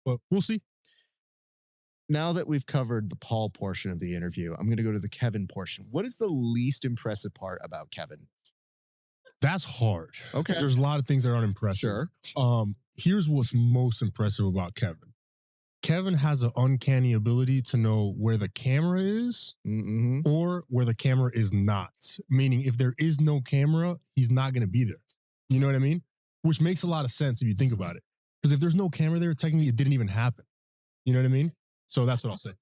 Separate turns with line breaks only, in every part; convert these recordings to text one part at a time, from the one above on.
but we'll see.
Now that we've covered the Paul portion of the interview, I'm going to go to the Kevin portion. What is the least impressive part about Kevin?
That's hard.
Okay.
There's a lot of things that aren't impressive.
Sure.
Here's what's most impressive about Kevin. Kevin has an uncanny ability to know where the camera is or where the camera is not. Meaning, if there is no camera, he's not going to be there. You know what I mean? Which makes a lot of sense if you think about it. Because if there's no camera there, technically it didn't even happen. You know what I mean? So that's what I'll say.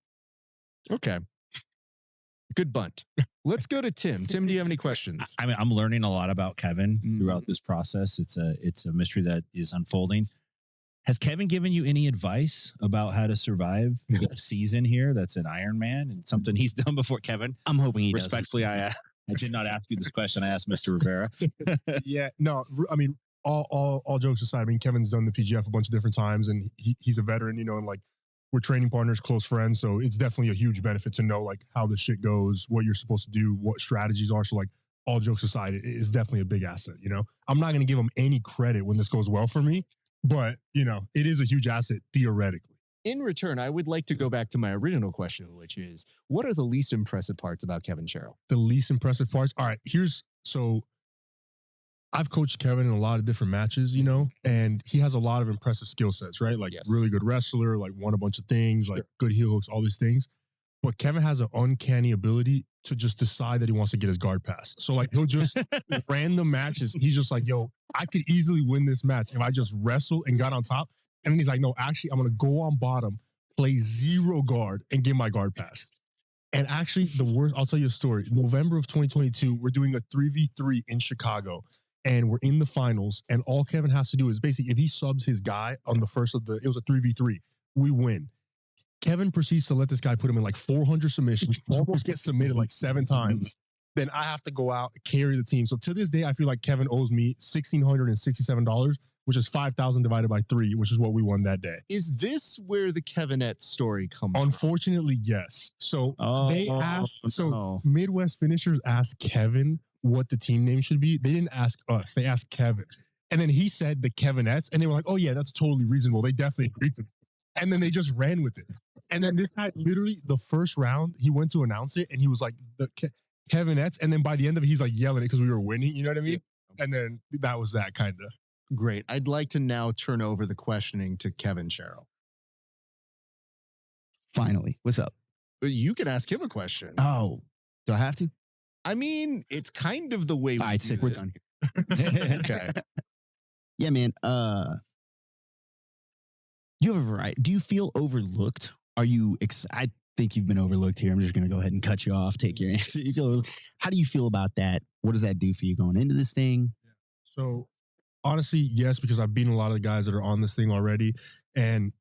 Okay. Good bunt. Let's go to Tim. Tim, do you have any questions?
I mean, I'm learning a lot about Kevin throughout this process. It's a mystery that is unfolding. Has Kevin given you any advice about how to survive a season here? That's an Ironman and something he's done before. Kevin,
I'm hoping he
respectfully, I did not ask you this question. I asked Mr. Rivera.
Yeah, no, I mean, all jokes aside, I mean, Kevin's done the PGF a bunch of different times, and he's a veteran, and like we're training partners, close friends, so it's definitely a huge benefit to know like how the shit goes, what you're supposed to do, what strategies are. So like, all jokes aside, it is definitely a big asset. I'm not going to give him any credit when this goes well for me. But, it is a huge asset, theoretically.
In return, I would like to go back to my original question, which is, what are the least impressive parts about Kevin Sherrill?
The least impressive parts? All right, so I've coached Kevin in a lot of different matches, and he has a lot of impressive skill sets, right? Like really good wrestler, like won a bunch of things, like good heel hooks, all these things. But Kevin has an uncanny ability to just decide that he wants to get his guard passed. So like he'll just random matches. He's just like, yo, I could easily win this match if I just wrestled and got on top. And then he's like, no, actually, I'm going to go on bottom, play zero guard, and get my guard passed. And actually, the worst, I'll tell you a story. November of 2022, we're doing a 3v3 in Chicago, and we're in the finals. And all Kevin has to do is basically, if he subs his guy on the first of it was a 3v3, we win. Kevin proceeds to let this guy put him in like 400 submissions, almost get submitted like 7 times. Then I have to go out and carry the team. So to this day, I feel like Kevin owes me $1,667, which is 5,000 divided by 3, which is what we won that day.
Is this where the Kevinette story comes from?
Unfortunately, yes. So Midwest Finishers asked Kevin what the team name should be. They didn't ask us. They asked Kevin. And then he said the Kevinettes, and they were like, oh yeah, that's totally reasonable. They definitely agreed to it. And then they just ran with it. And then this guy, literally, the first round, he went to announce it, and he was like, the Kevinettes. And then by the end of it, he's like yelling it because we were winning. You know what I mean? And then that was that kind of.
Great. I'd like to now turn over the questioning to Kevin Sherrill.
Finally. What's up?
You can ask him a question.
Oh, do I have to?
I mean, it's kind of the way we do
we're done here.
Okay.
Yeah, man. You have a variety. Do you feel overlooked? Are you I think you've been overlooked here. I'm just going to go ahead and cut you off. Take your answer. How do you feel about that? What does that do for you going into this thing?
So honestly, yes, because I've beaten a lot of the guys that are on this thing already. And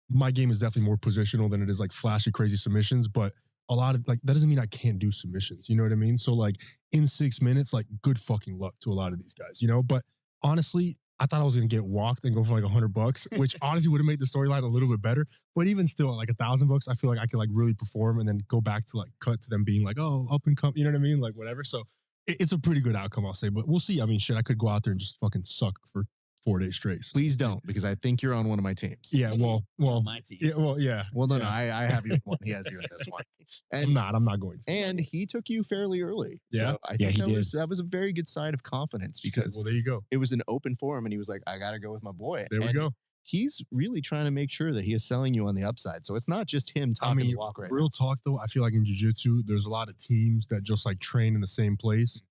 my game is definitely more positional than it is like flashy, crazy submissions. But a lot of that doesn't mean I can't do submissions. You know what I mean? So like in 6 minutes, like good fucking luck to a lot of these guys, But honestly, I thought I was going to get walked and go for like $100, which honestly would have made the storyline a little bit better. But even still, like $1,000, I feel like I could like really perform and then go back to like cut to them being like, oh, up and come, you know what I mean? Like whatever. So it's a pretty good outcome, I'll say. But we'll see. I mean, shit, I could go out there and just fucking suck for 4 days straight.
Please don't, because I think you're on one of my teams.
Yeah, well,
my team.
Yeah, well, yeah.
Well, no, I have you in one. He has you in this one.
And I'm not going to.
And he took you fairly early.
Yeah,
so I think that was a very good sign of confidence because
well, there you go.
It was an open forum, and he was like, "I got to go with my boy."
There we go.
He's really trying to make sure that he is selling you on the upside. So it's not just him talking the walk right now.
Real talk though, I feel like in jiu-jitsu, there's a lot of teams that just like train in the same place.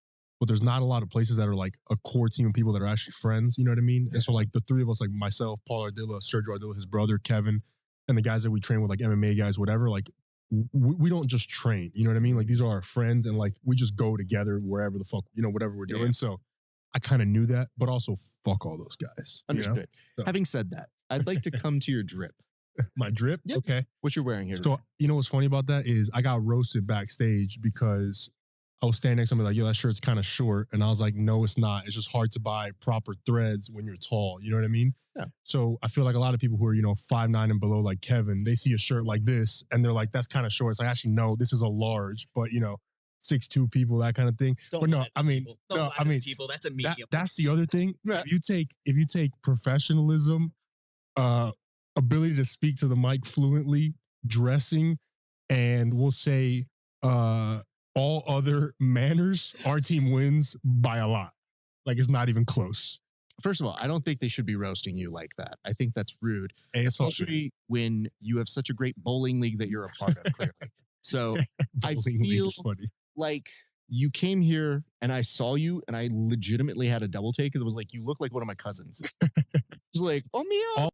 But there's not a lot of places that are like a core team of people that are actually friends. You know what I mean? And so like the three of us, like myself, Paul Ardilla, Sergio Ardilla, his brother, Kevin, and the guys that we train with, like MMA guys, whatever, like we don't just train. You know what I mean? Like these are our friends and like we just go together wherever the fuck, whatever we're doing. So I kind of knew that, but also fuck all those guys.
Understood.
So.
Having said that, I'd like to come to your drip.
My drip?
Yep.
Okay.
What you're wearing here
So,
today.
you know what's funny about that is I got roasted backstage because I was standing next to somebody like, yo, that shirt's kind of short. And I was like, no, it's not. It's just hard to buy proper threads when you're tall. You know what I mean?
Yeah.
So I feel like a lot of people who are, 5'9" and below, like Kevin, they see a shirt like this and they're like, that's kind of short. It's like, actually, no, this is a large, but 6'2" people, that kind of thing. But no, I mean,
people, that's a medium.
That's the other thing. If you take professionalism, ability to speak to the mic fluently, dressing, and we'll say all other manners, our team wins by a lot. Like it's not even close.
First of all, I don't think they should be roasting you like that. I think that's rude,
And it's all good.
especially when you have such a great bowling league that you're a part of, clearly. So I
Bowling league
feel
is funny.
like you came here and I saw you and I legitimately had a double take because it was like, you look like one of my cousins. It was like, oh, Mia.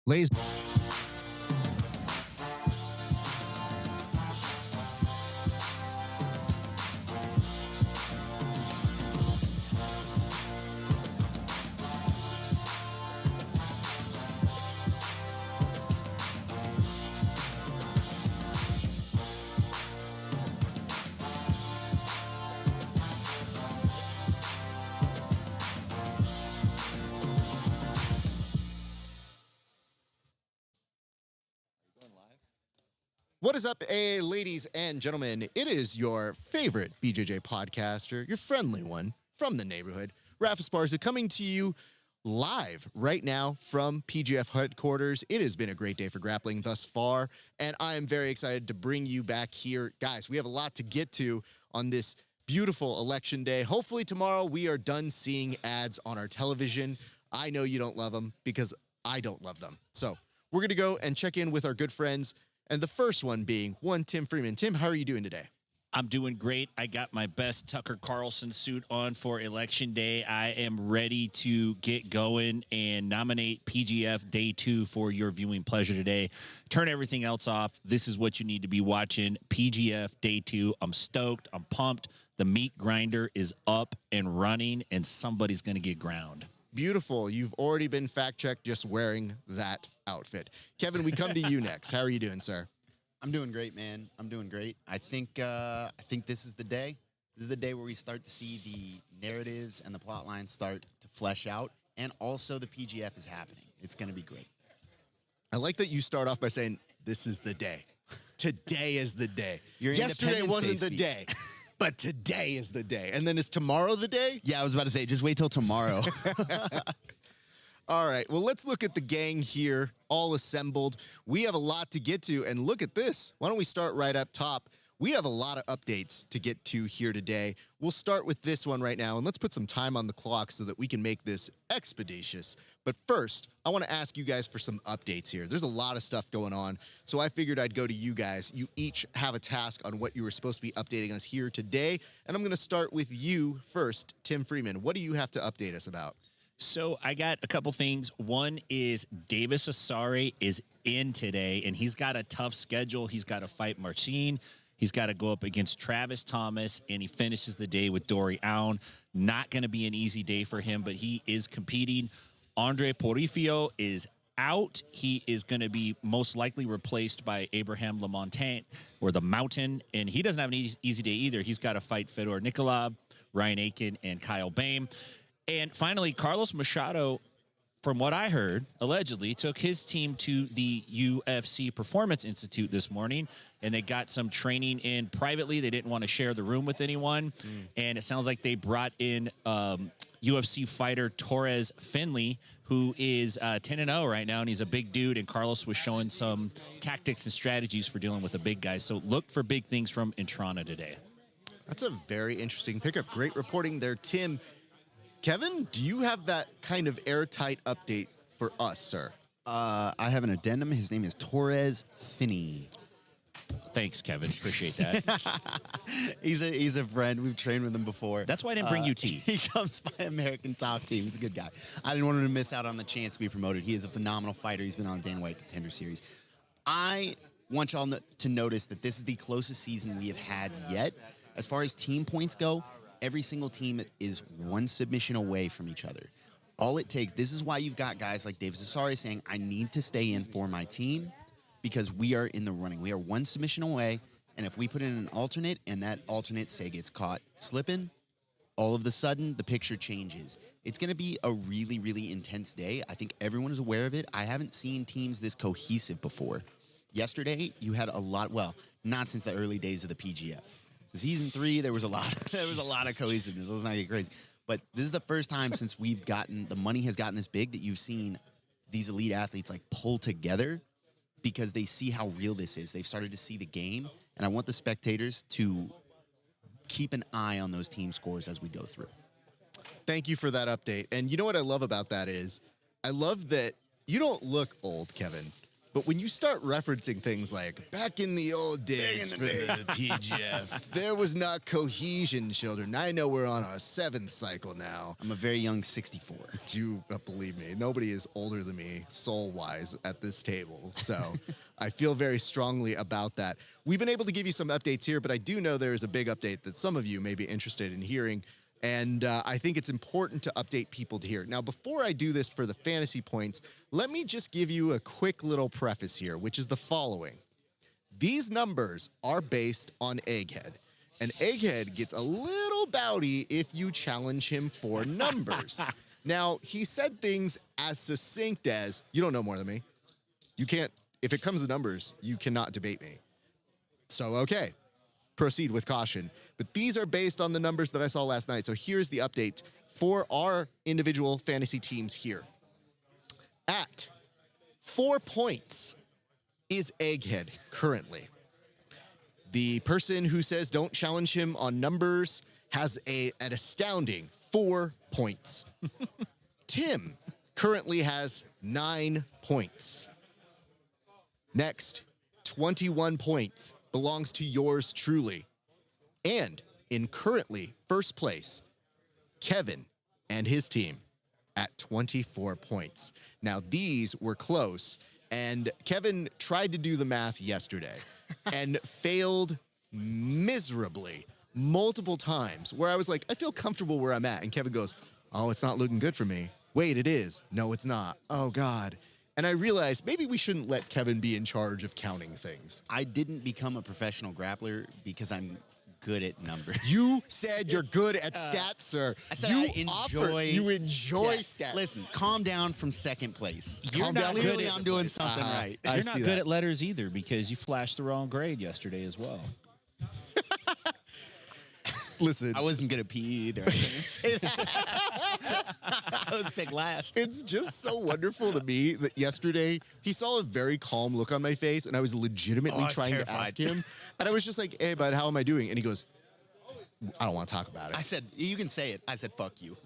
Ladies. What is up, ladies and gentlemen? It is your favorite BJJ podcaster, your friendly one from the neighborhood, Rafa Esparza, coming to you live right now from PGF headquarters. It has been a great day for grappling thus far, and I am very excited to bring you back here. Guys, we have a lot to get to on this beautiful election day. Hopefully tomorrow we are done seeing ads on our television. I know you don't love them because I don't love them. So we're going to go and check in with our good friends, and the first one being one Tim Freeman. Tim, how are you doing today?
I'm doing great. I got my best Tucker Carlson suit on for Election Day. I am ready to get going and nominate PGF Day 2 for your viewing pleasure today. Turn everything else off. This is what you need to be watching. PGF Day 2. I'm stoked. I'm pumped. The meat grinder is up and running, and somebody's going to get ground.
Beautiful. You've already been fact-checked just wearing that outfit. Kevin, we come to you next. How are you doing, sir?
I'm doing great, man. I'm doing great. I think this is the day. This is the day where we start to see the narratives and the plot lines start to flesh out, and also the PGF is happening. It's going to be great.
I like that you start off by saying, this is the day. Today is the day.
Your
Yesterday
Independence
wasn't
Day
the
speech.
day, but today is the day. And then is tomorrow the day?
Yeah, I was about to say, just wait till tomorrow.
All right, well, let's look at the gang here, all assembled. We have a lot to get to, and look at this. Why don't we start right up top? We have a lot of updates to get to here today. We'll start with this one right now, and let's put some time on the clock so that we can make this expeditious. But first, I want to ask you guys for some updates here. There's a lot of stuff going on, so I figured I'd go to you guys. You each have a task on what you were supposed to be updating us here today, and I'm going to start with you first, Tim Freeman. What do you have to update us about?
So I got a couple things. One is Davis Asare is in today, and he's got a tough schedule. He's got to fight Marcin. He's got to go up against Travis Thomas, and he finishes the day with Dory Aoun. Not going to be an easy day for him, but he is competing. Andre Porifio is out. He is going to be most likely replaced by Abraham Lamontagne, or the Mountain, and he doesn't have an easy day either. He's got to fight Fedor Nikolov, Ryan Aiken, and Kyle Bain. And finally, Carlos Machado, from what I heard, allegedly took his team to the UFC Performance Institute this morning, and they got some training in privately. They didn't want to share the room with anyone. And it sounds like they brought in UFC fighter Torres Finley, who is 10-0 right now, and he's a big dude, and Carlos was showing some tactics and strategies for dealing with the big guys. So look for big things from Entrana today.
That's a very interesting pickup. Great reporting there, Tim. Kevin, do you have that kind of airtight update for us, sir?
I have an addendum. His name is Torres Finney.
Thanks, Kevin. Appreciate that.
He's a friend. We've trained with him before.
That's why I didn't bring you tea.
He comes by American Top Team. He's a good guy. I didn't want him to miss out on the chance to be promoted. He is a phenomenal fighter. He's been on the Dana White Contender Series. I want y'all to notice that this is the closest season we have had yet. As far as team points go, every single team is one submission away from each other. All it takes, this is why you've got guys like Davis Asare saying, I need to stay in for my team because we are in the running. We are one submission away, and if we put in an alternate and that alternate, say, gets caught slipping, all of a sudden the picture changes. It's going to be a really, really intense day. I think everyone is aware of it. I haven't seen teams this cohesive before. Yesterday, you had a lot, well, not since the early days of the PGF. Season 3, there was a lot of cohesiveness. Let's not get crazy. But this is the first time since the money has gotten this big that you've seen these elite athletes like pull together because they see how real this is. They've started to see the game, and I want the spectators to keep an eye on those team scores as we go through.
Thank you for that update. And you know what I love about that is I love that you don't look old, Kevin. But when you start referencing things like, back in the old days for the PGF, there was not cohesion, children. I know we're on our 7th cycle now.
I'm a very young 64.
You believe me, nobody is older than me, soul-wise, at this table. So I feel very strongly about that. We've been able to give you some updates here, but I do know there is a big update that some of you may be interested in hearing. And I think it's important to update people to hear. Now, before I do this for the fantasy points, let me just give you a quick little preface here, which is the following. These numbers are based on Egghead. And Egghead gets a little bowdy if you challenge him for numbers. Now, he said things as succinct as, you don't know more than me. You can't, if it comes to numbers, you cannot debate me. So, okay. Proceed with caution. But these are based on the numbers that I saw last night. So here's the update for our individual fantasy teams here. At 4 points is Egghead currently. The person who says don't challenge him on numbers has an astounding 4 points. Tim currently has 9 points. Next, 21 points belongs to yours truly. And in currently first place, Kevin and his team at 24 points. Now, these were close, and Kevin tried to do the math yesterday and failed miserably multiple times, where I was like, I feel comfortable where I'm at. And Kevin goes, oh, it's not looking good for me. Wait, it is. No, it's not. Oh, God. And I realized maybe we shouldn't let Kevin be in charge of counting things.
I didn't become a professional grappler because I'm good at numbers.
You said you're good at stats, sir.
I said
you
I
enjoy
stats.
stats.
Listen, calm down from second place.
You're
Calm
not
down.
good
Clearly,
at
I'm doing something right.
I
You're not
see
good
that.
at letters either because you flashed the wrong grade yesterday as well.
Listen,
I wasn't good at PE either. I couldn't say that. I was picked last.
it's just so wonderful to me that yesterday he saw a very calm look on my face, and I was legitimately
I was
trying
terrified.
to ask him. And I was just like, hey, bud, how am I doing? And he goes, I don't want to talk about it.
I said, you can say it. I said, fuck you.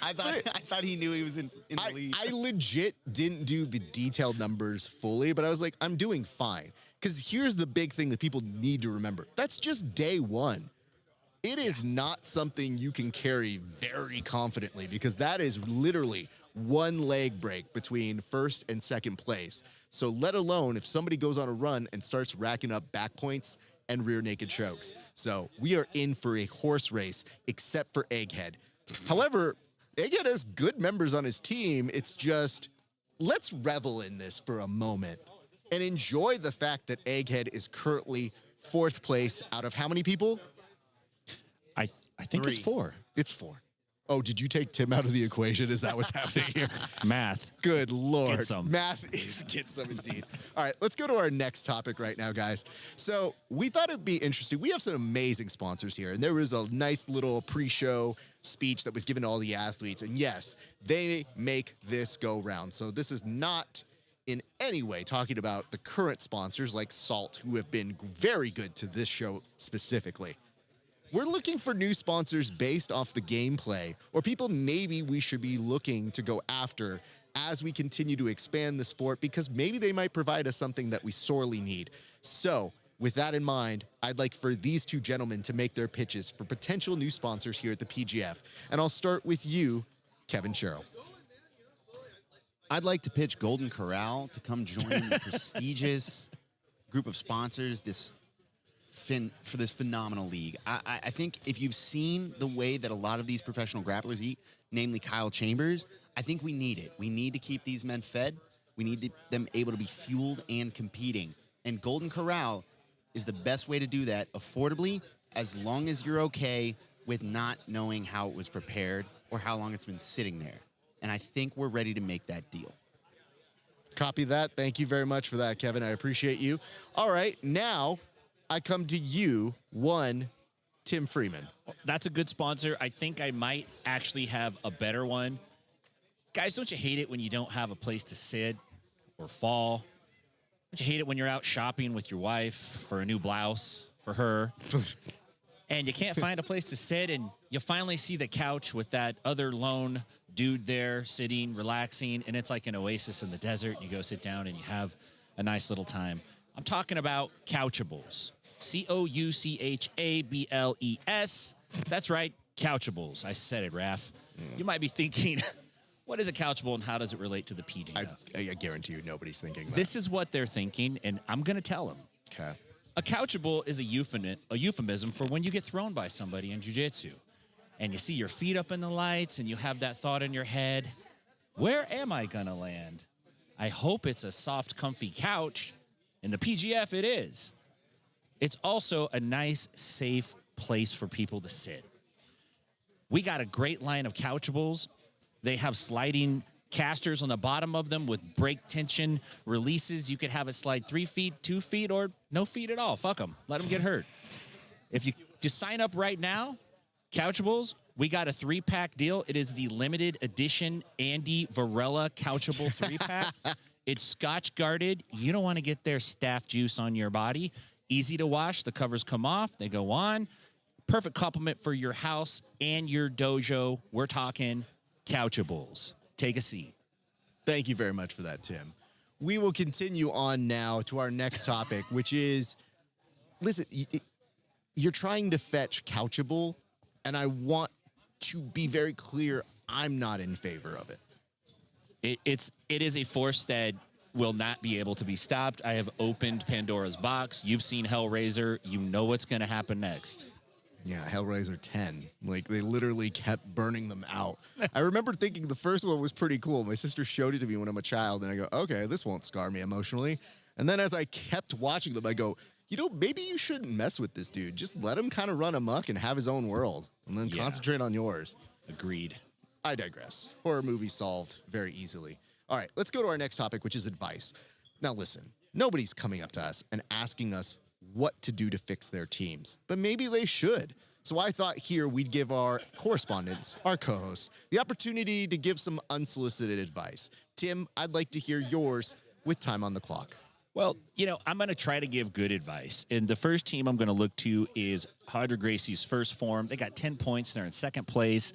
I thought he knew he was in the lead.
I legit didn't do the detailed numbers fully, but I was like, I'm doing fine. Because here's the big thing that people need to remember. That's just day one. It is not something you can carry very confidently, because that is literally one leg break between first and second place. So let alone if somebody goes on a run and starts racking up back points and rear naked chokes. So we are in for a horse race, except for Egghead. However, Egghead has good members on his team. It's just, let's revel in this for a moment and enjoy the fact that Egghead is currently fourth place out of how many people?
I think it's 4.
It's 4. Oh, did you take Tim out of the equation? Is that what's happening here?
Math.
Good Lord.
Get some.
Math is get some indeed. All right, let's go to our next topic right now, guys. So we thought it'd be interesting. We have some amazing sponsors here, and there was a nice little pre-show speech that was given to all the athletes. And yes, they make this go round. So this is not in any way talking about the current sponsors like Salt, who have been very good to this show specifically. We're looking for new sponsors based off the gameplay, or people maybe we should be looking to go after as we continue to expand the sport, because maybe they might provide us something that we sorely need. So with that in mind, I'd like for these two gentlemen to make their pitches for potential new sponsors here at the PGF. And I'll start with you, Kevin Sherrill.
I'd like to pitch Golden Corral to come join the prestigious group of sponsors for this phenomenal league. I think if you've seen the way that a lot of these professional grapplers eat, namely Kyle Chambers, I think we need it. We need to keep these men fed. We need them able to be fueled and competing. And Golden Corral is the best way to do that affordably, as long as you're okay with not knowing how it was prepared or how long it's been sitting there. And I think we're ready to make that deal.
Copy that. Thank you very much for that, Kevin. I appreciate you. All right, now I come to you, Tim Freeman.
That's a good sponsor. I think I might actually have a better one. Guys, don't you hate it when you don't have a place to sit or fall? Don't you hate it when you're out shopping with your wife for a new blouse for her and you can't find a place to sit, and you finally see the couch with that other lone dude there sitting, relaxing, and it's like an oasis in the desert. You go sit down and you have a nice little time. I'm talking about Couchables. Couchables. That's right, Couchables. I said it, Raph. You might be thinking, what is a Couchable and how does it relate to the PGF?
I guarantee you nobody's thinking that.
This is what they're thinking, and I'm going to tell them.
Okay.
A Couchable is a euphemism for when you get thrown by somebody in jiu-jitsu and you see your feet up in the lights and you have that thought in your head, where am I going to land? I hope it's a soft, comfy couch. In the PGF, it is. It's also a nice, safe place for people to sit. We got a great line of Couchables. They have sliding casters on the bottom of them with break tension releases. You could have it slide 3 feet, 2 feet, or no feet at all. Fuck them. Let them get hurt. If you just sign up right now, Couchables, we got a 3-pack deal. It is the limited edition Andy Varela Couchable 3-pack. It's Scotch guarded. You don't want to get their staph juice on your body. Easy to wash. The covers come off. They go on. Perfect complement for your house and your dojo. We're talking Couchables. Take a seat.
Thank you very much for that, Tim. We will continue on now to our next topic, which is, listen, you're trying to fetch Couchable, and I want to be very clear, I'm not in favor of it.
It is a force that will not be able to be stopped. I have opened Pandora's box. You've seen Hellraiser. You know what's going to happen next.
Yeah, Hellraiser 10. Like, they literally kept burning them out. I remember thinking the first one was pretty cool. My sister showed it to me when I'm a child, and I go, okay, this won't scar me emotionally. And then as I kept watching them, I go, maybe you shouldn't mess with this dude. Just let him kind of run amok and have his own world, and then concentrate on yours.
Agreed.
I digress. Horror movie solved very easily. All right, let's go to our next topic, which is advice. Now, listen, nobody's coming up to us and asking us what to do to fix their teams, but maybe they should. So I thought here we'd give our correspondents, our co-hosts, the opportunity to give some unsolicited advice. Tim, I'd like to hear yours with time on the clock.
Well, I'm going to try to give good advice. And the first team I'm going to look to is Hodger Gracie's first form. They got 10 points. They're in second place.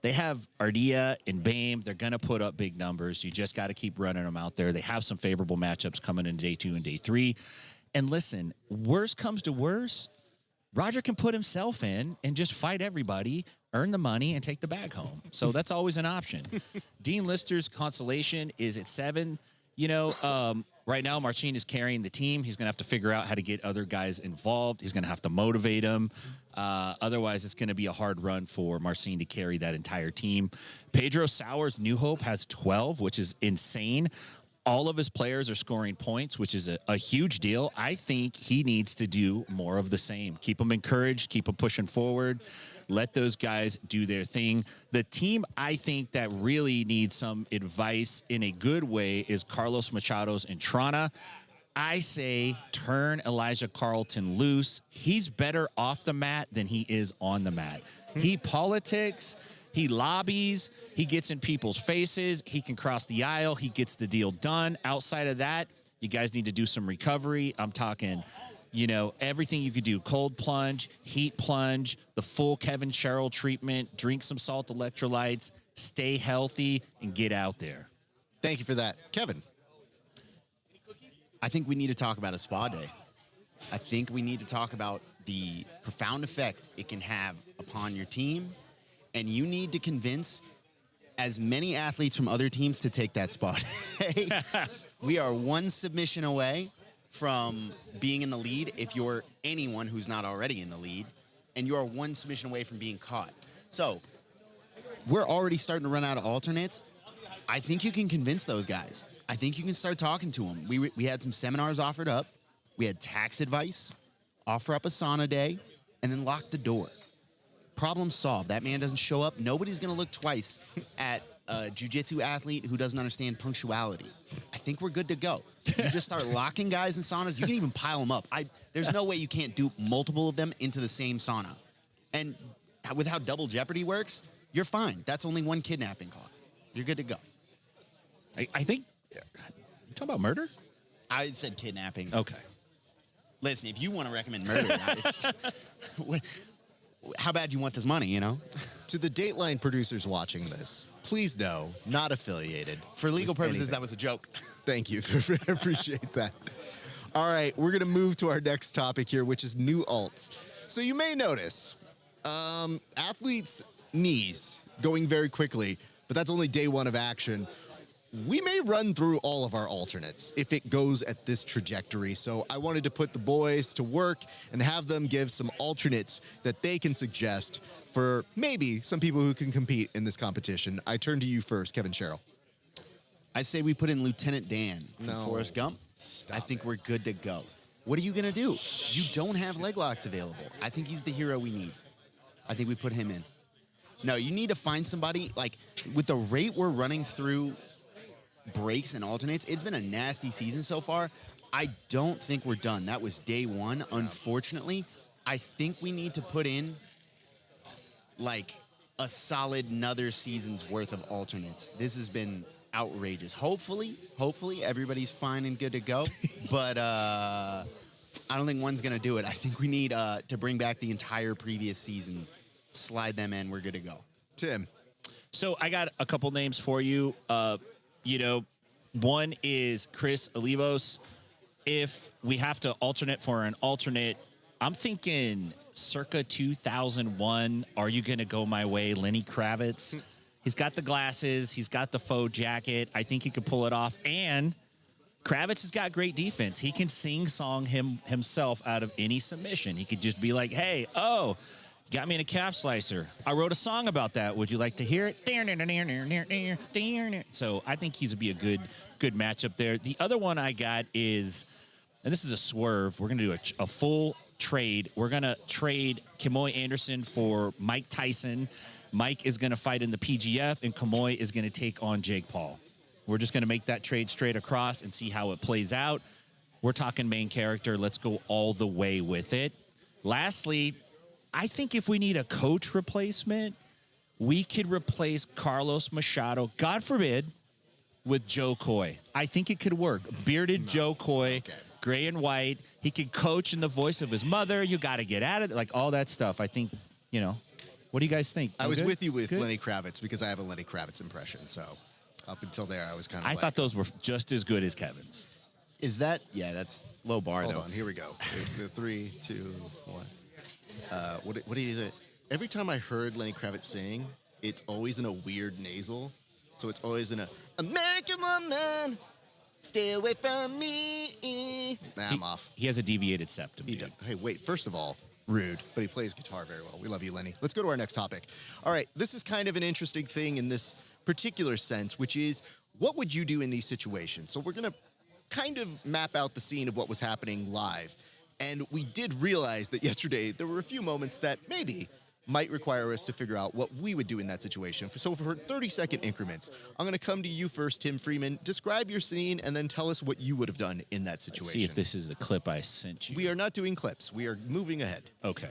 They have Ardea and Bame. They're going to put up big numbers. You just got to keep running them out there. They have some favorable matchups coming in day 2 and day 3. And listen, worst comes to worst, Roger can put himself in and just fight everybody, earn the money, and take the bag home. So that's always an option. Dean Lister's consolation is at 7. Right now, Marcin is carrying the team. He's going to have to figure out how to get other guys involved. He's going to have to motivate them. Otherwise, it's going to be a hard run for Marcin to carry that entire team. Pedro Sauer's New Hope has 12, which is insane. All of his players are scoring points, which is a huge deal. I think he needs to do more of the same. Keep them encouraged, keep them pushing forward. Let those guys do their thing. The team I think that really needs some advice in a good way is Carlos Machado's Entrana. I say turn Elijah Carlton loose. He's better off the mat than he is on the mat. He politics. He lobbies, he gets in people's faces, he can cross the aisle, he gets the deal done. Outside of that, you guys need to do some recovery. I'm talking, everything you could do. Cold plunge, heat plunge, the full Kevin Sherrill treatment, drink some salt electrolytes, stay healthy, and get out there.
Thank you for that. Kevin.
I think we need to talk about a spa day. I think we need to talk about the profound effect it can have upon your team. And you need to convince as many athletes from other teams to take that spot. We are one submission away from being in the lead if you're anyone who's not already in the lead, and you're one submission away from being caught. So we're already starting to run out of alternates. I think you can convince those guys. I think you can start talking to them. We had some seminars offered up. We had tax advice, offer up a sauna day, and then lock the door. Problem solved. That man doesn't show up. Nobody's going to look twice at a jiu-jitsu athlete who doesn't understand punctuality. I think we're good to go. You just start locking guys in saunas. You can even pile them up. There's no way you can't do multiple of them into the same sauna. And with how double jeopardy works, you're fine. That's only one kidnapping clause. You're good to go.
I think, you talking about murder?
I said kidnapping.
Okay.
Listen, if you want to recommend murder, how bad do you want this money,
To the Dateline producers watching this, please know, not affiliated.
For legal purposes,
anything.
that was a joke.
Thank you. I appreciate that. All right, we're going to move to our next topic here, which is new alts. So you may notice athletes' knees going very quickly, but that's only day 1 of action. We may run through all of our alternates if it goes at this trajectory. So I wanted to put the boys to work and have them give some alternates that they can suggest for maybe some people who can compete in this competition. I turn to you first, Kevin Sherrill.
I say we put in Lieutenant Dan from
No.
Forrest Gump. I think we're good to go. What are you going to do? You don't have leg locks available. I think he's the hero we need. I think we put him in. No, you need to find somebody, like, with the rate we're running through breaks and alternates, it's been a nasty season so far. I don't think we're done. That was day 1, unfortunately. I think we need to put in like a solid another season's worth of alternates. This has been outrageous. Hopefully everybody's fine and good to go. But I don't think one's going to do it. I think we need to bring back the entire previous season, slide them in, we're good to go.
Tim.
So I got a couple names for you. One is Chris Olivos. If we have to alternate for an alternate, I'm thinking circa 2001, Are You Gonna Go My Way, Lenny Kravitz. He's got the glasses. He's got the faux jacket. I think he could pull it off. And Kravitz has got great defense. He can sing-song himself out of any submission. He could just be like, hey, got me in a calf slicer. I wrote a song about that. Would you like to hear it? So I think he's be a good matchup there. The other one I got is, and this is a swerve, we're going to do a full trade. We're going to trade Kimoy Anderson for Mike Tyson. Mike is going to fight in the PGF, and Kimoy is going to take on Jake Paul. We're just going to make that trade straight across and see how it plays out. We're talking main character. Let's go all the way with it. Lastly, I think if we need a coach replacement, we could replace Carlos Machado, God forbid, with Joe Coy. I think it could work. Bearded Joe Coy, gray and white. He could coach in the voice of his mother. You got to get at it. Like all that stuff. I think, what do you guys think?
I was with you with Lenny Kravitz because I have a Lenny Kravitz impression. So up until there, I was kind of
I thought those were just as good as Kevin's.
Is that? Yeah, that's low bar,
Hold
though.
on, here we go. The 3, 2, 1. What do you say? Every time I heard Lenny Kravitz sing, it's always in a weird nasal. So it's always in a American woman, stay away from me. I'm off.
He has a deviated septum.
Hey, wait. First of all, rude, but he plays guitar very well. We love you, Lenny. Let's go to our next topic. All right, this is kind of an interesting thing in this particular sense, which is what would you do in these situations? So we're going to kind of map out the scene of what was happening live. And we did realize that yesterday there were a few moments that maybe might require us to figure out what we would do in that situation. So for 30-second increments, I'm going to come to you first, Tim Freeman. Describe your scene and then tell us what you would have done in that situation.
Let's see if this is the clip I sent you.
We are not doing clips. We are moving ahead.
Okay.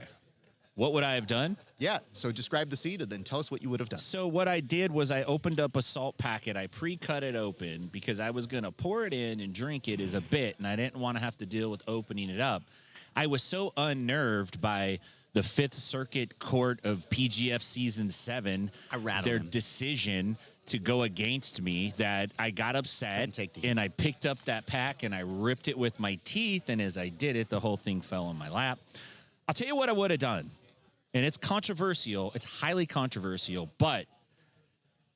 What would I have done?
Yeah, so describe the scene and then tell us what you would have done.
So what I did was I opened up a salt packet. I pre-cut it open because I was going to pour it in and drink it as a bit, and I didn't want to have to deal with opening it up. I was so unnerved by the Fifth Circuit Court of PGF Season 7, their decision to go against me, that I got upset and I picked up that pack and I ripped it with my teeth, and as I did it, the whole thing fell in my lap. I'll tell you what I would have done. And it's controversial. It's highly controversial, but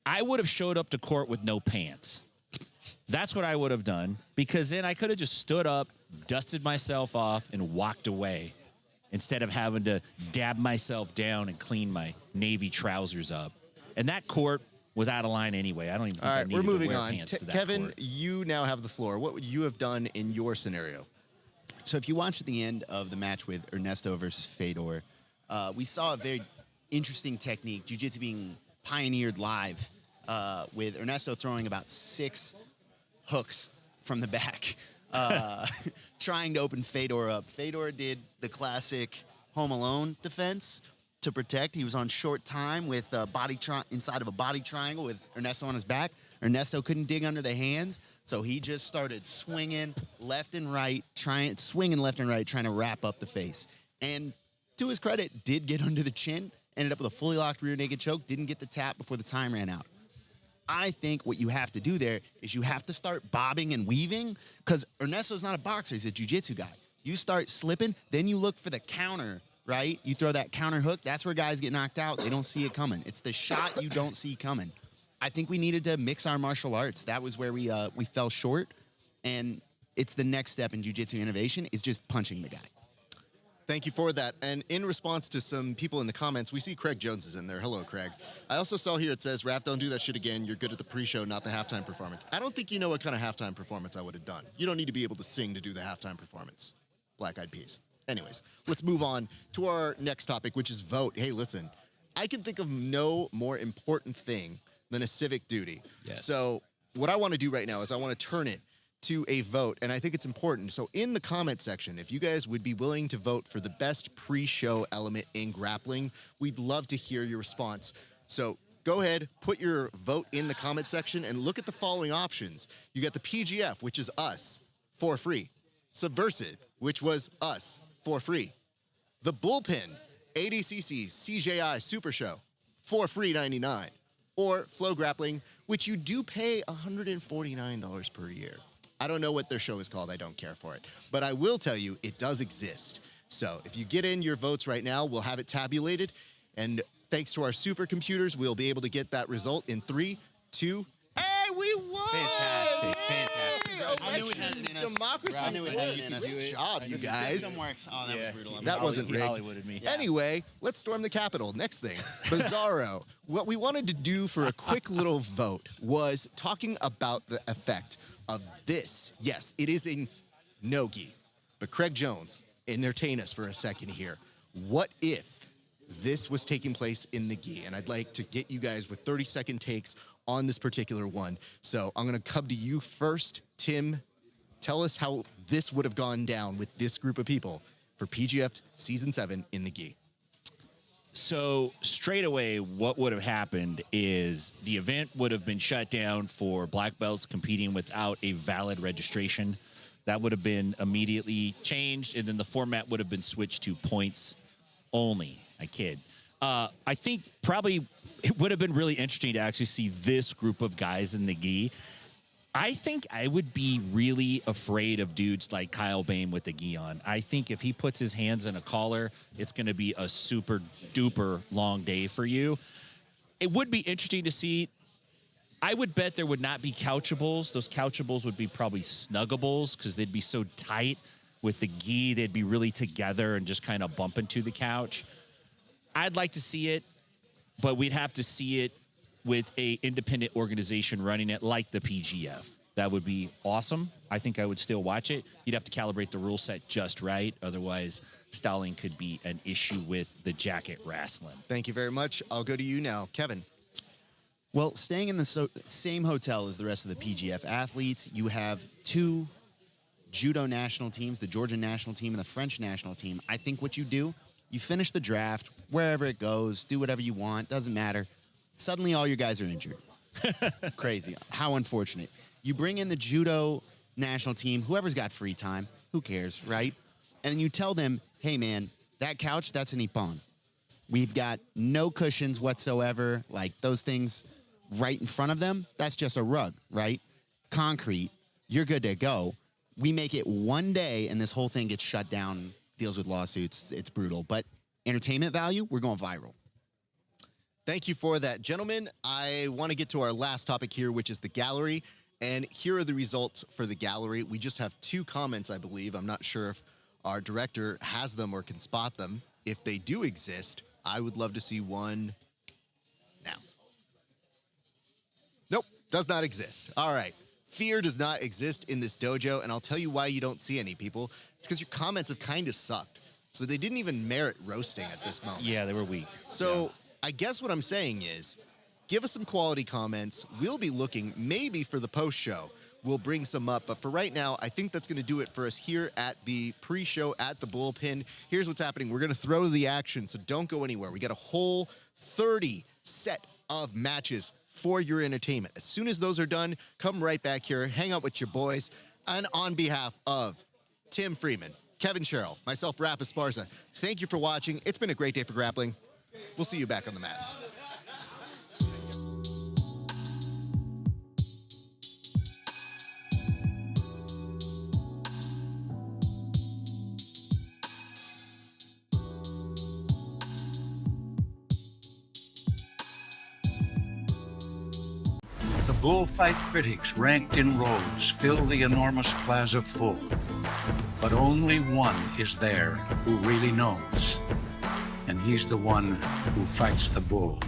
I would have showed up to court with no pants. That's what I would have done, because then I could have just stood up, dusted myself off, and walked away instead of having to dab myself down and clean my navy trousers up. And that court was out of line anyway. I don't even think I needed
we're moving
to wear
on.
pants to that
Kevin,
court.
you now have the floor. What would you have done in your scenario?
So if you watch at the end of the match with Ernesto versus Fedor, we saw a very interesting technique, jiu-jitsu being pioneered live, with Ernesto throwing about 6 hooks from the back, trying to open Fedor up. Fedor did the classic Home Alone defense to protect. He was on short time with inside of a body triangle with Ernesto on his back. Ernesto couldn't dig under the hands, so he just started swinging left and right, trying to wrap up the face. And to his credit, did get under the chin, ended up with a fully locked rear naked choke, didn't get the tap before the time ran out. I think what you have to do there is you have to start bobbing and weaving, because Ernesto's not a boxer, he's a jiu-jitsu guy. You start slipping, then you look for the counter, right? You throw that counter hook, that's where guys get knocked out. They don't see it coming. It's the shot you don't see coming. I think we needed to mix our martial arts. That was where we fell short, and it's the next step in jiu-jitsu innovation is just punching the guy.
Thank you for that. And in response to some people in the comments, we see Craig Jones is in there. Hello, Craig. I also saw here it says, Raph, don't do that shit again. You're good at the pre-show, not the halftime performance. I don't think you know what kind of halftime performance I would have done. You don't need to be able to sing to do the halftime performance. Black Eyed Peas. Anyways, let's move on to our next topic, which is vote. Hey, listen, I can think of no more important thing than a civic duty.
Yes.
So what I want to do right now is I want to turn it to a vote, and I think it's important. So in the comment section, if you guys would be willing to vote for the best pre-show element in grappling, we'd love to hear your response. So go ahead, put your vote in the comment section, and look at the following options. You got the PGF, which is us, for free. Subversive, which was us, for free. The Bullpen, ADCC's CJI Super Show, for free $99. Or Flow Grappling, which you do pay $149 per year. I don't know what their show is called. I don't care for it. But I will tell you, it does exist. So if you get in your votes right now, we'll have it tabulated. And thanks to our supercomputers, we'll be able to get that result in 3, 2, hey, we won!
Fantastic, fantastic.
I knew we had it in us. Democracy. I knew we had it in us. Good job, you guys.
Oh, that was brutal.
That wasn't rigged.
Hollywooded me.
Anyway, let's storm the Capitol. Next thing, Bizarro. What we wanted to do for a quick little vote was talking about the effect of this. Yes, it is a no-gi, but Craig Jones, entertain us for a second here. What if this was taking place in the gi? And I'd like to get you guys with 30-second takes on this particular one. So I'm going to come to you first. Tim, tell us how this would have gone down with this group of people for PGF Season 7 in the gi.
So straight away, what would have happened is the event would have been shut down for black belts competing without a valid registration. That would have been immediately changed, and then the format would have been switched to points only. I kid. I think probably it would have been really interesting to actually see this group of guys in the gi. I think I would be really afraid of dudes like Kyle Bain with the gi on. I think if he puts his hands in a collar, it's going to be a super duper long day for you. It would be interesting to see. I would bet there would not be couchables. Those couchables would be probably snuggables because they'd be so tight with the gi. They'd be really together and just kind of bump into the couch. I'd like to see it, but we'd have to see it with a independent organization running it like the PGF. That would be awesome. I think I would still watch it. You'd have to calibrate the rule set just right. Otherwise, styling could be an issue with the jacket wrestling.
Thank you very much. I'll go to you now. Kevin.
Well, staying in the same hotel as the rest of the PGF athletes, you have 2 judo national teams, the Georgian national team and the French national team. I think what you do, you finish the draft, wherever it goes, do whatever you want, doesn't matter. Suddenly all your guys are injured. Crazy. How unfortunate. You bring in the judo national team, whoever's got free time, who cares, right? And then you tell them, hey, man, that couch, that's an ippon. We've got no cushions whatsoever. Like those things right in front of them, that's just a rug, right? Concrete, you're good to go. We make it one day and this whole thing gets shut down, deals with lawsuits. It's brutal. But entertainment value, we're going viral.
Thank you for that, gentlemen. I want to get to our last topic here, which is the gallery. And here are the results for the gallery. We just have 2 comments, I believe. I'm not sure if our director has them or can spot them. If they do exist, I would love to see one now. Nope, does not exist. All right. Fear does not exist in this dojo, and I'll tell you why you don't see any, people. It's because your comments have kind of sucked. So they didn't even merit roasting at this moment.
Yeah, they were weak.
So
yeah.
I guess what I'm saying is, give us some quality comments. We'll be looking maybe for the post show. We'll bring some up. But for right now, I think that's going to do it for us here at the pre-show at the Bullpen. Here's what's happening. We're going to throw the action, so don't go anywhere. We got a whole 30 set of matches for your entertainment. As soon as those are done, come right back here, hang out with your boys. And on behalf of Tim Freeman, Kevin Sherrill, myself, Raph Esparza, thank you for watching. It's been a great day for grappling. We'll see you back on the mats.
The bullfight critics, ranked in rows, fill the enormous plaza full. But only one is there who really knows. And he's the one who fights the bull.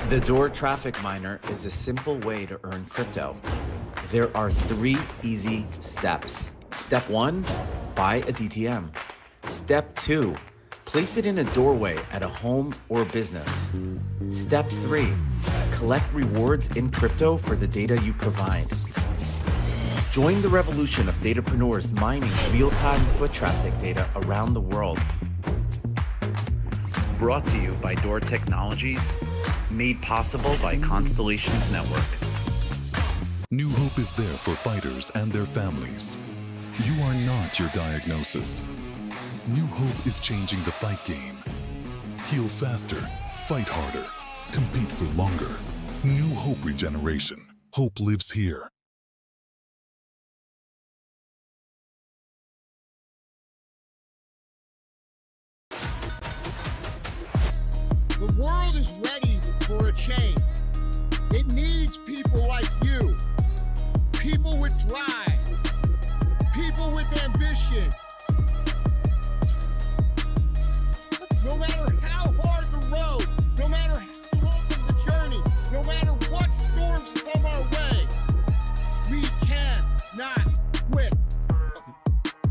The Door Traffic Miner is a simple way to earn crypto. There are 3 easy steps. Step 1, buy a DTM. Step 2, place it in a doorway at a home or business. Step 3, collect rewards in crypto for the data you provide. Join the revolution of datapreneurs mining real-time foot traffic data around the world.
Brought to you by Door Technologies, made possible by Constellations Network.
New hope is there for fighters and their families. You are not your diagnosis. New hope is changing the fight game. Heal faster, fight harder, compete for longer. New Hope Regeneration. Hope lives here.
The world is ready for a change. It needs people like you, people with drive, people with ambition. No matter how hard the road, no matter how long the journey, no matter what storms come our way, we cannot quit.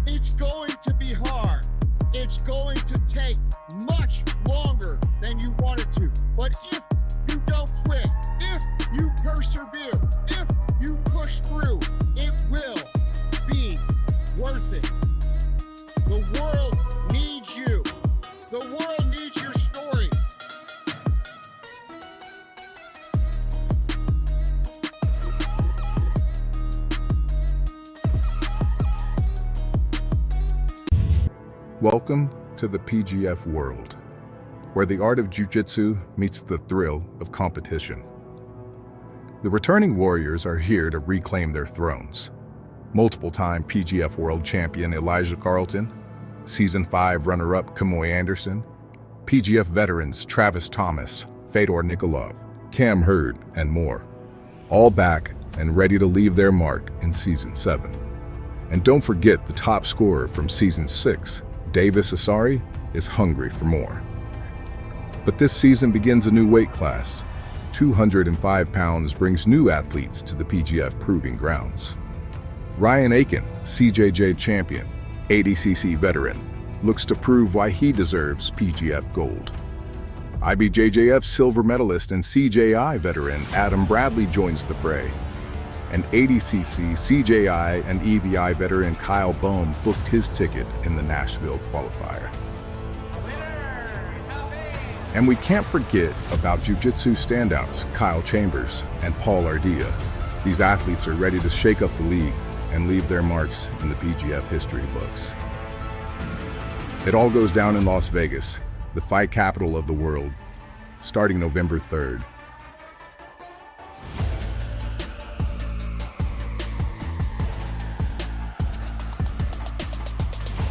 It's going to be hard. It's going to take much longer than you wanted to. But if you don't quit, if you persevere, if you push through, it will be worth it. The world needs you. The world needs your story.
Welcome to the PGF World, where the art of jiu-jitsu meets the thrill of competition. The returning warriors are here to reclaim their thrones. Multiple-time PGF World champion Elijah Carlton, Season 5 runner-up Kamoy Anderson, PGF veterans Travis Thomas, Fedor Nikolov, Cam Hurd, and more, all back and ready to leave their mark in Season 7. And don't forget the top scorer from Season 6, Davis Asari, is hungry for more. But this season begins a new weight class. 205 pounds brings new athletes to the PGF Proving Grounds. Ryan Aiken, CJJ champion, ADCC veteran, looks to prove why he deserves PGF Gold. IBJJF silver medalist and CJI veteran Adam Bradley joins the fray. And ADCC, CJI, and EBI veteran Kyle Bohm booked his ticket in the Nashville qualifier. And we can't forget about jiu-jitsu standouts Kyle Chambers and Paul Ardea. These athletes are ready to shake up the league and leave their marks in the PGF history books. It all goes down in Las Vegas, the fight capital of the world, starting November 3rd.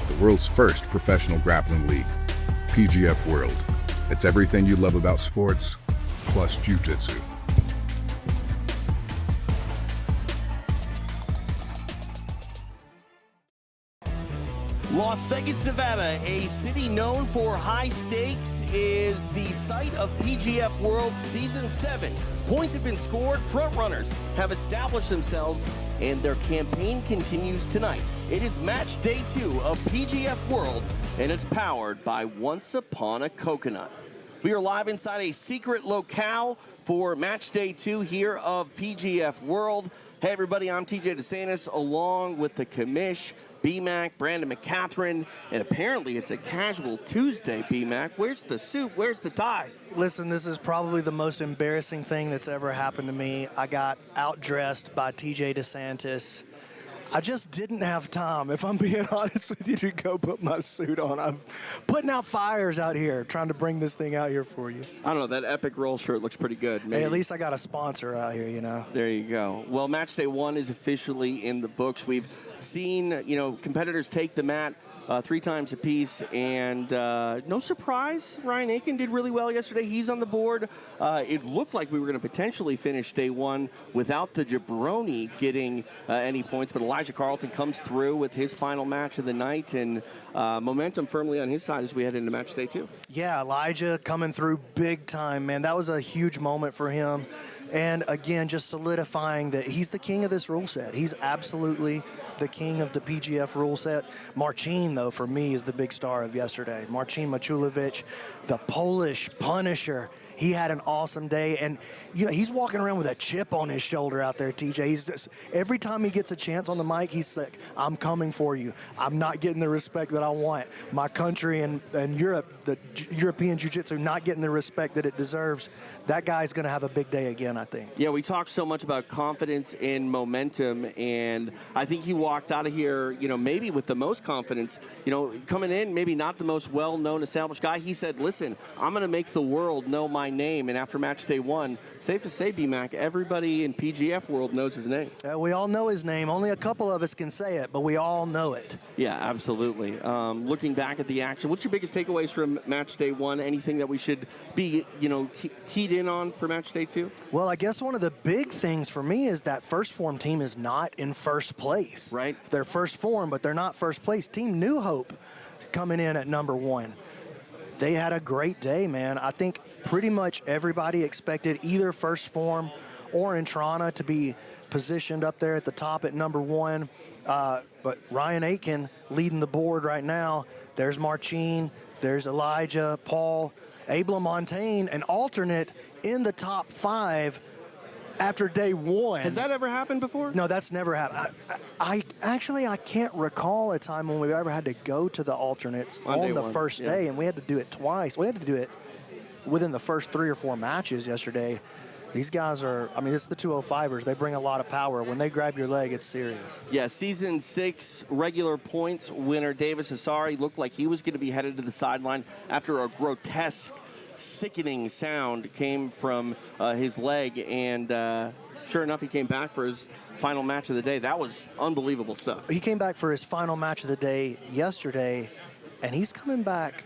The world's first professional grappling league, PGF World. It's everything you love about sports, plus jiu-jitsu.
Las Vegas, Nevada, a city known for high stakes, is the site of PGF World Season 7. Points have been scored, front runners have established themselves, and their campaign continues tonight. It is match day 2 of PGF World, and it's powered by Once Upon a Coconut. We are live inside a secret locale for match day 2 here of PGF World. Hey everybody, I'm TJ DeSantis along with the commish, BMAC, Brandon McCatherine, and apparently it's a casual Tuesday, BMAC. Where's the suit? Where's the tie?
Listen, this is probably the most embarrassing thing that's ever happened to me. I got outdressed by TJ DeSantis. I just didn't have time, if I'm being honest with you, to go put my suit on. I'm putting out fires out here, trying to bring this thing out here for you.
I don't know, that Epic Roll shirt looks pretty good. Maybe.
Hey, at least I got a sponsor out here, you know.
There you go. Well, match day 1 is officially in the books. We've seen, competitors take the mat 3 times apiece, and no surprise, Ryan Aiken did really well yesterday. He's on the board. It looked like we were going to potentially finish day 1 without the jabroni getting any points, but Elijah Carlton comes through with his final match of the night, and momentum firmly on his side as we head into match day 2.
Yeah, Elijah coming through big time, man. That was a huge moment for him. And again, just solidifying that he's the king of this rule set. He's absolutely the king of the PGF rule set. Marcin, though, for me, is the big star of yesterday. Marcin Machulovic, the Polish Punisher. He had an awesome day, and you know he's walking around with a chip on his shoulder out there, TJ. He's just, every time he gets a chance on the mic, he's like, "I'm coming for you. I'm not getting the respect that I want. My country and Europe, the European Jiu-Jitsu, not getting the respect that it deserves." That guy's going to have a big day again, I think.
Yeah, we talked so much about confidence and momentum, and I think he walked out of here, you know, maybe with the most confidence. You know, coming in, maybe not the most well-known, established guy. He said, "Listen, I'm going to make the world know my name." And after match day 1, safe to say, B-Mac, everybody in PGF world knows his name.
We all know his name. Only a couple of us can say it, but we all know it.
Yeah, absolutely. Looking back at the action, what's your biggest takeaways from match day 1? Anything that we should be, you know, keyed in on for match day 2?
Well, I guess one of the big things for me is that first form team is not in first place.
Right.
They're first form, but they're not first place. Team New Hope coming in at number 1. They had a great day, man. I think pretty much everybody expected either first form or Entrana to be positioned up there at the top at number 1. But Ryan Aitken leading the board right now. There's Marcin, there's Elijah, Paul, Abla Montaigne, an alternate in the top 5 after day 1.
Has that ever happened before?
No, that's never happened. I can't recall a time when we've ever had to go to the alternates on the first day, and we had to do it twice. We had to do it within the first 3 or 4 matches yesterday. These guys are, I mean, it's the 205ers. They bring a lot of power. When they grab your leg, it's serious.
Yeah, season 6 regular points winner Davis Asari looked like he was going to be headed to the sideline after a grotesque, sickening sound came from his leg, and sure enough, he came back for his final match of the day. That was unbelievable stuff.
He came back for his final match of the day yesterday, and he's coming back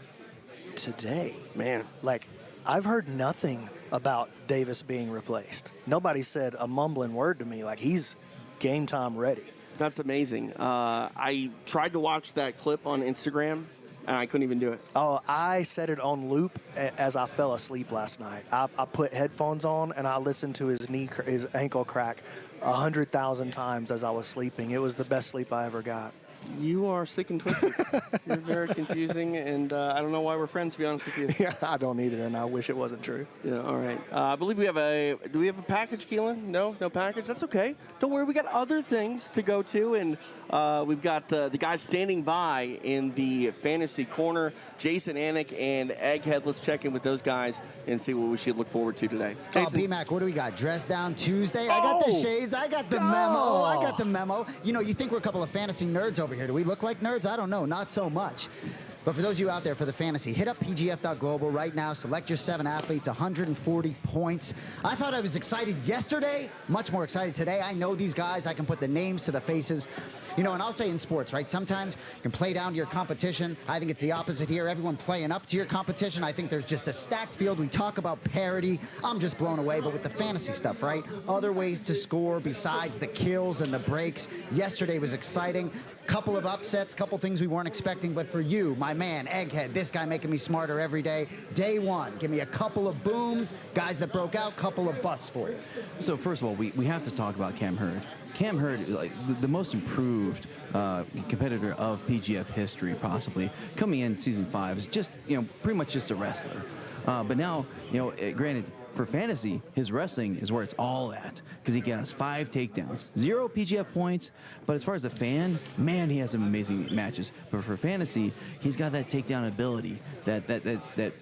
today.
Man.
Like, I've heard nothing about Davis being replaced. Nobody said a mumbling word to me. Like, he's game time ready.
That's amazing. I tried to watch that clip on Instagram, and I couldn't even do it.
Oh, I set it on loop as I fell asleep last night. I put headphones on, and I listened to his ankle crack 100,000 times as I was sleeping. It was the best sleep I ever got.
You are sick and twisted. You're very confusing, and I don't know why we're friends, to be honest with you.
Yeah, I don't either, and I wish it wasn't true.
Yeah, all right. I believe we have do we have a package, Keelan? No package? That's okay. Don't worry, we got other things to go to, and we've got the guys standing by in the fantasy corner, Jason Anik and Egghead. Let's check in with those guys and see what we should look forward to today. Jason.
Oh, B-Mac, what do we got? Dress down Tuesday? I got the shades. I got the memo. I got the memo. You know, you think we're a couple of fantasy nerds over here. Do we look like nerds? I don't know. Not so much. But for those of you out there for the fantasy, hit up pgf.global right now. Select your 7 athletes, 140 points. I thought I was excited yesterday, much more excited today. I know these guys. I can put the names to the faces. You know, and I'll say in sports, right, sometimes you can play down to your competition. I think it's the opposite here. Everyone playing up to your competition. I think there's just a stacked field. We talk about parity. I'm just blown away. But with the fantasy stuff, right, other ways to score besides the kills and the breaks. Yesterday was exciting. Couple of upsets, couple things we weren't expecting. But for you, my man, Egghead, this guy making me smarter every day. Day 1, give me a couple of booms, guys that broke out, couple of busts for you.
So first of all, we have to talk about Cam Hurd. Cam Hurd, like the most improved competitor of PGF history, possibly coming in season 5, is just, you know, pretty much just a wrestler. But now, you know, granted, for fantasy, his wrestling is where it's all at, because he has 5 takedowns, 0 PGF points. But as far as a fan, man, he has some amazing matches. But for fantasy, he's got that takedown ability that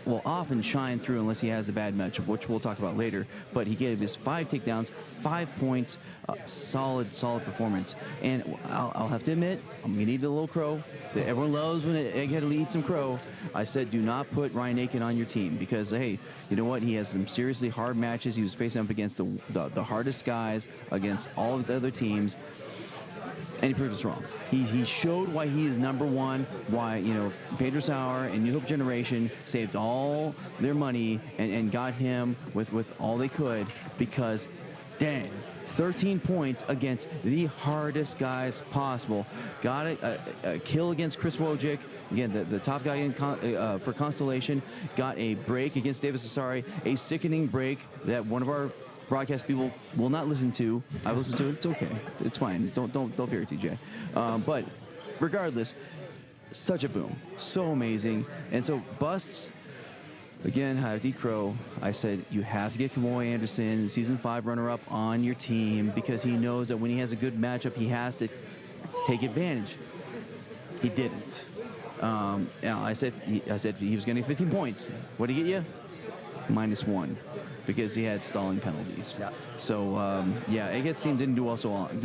will often shine through unless he has a bad matchup, which we'll talk about later. But he gave his 5 takedowns, 5 points, solid performance. And I'll have to admit, I'm gonna eat a little crow. Everyone loves when Egghead eats some crow. I said, do not put Ryan Aiken on your team, because hey, you know what? He has some seriously hard matches. He was facing up against the hardest guys, against all of the other teams, and he proved us wrong. He showed why he is number 1, why, you know, Pedro Sauer and New Hope Generation saved all their money and got him with all they could, because, dang, 13 points against the hardest guys possible. Got a kill against Chris Wojcik, again, the top guy for Constellation. Got a break against Davis Asari, a sickening break that one of our broadcast people will not listen to. I listen to it. It's okay. It's fine. Don't fear it, TJ. But regardless, such a boom, so amazing. And so busts. Again, D Crow, I said you have to get Kamoy Anderson, season 5 runner-up, on your team because he knows that when he has a good matchup, he has to take advantage. He didn't. I said he was getting 15 points. What did he get you? -1, because he had stalling penalties.
Yeah.
So Egghead's team didn't do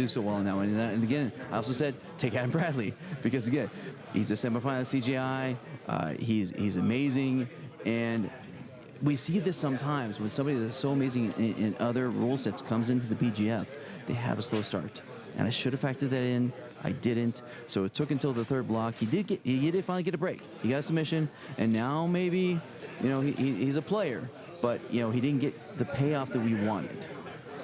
so well in that one. And again, I also said take Adam Bradley because again, he's a semifinal CGI. He's amazing, and we see this sometimes when somebody that's so amazing in other rule sets comes into the PGF, they have a slow start, and I should have factored that in. I didn't, so it took until the third block. He did finally get a break. He got a submission, and now maybe, he's a player, but he didn't get the payoff that we wanted.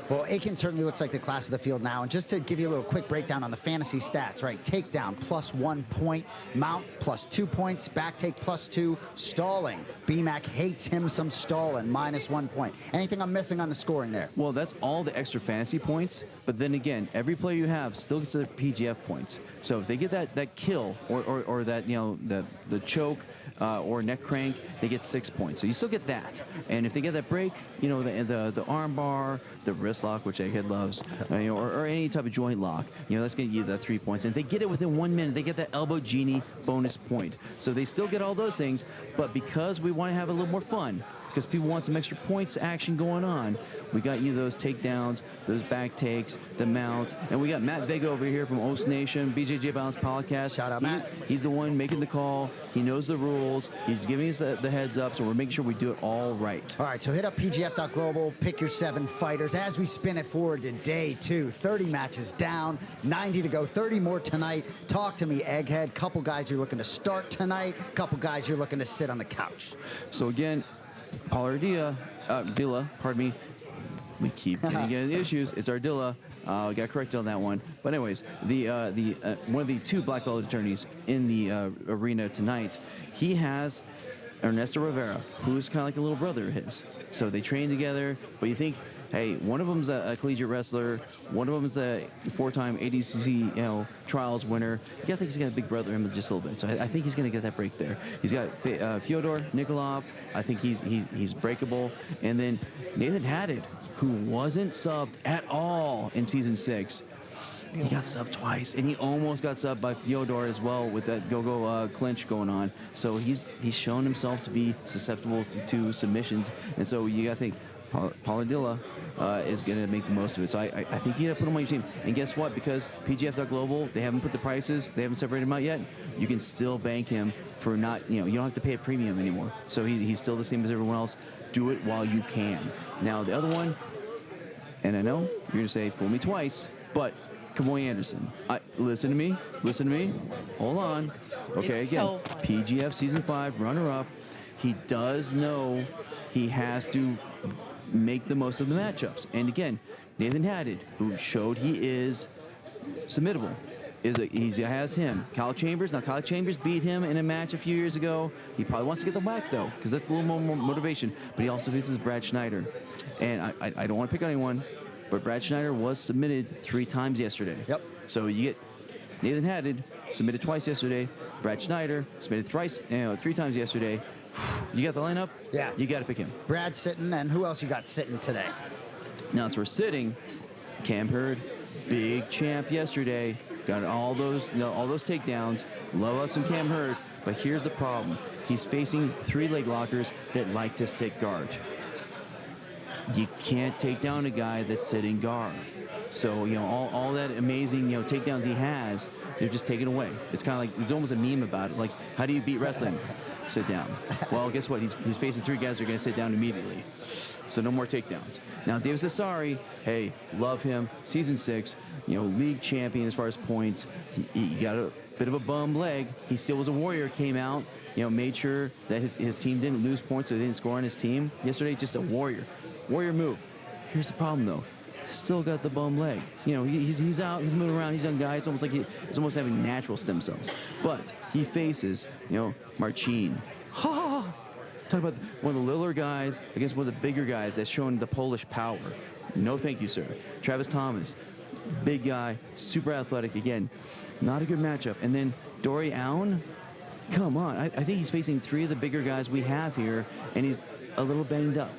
Well, Aiken certainly looks like the class of the field now. And just to give you a little quick breakdown on the fantasy stats, right? Takedown, +1 point. Mount, +2 points. Back take, +2. Stalling. BMAC hates him some stalling, -1 point. Anything I'm missing on the scoring there?
Well, that's all the extra fantasy points. But then again, every player you have still gets their PGF points. So if they get that kill or that, the choke, or neck crank, they get 6 points. So you still get that. And if they get that break, the arm bar, the wrist lock, which Egghead loves, or any type of joint lock, that's going to give you that 3 points. And if they get it within 1 minute, they get that elbow genie bonus point. So they still get all those things, but because we want to have a little more fun, because people want some extra points action going on, we got you those takedowns, those back takes, the mounts, and we got Matt Vega over here from Oast Nation, BJJ Balance Podcast.
Shout out, Matt.
He's the one making the call. He knows the rules. He's giving us the heads up, so we're making sure we do it all right.
All right, so hit up pgf.global, pick your 7 fighters. As we spin it forward to day 2, 30 matches down, 90 to go, 30 more tonight. Talk to me, Egghead. Couple guys you're looking to start tonight, couple guys you're looking to sit on the couch.
So again, Villa, pardon me. We keep getting the issues. It's Ardilla. We got corrected on that one. But anyways, one of the 2 black belt attorneys in the arena tonight, he has Ernesto Rivera, who's kind of like a little brother of his. So they train together. But you think, hey, one of them's a collegiate wrestler, one of them's a 4-time ADCC trials winner. You gotta think he's got a big brother in him just a little bit. So I think he's gonna get that break there. He's got Fyodor Nikolov. I think he's breakable. And then Nathan Haddad, who wasn't subbed at all in season 6. He got subbed twice, and he almost got subbed by Fyodor as well with that go-go clinch going on. So he's shown himself to be susceptible to submissions, and so you got to think Pauladilla is going to make the most of it. So I think you got to put him on your team. And guess what? Because PGF.Global, they haven't put the prices, they haven't separated him out yet. You can still bank him for not, you don't have to pay a premium anymore. So he's still the same as everyone else. Do it while you can. Now the other one, and I know you're going to say fool me twice, but Kamoy Anderson. Listen to me. Hold on. Okay,
It's
again,
so funny.
PGF Season 5 runner-up. He does know he has to make the most of the matchups. And again, Nathan Haddad, who showed he is submittable, he has him. Kyle Chambers beat him in a match a few years ago. He probably wants to get the whack, though, because that's a little more motivation. But he also faces Brad Schneider. And I don't want to pick on anyone, but Brad Schneider was submitted 3 times yesterday.
Yep.
So you get Nathan Haddad submitted twice yesterday. Brad Schneider submitted 3 times yesterday. You got the lineup?
Yeah.
You got to pick him.
Brad sitting, and who else you got sitting today?
Now, as we're sitting, Cam Hurd, big champ yesterday. Got all those takedowns. Love us some Cam Hurd, but here's the problem. He's facing 3 leg lockers that like to sit guard. You can't take down a guy that's sitting guard. So, all that amazing, takedowns he has, they're just taken away. It's kind of like, there's almost a meme about it. Like, how do you beat wrestling? Sit down. Well, guess what? He's facing 3 guys that are going to sit down immediately. So no more takedowns. Now, Davis Asari, hey, love him. Season 6, league champion as far as points. He got a bit of a bum leg. He still was a warrior, came out, made sure that his team didn't lose points or they didn't score on his team. Yesterday, just a warrior. Warrior move. Here's the problem, though. Still got the bum leg. He's out, he's moving around, he's a young guy. It's almost like he's almost having natural stem cells. But he faces, Marcin. Talk about one of the littler guys against one of the bigger guys that's showing the Polish power. No, thank you, sir. Travis Thomas, big guy, super athletic. Again, not a good matchup. And then Dory Allen, come on. I think he's facing 3 of the bigger guys we have here, and he's a little banged up.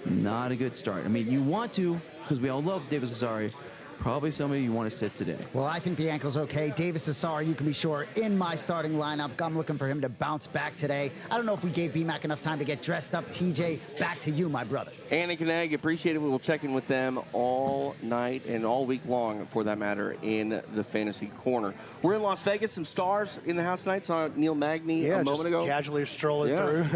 Not a good start. I mean, you want to, because we all love Davis Asari. Probably somebody you want to sit today.
Well, I think the ankle's okay. Davis Asari, you can be sure, in my starting lineup. I'm looking for him to bounce back today. I don't know if we gave BMAC enough time to get dressed up. TJ, back to you, my brother.
Anna and Egg, appreciate it. We will check in with them all night and all week long, for that matter, in the Fantasy Corner. We're in Las Vegas. Some stars in the house tonight. Saw Neil Magny a moment ago.
Casually strolling through.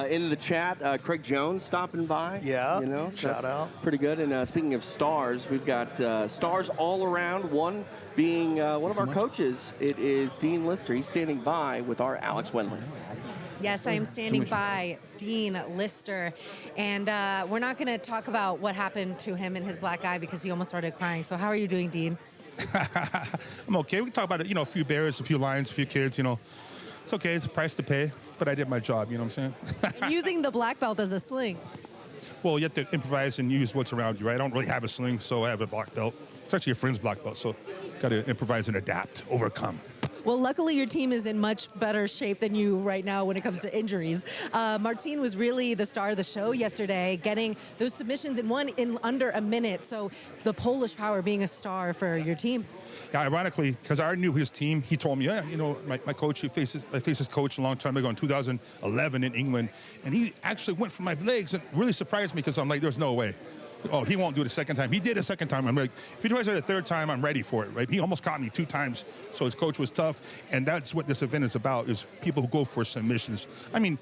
In the chat, Craig Jones stopping by.
Yeah,
you know,
shout out.
Pretty good. And speaking of stars, we've got stars all around, one being one of our coaches. It is Dean Lister. He's standing by with our Alex Wendland.
Yes, I am standing by Dean Lister, and we're not going to talk about what happened to him in his black eye because he almost started crying. So how are you doing, Dean?
I'm okay. We can talk about it, a few bears, a few lions, a few kids, It's okay. It's a price to pay, but I did my job, you know what I'm saying?
And using the black belt as a sling.
Well, you have to improvise and use what's around you, right? I don't really have a sling, so I have a black belt. It's actually a friend's black belt, so got to improvise and adapt, overcome.
Well, luckily your team is in much better shape than you right now when it comes to injuries. Martine was really the star of the show yesterday, getting those submissions in under a minute. So the Polish Power being a star for your team.
Yeah, ironically, because I already knew his team, he told me, my coach, I faced his coach a long time ago in 2011 in England, and he actually went for my legs and really surprised me because I'm like, there's no way. Oh, he won't do it a second time. He did a second time. I'm like, if he tries it a third time, I'm ready for it, right? He almost caught me 2 times, so his coach was tough, and that's what this event is about, is people who go for submissions. I mean,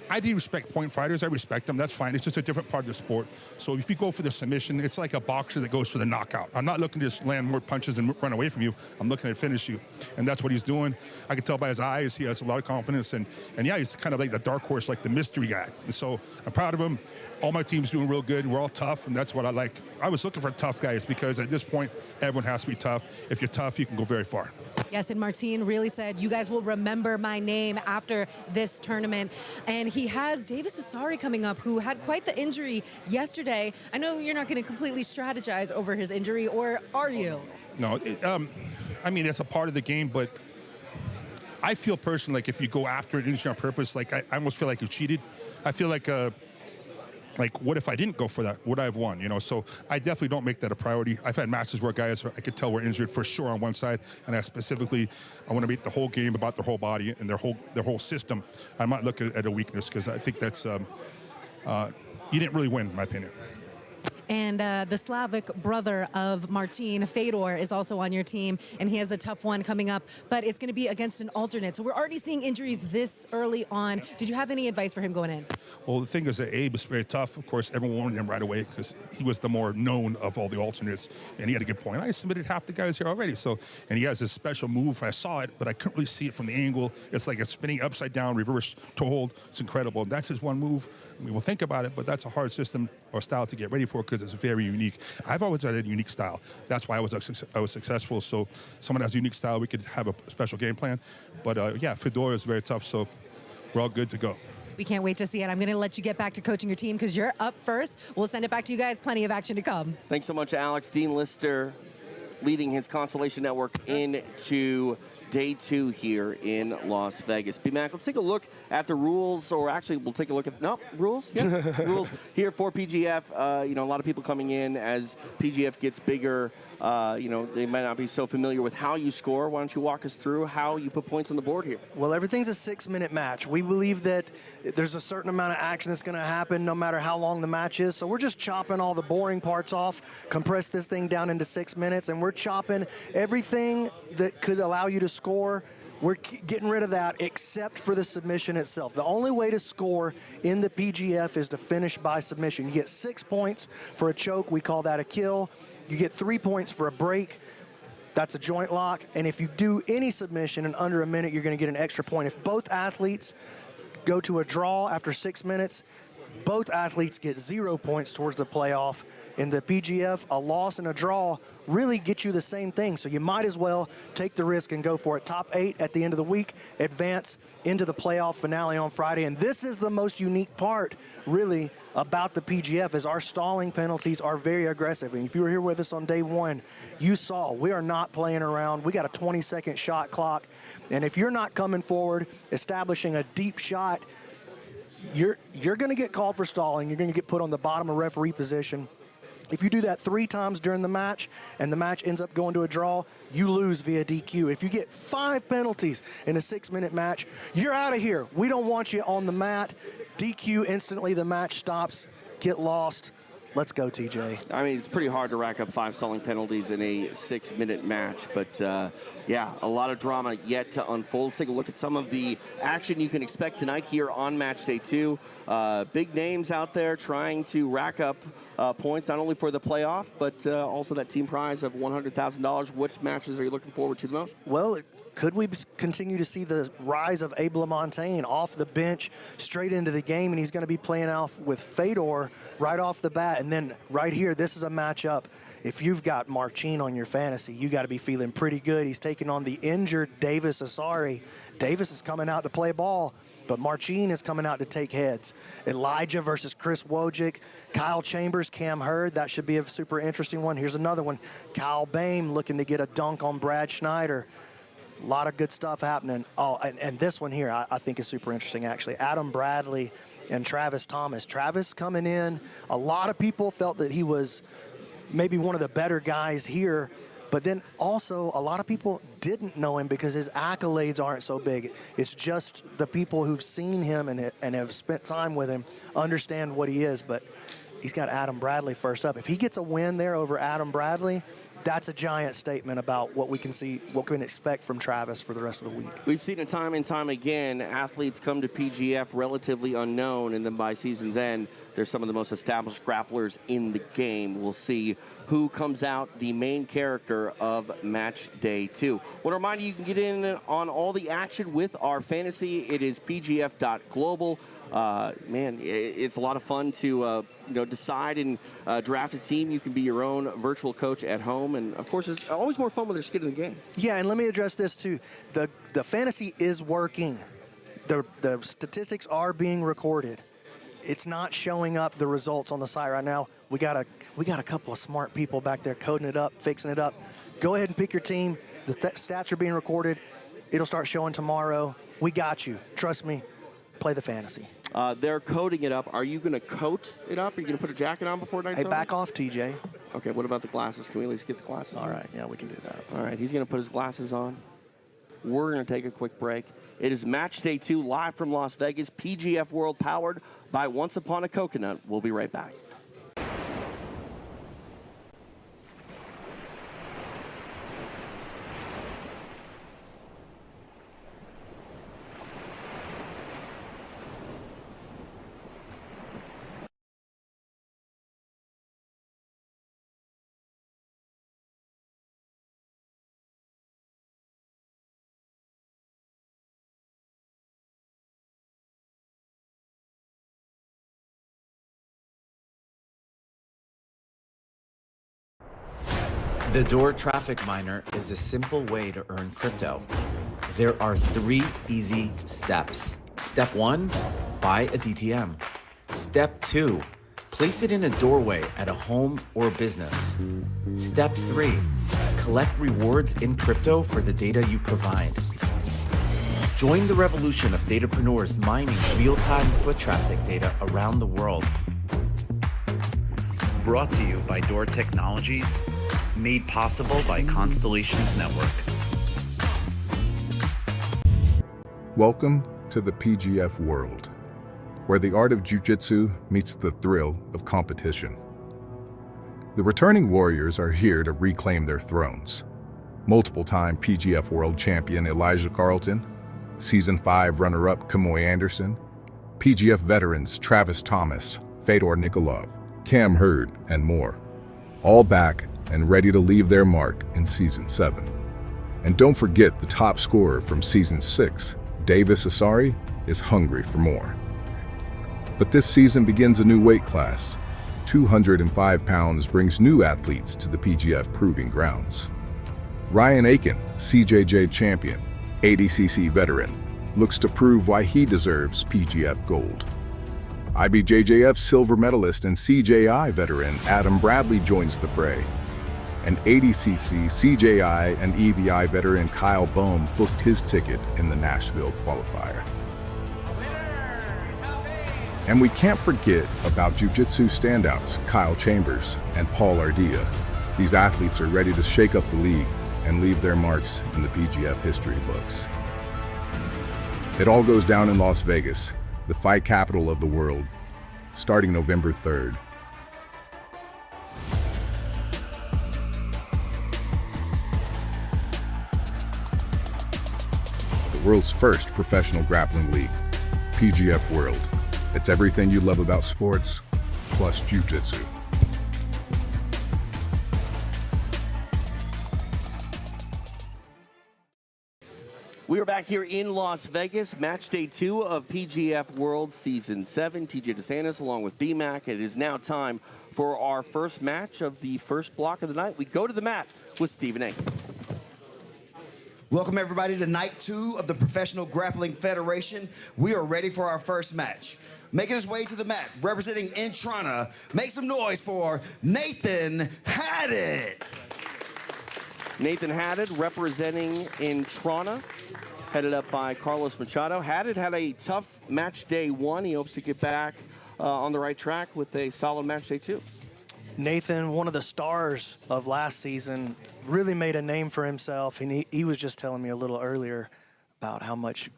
I do respect point fighters. I respect them. That's fine. It's just a different part of the sport. So if you go for the submission, it's like a boxer that goes for the knockout. I'm not looking to just land more punches and run away from you. I'm looking to finish you, and that's what he's doing. I can tell by his eyes he has a lot of confidence, and yeah, he's kind of like the dark horse, like the mystery guy. And so I'm proud of him. All my team's doing real good. We're all tough, and that's what I like. I was looking for tough guys because at this point, everyone has to be tough. If you're tough, you can go very far.
Yes, and Martine really said, you guys will remember my name after this tournament. And he has Davis Asari coming up, who had quite the injury yesterday. I know you're not going to completely strategize over his injury, or are you?
No, I mean, it's a part of the game, but I feel personally like if you go after an injury on purpose, like I almost feel like you cheated. I feel like what if I didn't go for that? Would I have won? So I definitely don't make that a priority. I've had matches where guys I could tell were injured for sure on one side, and I want to make the whole game about their whole body and their whole system. I'm not looking at a weakness because I think that's you didn't really win, in my opinion.
And the Slavic brother of Martine, Fedor, is also on your team, and he has a tough one coming up, but it's going to be against an alternate. So we're already seeing injuries this early on. Did you have any advice for him going in?
Well, the thing is that Abe is very tough. Of course, everyone wanted him right away because he was the more known of all the alternates, and he had a good point. I submitted half the guys here already, and he has this special move. I saw it, but I couldn't really see it from the angle. It's like a spinning upside down, reverse toe hold. It's incredible. That's his one move. I mean, we'll think about it, but that's a hard system or style to get ready for because it's very unique. I've always had a unique style. That's why I was successful. So someone has a unique style, we could have a special game plan. But yeah, Fedor is very tough, so we're all good to go.
We can't wait to see it. I'm going to let you get back to coaching your team because you're up first. We'll send it back to you guys. Plenty of action to come.
Thanks so much, Alex. Dean Lister leading his Constellation Network into day 2 here in Las Vegas. B-Mac, let's take a look at the rules, or actually we'll take a look at, rules? Yeah, rules here for PGF. A lot of people coming in as PGF gets bigger. They might not be so familiar with how you score. Why don't you walk us through how you put points on the board here?
Well, everything's a 6-minute match. We believe that there's a certain amount of action that's going to happen no matter how long the match is. So we're just chopping all the boring parts off, compress this thing down into 6 minutes, and we're chopping everything that could allow you to score. We're getting rid of that except for the submission itself. The only way to score in the PGF is to finish by submission. You get 6 points for a choke. We call that a kill. You get 3 points for a break. That's a joint lock. And if you do any submission in under a minute, you're going to get an extra point. If both athletes go to a draw after 6 minutes, both athletes get 0 points towards the playoff. In the PGF, a loss and a draw really get you the same thing. So you might as well take the risk and go for it. Top 8 at the end of the week, advance into the playoff finale on Friday. And this is the most unique part, really, about the PGF is our stalling penalties are very aggressive. And if you were here with us on day 1, you saw we are not playing around. We got a 20-second shot clock. And if you're not coming forward, establishing a deep shot, you're going to get called for stalling. You're going to get put on the bottom of referee position. If you do that 3 times during the match and the match ends up going to a draw, you lose via DQ. If you get 5 penalties in a 6-minute match, you're out of here. We don't want you on the mat. DQ instantly, the match stops, get lost. Let's go, TJ.
I mean, it's pretty hard to rack up 5 stalling penalties in a 6-minute match, but yeah, a lot of drama yet to unfold. Let's take a look at some of the action you can expect tonight here on match day 2. Big names out there trying to rack up points, not only for the playoff, but also that team prize of $100,000. Which matches are you looking forward to the most?
Well, could we continue to see the rise of Abe LaMontagne off the bench straight into the game, and he's going to be playing off with Fedor right off the bat. And then right here, this is a matchup. If you've got Marcin on your fantasy, you got to be feeling pretty good. He's taking on the injured Davis Asari. Davis is coming out to play ball, but Marcin is coming out to take heads. Elijah versus Chris Wojcik. Kyle Chambers, Cam Hurd. That should be a super interesting one. Here's another one. Kyle Boehm looking to get a dunk on Brad Schneider. A lot of good stuff happening. Oh, and this one here I think is super interesting, actually. Adam Bradley and Travis Thomas. Travis coming in. A lot of people felt that he was maybe one of the better guys here, but then also a lot of people didn't know him because his accolades aren't so big. It's just the people who've seen him and have spent time with him understand what he is, but he's got Adam Bradley first up. If he gets a win there over Adam Bradley, that's a giant statement about what we can see, what we can expect from Travis for the rest of the week.
We've seen it time and time again. Athletes come to PGF relatively unknown, and then by season's end, they're some of the most established grapplers in the game. We'll see who comes out the main character of match day 2. I want to remind you, you can get in on all the action with our fantasy. It is pgf.global. Man, it's a lot of fun to decide and draft a team. You can be your own virtual coach at home, and of course, it's always more fun when there's skin in the game.
Yeah, and let me address this too. The fantasy is working. The statistics are being recorded. It's not showing up the results on the site right now. We got a couple of smart people back there coding it up, fixing it up. Go ahead and pick your team. The stats are being recorded. It'll start showing tomorrow. We got you. Trust me. Play the fantasy.
They're coating it up. Are you going to coat it up? Are you going to put a jacket on before night's over?
Hey, back off, TJ.
Okay, what about the glasses? Can we at least get the glasses
All
on?
right, yeah, we can do that.
All right, he's going to put his glasses on. We're going to take a quick break. It is match day 2 live from Las Vegas, PGF World, powered by Once Upon a Coconut. We'll be right back.
The Door Traffic Miner is a simple way to earn crypto. There are 3 easy steps. Step 1, buy a DTM. Step 2, place it in a doorway at a home or business. Step 3, collect rewards in crypto for the data you provide. Join the revolution of datapreneurs mining real-time foot traffic data around the world.
Brought to you by Door Technologies, made possible by Constellations Network.
Welcome to the PGF World, where the art of jiu-jitsu meets the thrill of competition. The returning warriors are here to reclaim their thrones. Multiple-time PGF World champion Elijah Carlton, Season 5 runner-up Kamoy Anderson, PGF veterans Travis Thomas, Fedor Nikolov, Cam Hurd, and more, all back and ready to leave their mark in Season 7. And don't forget the top scorer from Season 6, Davis Asari, is hungry for more. But this season begins a new weight class, 205 pounds brings new athletes to the PGF Proving Grounds. Ryan Aiken, CJJ champion, ADCC veteran, looks to prove why he deserves PGF gold. IBJJF silver medalist and CJI veteran Adam Bradley joins the fray. And ADCC, CJI, and EBI veteran Kyle Boehm booked his ticket in the Nashville qualifier. And we can't forget about jiu-jitsu standouts Kyle Chambers and Paul Ardea. These athletes are ready to shake up the league and leave their marks in the PGF history books. It all goes down in Las Vegas, the fight capital of the world, starting November 3rd. The world's first professional grappling league, PGF World. It's everything you love about sports, plus jiu-jitsu.
We are back here in Las Vegas, match day 2 of PGF World Season 7. TJ DeSantis along with BMAC. It is now time for our first match of the first block of the night. We go to the mat with Stephen Aiken.
Welcome everybody to night 2 of the Professional Grappling Federation. We are ready for our first match. Making his way to the mat, representing Intrana, make some noise for Nathan Haddad.
Nathan Haddad representing Intrana, headed up by Carlos Machado. Haddad had a tough match day 1. He hopes to get back on the right track with a solid match day 2.
Nathan, one of the stars of last season, really made a name for himself, and he was just telling me a little earlier about how much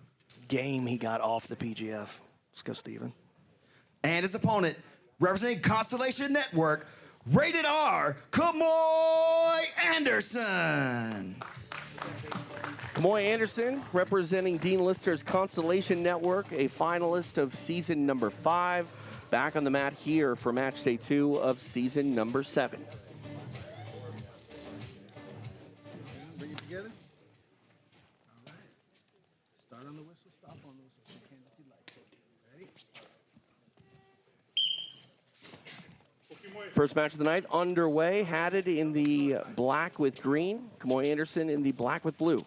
game he got off the PGF. Let's go, Steven.
And his opponent, representing Constellation Network, Rated R, Kamoy Anderson.
Kamoy Anderson representing Dean Lister's Constellation Network, a finalist of season number 5. Back on the mat here for match day 2 of season number 7.
Bring it together. All right. Start on the whistle, stop on the whistle. Shake hands if you like to. Ready?
First match of the night underway. Haddad in the black with green. Kamoy Anderson in the black with blue.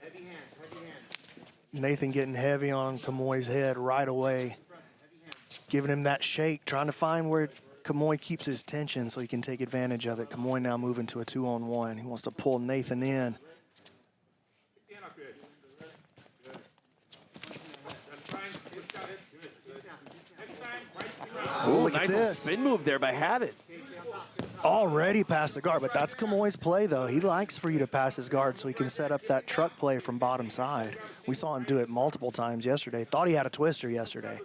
Heavy hands, heavy hands.
Nathan getting heavy on Kamoy's head right away, giving him that shake, trying to find where Kamoy keeps his tension so he can take advantage of it. Kamoy now moving to a 2-on-1. He wants to pull Nathan in.
Oh, nice little spin move there by Haddad.
Already past the guard, but that's Kamoy's play, though. He likes for you to pass his guard so he can set up that truck play from bottom side. We saw him do it multiple times yesterday. Thought he had a twister yesterday.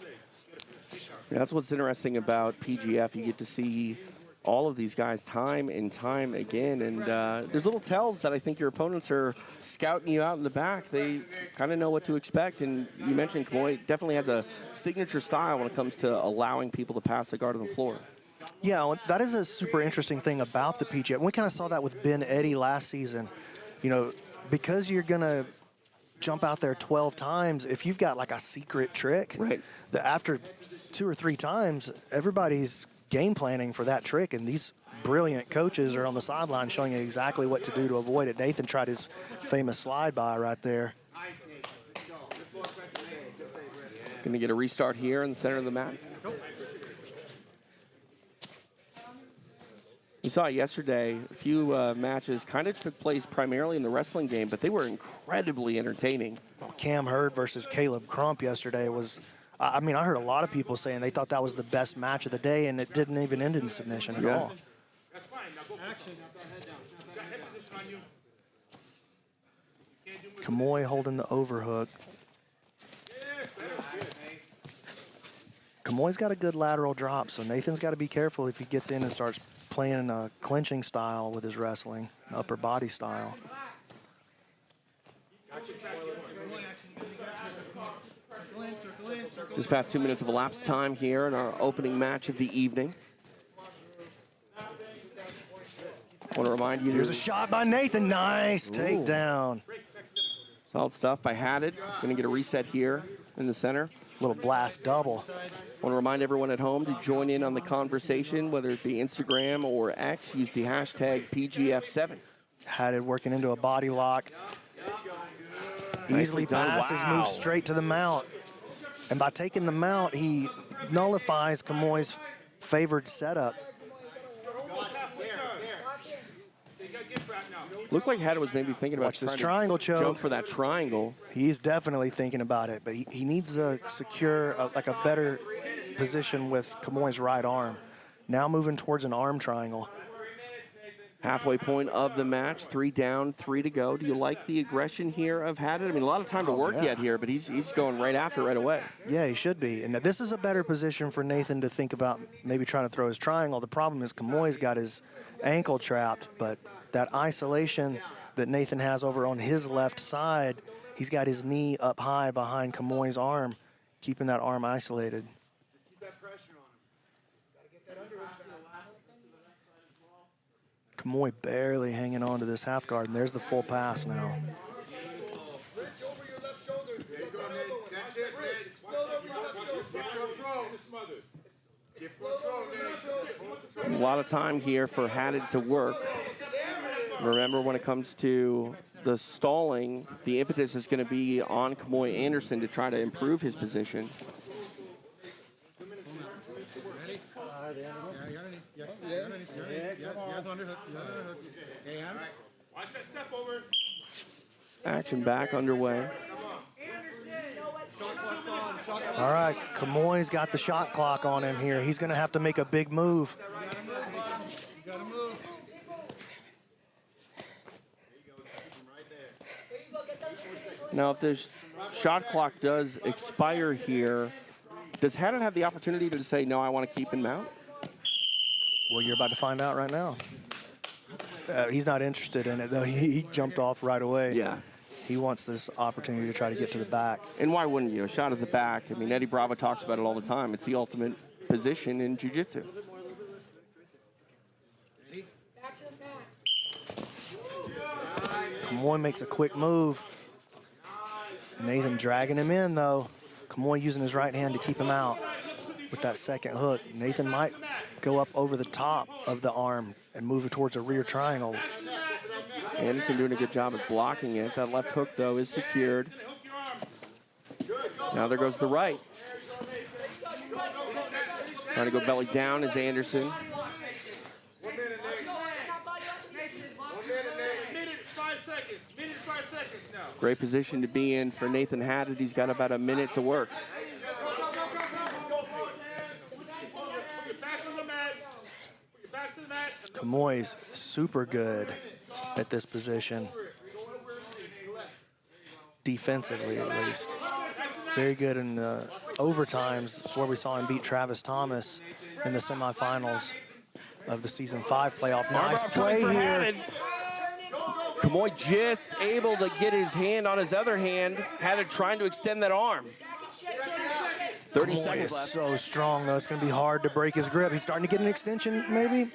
Yeah, that's what's interesting about PGF. You get to see all of these guys time and time again, and there's little tells that I think your opponents are scouting you out in the back. They kind of know what to expect, and you mentioned Kamoy definitely has a signature style when it comes to allowing people to pass the guard on the floor.
Yeah, well, that is a super interesting thing about the PGF. We kind of saw that with Ben Eddy last season. You know, because you're going to jump out there 12 times, if you've got like a secret trick,
right,
that after 2 or 3 times, everybody's game planning for that trick, and these brilliant coaches are on the sideline showing you exactly what to do to avoid it. Nathan tried his famous slide by right there.
Going to get a restart here in the center of the mat. We saw it yesterday. A few matches kind of took place primarily in the wrestling game, but they were incredibly entertaining.
Well, Cam Hurd versus Caleb Crump yesterday was, I mean, I heard a lot of people saying they thought that was the best match of the day, and it didn't even end in submission at all.
That's fine. Now go action. Now head down. Snap that head position on you.
Kamoy holding the overhook. Kamoy's got a good lateral drop, so Nathan's got to be careful if he gets in and starts playing a clinching style with his wrestling, upper body style.
Just past 2 minutes of elapsed time here in our opening match of the evening. I want to remind you.
Here's a shot by Nathan. Nice takedown.
Solid stuff by Haddad. Going to get a reset here in the center.
Little blast double.
Want to remind everyone at home to join in on the conversation, whether it be Instagram or X. Use the hashtag PGF7.
Had it working into a body lock.
Nicely
Easily
done.
passes,
Wow.
moves straight to the mount. And by taking the mount, he nullifies Kamoy's favored setup.
Looked like Haddad was maybe thinking about
Watch this
trying
triangle
to
choke.
jump for that triangle.
He's definitely thinking about it, but he needs to secure like a better position with Kamoy's right arm. Now moving towards an arm triangle.
Halfway point of the match, 3 down, 3 to go. Do you like the aggression here of Haddad? I mean, a lot of time to work yet here, but he's going right after right away.
Yeah, he should be. And this is a better position for Nathan to think about maybe trying to throw his triangle. The problem is Kamoy's got his ankle trapped, but that isolation that Nathan has over on his left side, he's got his knee up high behind Kamoy's arm, keeping that arm isolated. Kamoy barely hanging on to this half guard, and there's the full pass now.
A lot of time here for Haddad to work. Remember, when it comes to the stalling, the impetus is going to be on Kamoy Anderson to try to improve his position. Action back underway.
All right, Kamoy's got the shot clock on him here. He's going to have to make a big move.
Now, if this shot clock does expire here, does Haddad have the opportunity to say, no, I want to keep in mount?
Well, you're about to find out right now. He's not interested in it, though. He jumped off right away.
Yeah.
He wants this opportunity to try to get to the back.
And why wouldn't you? A shot at the back. I mean, Eddie Bravo talks about it all the time. It's the ultimate position in jiu-jitsu.
Kamoy makes a quick move. Nathan dragging him in, though. Kamoy using his right hand to keep him out with that second hook. Nathan might go up over the top of the arm and move it towards a rear triangle.
Anderson doing a good job at blocking it. That left hook, though, is secured. Now there goes the right. Trying to go belly down is Anderson. Great position to be in for Nathan Haddad. He's got about a minute to work.
Kamoy's super good at this position. Defensively, at least. Very good in the overtimes. It's where we saw him beat Travis Thomas in the semifinals of the Season 5 playoff. Nice play here.
Kamoy just able to get his hand on his other hand. Haddad trying to extend that arm. 30
Kamoy
seconds
is
left.
so strong, though. It's going to be hard to break his grip. He's starting to get an extension, maybe.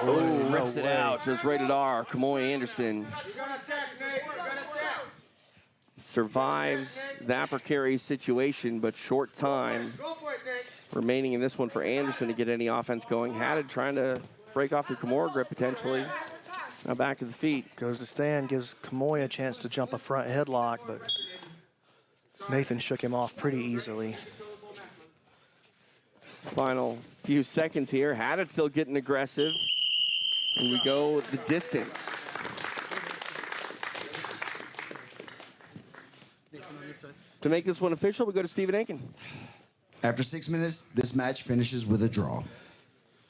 Oh,
no
rips it
way.
out. Does rated R. Kamoy Anderson survives that precarious situation, but short time remaining in this one for Anderson to get any offense going. Haddad trying to break off the Kimura grip potentially. Now back to the feet.
Goes to stand, gives Kamoy a chance to jump a front headlock, but Nathan shook him off pretty easily.
Final few seconds here. Haddad still getting aggressive. And we go the distance. To make this one official, we go to Stephen Aiken.
After 6 minutes, this match finishes with a draw.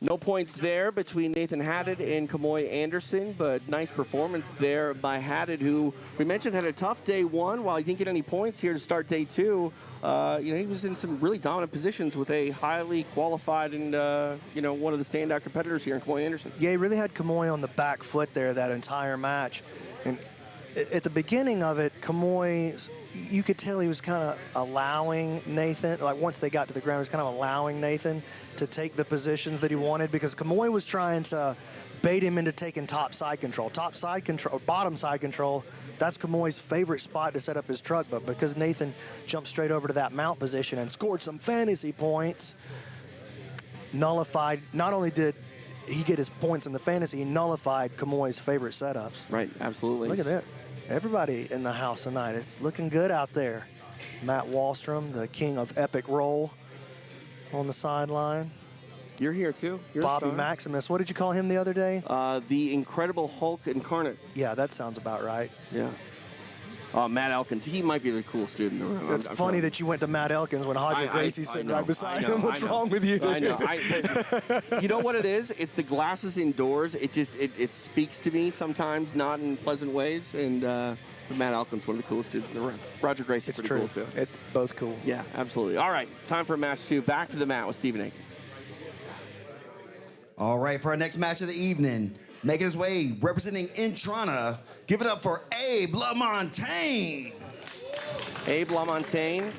No points there between Nathan Haddad and Kamoy Anderson, but nice performance there by Haddad, who we mentioned had a tough day one. While he didn't get any points here to start day two, he was in some really dominant positions with a highly qualified and one of the standout competitors here in Kamoy Anderson.
Yeah, he really had Kamoy on the back foot there that entire match. And at the beginning of it, Kamoy, you could tell he was kind of allowing Nathan, like once they got to the ground, he was kind of allowing Nathan to take the positions that he wanted, because Kamoy was trying to bait him into taking top side control, bottom side control, That's Kamoy's favorite spot to set up his truck, but because Nathan jumped straight over to that mount position and scored some fantasy points, nullified, not only did he get his points in the fantasy, he nullified Kamoy's favorite setups.
Right, absolutely.
Look at that. Everybody in the house tonight. It's looking good out there. Matt Wallstrom, the king of epic roll, on the sideline.
You're here too. You're a
Bobby
star.
Maximus. What did you call him the other day?
The Incredible Hulk incarnate.
Yeah, that sounds about right.
Yeah. Matt Elkins, he might be the coolest dude in the room.
It's funny that you went to Matt Elkins when Hodger Gracie's sitting right beside him. What's wrong with you?
I know. You know what it is? It's the glasses indoors. It speaks to me sometimes, not in pleasant ways. And Matt Elkins, one of the coolest dudes in the room. Roger Gracie's pretty cool too.
Both cool.
Yeah, absolutely. All right, time for match 2. Back to the mat with Stephen Aiken.
All right, for our next match of the evening, making his way, representing Intrana, give it up for Abe LaMontagne.
Abe LaMontagne,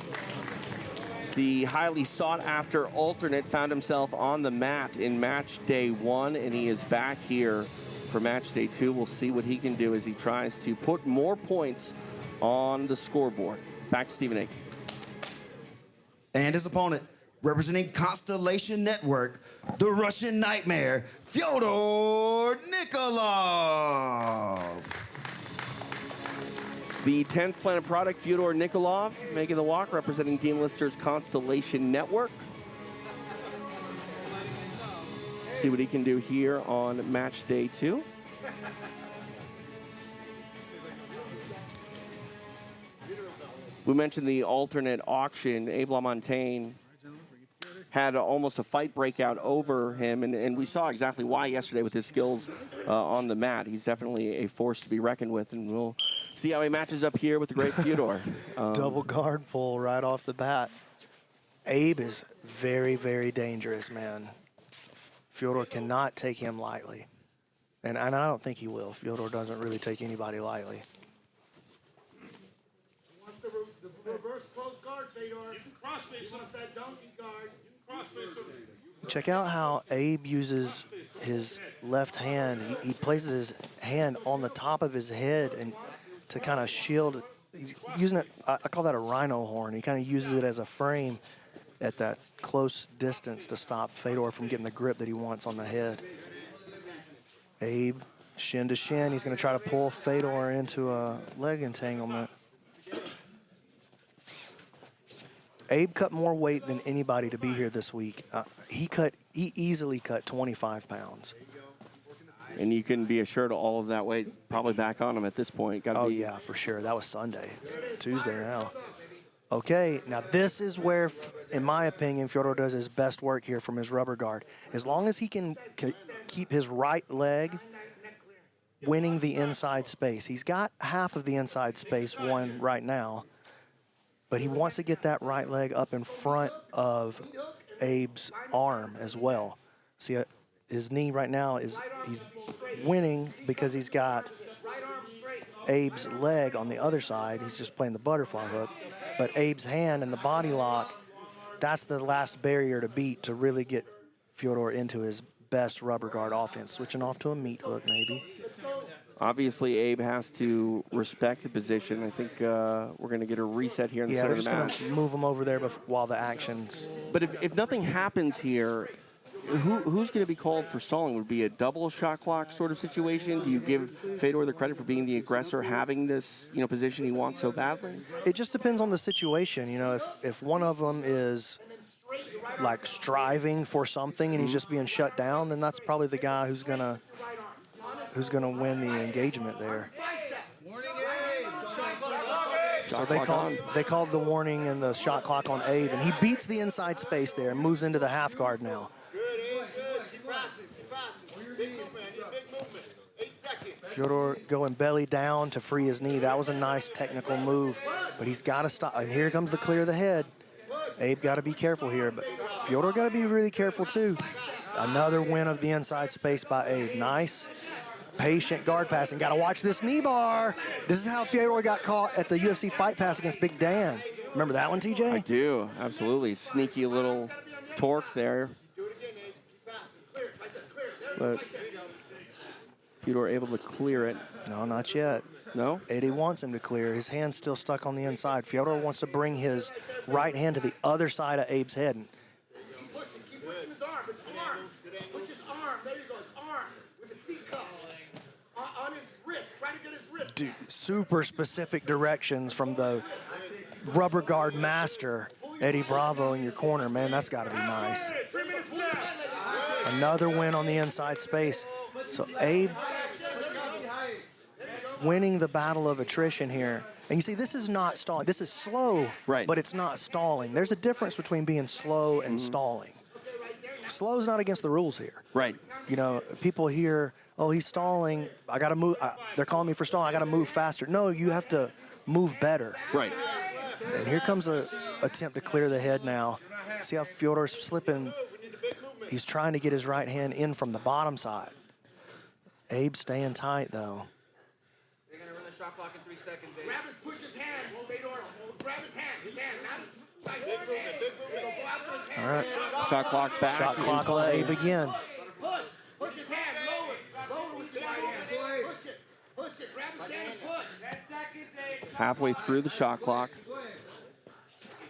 the highly sought-after alternate, found himself on the mat in match day 1, and he is back here for match day 2. We'll see what he can do as he tries to put more points on the scoreboard. Back to Stephen Aiken.
And his opponent, representing Constellation Network, the Russian Nightmare, Fyodor Nikolov.
The 10th Planet product, Fyodor Nikolov, making the walk, representing Dean Lister's Constellation Network. See what he can do here on match day 2. We mentioned the alternate auction. Abe LaMontagne had almost a fight breakout over him, and we saw exactly why yesterday with his skills on the mat. He's definitely a force to be reckoned with, and we'll see how he matches up here with the great Fyodor.
Double guard pull right off the bat. Abe is very, very dangerous, man. Fyodor cannot take him lightly. And I don't think he will. Fyodor doesn't really take anybody lightly.
Wants the reverse close guard, Fedor. You can cross face him with that donkey guard.
Check out how Abe uses his left hand. He places his hand on the top of his head and to kind of shield. He's using it, I call that a rhino horn. He kind of uses it as a frame at that close distance to stop Fedor from getting the grip that he wants on the head. Abe, shin to shin. He's going to try to pull Fedor into a leg entanglement. Abe cut more weight than anybody to be here this week. He easily cut 25 pounds.
And you can be assured all of that weight probably back on him at this point.
Yeah, for sure. That was Sunday. It's Tuesday now. Okay, now this is where, in my opinion, Fyodor does his best work here from his rubber guard. As long as he can keep his right leg winning the inside space. He's got half of the inside space won right now, but he wants to get that right leg up in front of Abe's arm as well. See, his knee right now he's winning because he's got Abe's leg on the other side. He's just playing the butterfly hook. But Abe's hand and the body lock, that's the last barrier to beat to really get Fyodor into his best rubber guard offense. Switching off to a meat hook maybe.
Obviously, Abe has to respect the position. I think we're going to get a reset here in the center of the
Yeah,
mat.
we're just going to move him over there while the action's...
But if nothing happens here, who's going to be called for stalling? Would it be a double shot clock sort of situation? Do you give Fedor the credit for being the aggressor, having this position he wants so badly?
It just depends on the situation. You know, if one of them is like striving for something and he's just being shut down, then that's probably the guy who's gonna win the engagement there. So they called the warning and the shot clock on Abe, and he beats the inside space there and moves into the half guard now. Fyodor going belly down to free his knee. That was a nice technical move, but he's got to stop. And here comes the clear of the head. Abe got to be careful here, but Fyodor got to be really careful too. Another win of the inside space by Abe. Nice, patient guard passing. Got to watch this knee bar. This is how Fyodor got caught at the UFC Fight Pass against Big Dan. Remember that one, TJ?
I do, absolutely. Sneaky little torque there. But Fyodor able to clear it.
No, not yet.
No?
Eddie wants him to clear. His hand's still stuck on the inside. Fyodor wants to bring his right hand to the other side of Abe's head.
Keep pushing his arm. His arm. Push his arm. There you go. His arm with the C cup on his wrist. Try to get his wrist.
Dude, super specific directions from the rubber guard master, Eddie Bravo, in your corner. Man, that's got to be nice. Another win on the inside space. So Abe winning the battle of attrition here. And you see, this is not stalling. This is slow,
right,
but it's not stalling. There's a difference between being slow and stalling. Slow is not against the rules here.
Right.
You know, people hear, oh, he's stalling. I got to move. They're calling me for stalling. I got to move faster. No, you have to move better.
Right.
And here comes a attempt to clear the head now. See how Fyodor's slipping. He's trying to get his right hand in from the bottom side. Abe staying tight, though.
They're going to run the shot clock in 3 seconds. Grab his, push his hand. Grab his hand. His hand. Not his big movement.
All right.
Shot clock back.
Shot clock on Abe again.
Push his hand. Lower with your right hand. Push it. Push it. Grab his hand and push. 10 seconds, Abe.
Halfway through the shot clock.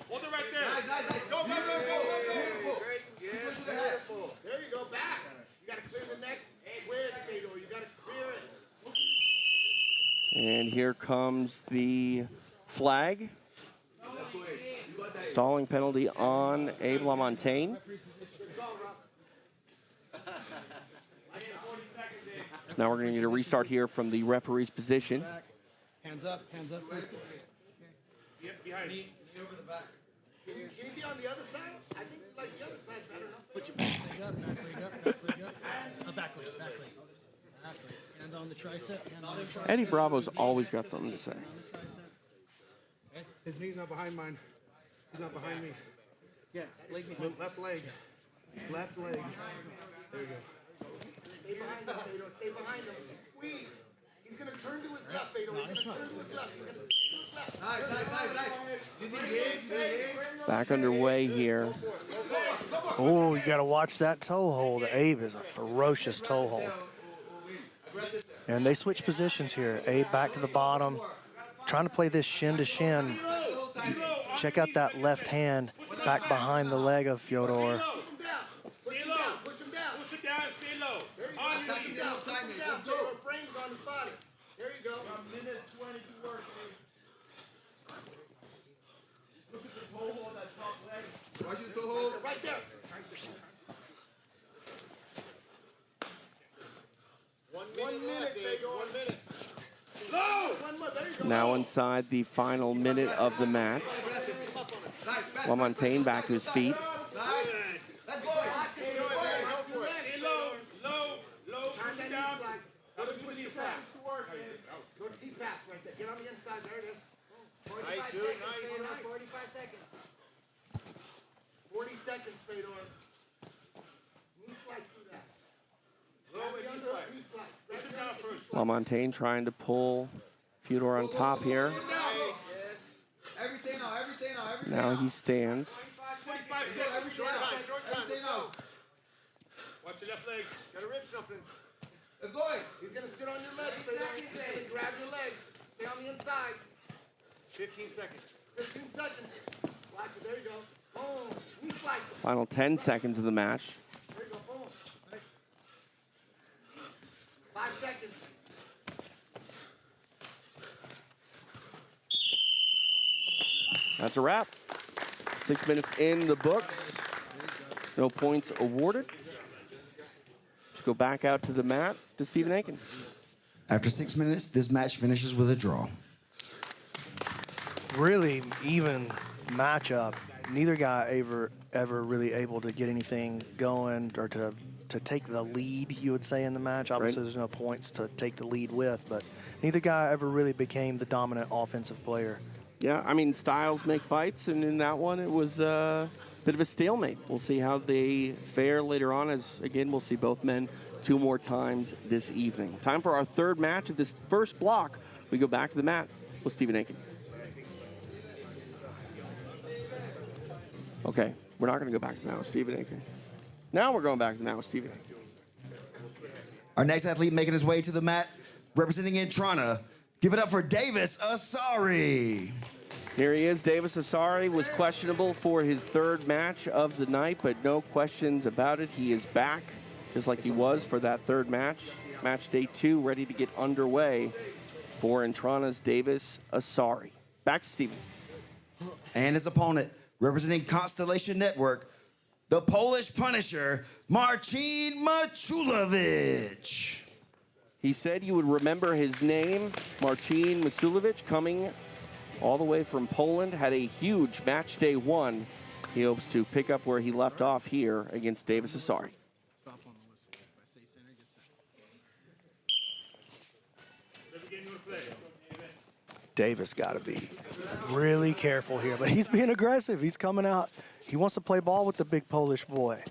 Hold it right there. Nice. Go. Beautiful. There you go. Back. You got to clear the neck with Fedor. You got to clear it.
And here comes the flag. Stalling penalty on Abe LaMontagne. So now we're going to get a restart here from the referee's position.
Hands up, please.
Behind me. Over the back. Can you be on the other side? I think like the other side better. Put your back leg up.
Back leg. Hand on the tricep.
Eddie Bravo's always got something to say.
His knee's not behind mine. He's not behind me. Yeah, leg behind. Left leg. Left leg. There you go.
Stay behind him, Fedor. Stay behind him. Squeeze. He's going to turn to his left, Fedor. He's going to turn to his left. He's going to stay to his left.
Back underway here.
Oh, you got to watch that toe hold. Abe is a ferocious toe hold. And they switch positions here. Abe back to the bottom, trying to play this shin to shin. Check out that left hand back behind the leg of Fyodor.
Push him down. Push him down. Push him down. Stay low. There you go. Push him down. Push him down. Fedor frames on his body. There you go. A minute 20 to work. Look at the toe hold on that top leg. Watch your toe hold. Right there. 1 minute, Fedor. 1 minute.
Now inside the final minute of the match. LaMontagne back to his feet.
Go to T-pass right there. Get on the inside. There it is. 45 seconds. 45 seconds. 40 seconds, Fedor. Knee slice through that. Knee slice.
LaMontagne trying to pull Fyodor on top here. Now he stands.
25 seconds. Short time. Watch your left leg. Gotta rip something. It's going. He's gonna sit on your legs. He's gonna grab your legs. Stay on the inside. 15 seconds. 15 seconds. Watch it. There you go. Boom. Knee slice.
Final 10 seconds of the match.
There you go. Boom. 5 seconds.
That's a wrap. 6 minutes in the books. No points awarded. Let's go back out to the mat to Stephen Aiken.
After 6 minutes, this match finishes with a draw.
Really even matchup. Neither guy ever really able to get anything going or to take the lead, you would say, in the match. Obviously, there's no points to take the lead with, but neither guy ever really became the dominant offensive player.
Yeah, I mean, styles make fights, and in that one, it was a bit of a stalemate. We'll see how they fare later on, as, again, we'll see both men 2 more times this evening. Time for our third match of this first block. We go back to the mat with Stephen Aiken. Okay, we're not going to go back to the mat with Stephen Aiken. Now we're going back to the mat with Stephen Aiken.
Our next athlete making his way to the mat, representing in Toronto, Give it up for Davis Asari.
Here he is. Davis Asari was questionable for his third match of the night, but no questions about it. He is back, just like he was for that third match. Match day 2, ready to get underway for Entrana's Davis Asari. Back to Steven.
And his opponent, representing Constellation Network, the Polish Punisher, Marcin Maculowicz.
He said you would remember his name, Marcin Maculowicz, coming all the way from Poland, had a huge match day 1. He hopes to pick up where he left off here against Davis Asari.
Davis got to be really careful here, but he's being aggressive. He's coming out. He wants to play ball with the big Polish boy.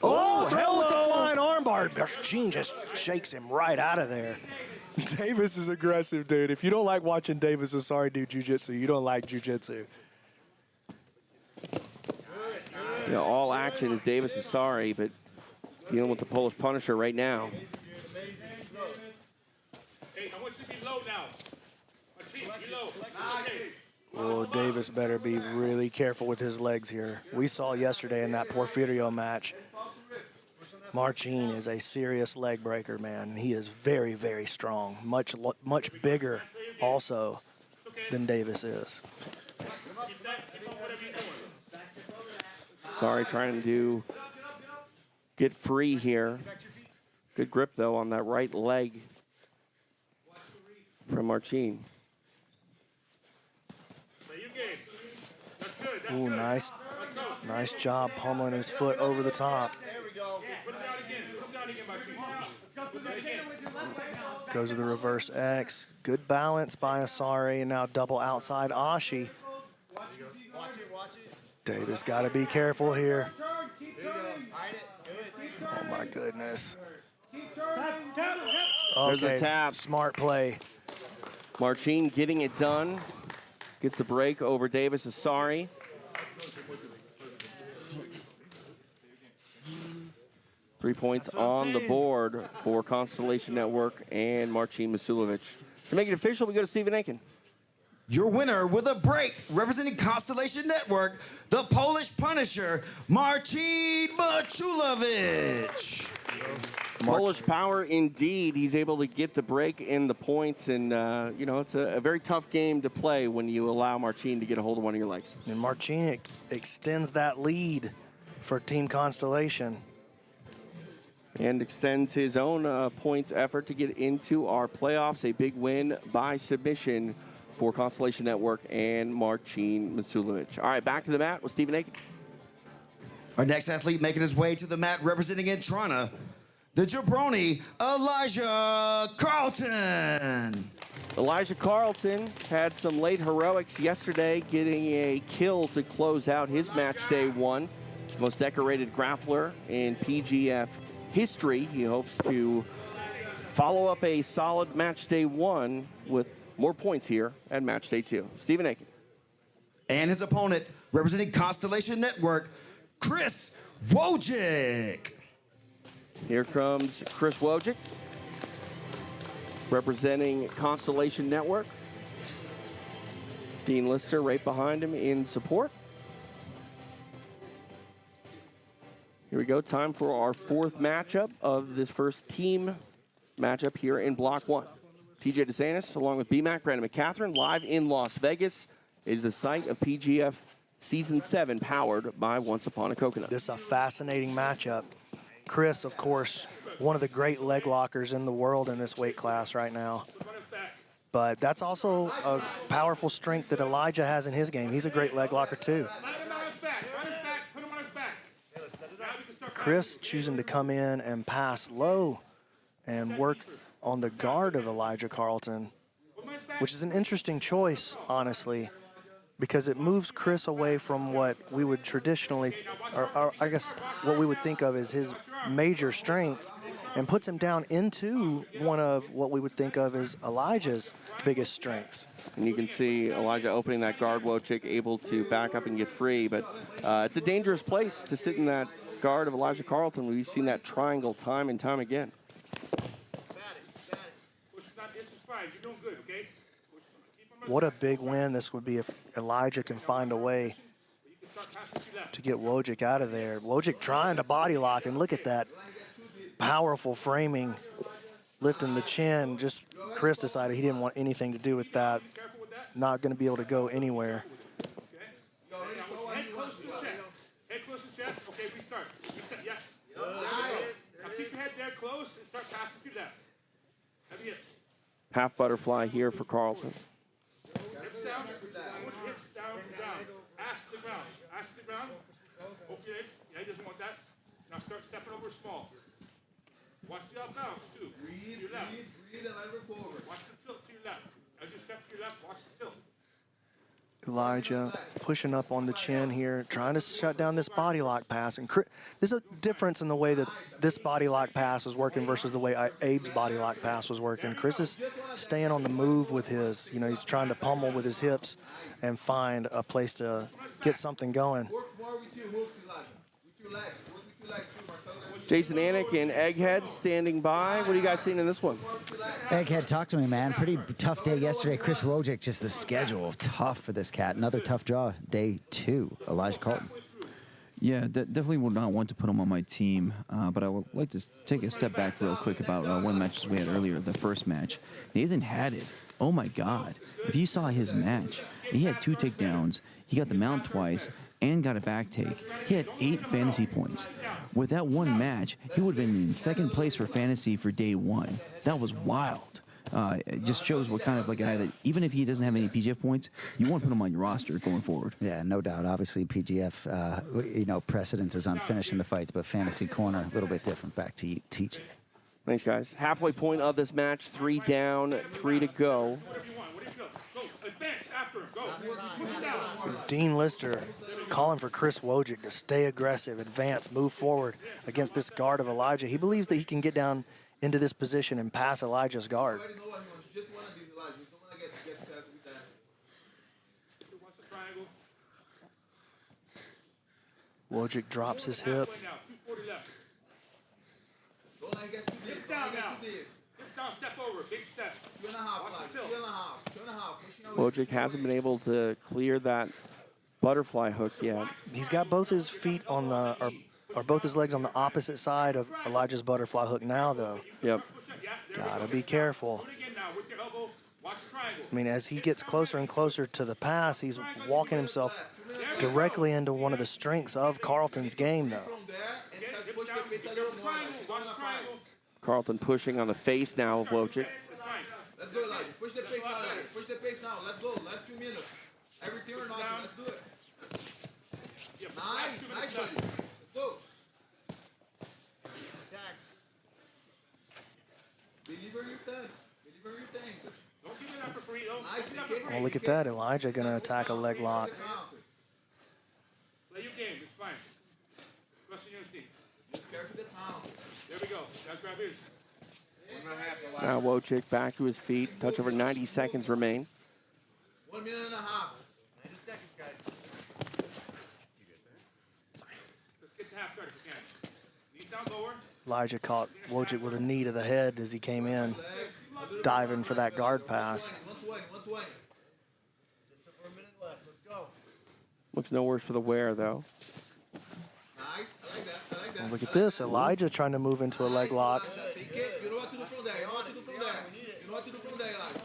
Oh, hell, it's a flying armbar. Marcin just shakes him right out of there. Davis is aggressive, dude. If you don't like watching Davis Asari do jiu-jitsu, you don't like jiu-jitsu.
You know, all action is Davis Asari, but dealing with the Polish Punisher right now.
Hey, I want you to be low now. Be low.
Oh, Davis better be really careful with his legs here. We saw yesterday in that Porfirio match, Marcin is a serious leg breaker, man. He is very, very strong, much bigger also than Davis is.
Sorry, trying to get free here. Good grip, though, on that right leg from Marcin.
Ooh, nice job pummeling his foot over the top. Goes to the reverse X. Good balance by Asari, and now double outside Ashi. Davis got to be careful here. Oh my goodness.
There's a tap.
Smart play.
Marcin getting it done. Gets the break over Davis Asari. Three points on the board for Constellation Network and Marcin Maculowicz. To make it official, we go to Steven Aiken.
Your winner with a break, representing Constellation Network, the Polish Punisher, Marcin Maculowicz.
Polish power indeed. He's able to get the break in the points, and you know, it's a very tough game to play when you allow Marcin to get a hold of one of your legs.
And Marcin extends that lead for Team Constellation.
And extends his own points effort to get into our playoffs. A big win by submission for Constellation Network and Marcin Maculowicz. All right, back to the mat with Steven Aiken.
Our next athlete making his way to the mat, representing Entrana, the jabroni, Elijah Carlton.
Elijah Carlton had some late heroics yesterday, getting a kill to close out his match day 1. Most decorated grappler in PGF history. He hopes to follow up a solid match day 1 with more points here at match day 2. Steven Aiken.
And his opponent, representing Constellation Network, Chris Wojcik.
Here comes Chris Wojcik, representing Constellation Network. Dean Lister right behind him in support. Here we go, time for our 4th matchup of this first team matchup here in Block 1. TJ DeSantis, along with BMAC, Brandon McCatherine, live in Las Vegas. It is the site of PGF Season 7, powered by Once Upon a Coconut.
This is a fascinating matchup. Chris, of course, one of the great leg lockers in the world in this weight class right now. But that's also a powerful strength that Elijah has in his game. He's a great leg locker, too. Chris choosing to come in and pass low and work on the guard of Elijah Carlton, which is an interesting choice, honestly, because it moves Chris away from what we would traditionally, or I guess what we would think of as his major strength, and puts him down into one of what we would think of as Elijah's biggest strengths.
And you can see Elijah opening that guard, Wojcik able to back up and get free, but it's a dangerous place to sit in that guard of Elijah Carlton. We've seen that triangle time and time again.
What a big win this would be if Elijah can find a way to get Wojcik out of there. Wojcik trying to body lock, and look at that powerful framing, lifting the chin. Just Chris decided he didn't want anything to do with that. Not going to be able to go anywhere.
Head close to the chest. Head close to the chest. Okay, restart. Reset. Yes. Now keep your head there close and start passing to your left. Heavy hips.
Half butterfly here for Carlton.
Hips down. I want your hips down, down. Ass to the ground. Ass to the ground. Open your legs. Yeah, he doesn't want that. Now start stepping over small. Watch the outbounds too. Breathe, to your left. Breathe, and let it forward. Watch the tilt to your left. As you step to your left, watch the tilt.
Elijah pushing up on the chin here, trying to shut down this body lock pass. And there's a difference in the way that this body lock pass is working versus the way Abe's body lock pass was working. Chris is staying on the move with his, he's trying to pummel with his hips and find a place to get something going.
Jason Anik and Egghead standing by. What are you guys seeing in this one?
Egghead, talk to me, man. Pretty tough day yesterday. Chris Wojcik, just the schedule, tough for this cat. Another tough draw, day 2. Elijah Carlton.
Yeah, definitely would not want to put him on my team, but I would like to take a step back real quick about one of the matches we had earlier, the first match. Nathan Haddad, oh my God. If you saw his match, he had 2 takedowns, he got the mount twice, and got a back take. He had 8 fantasy points. With that one match, he would have been in second place for fantasy for day 1. That was wild. It just shows what kind of a guy that, even if he doesn't have any PGF points, you want to put him on your roster going forward.
Yeah, no doubt. Obviously, PGF, precedence is on finishing the fights, but Fantasy Corner, a little bit different. Back to you, TJ.
Thanks, guys. Halfway point of this match, 3 down, 3 to go.
Dean Lister calling for Chris Wojcik to stay aggressive, advance, move forward against this guard of Elijah. He believes that he can get down into this position and pass Elijah's guard. Wojcik drops his hip.
Hips down now. Hips down, step over, big step.
Wojcik hasn't been able to clear that butterfly hook yet.
He's got both his feet on the, or both his legs on the opposite side of Elijah's butterfly hook now, though.
Yep.
Gotta be careful. I mean, as he gets closer and closer to the pass, he's walking himself directly into one of the strengths of Carlton's game, though.
Carlton pushing on the face now of Wojcik.
Let's go, Elijah. Push the pace now, Elijah. Push the pace now. Let's go. Last 2 minutes. Everything or nothing. Let's do it. Nice, buddy. Let's go. Believe in your thing. Believe in your thing.
Don't give it up for free, though.
Oh, look at that. Elijah gonna attack a leg lock.
Play your game. It's fine. Trust in your instincts.
Just careful the pound.
There we go. That's grab his.
Now Wojcik back to his feet. Touch over 90 seconds remain.
1 minute and a half. 90 seconds, guys.
Let's get the half guard if we can. Knees down lower.
Elijah caught Wojcik with a knee to the head as he came in, diving for that guard pass.
120. Just a minute left. Let's go.
Looks no worse for the wear, though.
Nice. I like that. I like that.
Well, look at this. Elijah trying to move into a leg lock.
Take it. You know what to do from there. You know what to do from there. You know what to do from there, Elijah.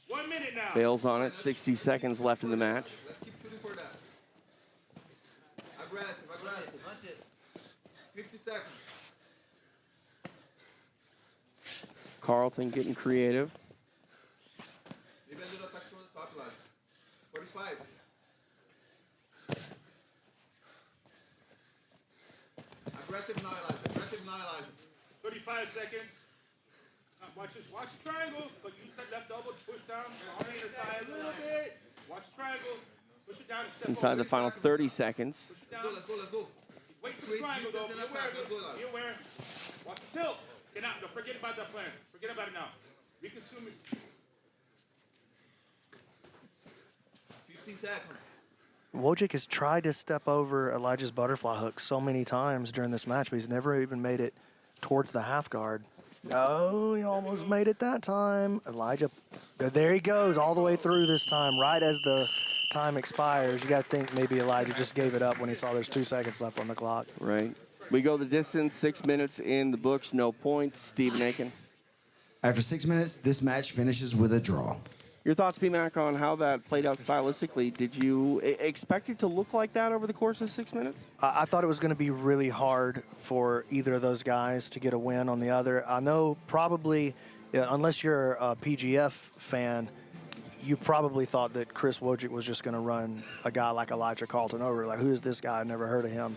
1 minute now.
Bails on it. 60 seconds left in the match.
Let's keep shooting for that. Aggressive. 50 seconds.
Carlton getting creative.
Maybe a little attack from the top, Elijah. 45. Aggressive now, Elijah. Aggressive now, Elijah.
35 seconds. Watch this. Watch the triangle. But use that left elbow to push down. On the inner side a little bit. Watch the triangle. Push it down and step
Inside
over.
the final 30 seconds.
Push it down. Let's go. Wait for the triangle, though. Be aware. Be aware. Watch the tilt. Get out. Don't forget about that plan. Forget about it now. Reconsume it.
15 seconds.
Wojcik has tried to step over Elijah's butterfly hook so many times during this match, but he's never even made it towards the half guard. Oh, he almost made it that time. Elijah, there he goes all the way through this time, right as the time expires. You got to think maybe Elijah just gave it up when he saw there's 2 seconds left on the clock.
Right. We go the distance, 6 minutes in the books, no points. Stephen Aiken.
After 6 minutes, this match finishes with a draw.
Your thoughts, P-Mac, on how that played out stylistically? Did you expect it to look like that over the course of 6 minutes?
I thought it was going to be really hard for either of those guys to get a win on the other. I know probably, unless you're a PGF fan, you probably thought that Chris Wojcik was just going to run a guy like Elijah Carlton over. Like, who is this guy? I never heard of him.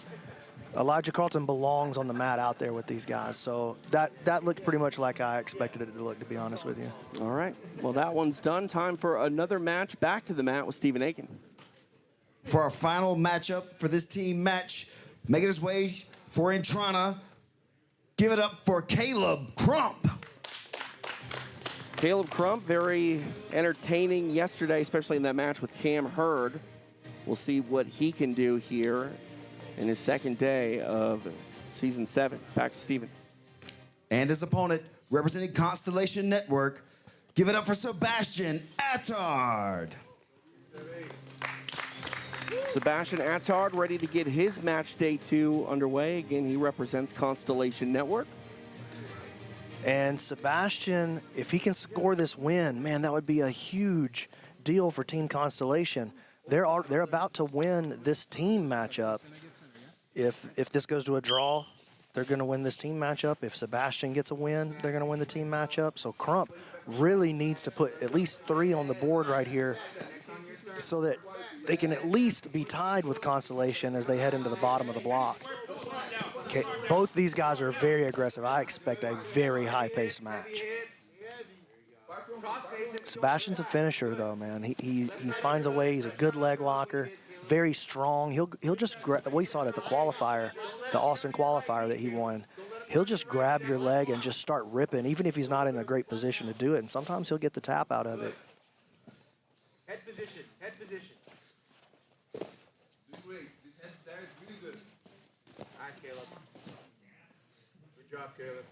Elijah Carlton belongs on the mat out there with these guys. So that looked pretty much like I expected it to look, to be honest with you.
All right. Well, that one's done. Time for another match. Back to the mat with Stephen Aiken.
For our final matchup for this team match, making his way for Intrana, give it up for Caleb Crump.
Caleb Crump, very entertaining yesterday, especially in that match with Cam Hurd. We'll see what he can do here in his second day of Season 7. Back to Stephen.
And his opponent, representing Constellation Network, give it up for Sebastian Attard.
Sebastian Attard ready to get his match day 2 underway. Again, he represents Constellation Network.
And Sebastian, if he can score this win, man, that would be a huge deal for Team Constellation. They're about to win this team matchup. If this goes to a draw, they're going to win this team matchup. If Sebastian gets a win, they're going to win the team matchup. So Crump really needs to put at least 3 on the board right here so that they can at least be tied with Constellation as they head into the bottom of the block. Okay, both these guys are very aggressive. I expect a very high-paced match. Sebastian's a finisher, though, man. He finds a way. He's a good leg locker. Very strong. He'll just we saw it at the qualifier, the Austin qualifier that he won. He'll just grab your leg and just start ripping, even if he's not in a great position to do it. And sometimes he'll get the tap out of it.
Head position, head position. Great. This head there is really good. Nice, Caleb. Good job, Caleb.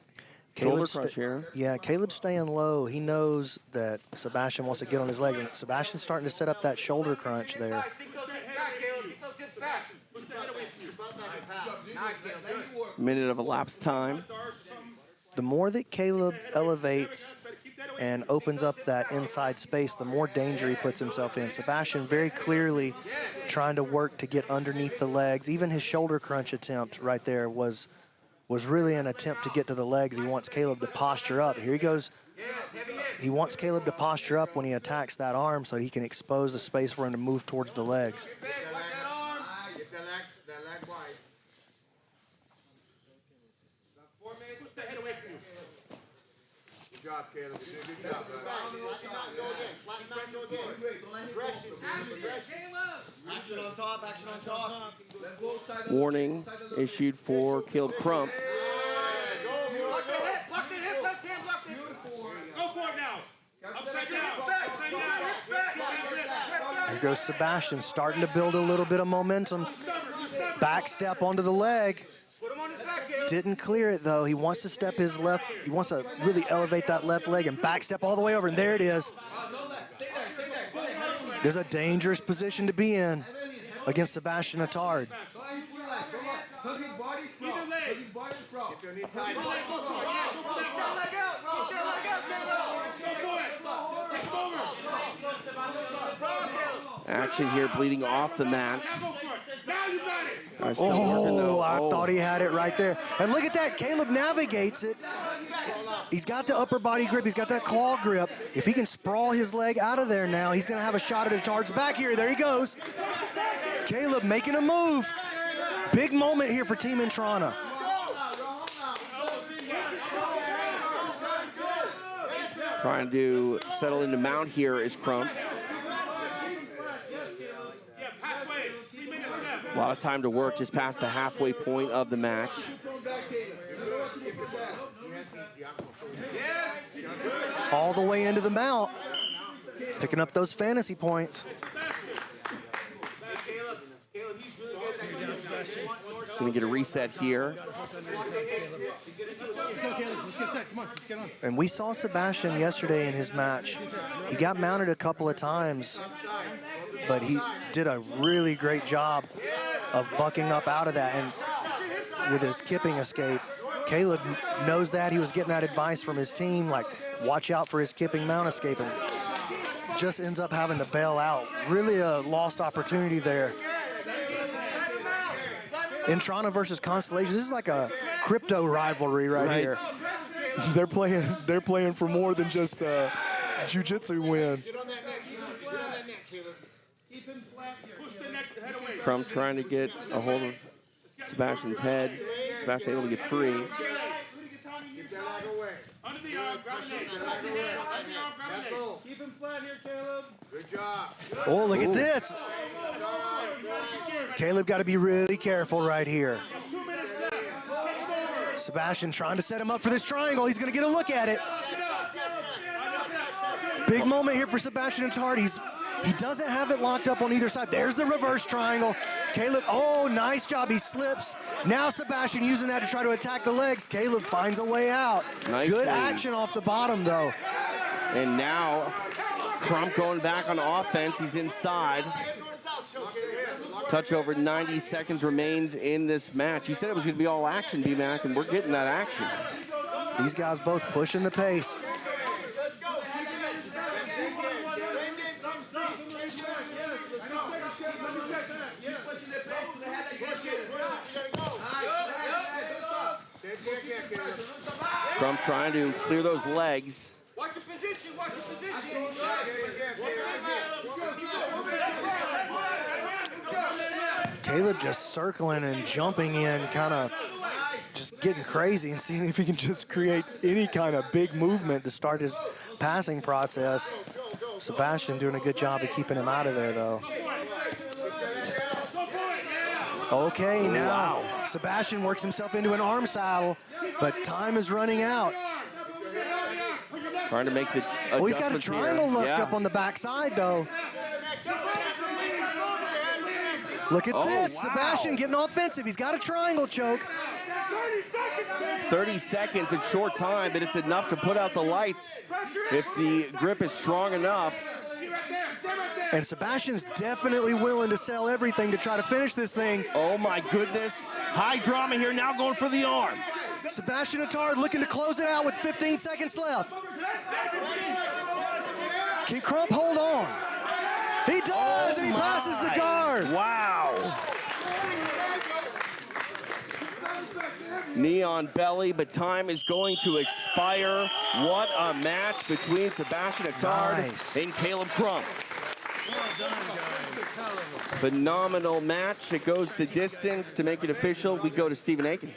Shoulder crush here.
Yeah, Caleb's staying low. He knows that Sebastian wants to get on his legs, and Sebastian's starting to set up that shoulder crunch there.
Minute of elapsed time.
The more that Caleb elevates and opens up that inside space, the more danger he puts himself in. Sebastian very clearly trying to work to get underneath the legs. Even his shoulder crunch attempt right there was really an attempt to get to the legs. He wants Caleb to posture up. Here he goes. He wants Caleb to posture up when he attacks that arm so he can expose the space for him to move towards the legs.
Good job, Caleb. Good job, action on top, action on top.
Warning issued for Caleb Crump.
Here goes Sebastian, starting to build a little bit of momentum. Back step onto the leg. Didn't clear it, though. He wants to step his left. He wants to really elevate that left leg and back step all the way over, and there it is. There's a dangerous position to be in against Sebastian Attard.
Action here, bleeding off the mat.
I thought he had it right there. And look at that, Caleb navigates it. He's got the upper body grip, he's got that claw grip. If he can sprawl his leg out of there now, he's gonna have a shot at Attard's back here. There he goes. Caleb making a move. Big moment here for Team Intrana.
Trying to settle into mount here is Crump. A lot of time to work just past the halfway point of the match.
All the way into the mount, picking up those fantasy points.
Going to get a reset here.
Let's go, Caleb. Let's get set. Come on, let's get on.
And we saw Sebastian yesterday in his match. He got mounted a couple of times, but he did a really great job of bucking up out of that. And with his kipping escape, Caleb knows that. He was getting that advice from his team, like, watch out for his kipping mount escape, and just ends up having to bail out. Really a lost opportunity there. Intrana versus Constellation. This is like a crypto rivalry right here. They're playing for more than just a jiu-jitsu win.
Crump trying to get a hold of Sebastian's head. Sebastian able to get free.
Keep him flat here, Caleb. Good job.
Oh, look at this. Caleb got to be really careful right here. Sebastian trying to set him up for this triangle. He's going to get a look at it. Big moment here for Sebastian Attard. He doesn't have it locked up on either side. There's the reverse triangle. Caleb, oh, nice job. He slips. Now Sebastian using that to try to attack the legs. Caleb finds a way out.
Nice
Good
lead.
action off the bottom, though.
And now Crump going back on offense. He's inside. Touch over 90 seconds remains in this match. You said it was going to be all action, B-Mac, and we're getting that action.
These guys both pushing the pace.
Crump trying to clear those legs.
Watch your position, watch your position.
Caleb just circling and jumping in, kind of just getting crazy and seeing if he can just create any kind of big movement to start his passing process. Sebastian doing a good job of keeping him out of there, though. Okay, now Sebastian works himself into an arm saddle, but time is running out.
Trying to make the
Oh, he's got a
adjustments here.
triangle looked
Yeah.
up on the backside, though. Look at this,
wow.
Sebastian getting offensive. He's got a triangle choke.
30 seconds, a short time, but it's enough to put out the lights if the grip is strong enough.
And Sebastian's definitely willing to sell everything to try to finish this thing.
Oh my goodness. High drama here, now going for the arm.
Sebastian Attard looking to close it out with 15 seconds left. Can Crump hold on? He does, and he passes the guard.
Wow. Knee on belly, but time is going to expire. What a match between Sebastian Attard and Caleb Crump. Phenomenal match. It goes the distance. To make it official, we go to Stephen Aiken.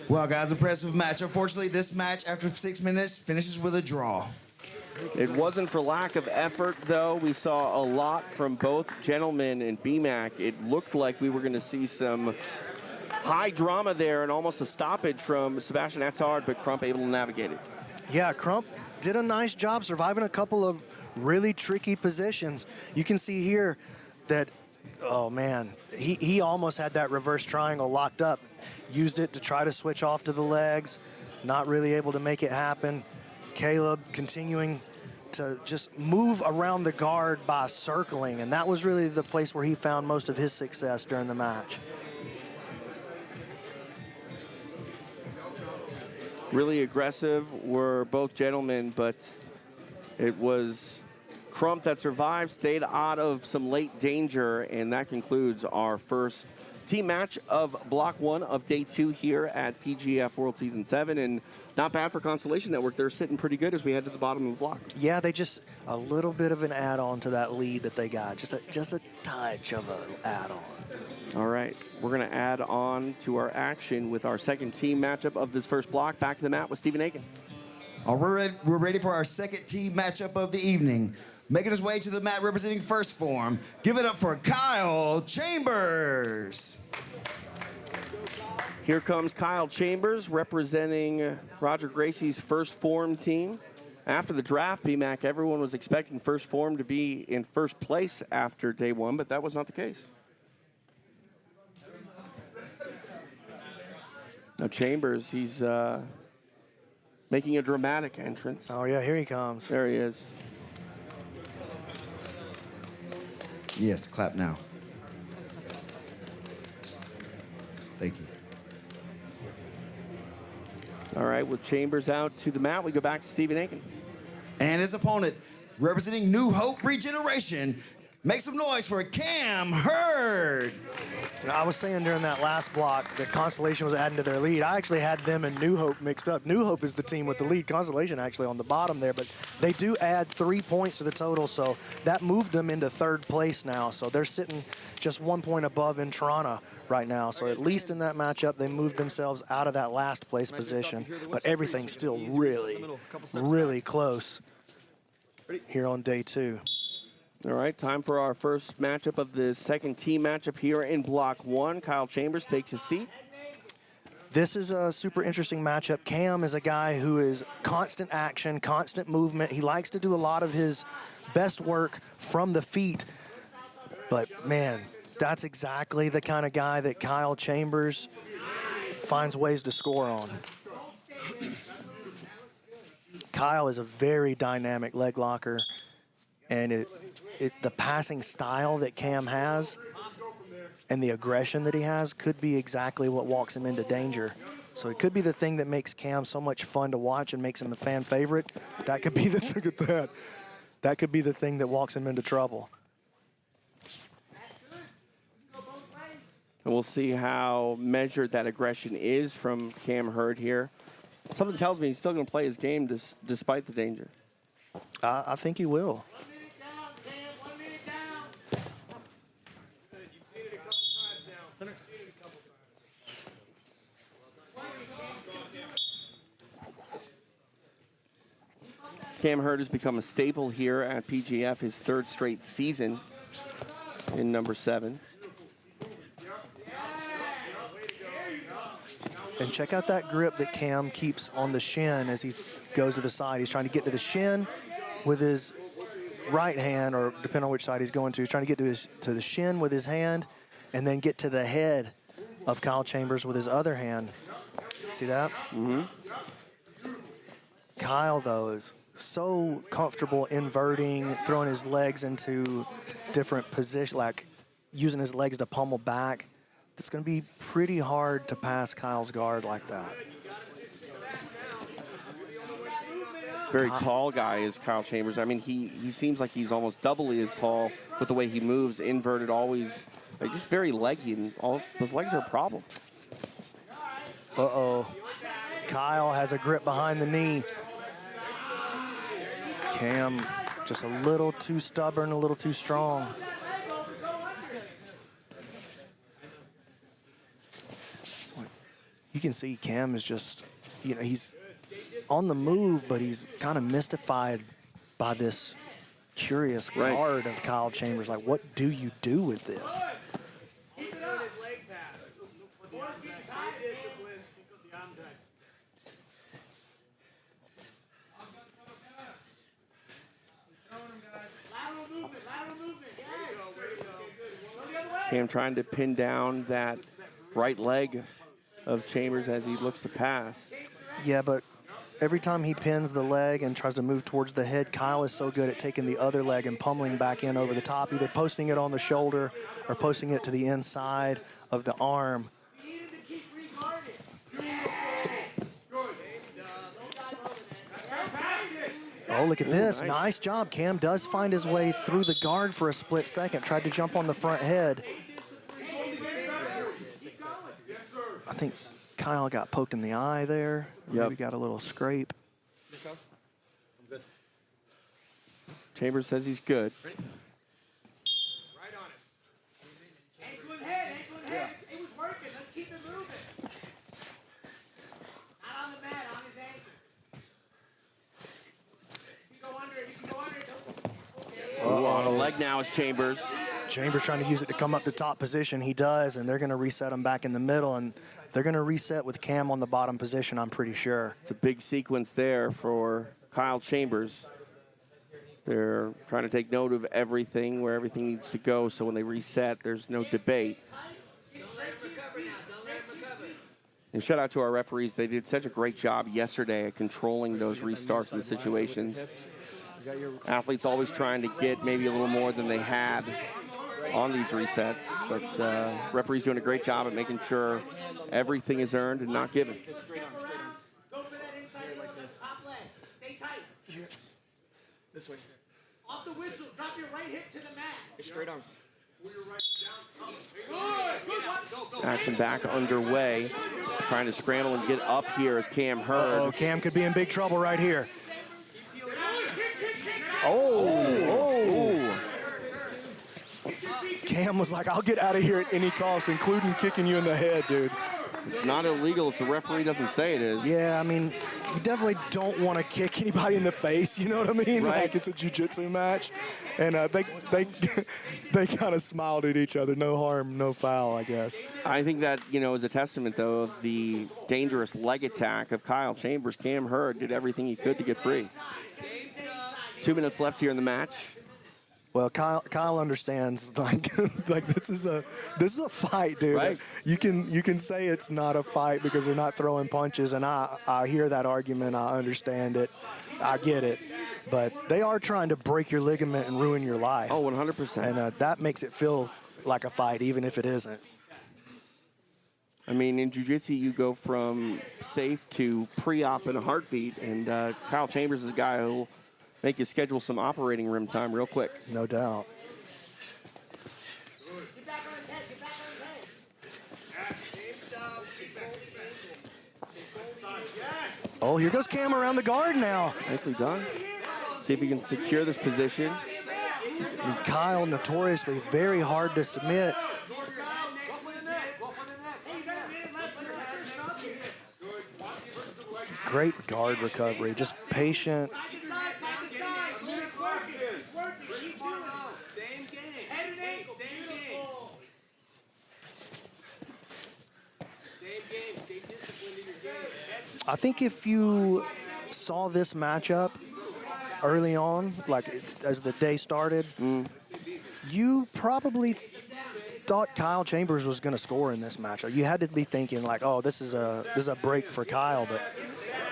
Well, guys, impressive match. Unfortunately, this match, after 6 minutes, finishes with a draw.
It wasn't for lack of effort, though. We saw a lot from both gentlemen and BMAC. It looked like we were going to see some high drama there and almost a stoppage from Sebastian Attard, but Crump able to navigate it.
Yeah, Crump did a nice job surviving a couple of really tricky positions. You can see here that, oh man, he almost had that reverse triangle locked up. Used it to try to switch off to the legs, not really able to make it happen. Caleb continuing to just move around the guard by circling, and that was really the place where he found most of his success during the match.
Really aggressive were both gentlemen, but it was Crump that survived, stayed out of some late danger, and that concludes our first team match of Block 1 of Day 2 here at PGF World Season 7, and not bad for Constellation Network. They're sitting pretty good as we head to the bottom of the block.
Yeah, they just a little bit of an add-on to that lead that they got, just a touch of an add-on.
All right, we're going to add on to our action with our second team matchup of this first block. Back to the mat with Stephen Aiken.
We're ready for our second team matchup of the evening. Making his way to the mat representing First Form. Give it up for Kyle Chambers.
Here comes Kyle Chambers representing Roger Gracie's First Form team. After the draft, BMAC, everyone was expecting First Form to be in first place after day 1, but that was not the case. Now Chambers, he's making a dramatic entrance.
Oh, yeah, here he comes.
There he is.
Yes, clap now. Thank you.
All right, with Chambers out to the mat, we go back to Stephen Aiken.
And his opponent, representing New Hope Regeneration, make some noise for Cam Hurd.
I was saying during that last block that Constellation was adding to their lead. I actually had them and New Hope mixed up. New Hope is the team with the lead. Constellation actually on the bottom there, but they do add 3 points to the total, so that moved them into third place now. So they're sitting just 1 point above in Toronto right now. So at least in that matchup, they moved themselves out of that last place position, but everything's still really close here on day 2.
All right, time for our first matchup of the second team matchup here in Block 1. Kyle Chambers takes his seat.
This is a super interesting matchup. Cam is a guy who is constant action, constant movement. He likes to do a lot of his best work from the feet. But, man, that's exactly the kind of guy that Kyle Chambers finds ways to score on. Kyle is a very dynamic leg locker, and the passing style that Cam has and the aggression that he has could be exactly what walks him into danger. So it could be the thing that makes Cam so much fun to watch and makes him a fan favorite. That could be the thing at that. That could be the thing that walks him into trouble.
And we'll see how measured that aggression is from Cam Hurd here. Something tells me he's still going to play his game despite the danger.
I think he will.
Cam Hurd has become a staple here at PGF, his 3rd straight season in number 7.
And check out that grip that Cam keeps on the shin as he goes to the side. He's trying to get to the shin with his right hand, or depending on which side he's going to. He's trying to get to the shin with his hand and then get to the head of Kyle Chambers with his other hand. See that?
Mm-hmm.
Kyle, though, is so comfortable inverting, throwing his legs into different positions, like using his legs to pummel back. It's going to be pretty hard to pass Kyle's guard like that.
Very tall guy is Kyle Chambers. I mean, he seems like he's almost doubly as tall with the way he moves, inverted, always like just very leggy, and all those legs are a problem.
Uh-oh. Kyle has a grip behind the knee. Cam just a little too stubborn, a little too strong. You can see Cam is just, he's on the move, but he's kind of mystified by this curious guard of Kyle Chambers. Like, what do you do with this?
Cam trying to pin down that right leg of Chambers as he looks to pass.
Yeah, but every time he pins the leg and tries to move towards the head, Kyle is so good at taking the other leg and pummeling back in over the top, either posting it on the shoulder or posting it to the inside of the arm. Oh, look at this. Nice job. Cam does find his way through the guard for a split second. Tried to jump on the front head. I think Kyle got poked in the eye there. Maybe got a little scrape.
Chambers says he's good. On a leg now is Chambers.
Chambers trying to use it to come up to top position. He does, and they're going to reset him back in the middle, and they're going to reset with Cam on the bottom position, I'm pretty sure.
It's a big sequence there for Kyle Chambers. They're trying to take note of everything, where everything needs to go, so when they reset, there's no debate. And shout out to our referees. They did such a great job yesterday at controlling those restarts and situations. Athletes always trying to get maybe a little more than they had on these resets. But referees doing a great job at making sure everything is earned and not given.
This way.
Off the whistle, drop your right hip to the mat.
Straight on.
Action back underway. Trying to scramble and get up here as Cam Hurd.
Oh, Cam could be in big trouble right here. Oh. Cam was like, I'll get out of here at any cost, including kicking you in the head, dude.
It's not illegal if the referee doesn't say it is.
Yeah, I mean, you definitely don't want to kick anybody in the face, you know what I mean?
Right.
Like, it's a jiu-jitsu match. And they kind of smiled at each other. No harm, no foul, I guess.
I think that, is a testament, though, of the dangerous leg attack of Kyle Chambers. Cam Hurd did everything he could to get free. 2 minutes left here in the match.
Well, Kyle understands, like this is a fight, dude.
Right.
You can say it's not a fight because they're not throwing punches, and I hear that argument. I understand it. I get it. But they are trying to break your ligament and ruin your life.
Oh, 100%.
And that makes it feel like a fight, even if it isn't.
I mean, in jiu-jitsu, you go from safe to pre-op in a heartbeat, and Kyle Chambers is a guy who'll make you schedule some operating room time real quick.
No doubt. Oh, here goes Cam around the guard now.
Nicely done. See if he can secure this position.
And Kyle, notoriously very hard to submit. Great guard recovery, just patient. I think if you saw this matchup early on, like as the day started, you probably thought Kyle Chambers was going to score in this matchup. You had to be thinking like, oh, this is a break for Kyle. But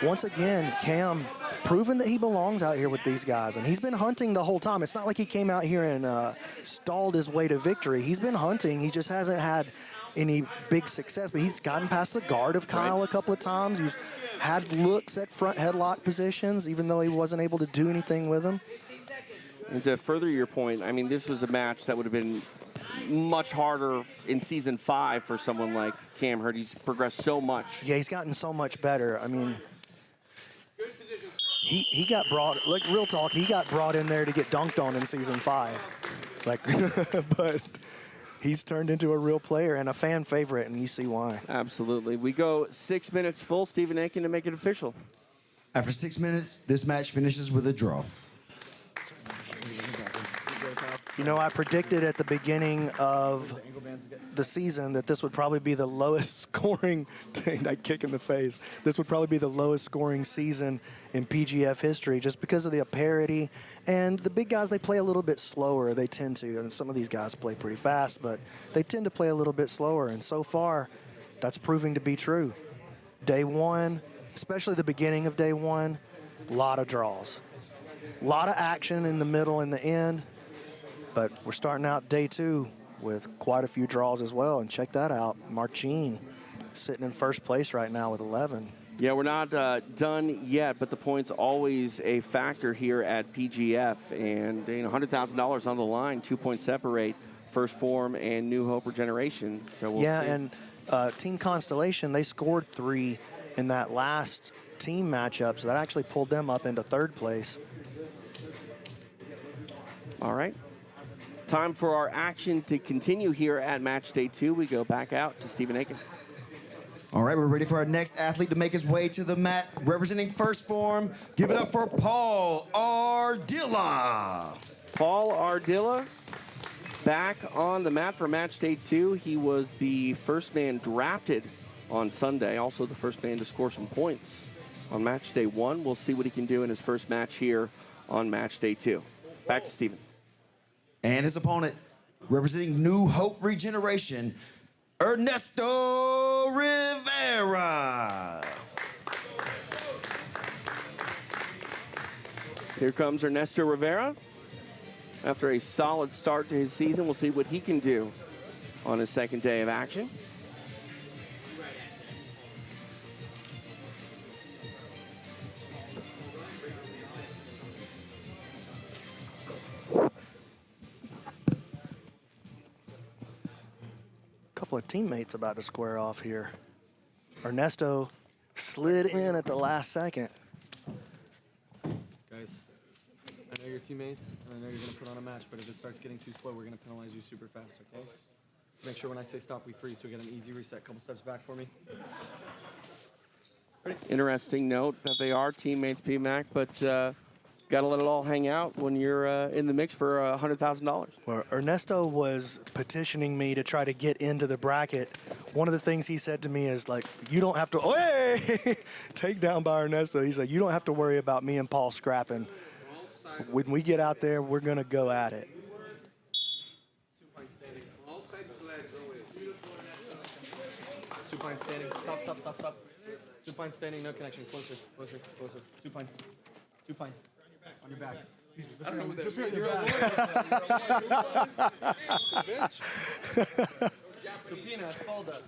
once again, Cam proven that he belongs out here with these guys, and he's been hunting the whole time. It's not like he came out here and stalled his way to victory. He's been hunting. He just hasn't had any big success, but he's gotten past the guard of Kyle a couple of times. He's had looks at front headlock positions, even though he wasn't able to do anything with them.
And to further your point, I mean, this was a match that would have been much harder in Season 5 for someone like Cam Hurd. He's progressed so much.
Yeah, he's gotten so much better. I mean, he got brought, like real talk, he got brought in there to get dunked on in Season 5. Like, but he's turned into a real player and a fan favorite, and you see why.
Absolutely. We go 6 minutes full. Stephen Aiken to make it official.
After 6 minutes, this match finishes with a draw.
You know, I predicted at the beginning of the season that this would probably be the lowest scoring, that kick in the face, this would probably be the lowest scoring season in PGF history just because of the parity. And the big guys, they play a little bit slower. They tend to, and some of these guys play pretty fast, but they tend to play a little bit slower. And so far, that's proving to be true. Day one, especially the beginning of day one, a lot of draws. A lot of action in the middle and the end. But we're starting out day two with quite a few draws as well. And check that out. Marcin sitting in first place right now with 11.
Yeah, we're not done yet, but the point's always a factor here at PGF. And $100,000 on the line, 2 points separate First Form and New Hope Regeneration. So we'll see.
And Team Constellation, they scored 3 in that last team matchup, so that actually pulled them up into third place.
All right. Time for our action to continue here at match day 2. We go back out to Stephen Aiken.
All right, we're ready for our next athlete to make his way to the mat. Representing First Form, give it up for Paul Ardilla.
Paul Ardilla back on the mat for match day 2. He was the first man drafted on Sunday, also the first man to score some points on match day 1. We'll see what he can do in his first match here on match day 2. Back to Stephen.
And his opponent, representing New Hope Regeneration, Ernesto Rivera.
Here comes Ernesto Rivera. After a solid start to his season, we'll see what he can do on his second day of action.
Couple of teammates about to square off here. Ernesto slid in at the last second.
Guys, I know your teammates, and I know you're going to put on a match, but if it starts getting too slow, we're going to penalize you super fast, okay? Make sure when I say stop, we freeze, so we get an easy reset. Couple steps back for me.
Interesting note that they are teammates, PMAC, but got to let it all hang out when you're in the mix for $100,000.
Well, Ernesto was petitioning me to try to get into the bracket. One of the things he said to me is like, you don't have to, oh, hey! Take down by Ernesto. He's like, you don't have to worry about me and Paul scrapping. When we get out there, we're going to go at it.
Supine standing. Stop, stop, stop, stop. Supine standing, no connection. Closer, closer, closer. Supine. Supine. On your back.
I don't know what that
Just
means.
on your
You're
back. Supina, espalda.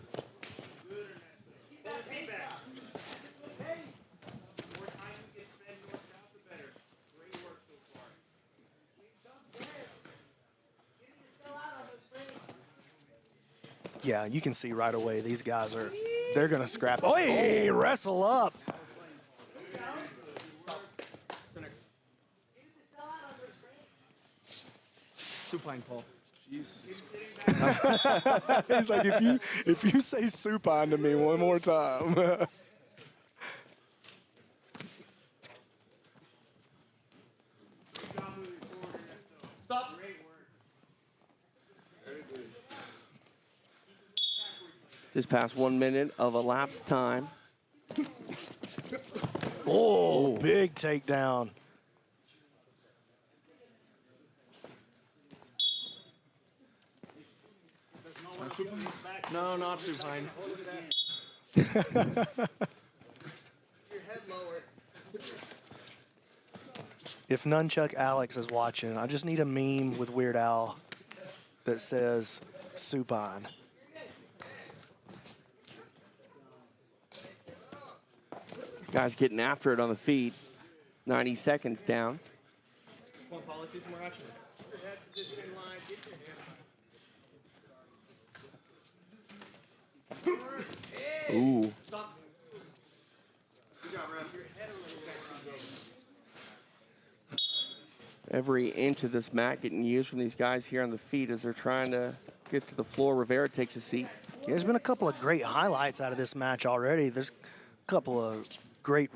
Yeah, you can see right away these guys are, they're going to scrap. Oh, hey, wrestle up.
Supine, Paul. Jesus.
He's like, if you say supine to me one more time.
Stop.
Just past 1 minute of elapsed time.
Oh, big takedown.
No, not supine.
Your head lowered.
If Nunchuck Alex is watching, I just need a meme with Weird Al that says supine.
Guys getting after it on the feet. 90 seconds down.
Come on, Paul, let's see some more action.
Ooh.
Stop. Good job, Ref.
Every inch of this mat getting used from these guys here on the feet as they're trying to get to the floor. Rivera takes a seat.
Yeah, there's been a couple of great highlights out of this match already. There's a couple of great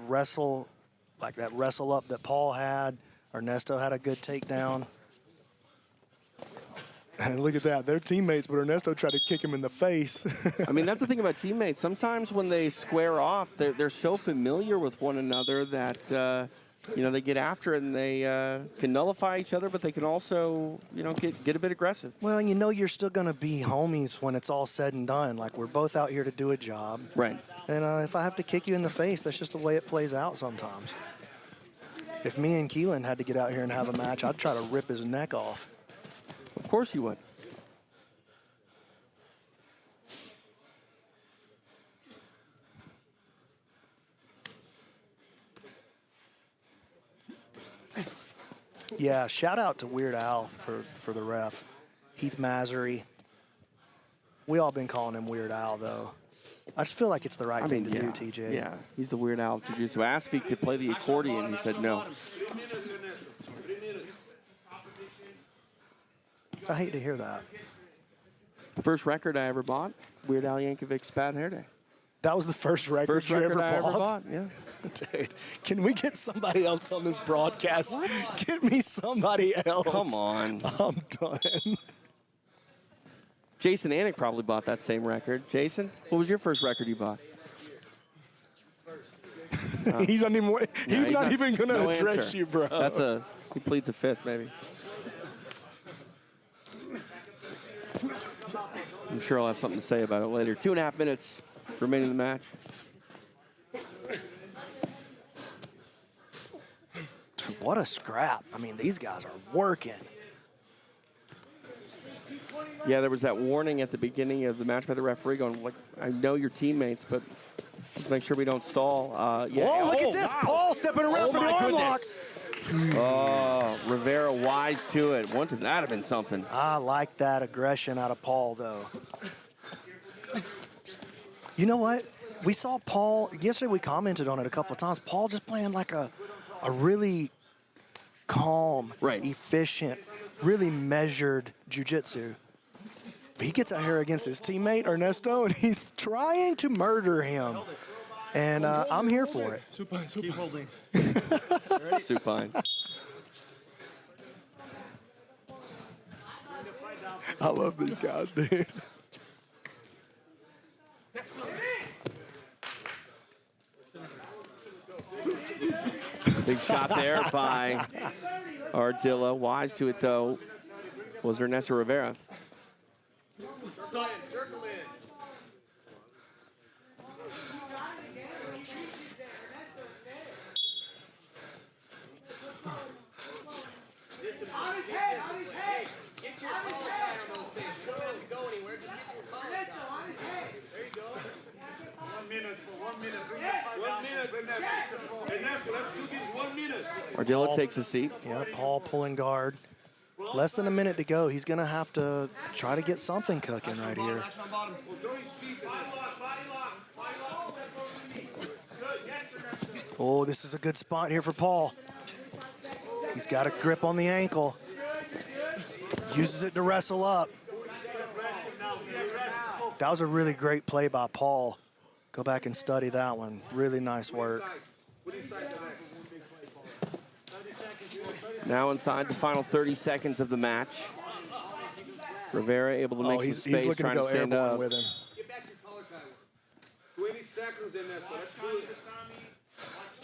like that wrestle up that Paul had. Ernesto had a good takedown. And look at that. They're teammates, but Ernesto tried to kick him in the face.
I mean, that's the thing about teammates. Sometimes when they square off, they're so familiar with one another that, you know, they get after it and they can nullify each other, but they can also, you know, get a bit aggressive.
Well, you know you're still going to be homies when it's all said and done. Like, we're both out here to do a job.
Right.
And if I have to kick you in the face, that's just the way it plays out sometimes. If me and Keelan had to get out here and have a match, I'd try to rip his neck off.
Of course you would.
Yeah, shout out to Weird Al for the ref. Heath Masery. We all been calling him Weird Al, though. I just feel like it's the right thing to do, TJ.
Yeah, he's the Weird Al of Jiu-Jitsu. Asked if he could play the accordion. He said no.
I hate to hear that.
First record I ever bought, Weird Al Yankovic's Bad Hair Day.
That was the first record
First
you
record
ever
I
bought?
ever bought, yeah.
Dude, can we get somebody else on this broadcast? What? Get me somebody else.
Come on.
I'm done.
Jason Anik probably bought that same record. Jason, what was your first record you bought?
He's not even, he's not even going to
no
address
answer.
you, bro.
He pleads a fifth, maybe. I'm sure I'll have something to say about it later. 2.5 minutes remaining in the match.
what a scrap. I mean, these guys are working.
Yeah, there was that warning at the beginning of the match by the referee going, like, I know your teammates, but let's make sure we don't stall. Yeah.
Oh, look at this.
Wow.
Paul stepping around for the arm lock.
Oh, Rivera wise to it. Wouldn't that have been something?
I like that aggression out of Paul, though. You know what? We saw Paul, yesterday we commented on it a couple of times. Paul just playing like a really calm, efficient, really measured jiu-jitsu. But he gets out here against his teammate, Ernesto, and he's trying to murder him. And I'm here for it.
Supine. Keep holding.
Supine.
I love these guys, dude.
Big shot there by Ardilla. Wise to it, though, was Ernesto Rivera.
Circle in.
On his head, on his head. Get your collar tie on those things. You don't have to go anywhere. Just get your collar tie. On his head. There you go. 1 minute. For 1 minute. Yes. 1 minute. Ernesto, let's do this 1 minute.
Ardilla takes a seat.
Yeah, Paul pulling guard. Less than a minute to go. He's going to have to try to get something cooking right here. Oh, this is a good spot here for Paul. He's got a grip on the ankle. Uses it to wrestle up. That was a really great play by Paul. Go back and study that one. Really nice work.
Now inside the final 30 seconds of the match. Rivera able to make some space,
he's
trying to stand up.
with him.
Get back your collar tie. 20 seconds, Ernesto. Let's do it.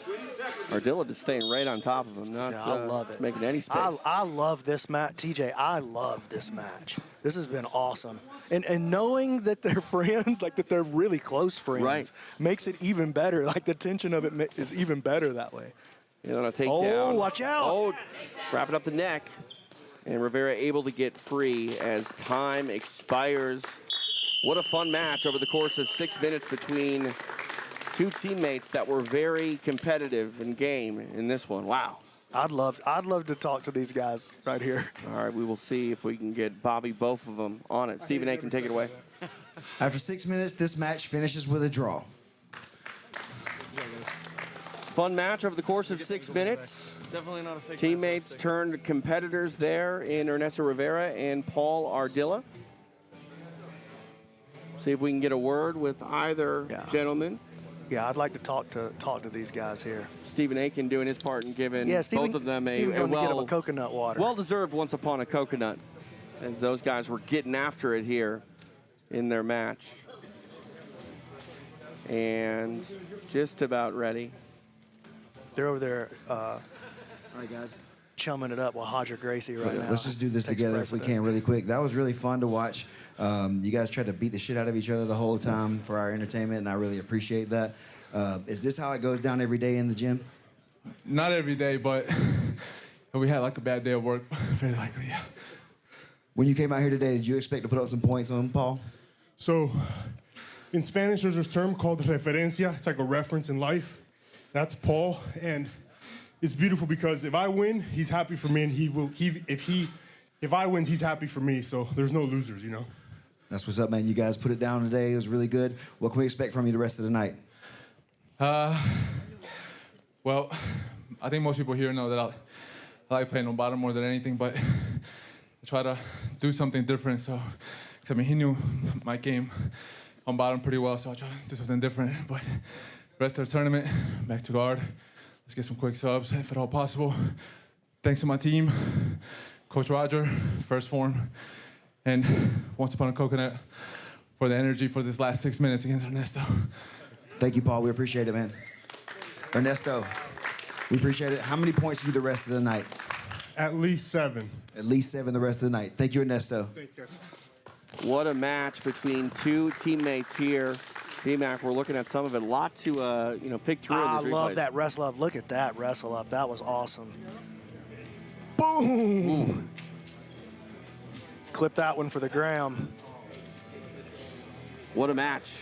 20 seconds.
Ardilla just staying right on top of him, not
I love it.
making any space.
I love this match. TJ, I love this match. This has been awesome. And knowing that they're friends, like that they're really close friends, makes it even better. Like the tension of it is even better that way.
You know, a takedown.
Oh, watch out.
Oh, wrapping up the neck. And Rivera able to get free as time expires. What a fun match over the course of 6 minutes between two teammates that were very competitive in game in this one. Wow.
I'd love to talk to these guys right here.
All right, we will see if we can get Bobby both of them on it. Stephen A. can take it away.
After 6 minutes, this match finishes with a draw.
Fun match over the course of 6 minutes.
Definitely not a fake
Teammates turned competitors there in Ernesto Rivera and Paul Ardilla. See if we can get a word with either gentleman.
Yeah, I'd like to talk to these guys here.
Stephen Aiken doing his part and giving both of them
Stephen
a
going to get him a coconut water.
well-deserved once upon a coconut, as those guys were getting after it here in their match. And just about ready.
They're over there
All right, guys.
chumming it up with Hodger Gracie right now.
Let's just do this
Takes
together if we
precedent.
can really quick. That was really fun to watch. You guys tried to beat the shit out of each other the whole time for our entertainment, and I really appreciate that. Is this how it goes down every day in the gym?
Not every day, but we had like a bad day of work. Very likely, yeah.
When you came out here today, did you expect to put up some points on Paul?
So, in Spanish, there's this term called referencia. It's like a reference in life. That's Paul, and it's beautiful because if I win, he's happy for me, and if I win, he's happy for me. So there's no losers, you know.
That's what's up, man. You guys put it down today. It was really good. What can we expect from you the rest of the night?
Well, I think most people here know that I like playing on bottom more than anything, but I try to do something different. So, 'cause, I mean, he knew my game on bottom pretty well, so I try to do something different. But rest of the tournament, back to guard. Let's get some quick subs if at all possible. Thanks to my team, Coach Roger, First Form, and Once Upon a Coconut for the energy for this last 6 minutes against Ernesto.
Thank you, Paul. We appreciate it, man. Ernesto, we appreciate it. How many points for you the rest of the night?
At least 7.
At least 7 the rest of the night. Thank you, Ernesto.
Thank you.
What a match between two teammates here BMAC, we're looking at some of it. A lot to pick through.
I
in these
love
replays.
that wrestle up. Look at that wrestle up. That was awesome. Boom! Clip that one for the gram.
What a match.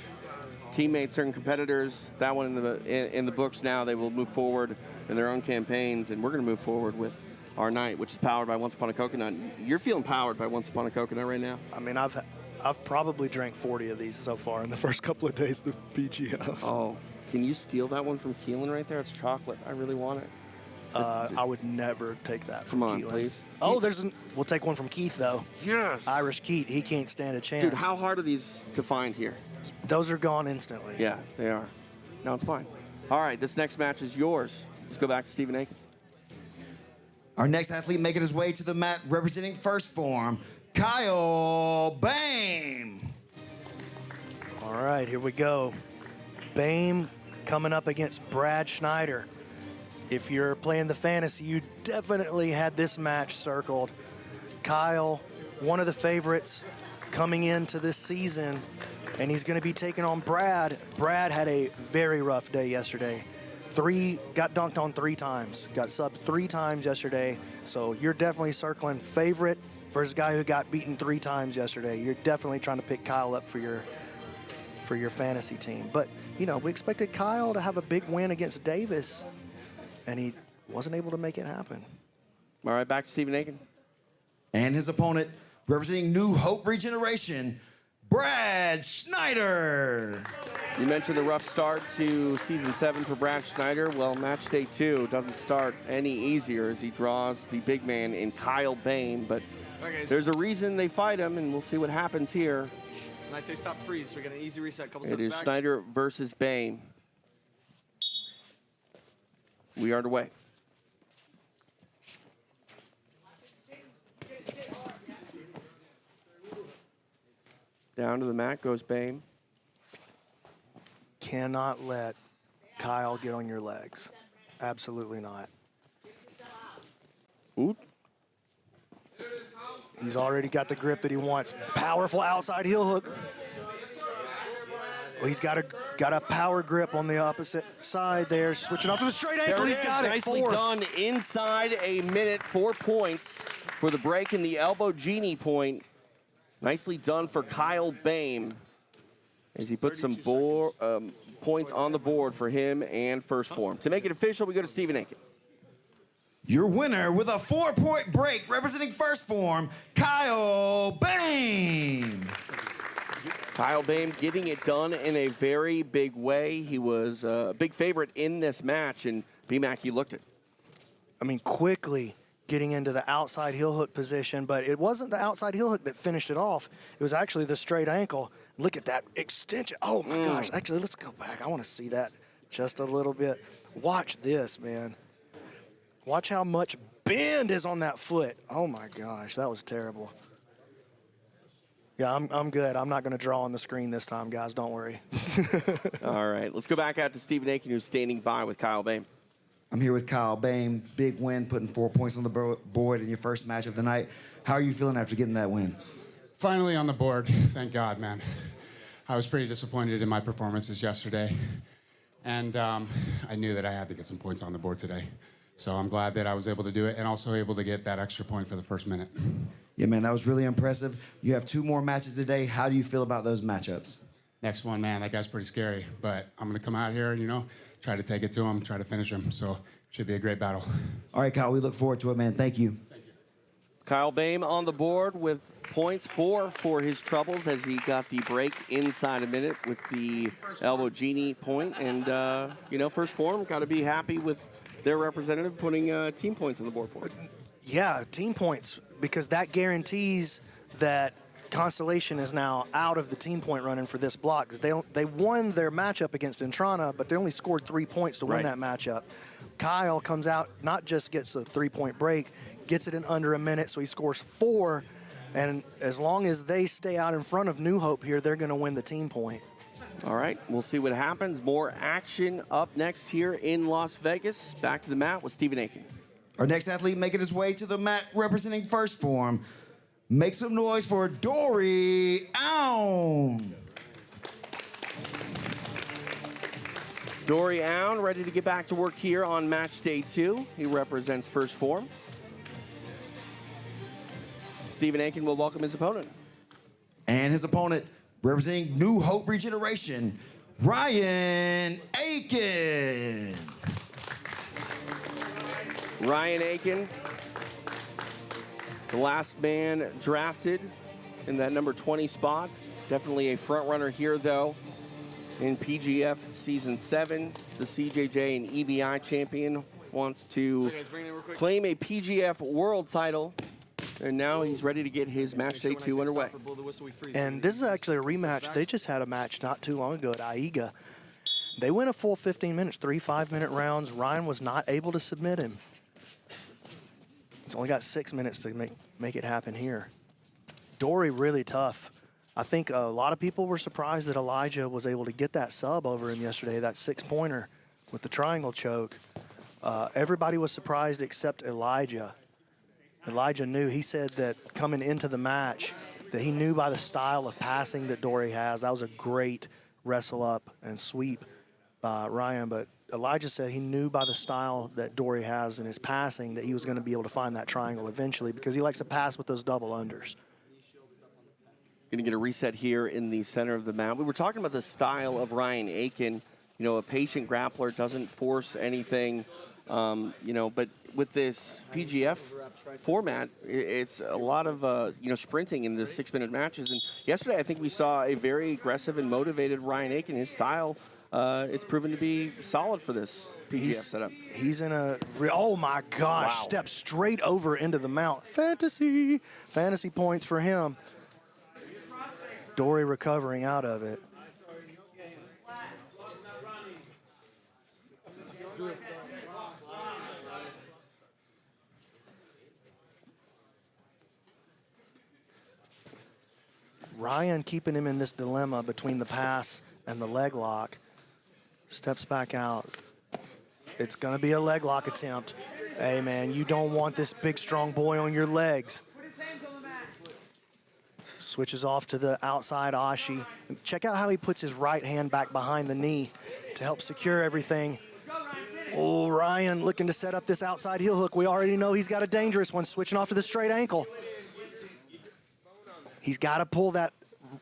Teammates turned competitors. That one in the books now. They will move forward in their own campaigns, and we're going to move forward with our night, which is powered by Once Upon a Coconut. You're feeling powered by Once Upon a Coconut right now?
I mean, I've probably drank 40 of these so far in the first couple of days of the PGF.
Oh, can you steal that one from Keelan right there? It's chocolate. I really want it.
I would never take that from
Come on,
Keelan.
please.
Oh, we'll take one from Keith, though.
Yes.
Irish Keith, he can't stand a chance.
Dude, how hard are these to find here?
Those are gone instantly.
Yeah, they are. No, it's fine. All right, this next match is yours. Let's go back to Stephen Aiken.
Our next athlete making his way to the mat representing First Form, Kyle Bame.
All right, here we go. Bame coming up against Brad Schneider. If you're playing the fantasy, you definitely had this match circled. Kyle, one of the favorites coming into this season, and he's going to be taking on Brad. Brad had a very rough day yesterday. Got dunked on 3 times, got subbed 3 times yesterday. So you're definitely circling favorite versus a guy who got beaten 3 times yesterday. You're definitely trying to pick Kyle up for your fantasy team. But, we expected Kyle to have a big win against Davis, and he wasn't able to make it happen.
All right, back to Stephen Aiken.
And his opponent, representing New Hope Regeneration, Brad Schneider.
You mentioned the rough start to Season 7 for Brad Schneider. Well, match day 2 doesn't start any easier as he draws the big man in Kyle Bame. But there's a reason they fight him, and we'll see what happens here.
And I say stop freeze, so we get an easy reset, couple
It
steps
is
back.
Schneider versus Bame. We are underway. Down to the mat goes Bame.
Cannot let Kyle get on your legs. Absolutely not.
Ooh.
He's already got the grip that he wants. Powerful outside heel hook. Well, he's got a power grip on the opposite side there. Switching off to the straight ankle. He's got it.
Nicely
4.
done. Inside a minute, 4 points for the break and the elbow genie point. Nicely done for Kyle Bame as he puts some points on the board for him and First Form. To make it official, we go to Stephen Aiken.
Your winner with a 4-point break representing First Form, Kyle Bame.
Kyle Bame getting it done in a very big way. He was a big favorite in this match, and BMAC, he looked it.
I mean, quickly getting into the outside heel hook position, but it wasn't the outside heel hook that finished it off. It was actually the straight ankle. Look at that extension. Oh, my gosh. Actually, let's go back. I want to see that just a little bit. Watch this, man. Watch how much bend is on that foot. Oh, my gosh. That was terrible. Yeah, I'm good. I'm not going to draw on the screen this time, guys. Don't worry.
All right. Let's go back out to Stephen Aiken, who's standing by with Kyle Bame.
I'm here with Kyle Bame. Big win, putting 4 points on the board in your first match of the night. How are you feeling after getting that win?
Finally on the board. Thank God, man. I was pretty disappointed in my performances yesterday. And I knew that I had to get some points on the board today. So I'm glad that I was able to do it and also able to get that extra point for the first minute.
Yeah, man, that was really impressive. You have 2 more matches today. How do you feel about those matchups?
Next one, man, that guy's pretty scary. But I'm going to come out here and, try to take it to him, try to finish him. So should be a great battle.
All right, Kyle, we look forward to it, man. Thank you.
Kyle Bame on the board with points, 4 for his troubles as he got the break inside a minute with the elbow genie point. And, First Form got to be happy with their representative putting team points on the board for it.
Yeah, team points, because that guarantees that Constellation is now out of the team point running for this block, because they won their matchup against Intrana, but they only scored 3 points to win that matchup. Kyle comes out, not just gets the 3-point break, gets it in under a minute, so he scores 4. And as long as they stay out in front of New Hope here, they're going to win the team point.
All right, we'll see what happens. More action up next here in Las Vegas. Back to the mat with Stephen Aiken.
Our next athlete making his way to the mat representing First Form. Make some noise for Dory Own.
Dory Own ready to get back to work here on match day 2. He represents First Form. Stephen Aiken will welcome his opponent.
And his opponent, representing New Hope Regeneration, Ryan Aiken.
Ryan Aiken, the last man drafted in that number 20 spot. Definitely a front runner here, though, in PGF Season 7. The CJJ and EBI champion wants to claim a PGF World title, and now he's ready to get his match day 2 underway.
And this is actually a rematch. They just had a match not too long ago at AIGA. They went a full 15 minutes, 3 5-minute rounds. Ryan was not able to submit him. He's only got 6 minutes to make it happen here. Dory really tough. I think a lot of people were surprised that Elijah was able to get that sub over him yesterday, that 6-pointer with the triangle choke. Everybody was surprised except Elijah. Elijah knew. He said that coming into the match that he knew by the style of passing that Dory has. That was a great wrestle up and sweep by Ryan, but Elijah said he knew by the style that Dory has in his passing that he was going to be able to find that triangle eventually because he likes to pass with those double unders.
Going to get a reset here in the center of the mat. We were talking about the style of Ryan Aiken. You know, a patient grappler, doesn't force anything, you know, but with this PGF format, it's a lot of, you know, sprinting in the 6-minute matches. And yesterday, I think we saw a very aggressive and motivated Ryan Aiken. His style, it's proven to be solid for this PGF setup.
He's in a, oh my gosh,
Wow.
step straight over into the mount. Fantasy points for him. Dory recovering out of it. Ryan keeping him in this dilemma between the pass and the leg lock. Steps back out. It's going to be a leg lock attempt. Hey, man, you don't want this big, strong boy on your legs. Switches off to the outside Ashi. Check out how he puts his right hand back behind the knee to help secure everything. Oh, Ryan looking to set up this outside heel hook. We already know he's got a dangerous one, switching off to the straight ankle. He's got to pull that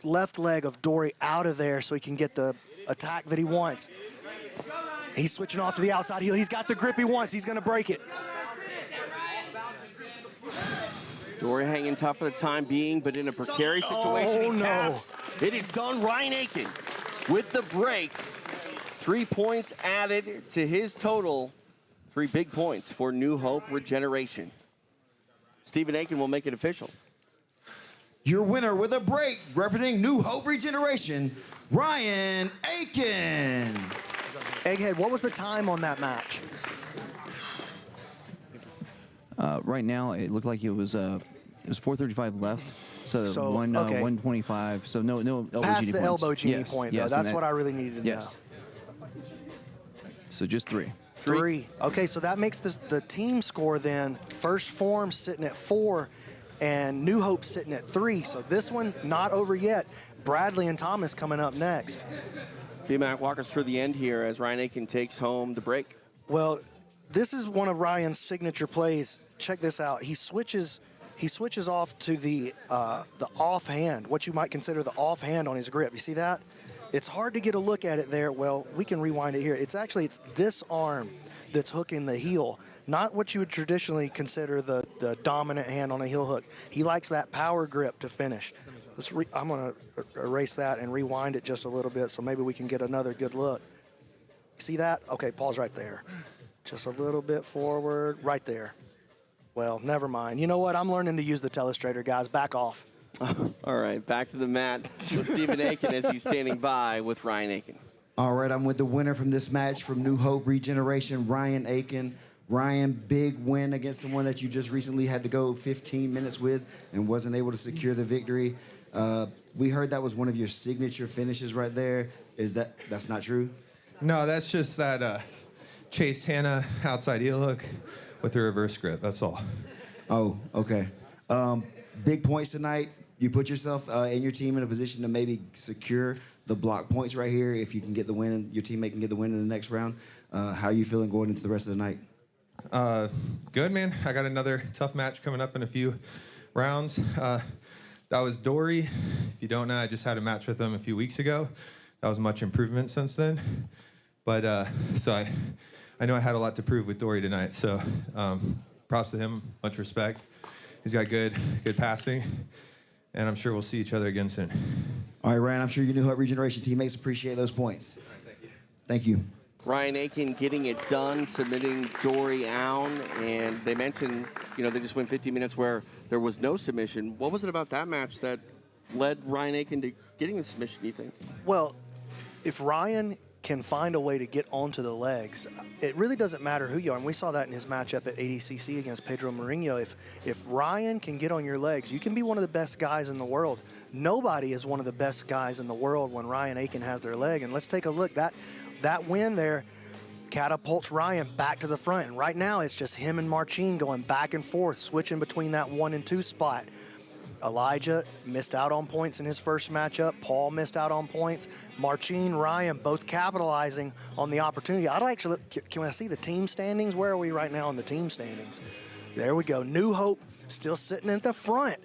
left leg of Dory out of there so he can get the attack that he wants. He's switching off to the outside heel. He's got the grip he wants. He's going to break it.
Dory hanging tough for the time being, but in a precarious situation.
Oh,
He
no.
taps. It is done. Ryan Aiken with the break. 3 points added to his total. 3 big points for New Hope Regeneration. Stephen Aiken will make it official.
Your winner with a break, representing New Hope Regeneration, Ryan Aiken.
Egghead, what was the time on that match?
Right now, it looked like it was 4:35 left. So,
So, okay.
125. So no elbow
Past
GD
the
points.
elbow GD point, though.
yes,
That's
and
what I really needed to
yes. So just 3.
3. Okay, so that makes this the team score then. First Form sitting at 4 and New Hope sitting at 3. So this one not over yet. Bradley and Thomas coming up next.
B-Mac, walk us through the end here as Ryan Aiken takes home the break.
Well, this is one of Ryan's signature plays. Check this out. He switches off to the offhand, what you might consider the offhand on his grip. You see that? It's hard to get a look at it there. Well, we can rewind it here. It's this arm that's hooking the heel, not what you would traditionally consider the dominant hand on a heel hook. He likes that power grip to finish. I'm going to erase that and rewind it just a little bit so maybe we can get another good look. See that? Okay, pause right there. Just a little bit forward, right there. Well, never mind. You know what? I'm learning to use the telestrator, guys. Back off.
All right, back to the mat with Stephen Aiken as he's standing by with Ryan Aiken.
All right, I'm with the winner from this match from New Hope Regeneration, Ryan Aiken. Ryan, big win against someone that you just recently had to go 15 minutes with and wasn't able to secure the victory. We heard that was one of your signature finishes right there. That's not true?
No, that's just that Chase Hanna outside heel hook with the reverse grip. That's all.
Oh, okay. Big points tonight. You put yourself and your team in a position to maybe secure the block points right here. If you can get the win, and your teammate can get the win in the next round, how are you feeling going into the rest of the night?
Good, man. I got another tough match coming up in a few rounds. That was Dory. If you don't know, I just had a match with him a few weeks ago. That was much improvement since then. But so I know I had a lot to prove with Dory tonight. So props to him, much respect. He's got good passing, and I'm sure we'll see each other again soon.
All right, Ryan, I'm sure your New Hope Regeneration teammates appreciate those points.
All right, thank you.
Thank you.
Ryan Aiken getting it done, submitting Dory Aoun, and they mentioned, they just went 15 minutes where there was no submission. What was it about that match that led Ryan Aiken to getting the submission, do you think?
Well, if Ryan can find a way to get onto the legs, it really doesn't matter who you are. And we saw that in his matchup at ADCC against Pedro Mourinho. If Ryan can get on your legs, you can be one of the best guys in the world. Nobody is one of the best guys in the world when Ryan Aiken has their leg. And let's take a look. That win there catapults Ryan back to the front. And right now, it's just him and Marcin going back and forth, switching between that 1 and 2 spot. Elijah missed out on points in his first matchup. Paul missed out on points. Marcin, Ryan, both capitalizing on the opportunity. I'd like to can I see the team standings? Where are we right now in the team standings? There we go. New Hope still sitting at the front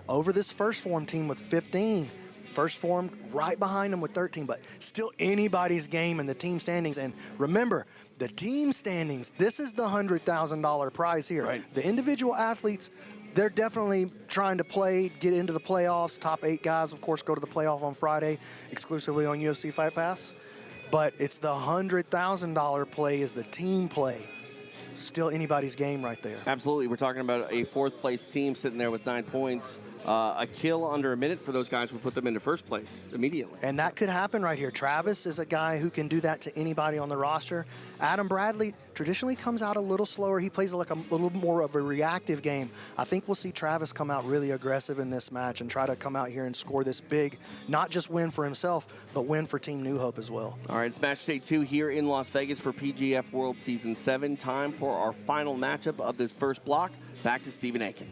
over this First Form team with 15. First Form right behind them with 13, but still anybody's game in the team standings. And remember, the team standings, this is the $100,000 prize here.
Right.
The individual athletes, they're definitely trying to get into the playoffs. Top 8 guys, of course, go to the playoff on Friday, exclusively on UFC Fight Pass. But it's the $100,000 play is the team play. Still anybody's game right there.
Absolutely. We're talking about a 4th place team sitting there with 9 points. A kill under a minute for those guys would put them into first place immediately.
And that could happen right here. Travis is a guy who can do that to anybody on the roster. Adam Bradley traditionally comes out a little slower. He plays like a little more of a reactive game. I think we'll see Travis come out really aggressive in this match and try to come out here and score this big, not just win for himself, but win for Team New Hope as well.
All right, it's match day 2 here in Las Vegas for PGF World Season 7. Time for our final matchup of this first block. Back to Stephen Aiken.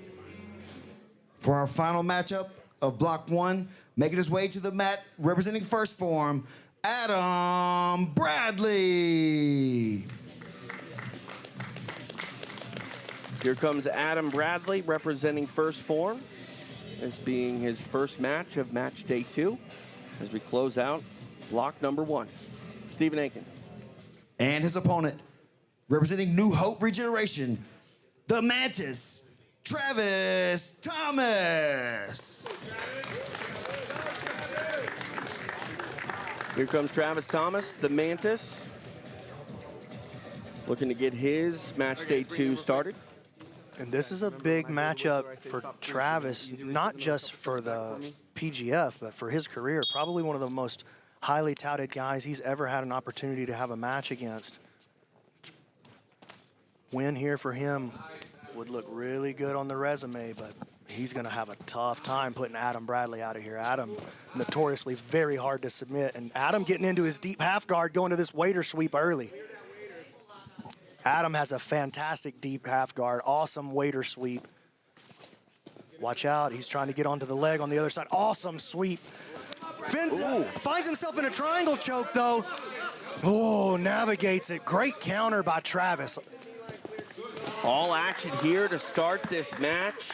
For our final matchup of Block 1, making his way to the mat, representing First Form, Adam Bradley.
Here comes Adam Bradley representing First Form, this being his first match of match day 2 as we close out block number 1. Stephen Aiken.
And his opponent, representing New Hope Regeneration, the Mantis, Travis Thomas.
Here comes Travis Thomas, the Mantis, looking to get his match day 2 started.
And this is a big matchup for Travis, not just for the PGF, but for his career. Probably one of the most highly touted guys he's ever had an opportunity to have a match against. Win here for him would look really good on the resume, but he's going to have a tough time putting Adam Bradley out of here. Adam, notoriously very hard to submit, and Adam getting into his deep half guard, going to this waiter sweep early. Adam has a fantastic deep half guard, awesome waiter sweep. Watch out, he's trying to get onto the leg on the other side. Awesome sweep. Finds himself in a triangle choke, though. Oh, navigates it. Great counter by Travis.
All action here to start this match.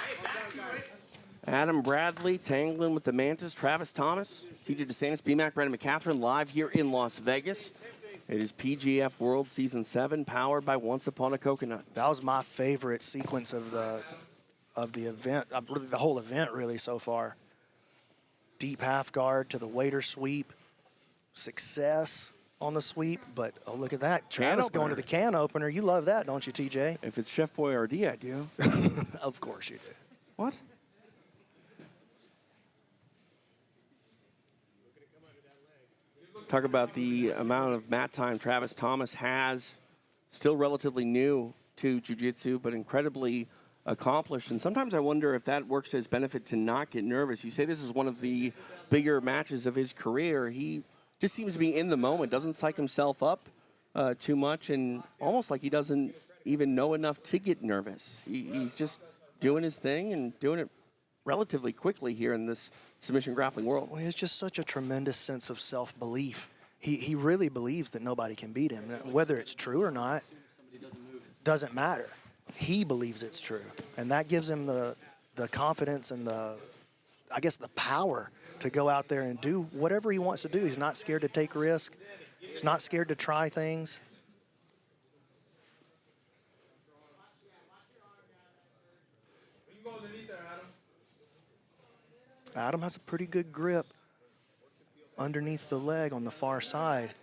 Adam Bradley tangling with the Mantis, Travis Thomas, TJ DeSantis, BMAC, Brandon McCatherine, live here in Las Vegas. It is PGF World Season 7, powered by Once Upon a Coconut.
That was my favorite sequence of the event, the whole event really so far. Deep half guard to the waiter sweep. Success on the sweep, but oh, look at that. Travis going to the can opener. You love that, don't you, TJ?
If it's Chef Boyardee, I do.
Of course you do.
What? Talk about the amount of mat time Travis Thomas has. Still relatively new to jiu-jitsu, but incredibly accomplished. And sometimes I wonder if that works to his benefit to not get nervous. You say this is one of the bigger matches of his career. He just seems to be in the moment, doesn't psych himself up too much, and almost like he doesn't even know enough to get nervous. He's just doing his thing and doing it relatively quickly here in this Submission Grappling World.
Well, it's just such a tremendous sense of self-belief. He really believes that nobody can beat him. Whether it's true or not, doesn't matter. He believes it's true. And that gives him the confidence and the power to go out there and do whatever he wants to do. He's not scared to take risks. He's not scared to try things. Adam has a pretty good grip underneath the leg on the far side.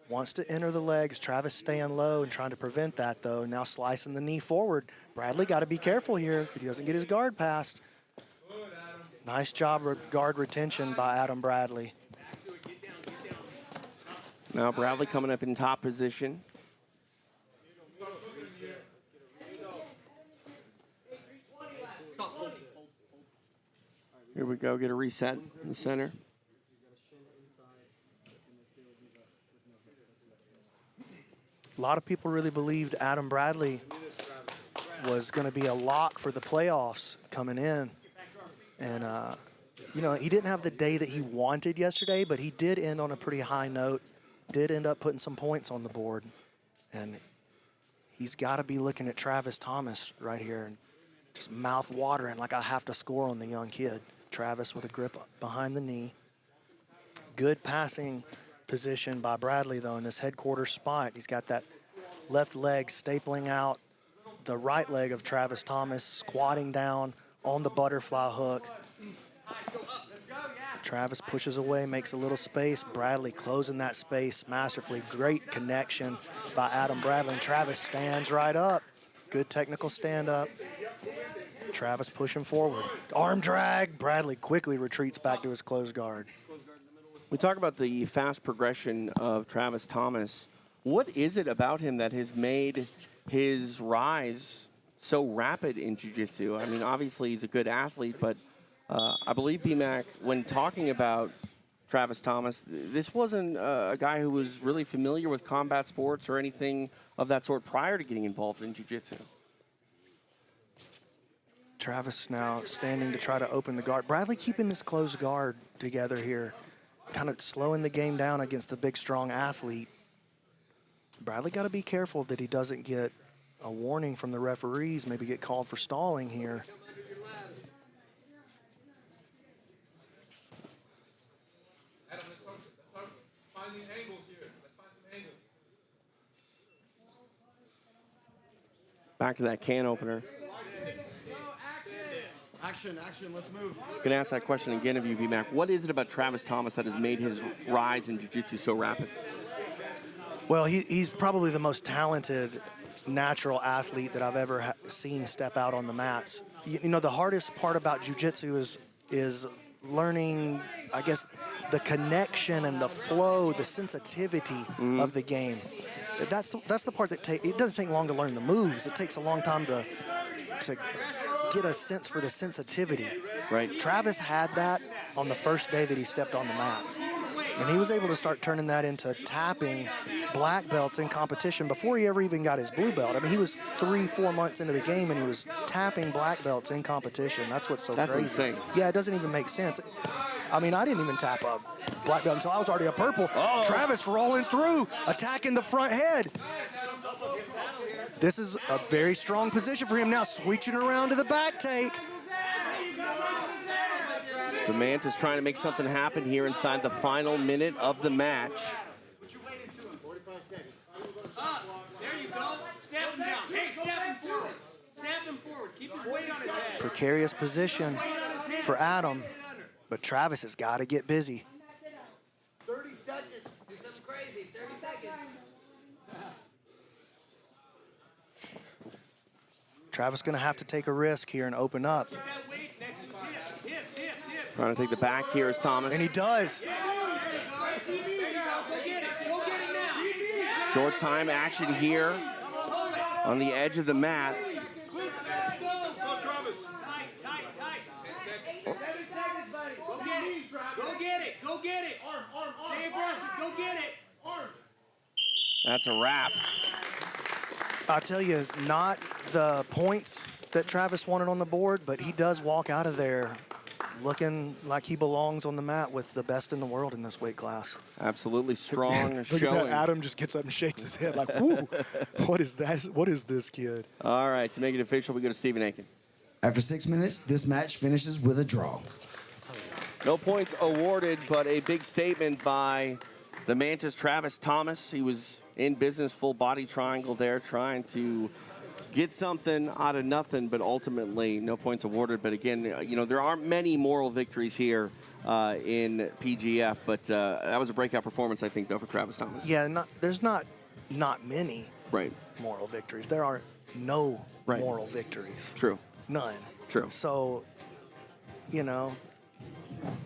Wants to enter the legs. Travis staying low and trying to prevent that, though. Now slicing the knee forward. Bradley got to be careful here, but he doesn't get his guard passed. Nice job of guard retention by Adam Bradley.
Now Bradley coming up in top position. Here we go, get a reset in the center.
A lot of people really believed Adam Bradley was going to be a lock for the playoffs coming in. And, you know, he didn't have the day that he wanted yesterday, but he did end on a pretty high note, did end up putting some points on the board. And he's got to be looking at Travis Thomas right here and just mouth watering like I have to score on the young kid. Travis with a grip behind the knee. Good passing position by Bradley, though, in this headquarters spot. He's got that left leg stapling out the right leg of Travis Thomas, squatting down on the butterfly hook. Travis pushes away, makes a little space. Bradley closing that space masterfully. Great connection by Adam Bradley. And Travis stands right up. Good technical stand up. Travis pushing forward. Arm drag. Bradley quickly retreats back to his closed guard.
We talk about the fast progression of Travis Thomas. What is it about him that has made his rise so rapid in jiu-jitsu? I mean, obviously he's a good athlete, but I believe BMAC, when talking about Travis Thomas, this wasn't a guy who was really familiar with combat sports or anything of that sort prior to getting involved in jiu-jitsu.
Travis now standing to try to open the guard. Bradley keeping this closed guard together here, kind of slowing the game down against the big, strong athlete. Bradley got to be careful that he doesn't get a warning from the referees, maybe get called for stalling here.
Back to that can opener.
Action, let's move.
I'm gonna ask that question again of you, BMAC. What is it about Travis Thomas that has made his rise in jiu-jitsu so rapid?
Well, he's probably the most talented natural athlete that I've ever seen step out on the mats. You know, the hardest part about jiu-jitsu is learning, I guess, the connection and the flow, the sensitivity of the game. That's the part that it doesn't take long to learn the moves. It takes a long time to get a sense for the sensitivity.
Right.
Travis had that on the first day that he stepped on the mats. And he was able to start turning that into tapping black belts in competition before he ever even got his blue belt. I mean, he was 3-4 months into the game and he was tapping black belts in competition. That's what's so crazy.
That's insane.
Yeah, it doesn't even make sense. I mean, I didn't even tap a black belt until I was already a purple. Oh. Travis rolling through, attacking the front head. This is a very strong position for him now, switching around to the back take.
The Mantis trying to make something happen here inside the final minute of the match.
There you go. Step him down. Hey, step him forward. Step him forward. Keep his weight on his head.
Precarious position for Adam, but Travis has got to get busy.
30 seconds. Do something crazy. 30 seconds.
Travis going to have to take a risk here and open up.
Trying to take the back here is Thomas.
And he does.
Short time action here on the edge of the mat.
Go get it. Arm. Stay aggressive. Go get it. Arm.
That's a wrap.
I'll tell you, not the points that Travis wanted on the board, but he does walk out of there looking like he belongs on the mat with the best in the world in this weight class.
Absolutely strong
Look
showing.
at that. Adam just gets up and shakes his head like, whoo, what is that? What is this kid?
All right, to make it official, we go to Stephen Aiken.
After 6 minutes, this match finishes with a draw.
No points awarded, but a big statement by the Mantis, Travis Thomas. He was in business, full body triangle there, trying to get something out of nothing, but ultimately no points awarded. But again, there aren't many moral victories here in PGF, but that was a breakout performance, I think, though, for Travis Thomas.
Yeah, there's not many
right
moral victories. There are no moral victories.
True.
None.
True.
So,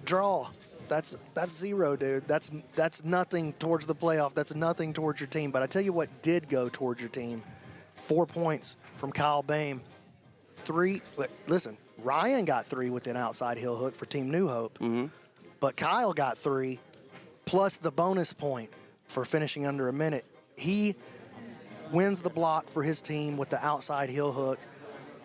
draw. That's 0, dude. That's nothing towards the playoff. That's nothing towards your team. But I tell you what did go towards your team. 4 points from Kyle Boehm. 3. Listen, Ryan got 3 with an outside heel hook for Team New Hope. But Kyle got 3 plus the bonus point for finishing under a minute. He wins the block for his team with the outside heel hook.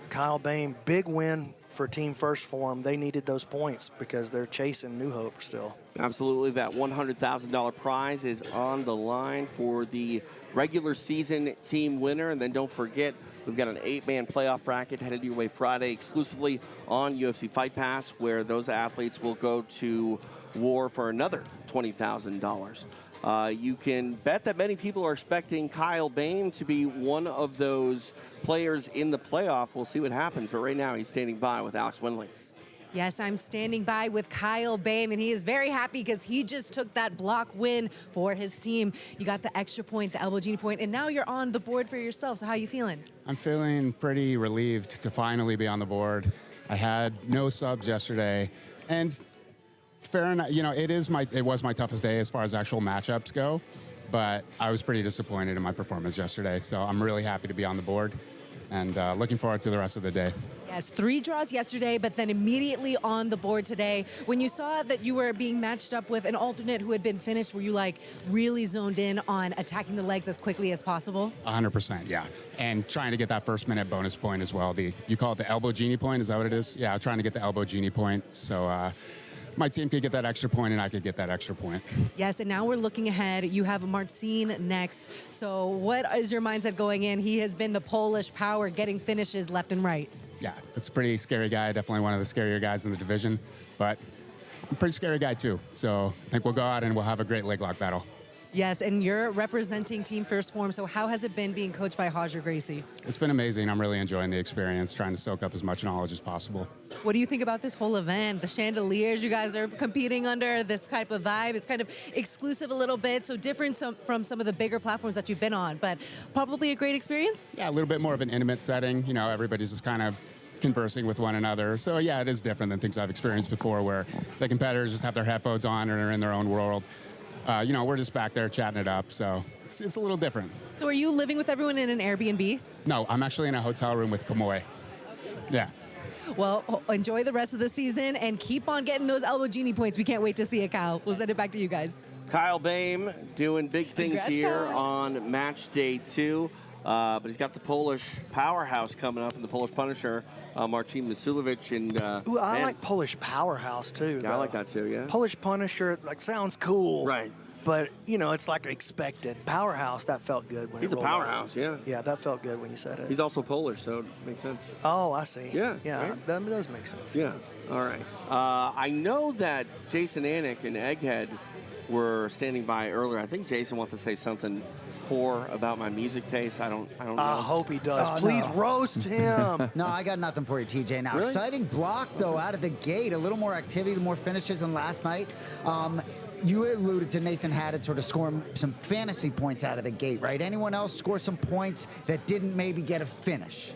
Kyle Boehm, big win for Team First Form. They needed those points because they're chasing New Hope still.
Absolutely. That $100,000 prize is on the line for the regular season team winner. And then don't forget, we've got an 8-man playoff bracket headed your way Friday exclusively on UFC Fight Pass, where those athletes will go to war for another $20,000. You can bet that many people are expecting Kyle Boehm to be one of those players in the playoff. We'll see what happens, but right now he's standing by with Alex Winley.
Yes, I'm standing by with Kyle Boehm, and he is very happy because he just took that block win for his team. You got the extra point, the elbow genie point, and now you're on the board for yourself. So how are you feeling?
I'm feeling pretty relieved to finally be on the board. I had no subs yesterday, and fair enough, it was my toughest day as far as actual matchups go, but I was pretty disappointed in my performance yesterday. So I'm really happy to be on the board and looking forward to the rest of the day.
Yes, 3 draws yesterday, but then immediately on the board today. When you saw that you were being matched up with an alternate who had been finished, were you really zoned in on attacking the legs as quickly as possible?
100%, yeah. And trying to get that first minute bonus point as well. You call it the elbow genie point, is that what it is? Yeah, trying to get the elbow genie point. So my team could get that extra point and I could get that extra point.
Yes, and now we're looking ahead. You have Marcin next. So what is your mindset going in? He has been the Polish power, getting finishes left and right.
Yeah, it's a pretty scary guy. Definitely one of the scarier guys in the division. But I'm a pretty scary guy too. So I think we'll go out and we'll have a great leg lock battle.
Yes, and you're representing Team First Form. So how has it been being coached by Hodger Gracie?
It's been amazing. I'm really enjoying the experience, trying to soak up as much knowledge as possible.
What do you think about this whole event? The chandeliers you guys are competing under, this type of vibe. It's kind of exclusive a little bit, so different from some of the bigger platforms that you've been on, but probably a great experience?
Yeah, a little bit more of an intimate setting. Everybody's just kind of conversing with one another. So yeah, it is different than things I've experienced before where the competitors just have their headphones on and are in their own world. We're just back there chatting it up, so it's a little different.
So are you living with everyone in an Airbnb?
No, I'm actually in a hotel room with Kamoy. Yeah.
Well, enjoy the rest of the season and keep on getting those elbow genie points. We can't wait to see it, Kyle. We'll send it back to you guys.
Kyle Boehm doing big things
Congrats,
here
Kyle.
on match day 2. But he's got the Polish powerhouse coming up and the Polish Punisher, Marcin Masulovic. And
Ooh, I like Polish powerhouse too.
Yeah, I like that too, yeah.
Polish Punisher, sounds cool.
Right.
But, it's expected. Powerhouse, that felt good when
He's
it
a
rolled off.
powerhouse, yeah.
Yeah, that felt good when you said it.
He's also Polish, so it makes sense.
Oh, I see.
Yeah,
Yeah,
right?
that does make sense.
Yeah, all right. I know that Jason Anik and Egghead were standing by earlier. I think Jason wants to say something poor about my music taste. I don't know.
I hope he does.
Oh,
Please
no.
roast him.
No, I got nothing for you, TJ. Now,
Really?
exciting block, though, out of the gate. A little more activity, more finishes than last night. You alluded to Nathan Haddad sort of scoring some fantasy points out of the gate, right? Anyone else score some points that didn't maybe get a finish?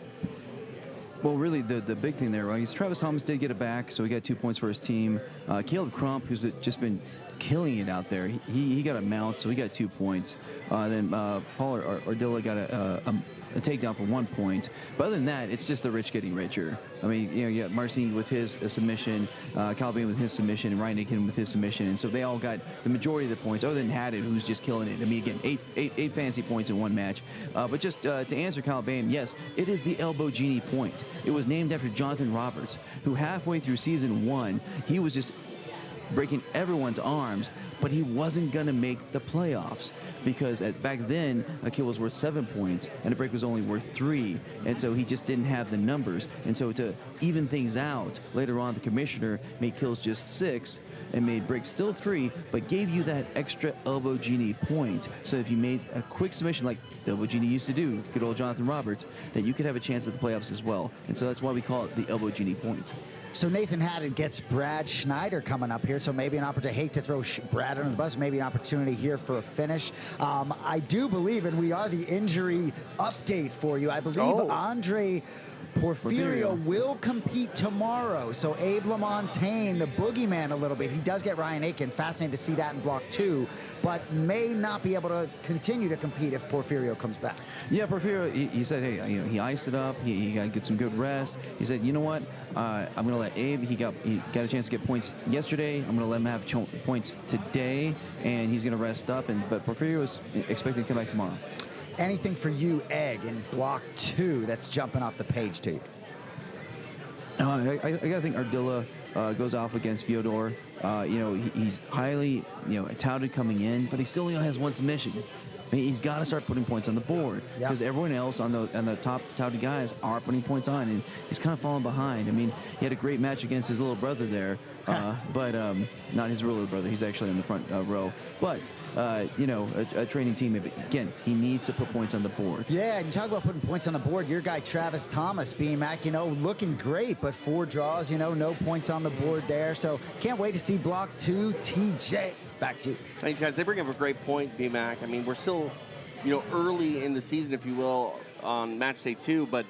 Well, really, the big thing there, right, is Travis Thomas did get it back, so he got 2 points for his team. Caleb Crump, who's just been killing it out there. He got a mount, so he got 2 points. Then Paul Ardilla got a takedown for 1 point. But other than that, it's just the rich getting richer. I mean, you got Marcin with his submission, Calvin with his submission, and Ryan Aiken with his submission. And so they all got the majority of the points, other than Haddad, who's just killing it. I mean, again, eight fantasy points in one match. But just to answer Calvin, yes, it is the Elbow Genie point. It was named after Jonathan Roberts, who halfway through season 1, he was just breaking everyone's arms, but he wasn't going to make the playoffs because back then a kill was worth 7 points and a break was only worth 3, and so he just didn't have the numbers. And so to even things out, later on the commissioner made kills just 6 and made breaks still 3, but gave you that extra Elbow Genie point. So if you made a quick submission like the Elbow Genie used to do, good old Jonathan Roberts, that you could have a chance at the playoffs as well. And so that's why we call it the Elbow Genie point.
So Nathan Haddad gets Brad Schneider coming up here, so maybe an opportunity. I hate to throw Brad under the bus, maybe an opportunity here for a finish. I do believe, and we are the injury update for you, I believe Andre Porfirio will compete tomorrow. So Abe LaMontagne, the boogeyman a little bit. He does get Ryan Aiken. Fascinating to see that in block 2, but may not be able to continue to compete if Porfirio comes back.
Yeah, Porfirio, he said, hey, you know, he iced it up. He got to get some good rest. He said, you know what? I'm going to let Abe, he got a chance to get points yesterday. I'm going to let him have points today, and he's going to rest up. But Porfirio is expected to come back tomorrow.
Anything for you, Egg, in block 2 that's jumping off the page to you?
I got to think Ardilla goes off against Fyodor. You know, he's highly, you know, touted coming in, but he still only has 1 submission. I mean, he's got to start putting points on the board because everyone else on the top touted guys are putting points on, and he's kind of falling behind. I mean, he had a great match against his little brother there, but not his real little brother. He's actually in the front row. But you know, a training team, again, he needs to put points on the board.
Yeah, and you talk about putting points on the board. Your guy Travis Thomas, BMAC, you know, looking great, but 4 draws, you know, no points on the board there. So can't wait to see block 2. TJ, back to you.
Thanks, guys. They bring up a great point, BMAC. I mean, we're still, you know, early in the season, if you will, on match day 2, but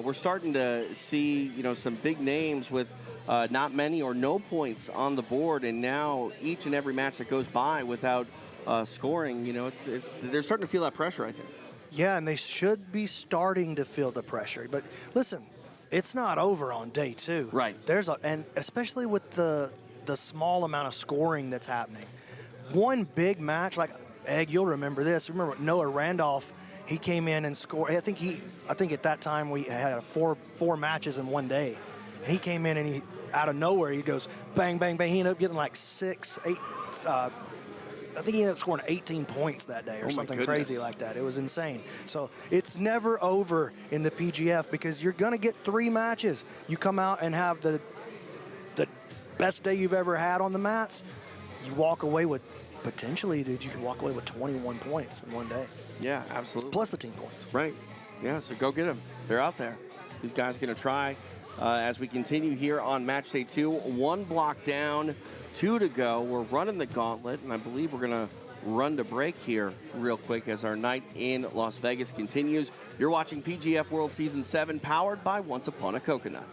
we're starting to see, you know, some big names with not many or no points on the board, and now each and every match that goes by without scoring, you know, they're starting to feel that pressure, I think.
Yeah, and they should be starting to feel the pressure. But listen, it's not over on day 2.
Right.
And especially with the small amount of scoring that's happening. One big match, like Egg, you'll remember this. Remember Noah Randolph? He came in and scored. I think at that time we had four matches in one day, and he came in and he out of nowhere he goes bang bang bang. He ended up getting like 6, 8. I think he ended up scoring 18 points that day or something crazy like that. It was insane. So it's never over in the PGF because you're going to get 3 matches. You come out and have the best day you've ever had on the mats. You walk away with, potentially, dude, you can walk away with 21 points in one day.
Yeah, absolutely.
Plus the team points.
Right. Yeah, so go get them. They're out there. These guys going to try as we continue here on match day 2. 1 block down, 2 to go. We're running the gauntlet, and I believe we're going to run to break here real quick as our night in Las Vegas continues. You're watching PGF World Season 7, powered by Once Upon a Coconut.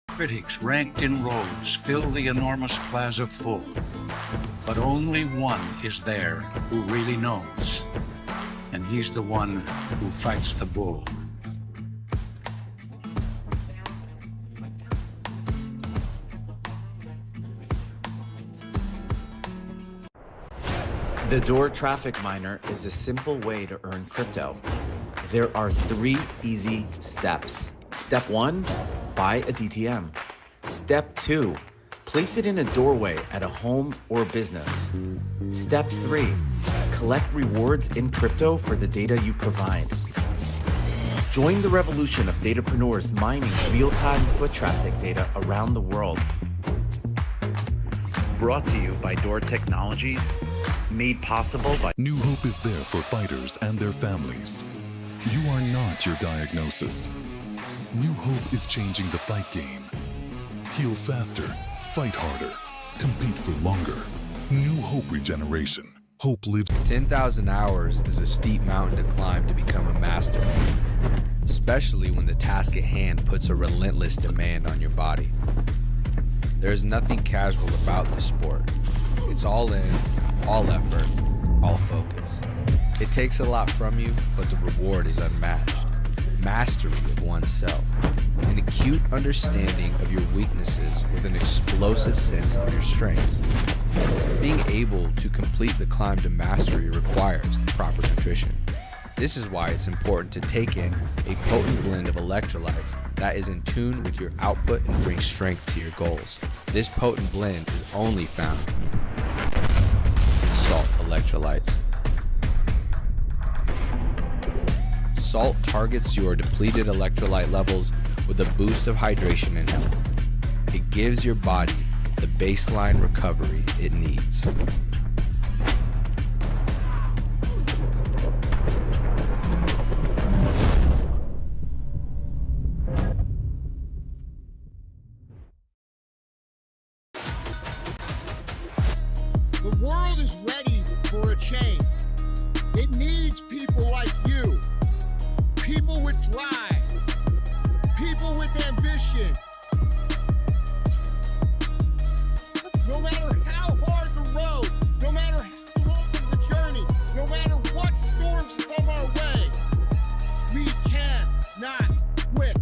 Critics ranked in rows fill the enormous plaza full, but only one is there who really knows, and he's the one who fights the bull.
The Door Traffic Miner is a simple way to earn crypto. There are 3 easy steps. Step 1, buy a DTM. Step 2, place it in a doorway at a home or business. Step 3, collect rewards in crypto for the data you provide. Join the revolution of datapreneurs mining real-time foot traffic data around the world.
Brought to you by Door Technologies, made possible by...
New Hope is there for fighters and their families. You are not your diagnosis. New Hope is changing the fight game. Heal faster, fight harder, compete for longer. New Hope Regeneration. Hope lives.
10,000 hours is a steep mountain to climb to become a master, especially when the task at hand puts a relentless demand on your body. There is nothing casual about this sport. It's all in, all effort, all focus. It takes a lot from you, but the reward is unmatched. Mastery of oneself, an acute understanding of your weaknesses with an explosive sense of your strengths. Being able to complete the climb to mastery requires the proper nutrition. This is why it's important to take in a potent blend of electrolytes that is in tune with your output and brings strength to your goals. This potent blend is only found in Salt Electrolytes. Salt targets your depleted electrolyte levels with a boost of hydration and health. It gives your body the baseline recovery it needs.
The world is ready for a change. It needs people like you, people with drive, people with ambition. No matter how hard the road, no matter how long the journey, no matter what storms come our way, we cannot quit.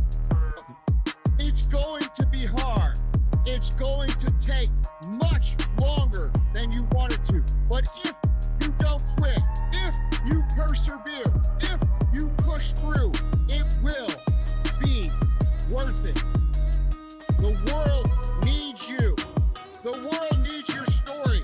It's going to be hard. It's going to take much longer than you wanted to. But if you don't quit, if you persevere, if you push through, it will be worth it. The world needs you. The world needs your story.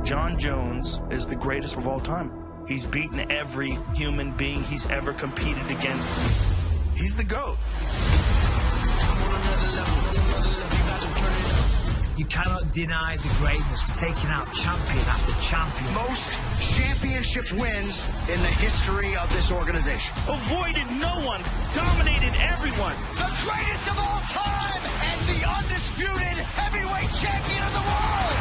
John Jones is the greatest of all time. He's beaten every human being he's ever competed against. He's the GOAT.
You cannot deny the greatness. We're taking out champion after champion.
Most championship wins in the history of this organization.
Avoided no one, dominated everyone.
The greatest of all time and the undisputed heavyweight champion of the world.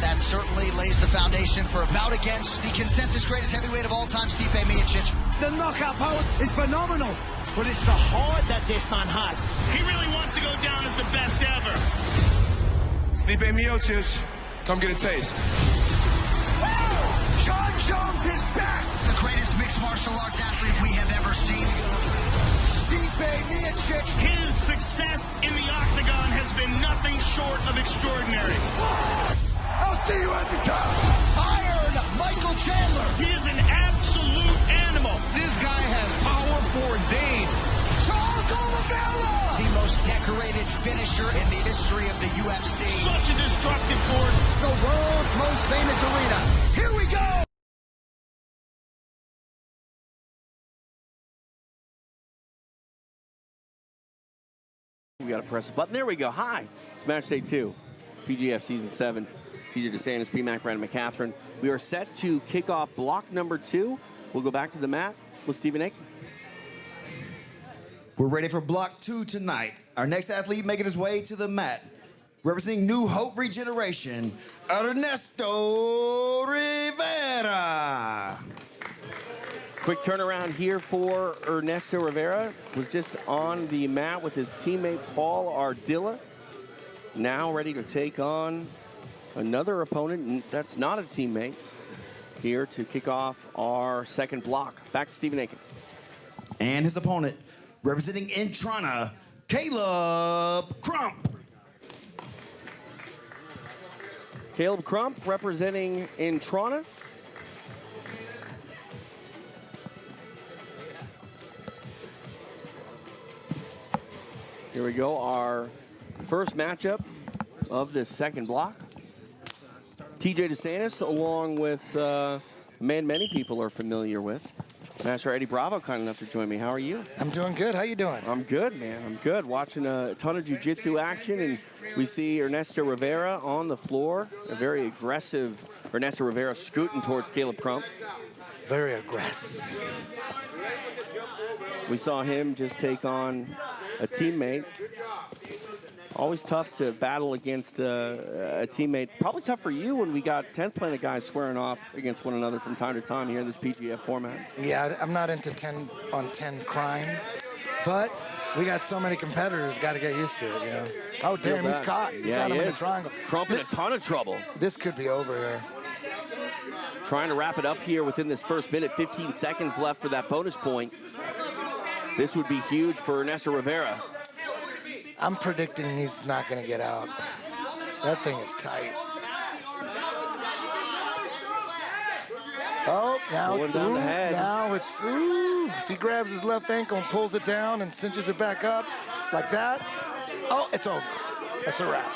That certainly lays the foundation for a bout against the consensus greatest heavyweight of all time, Stipe Miocic.
The knockout power is phenomenal, but it's the heart that this man has.
He really wants to go down as the best ever. Stipe Miocic, come get a taste.
John Jones is back! The greatest mixed martial arts athlete we have ever seen. Stipe Miocic.
His success in the octagon has been nothing short of extraordinary.
I'll see you at the top. Iron Michael Chandler.
He is an absolute animal.
This guy has power for days.
Charles Oliveira. The most decorated finisher in the history of the UFC.
Such a destructive force.
The world's most famous arena. Here we go.
We got to press a button. There we go. Hi. It's match day 2. PGF Season 7. TJ DeSantis, B-Mac, Brandon McCatherine. We are set to kick off block number 2. We'll go back to the mat with Stephen Aiken.
We're ready for block 2 tonight. Our next athlete making his way to the mat, representing New Hope Regeneration, Ernesto Rivera.
Quick turnaround here for Ernesto Rivera. Was just on the mat with his teammate Paul Ardilla. Now ready to take on another opponent that's not a teammate, here to kick off our second block. Back to Stephen Aiken.
And his opponent, representing Intrana, Caleb Crump.
Caleb Crump representing Intrana. Here we go, our first matchup of this second block. TJ DeSantis, along with a man many people are familiar with, Master Eddie Bravo, kind enough to join me. How are you?
I'm doing good. How you doing?
I'm good, man. I'm good. Watching a ton of jiu-jitsu action, and we see Ernesto Rivera on the floor. A very aggressive Ernesto Rivera scooting towards Caleb Crump.
Very aggressive.
We saw him just take on a teammate. Always tough to battle against a teammate. Probably tough for you when we got 10th Planet guys squaring off against one another from time to time here in this PGF format.
Yeah, I'm not into 10 on 10 crime, but we got so many competitors, got to get used to it, you know. Oh, damn, he's caught.
Yeah,
got him
he
in
is.
a triangle.
Crump in a ton of trouble.
This could be over here.
Trying to wrap it up here within this first minute. 15 seconds left for that bonus point. This would be huge for Ernesto Rivera.
I'm predicting he's not going to get out. That thing is tight. Oh, now,
Rolling down the head.
Now it's, if he grabs his left ankle and pulls it down and cinches it back up like that, oh, it's over. That's a wrap.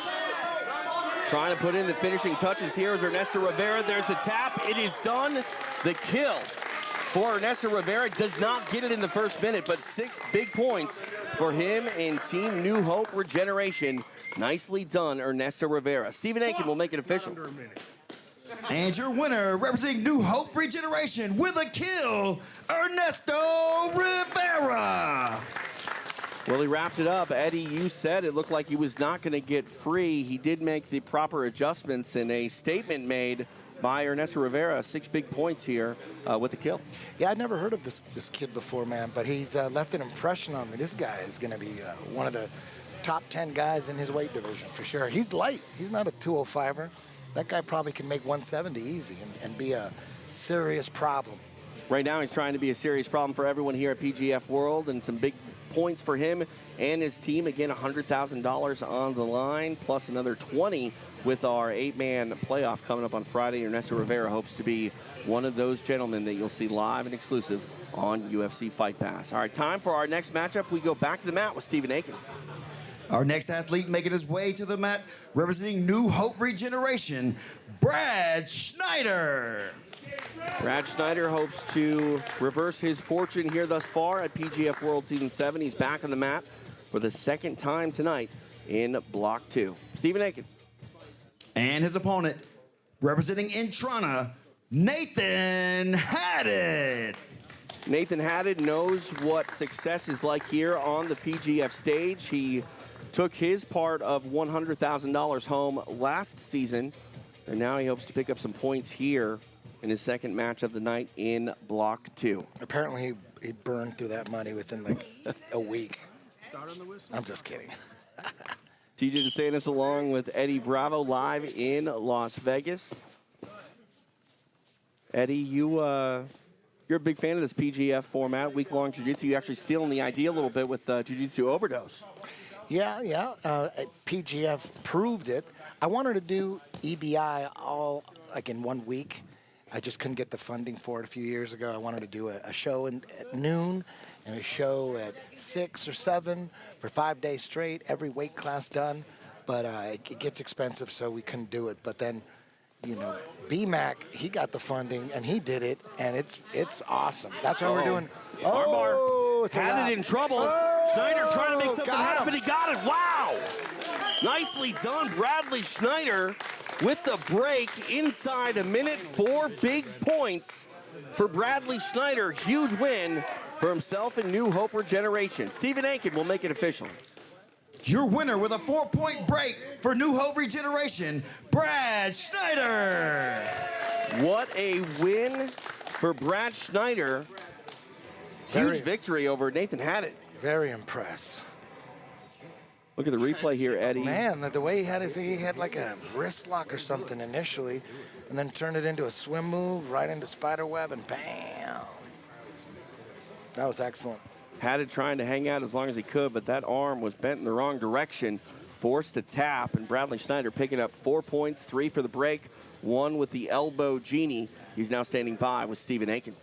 Trying to put in the finishing touches here is Ernesto Rivera. There's the tap. It is done. The kill for Ernesto Rivera. Does not get it in the first minute, but 6 big points for him and Team New Hope Regeneration. Nicely done, Ernesto Rivera. Stephen Aiken will make it official.
And your winner, representing New Hope Regeneration with a kill, Ernesto Rivera.
Well, he wrapped it up. Eddie, you said it looked like he was not going to get free. He did make the proper adjustments, and a statement made by Ernesto Rivera. 6 big points here with the kill.
Yeah, I'd never heard of this kid before, man, but he's left an impression on me. This guy is going to be one of the top 10 guys in his weight division for sure. He's light. He's not a 205er. That guy probably can make 170 easy and be a serious problem.
Right now, he's trying to be a serious problem for everyone here at PGF World, and some big points for him and his team. Again, $100,000 on the line, plus another 20 with our 8-man playoff coming up on Friday. Ernesto Rivera hopes to be one of those gentlemen that you'll see live and exclusive on UFC Fight Pass. All right, time for our next matchup. We go back to the mat with Stephen Aiken.
Our next athlete making his way to the mat, representing New Hope Regeneration, Brad Schneider.
Brad Schneider hopes to reverse his fortune here thus far at PGF World Season 7. He's back on the mat for the second time tonight in Block 2. Stephen Aiken.
And his opponent, representing Intrana, Nathan Haddad.
Nathan Haddad knows what success is like here on the PGF stage. He took his part of $100,000 home last season, and now he hopes to pick up some points here in his second match of the night in Block 2.
Apparently, he burned through that money within like a week. I'm just kidding.
TJ DeSantis along with Eddie Bravo live in Las Vegas. Eddie, you're a big fan of this PGF format, week-long jiu-jitsu. You're actually stealing the idea a little bit with Jiu-Jitsu Overdose.
Yeah. PGF proved it. I wanted to do EBI all like in 1 week. I just couldn't get the funding for it a few years ago. I wanted to do a show at noon and a show at 6 or 7 for 5 days straight, every weight class done. But it gets expensive, so we couldn't do it. But then, you know, BMAC, he got the funding and he did it, and it's awesome. That's why we're doing. Oh, it's
Had it in trouble.
Oh,
Schneider trying to make something
got
happen.
him.
He got it. Wow. Nicely done, Bradley Schneider with the break inside a minute. 4 big points for Bradley Schneider. Huge win for himself and New Hope Regeneration. Stephen Aiken will make it official.
Your winner with a 4-point break for New Hope Regeneration, Brad Schneider.
What a win for Brad Schneider. Huge victory over Nathan Haddad.
Very impressed.
Look at the replay here, Eddie.
Man, the way he had like a wrist lock or something initially, and then turned it into a swim move right into spider web, and bam. That was excellent.
Haddad trying to hang out as long as he could, but that arm was bent in the wrong direction, forced to tap, and Bradley Schneider picking up 4 points, 3 for the break, 1 with the elbow genie. He's now standing by with Stephen Aiken.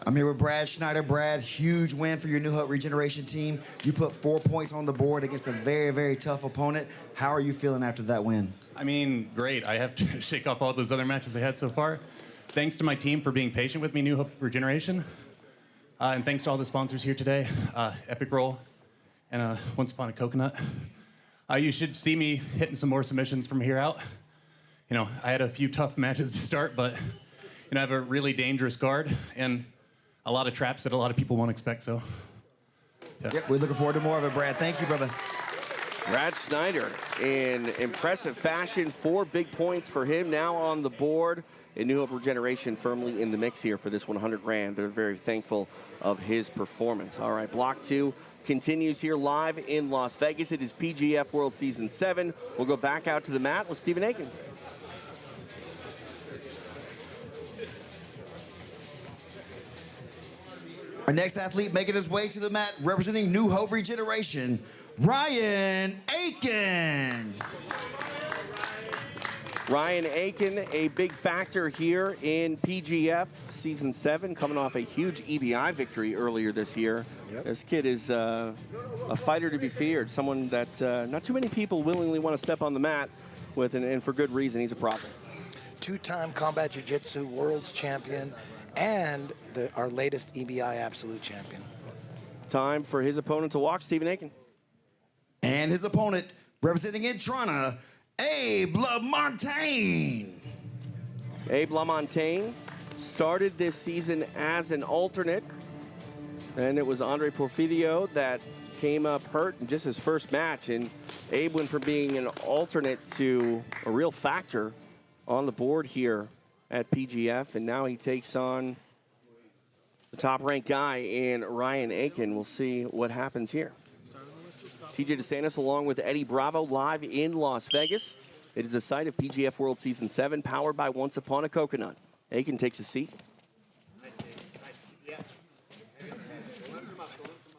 I'm here with Brad Schneider. Brad, huge win for your New Hope Regeneration team. You put 4 points on the board against a very, very tough opponent. How are you feeling after that win?
I mean, great. I have to shake off all those other matches I had so far. Thanks to my team for being patient with me, New Hope Regeneration. And thanks to all the sponsors here today, Epic Roll and Once Upon a Coconut. You should see me hitting some more submissions from here out. You know, I had a few tough matches to start, but you know, I have a really dangerous guard and a lot of traps that a lot of people won't expect, so. Yeah.
Yep, we're looking forward to more of it, Brad. Thank you, brother.
Brad Schneider in impressive fashion. 4 big points for him now on the board. And New Hope Regeneration firmly in the mix here for this 100 grand. They're very thankful of his performance. All right, Block 2 continues here live in Las Vegas. It is PGF World Season 7. We'll go back out to the mat with Stephen Aiken.
Our next athlete making his way to the mat, representing New Hope Regeneration, Ryan Aiken.
Ryan Aiken, a big factor here in PGF Season 7, coming off a huge EBI victory earlier this year. Yep. This kid is a fighter to be feared, someone that not too many people willingly want to step on the mat with, and for good reason. He's a problem.
2-time Combat Jiu-Jitsu World's Champion and our latest EBI Absolute Champion.
Time for his opponent to walk, Stephen Aiken.
And his opponent, representing Intrana, Abe LaMontagne.
Abe LaMontagne started this season as an alternate, and it was Andre Porfirio that came up hurt in just his first match, and Abe went from being an alternate to a real factor on the board here at PGF, and now he takes on the top-ranked guy in Ryan Aiken. We'll see what happens here. TJ DeSantis along with Eddie Bravo live in Las Vegas. It is the site of PGF World Season 7, powered by Once Upon a Coconut. Aiken takes a seat.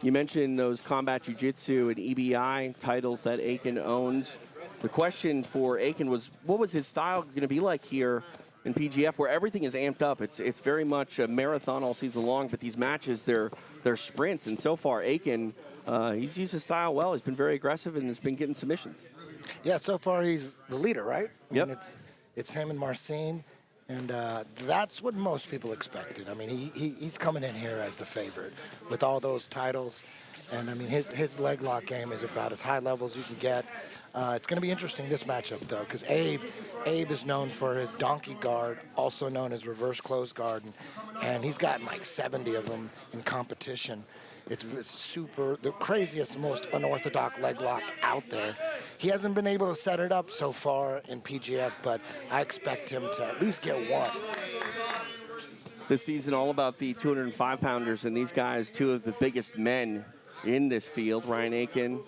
You mentioned those Combat Jiu-Jitsu and EBI titles that Aiken owns. The question for Aiken was, what was his style going to be like here in PGF, where everything is amped up? It's very much a marathon all season long, but these matches, they're sprints. And so far, Aiken, he's used his style well. He's been very aggressive and has been getting submissions.
Yeah, so far he's the leader, right?
Yep.
I mean, it's him and Marcin, and that's what most people expected. I mean, he's coming in here as the favorite with all those titles, and I mean, his leg lock game is about as high level as you can get. It's going to be interesting, this matchup, though, because Abe is known for his donkey guard, also known as reverse close guard, and he's gotten like 70 of them in competition. It's super, the craziest, most unorthodox leg lock out there. He hasn't been able to set it up so far in PGF, but I expect him to at least get one.
This season all about the 205-pounders, and these guys, 2 of the biggest men in this field. Ryan Aiken,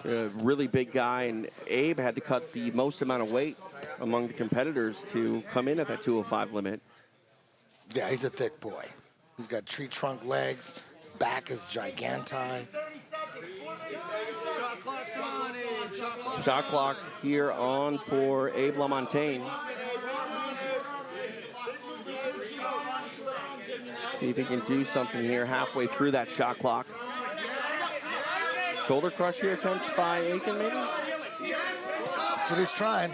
a really big guy, and Abe had to cut the most amount of weight among the competitors to come in at that 205 limit.
Yeah, he's a thick boy. He's got tree trunk legs. His back is giganti.
Shot clock here on for Abe LaMontagne. See if he can do something here halfway through that shot clock. Shoulder crush here attempt by Aiken, maybe?
That's what he's trying.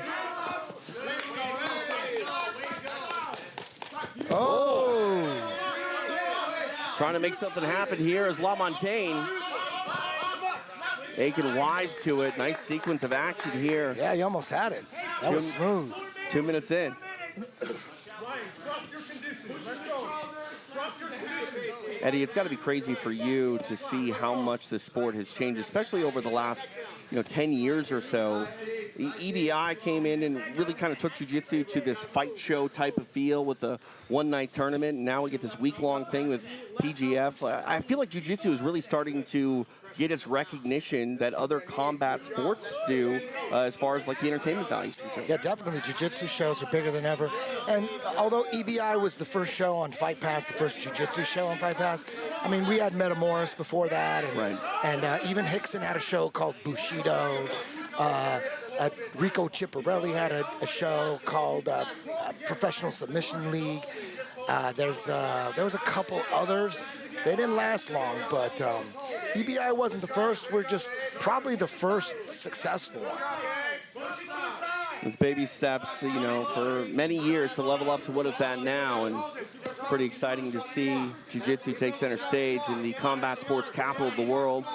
Oh!
Trying to make something happen here is LaMontagne. Aiken wise to it. Nice sequence of action here.
Yeah, he almost had it. That was smooth.
2 minutes in. Eddie, it's got to be crazy for you to see how much the sport has changed, especially over the last 10 years or so. The EBI came in and really kind of took jiu-jitsu to this fight show type of feel with the one-night tournament. And now we get this week-long thing with PGF. I feel like jiu-jitsu is really starting to get its recognition that other combat sports do as far as like the entertainment value is concerned.
Yeah, definitely. Jiu-jitsu shows are bigger than ever. And although EBI was the first show on Fight Pass, the first jiu-jitsu show on Fight Pass, I mean, we had Metamoris before that. And, and even Hickson had a show called Bushido. Rico Chiparelli had a show called Professional Submission League. There was a couple others. They didn't last long, but EBI wasn't the first. We're just probably the first successful one.
It's baby steps, you know, for many years to level up to what it's at now, and pretty exciting to see Jiu-Jitsu take center stage in the combat sports capital of the world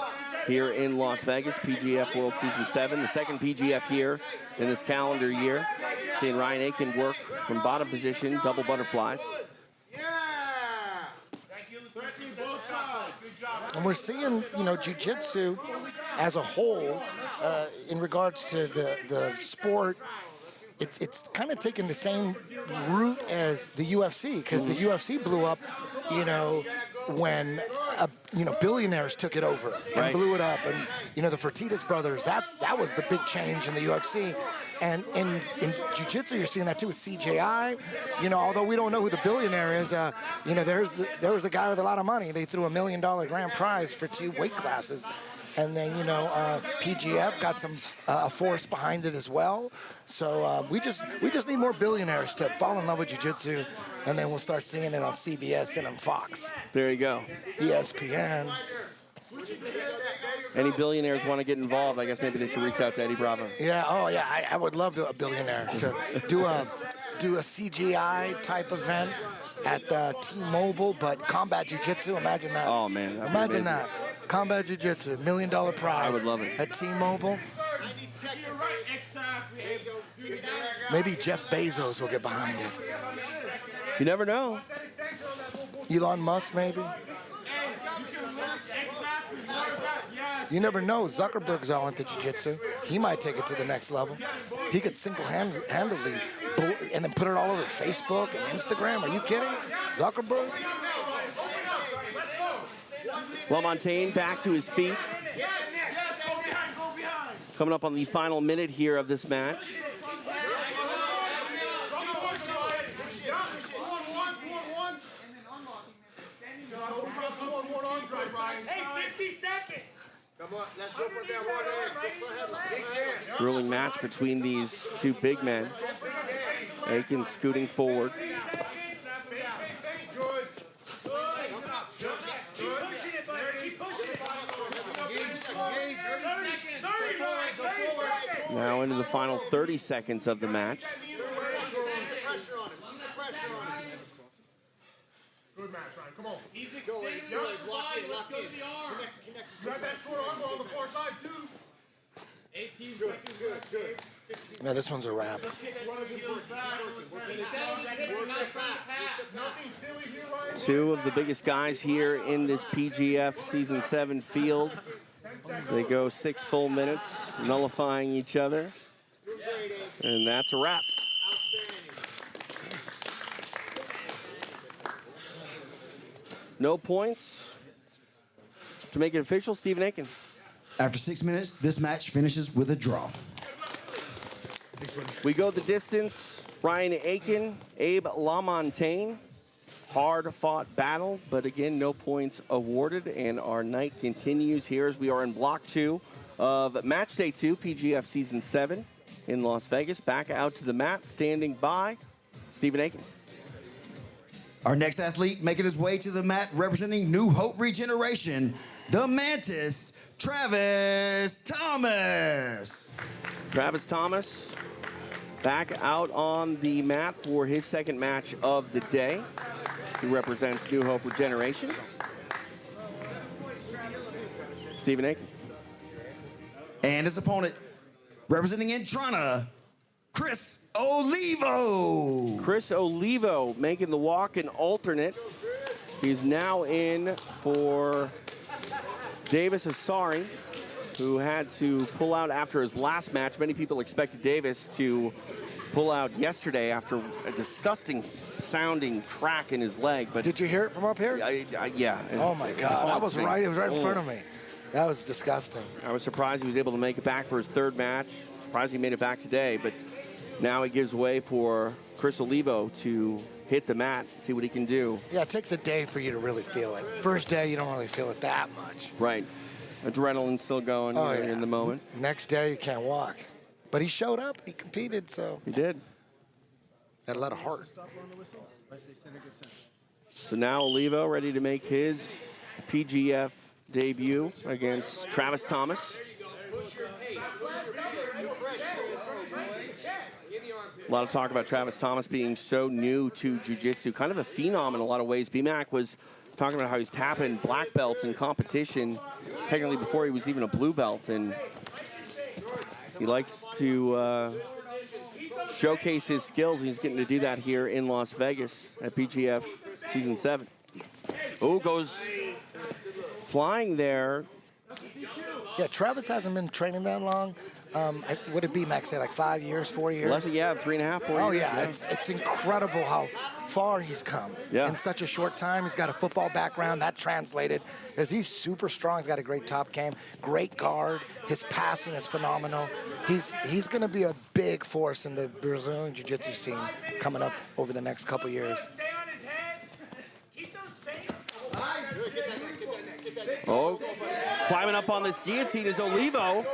here in Las Vegas, PGF World Season 7, the second PGF here in this calendar year. Seeing Ryan Aiken work from bottom position, double butterflies.
And we're seeing, you know, jiu-jitsu as a whole, in regards to the sport, it's kind of taking the same route as the UFC, because the UFC blew up, you know, when billionaires took it over and blew it up, and you know, the Fertitas brothers. That was the big change in the UFC, and in jiu-jitsu you're seeing that too with CJI. You know, although we don't know who the billionaire is, you know, there was a guy with a lot of money. They threw $1 million grand prize for 2 weight classes. And then, you know, PGF got some a force behind it as well. So we just need more billionaires to fall in love with jiu-jitsu, and then we'll start seeing it on CBS and on Fox.
There you go.
ESPN.
Any billionaires want to get involved, I guess maybe they should reach out to Eddie Bravo.
Yeah, oh yeah, I would love a billionaire to do a CGI type event at T-Mobile, but combat jiu-jitsu, imagine that.
Oh man, that'd be
imagine
amazing.
that. Combat jiu-jitsu, $1 million prize.
I would love it.
At T-Mobile. Maybe Jeff Bezos will get behind it.
You never know.
Elon Musk, maybe. You never know. Zuckerberg's all into jiu-jitsu. He might take it to the next level. He could single-handedly and then put it all over Facebook and Instagram. Are you kidding? Zuckerberg?
LaMontagne back to his feet. Coming up on the final minute here of this match.
Hey, 50 seconds. Come on, let's go for that one.
Grueling match between these two big men. Aiken scooting forward. Now into the final 30 seconds of the match.
Good match, Ryan. Come on. Easy. Go in. Lock in. Lock in. You have that short arm on the far side, too. 18 seconds. Good.
Yeah, this one's a wrap.
Two of the biggest guys here in this PGF Season 7 field. They go 6 full minutes, nullifying each other. And that's a wrap. No points. To make it official, Stephen Aiken.
After 6 minutes, this match finishes with a draw.
We go the distance. Ryan Aiken, Abe LaMontagne. Hard-fought battle, but again, no points awarded, and our night continues here as we are in Block 2 of Match Day 2, PGF Season 7 in Las Vegas. Back out to the mat, standing by, Stephen Aiken.
Our next athlete making his way to the mat, representing New Hope Regeneration, the Mantis, Travis Thomas.
Travis Thomas back out on the mat for his second match of the day. He represents New Hope Regeneration. Stephen Aiken.
And his opponent, representing Intrana, Chris Olivo.
Chris Olivo making the walk in alternate. He's now in for Davis Asari, who had to pull out after his last match. Many people expected Davis to pull out yesterday after a disgusting sounding crack in his leg. But
did you hear it from up here?
Yeah.
Oh my God, that was right. It was right in front of me. That was disgusting.
I was surprised he was able to make it back for his third match. Surprised he made it back today, but now he gives way for Chris Olivo to hit the mat, see what he can do.
Yeah, it takes a day for you to really feel it. First day, you don't really feel it that much.
Right. Adrenaline's still going in the moment.
Next day, you can't walk. But he showed up. He competed, so.
He did.
Got a lot of heart.
So now Olivo ready to make his PGF debut against Travis Thomas. A lot of talk about Travis Thomas being so new to jiu-jitsu, kind of a phenom in a lot of ways. BMAC was talking about how he's tapping black belts in competition, technically before he was even a blue belt, and he likes to showcase his skills, and he's getting to do that here in Las Vegas at PGF Season 7. Oh, goes flying there.
Yeah, Travis hasn't been training that long. Would it be, Max, say like 5 years, 4 years?
Less, yeah, 3.5, 4 years.
Oh, yeah, it's incredible how far he's come in such a short time. He's got a football background. That translated, because he's super strong. He's got a great top game, great guard. His passing is phenomenal. He's going to be a big force in the Brazilian jiu-jitsu scene coming up over the next couple years.
Oh, climbing up on this guillotine is Olivo.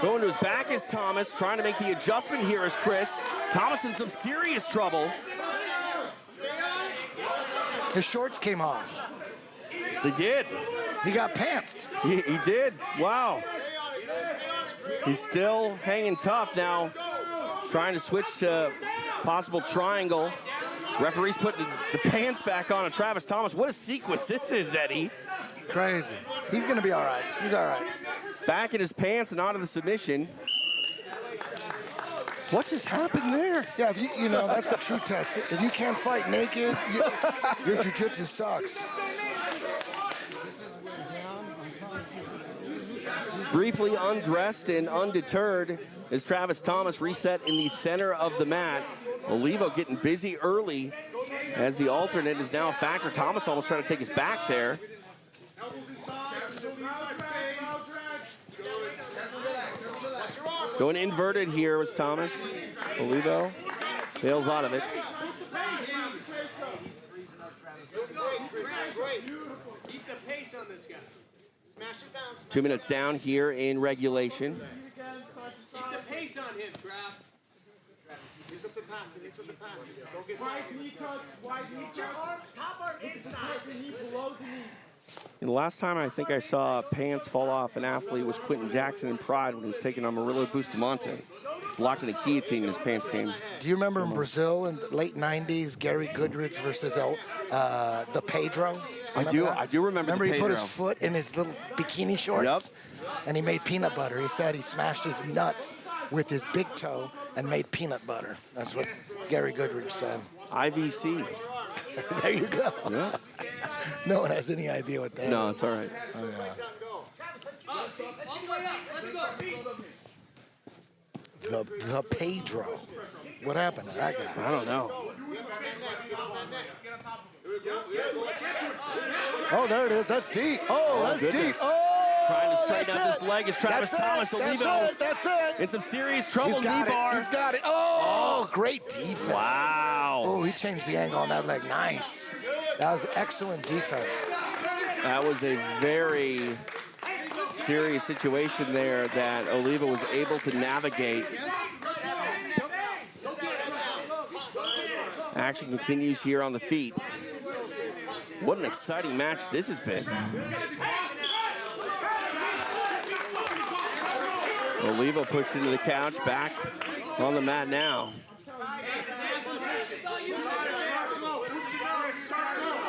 Going to his back is Thomas. Trying to make the adjustment here is Chris. Thomas in some serious trouble.
His shorts came off.
They did.
He got pantsed.
He did. Wow. He's still hanging tough now. Trying to switch to possible triangle. Referee's putting the pants back on Travis Thomas. What a sequence this is, Eddie.
Crazy. He's going to be all right. He's all right.
Back in his pants and onto the submission. What just happened there?
Yeah, if you know, that's the true test. If you can't fight naked, your jiu-jitsu sucks.
Briefly undressed and undeterred is Travis Thomas, reset in the center of the mat. Olivo getting busy early as the alternate is now a factor. Thomas almost trying to take his back there. Going inverted here was Thomas. Olivo fails out of it.
Keep the pace on this guy. Smash it down.
2 minutes down here in regulation.
Keep the pace on him, Trav. Mix up the passing, mix up the passing. Don't get
Wide knee cuts, wide knee cuts. Your arm, top arm inside. The knee below the knee.
And the last time I think I saw pants fall off an athlete was Quentin Jackson in Pride when he was taking on Murillo Bustamante. Locked in the guillotine and his pants came.
Do you remember in Brazil in the late 90s, Gary Goodrich versus the Pedro?
I do remember
Remember
the
he put his
Pedro.
foot in his little bikini shorts? And he made peanut butter. He said he smashed his nuts with his big toe and made peanut butter. That's what Gary Goodrich said.
IVC.
There you go.
Yeah.
No one has any idea what that is.
No, it's all right.
Oh, yeah. The Pedro. What happened to that guy?
I don't know.
Oh, there it is. That's deep. Oh, that's
goodness.
deep. Oh,
trying to straighten out
that's
this leg is Travis Thomas. Olivo
That's it.
in some serious trouble.
He's got
knee bar.
it. He's got it. Oh, great defense.
Wow.
Oh, he changed the angle on that leg. Nice. That was excellent defense.
That was a very serious situation there that Olivo was able to navigate. Action continues here on the feet. What an exciting match this has been. Olivo pushed into the couch, back on the mat now.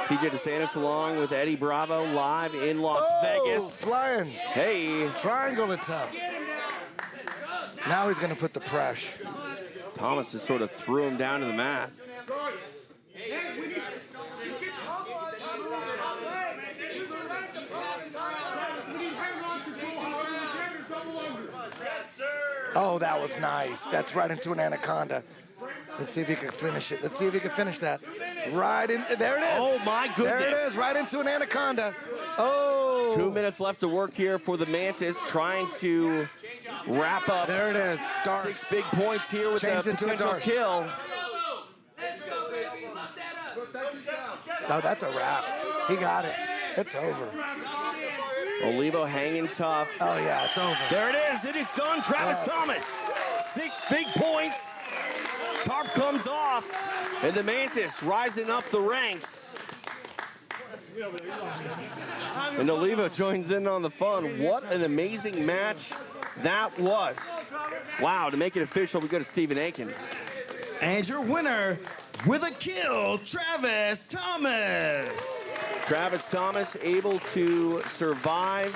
TJ DeSantis along with Eddie Bravo live in Las Vegas.
Flying.
Hey.
Triangle attempt. Now he's going to put the pressure.
Thomas just sort of threw him down to the mat.
Oh, that was nice. That's right into an anaconda. Let's see if he can finish it. Let's see if he can finish that. Right in. There it is.
Oh, my goodness.
There it is. Right into an anaconda. Oh.
2 minutes left to work here for the Mantis, trying to wrap up.
There it is. Darce.
6 big points here with
Change
the
it to a
potential
Darce.
kill.
Oh, that's a wrap. He got it. It's over.
Olivo hanging tough.
Oh, yeah, it's over.
There it is. It is done. Travis Thomas. 6 big points. Tarp comes off. And the Mantis rising up the ranks. And Olivo joins in on the fun. What an amazing match that was. Wow, to make it official, we go to Stephen Aiken.
And your winner with a kill, Travis Thomas.
Travis Thomas able to survive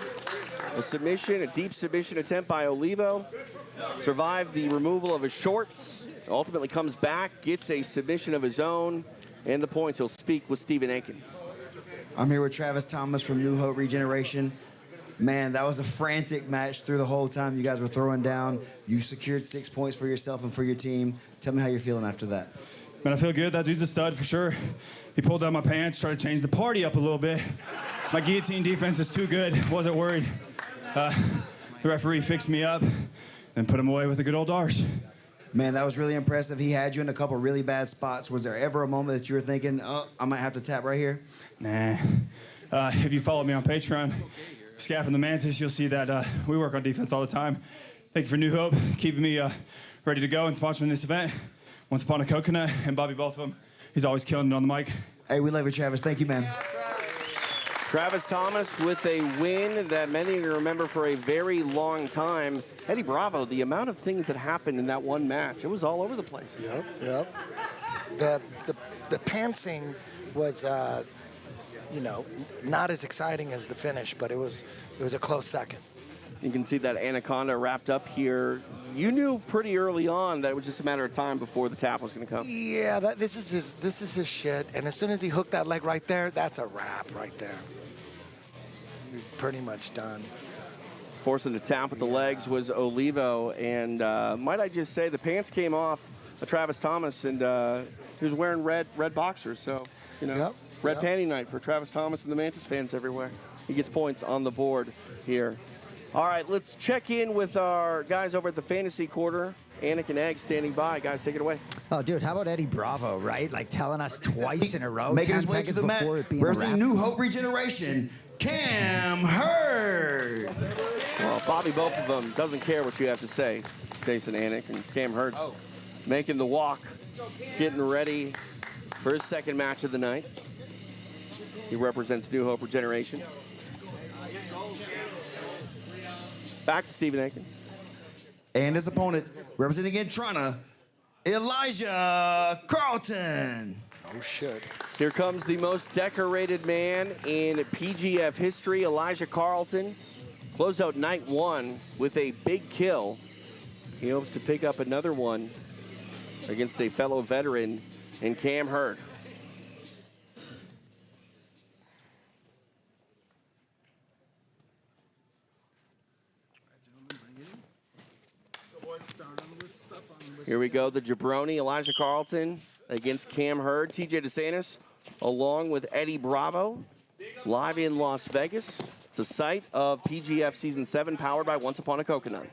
a submission, a deep submission attempt by Olivo. Survived the removal of his shorts. Ultimately comes back, gets a submission of his own. And the points, he'll speak with Stephen Aiken.
I'm here with Travis Thomas from New Hope Regeneration. Man, that was a frantic match through the whole time you guys were throwing down. You secured 6 points for yourself and for your team. Tell me how you're feeling after that.
Man, I feel good. That dude's a stud for sure. He pulled down my pants, tried to change the party up a little bit. My guillotine defense is too good. Wasn't worried. The referee fixed me up and put him away with a good old arse.
Man, that was really impressive. He had you in a couple really bad spots. Was there ever a moment that you were thinking, oh, I might have to tap right here?
Nah. If you follow me on Patreon, Scaff and the Mantis, you'll see that we work on defense all the time. Thank you for New Hope, keeping me ready to go and sponsoring this event. Once Upon a Coconut and Bobby, both of them. He's always killing it on the mic.
Hey, we love you, Travis. Thank you, man.
Travis Thomas with a win that many of you remember for a very long time. Eddie Bravo, the amount of things that happened in that one match, it was all over the place.
Yep. The pantsing was, not as exciting as the finish, but it was a close second.
You can see that Anaconda wrapped up here. You knew pretty early on that it was just a matter of time before the tap was going to come.
Yeah, this is his shit. And as soon as he hooked that leg right there, that's a wrap right there. You're pretty much done.
Forcing the tap with the legs was Olivo, and might I just say the pants came off of Travis Thomas, and he was wearing red boxers, so red panty night for Travis Thomas and the Mantis fans everywhere. He gets points on the board here. All right, let's check in with our guys over at the Fantasy Quarter. Anik and Egg standing by. Guys, take it away.
Oh, dude, how about Eddie Bravo, right? Like telling us twice in a row,
Making
10
his way to
seconds
the mat,
before it being a
representing
wrap.
New Hope Regeneration, Cam Hurd.
Well, Bobby, both of them, doesn't care what you have to say. Jason Anik and Cam Hurd making the walk, getting ready for his second match of the night. He represents New Hope Regeneration. Back to Stephen Aiken.
And his opponent, representing Intrana, Elijah Carlton.
Oh, shit.
Here comes the most decorated man in PGF history, Elijah Carlton. Closed out night one with a big kill. He hopes to pick up another one against a fellow veteran in Cam Hurd. Here we go, the jabroni, Elijah Carlton against Cam Hurd. TJ DeSantis along with Eddie Bravo, live in Las Vegas. It's a site of PGF Season 7, powered by Once Upon a Coconut.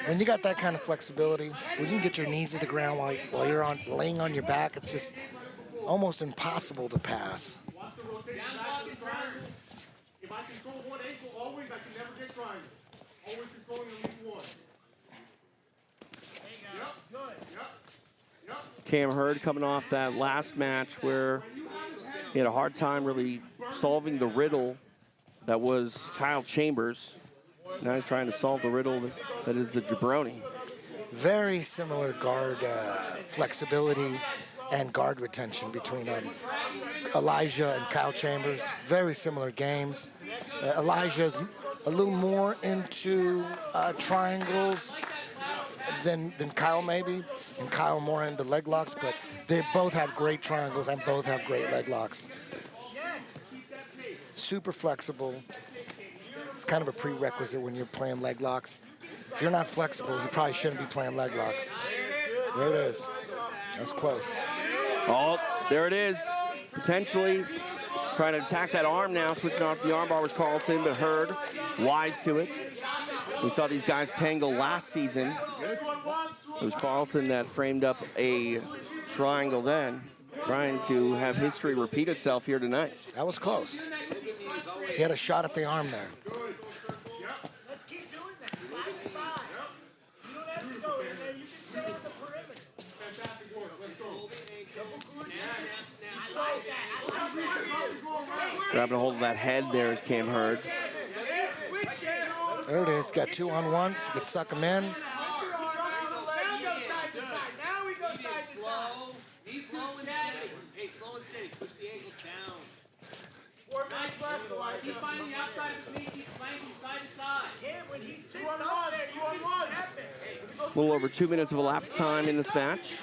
When you got that kind of flexibility, when you can get your knees to the ground while you're laying on your back, it's just almost impossible to pass.
If I control one ankle always, I can never get triangle. Always controlling at least one. Yep, good. Yep.
Cam Hurd coming off that last match where he had a hard time really solving the riddle that was Kyle Chambers. Now he's trying to solve the riddle that is the jabroni.
Very similar guard flexibility and guard retention between Elijah and Kyle Chambers. Very similar games. Elijah's a little more into triangles than Kyle maybe, and Kyle more into leg locks, but they both have great triangles and both have great leg locks. Super flexible. It's kind of a prerequisite when you're playing leg locks. If you're not flexible, you probably shouldn't be playing leg locks. There it is. That's close.
Oh, there it is. Potentially trying to attack that arm now. Switching off the arm bar was Carlton, but Hurd wise to it. We saw these guys tangle last season. It was Carlton that framed up a triangle then, trying to have history repeat itself here tonight.
That was close. He had a shot at the arm there.
Grabbing a hold of that head there is Cam Hurd.
There it is. Got 2-on-1. You can suck him in.
Slow and steady. Push the ankle down. 4 minutes left. Keep finding the outside of his knee. Keep flanking side to side. When he sits up there, you can snap it.
A little over 2 minutes of elapsed time in this match.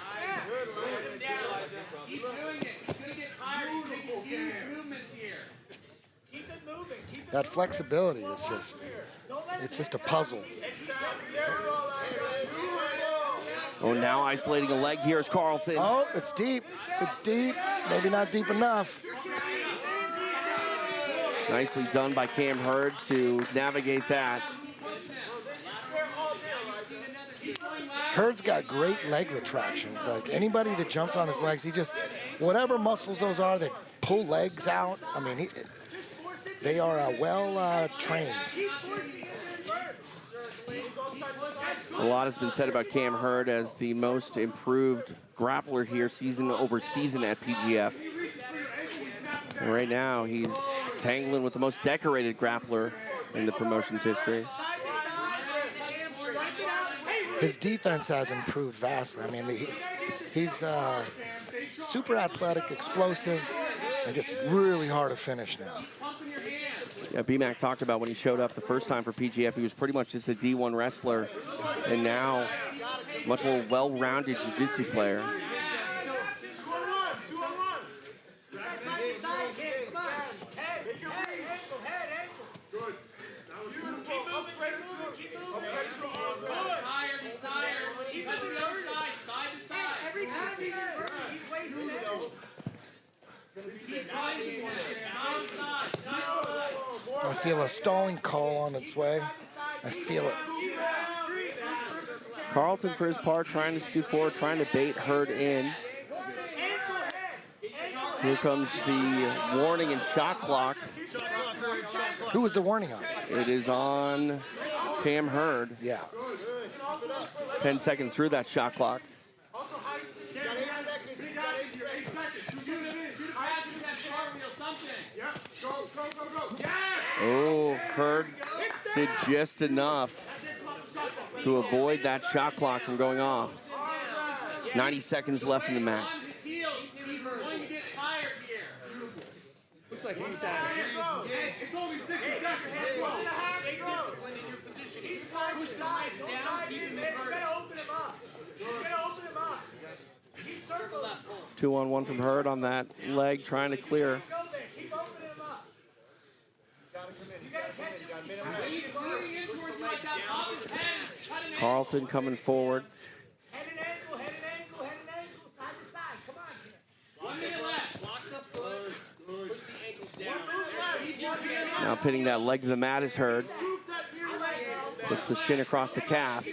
Keep doing it. He's going to get tired. He's making huge movements here. Keep it moving.
That flexibility is just, it's just a puzzle.
Oh, now isolating a leg here is Carlton.
Oh, it's deep. It's deep. Maybe not deep enough.
Nicely done by Cam Hurd to navigate that.
Hurd's got great leg retractions. Like anybody that jumps on his legs, he just, whatever muscles those are that pull legs out, I mean, they are well trained.
A lot has been said about Cam Hurd as the most improved grappler here season over season at PGF. And right now, he's tangling with the most decorated grappler in the promotion's history.
His defense has improved vastly. I mean, he's super athletic, explosive, and just really hard to finish now.
Yeah, B-Mac talked about when he showed up the first time for PGF, he was pretty much just a D1 wrestler, and now much more well-rounded jiu-jitsu player.
I feel a stalling call on its way. I feel it.
Carlton, for his part, trying to scoot forward, trying to bait Hurd in. Here comes the warning and shot clock.
Who was the warning on?
It is on Cam Hurd.
Yeah.
10 seconds through that shot clock. Oh, Hurd did just enough to avoid that shot clock from going off. 90 seconds left in the match.
Looks like he's down. It's only 60 seconds. Stay disciplined in your position. Push the legs down, keep him inverted. You're gonna open him up. You're gonna open him up. Keep circle that pull.
2-on-1 from Hurd on that leg, trying to clear.
Go there. Keep opening him up. You gotta catch him. He's leaning in towards you like that. Off his hands.
Carlton coming forward.
Head and ankle, head and ankle, head and ankle, side to side. Come on, 1 minute left. Lock the foot. Push the ankles down.
Now pinning that leg to the mat is Hurd. Puts the shin across the calf.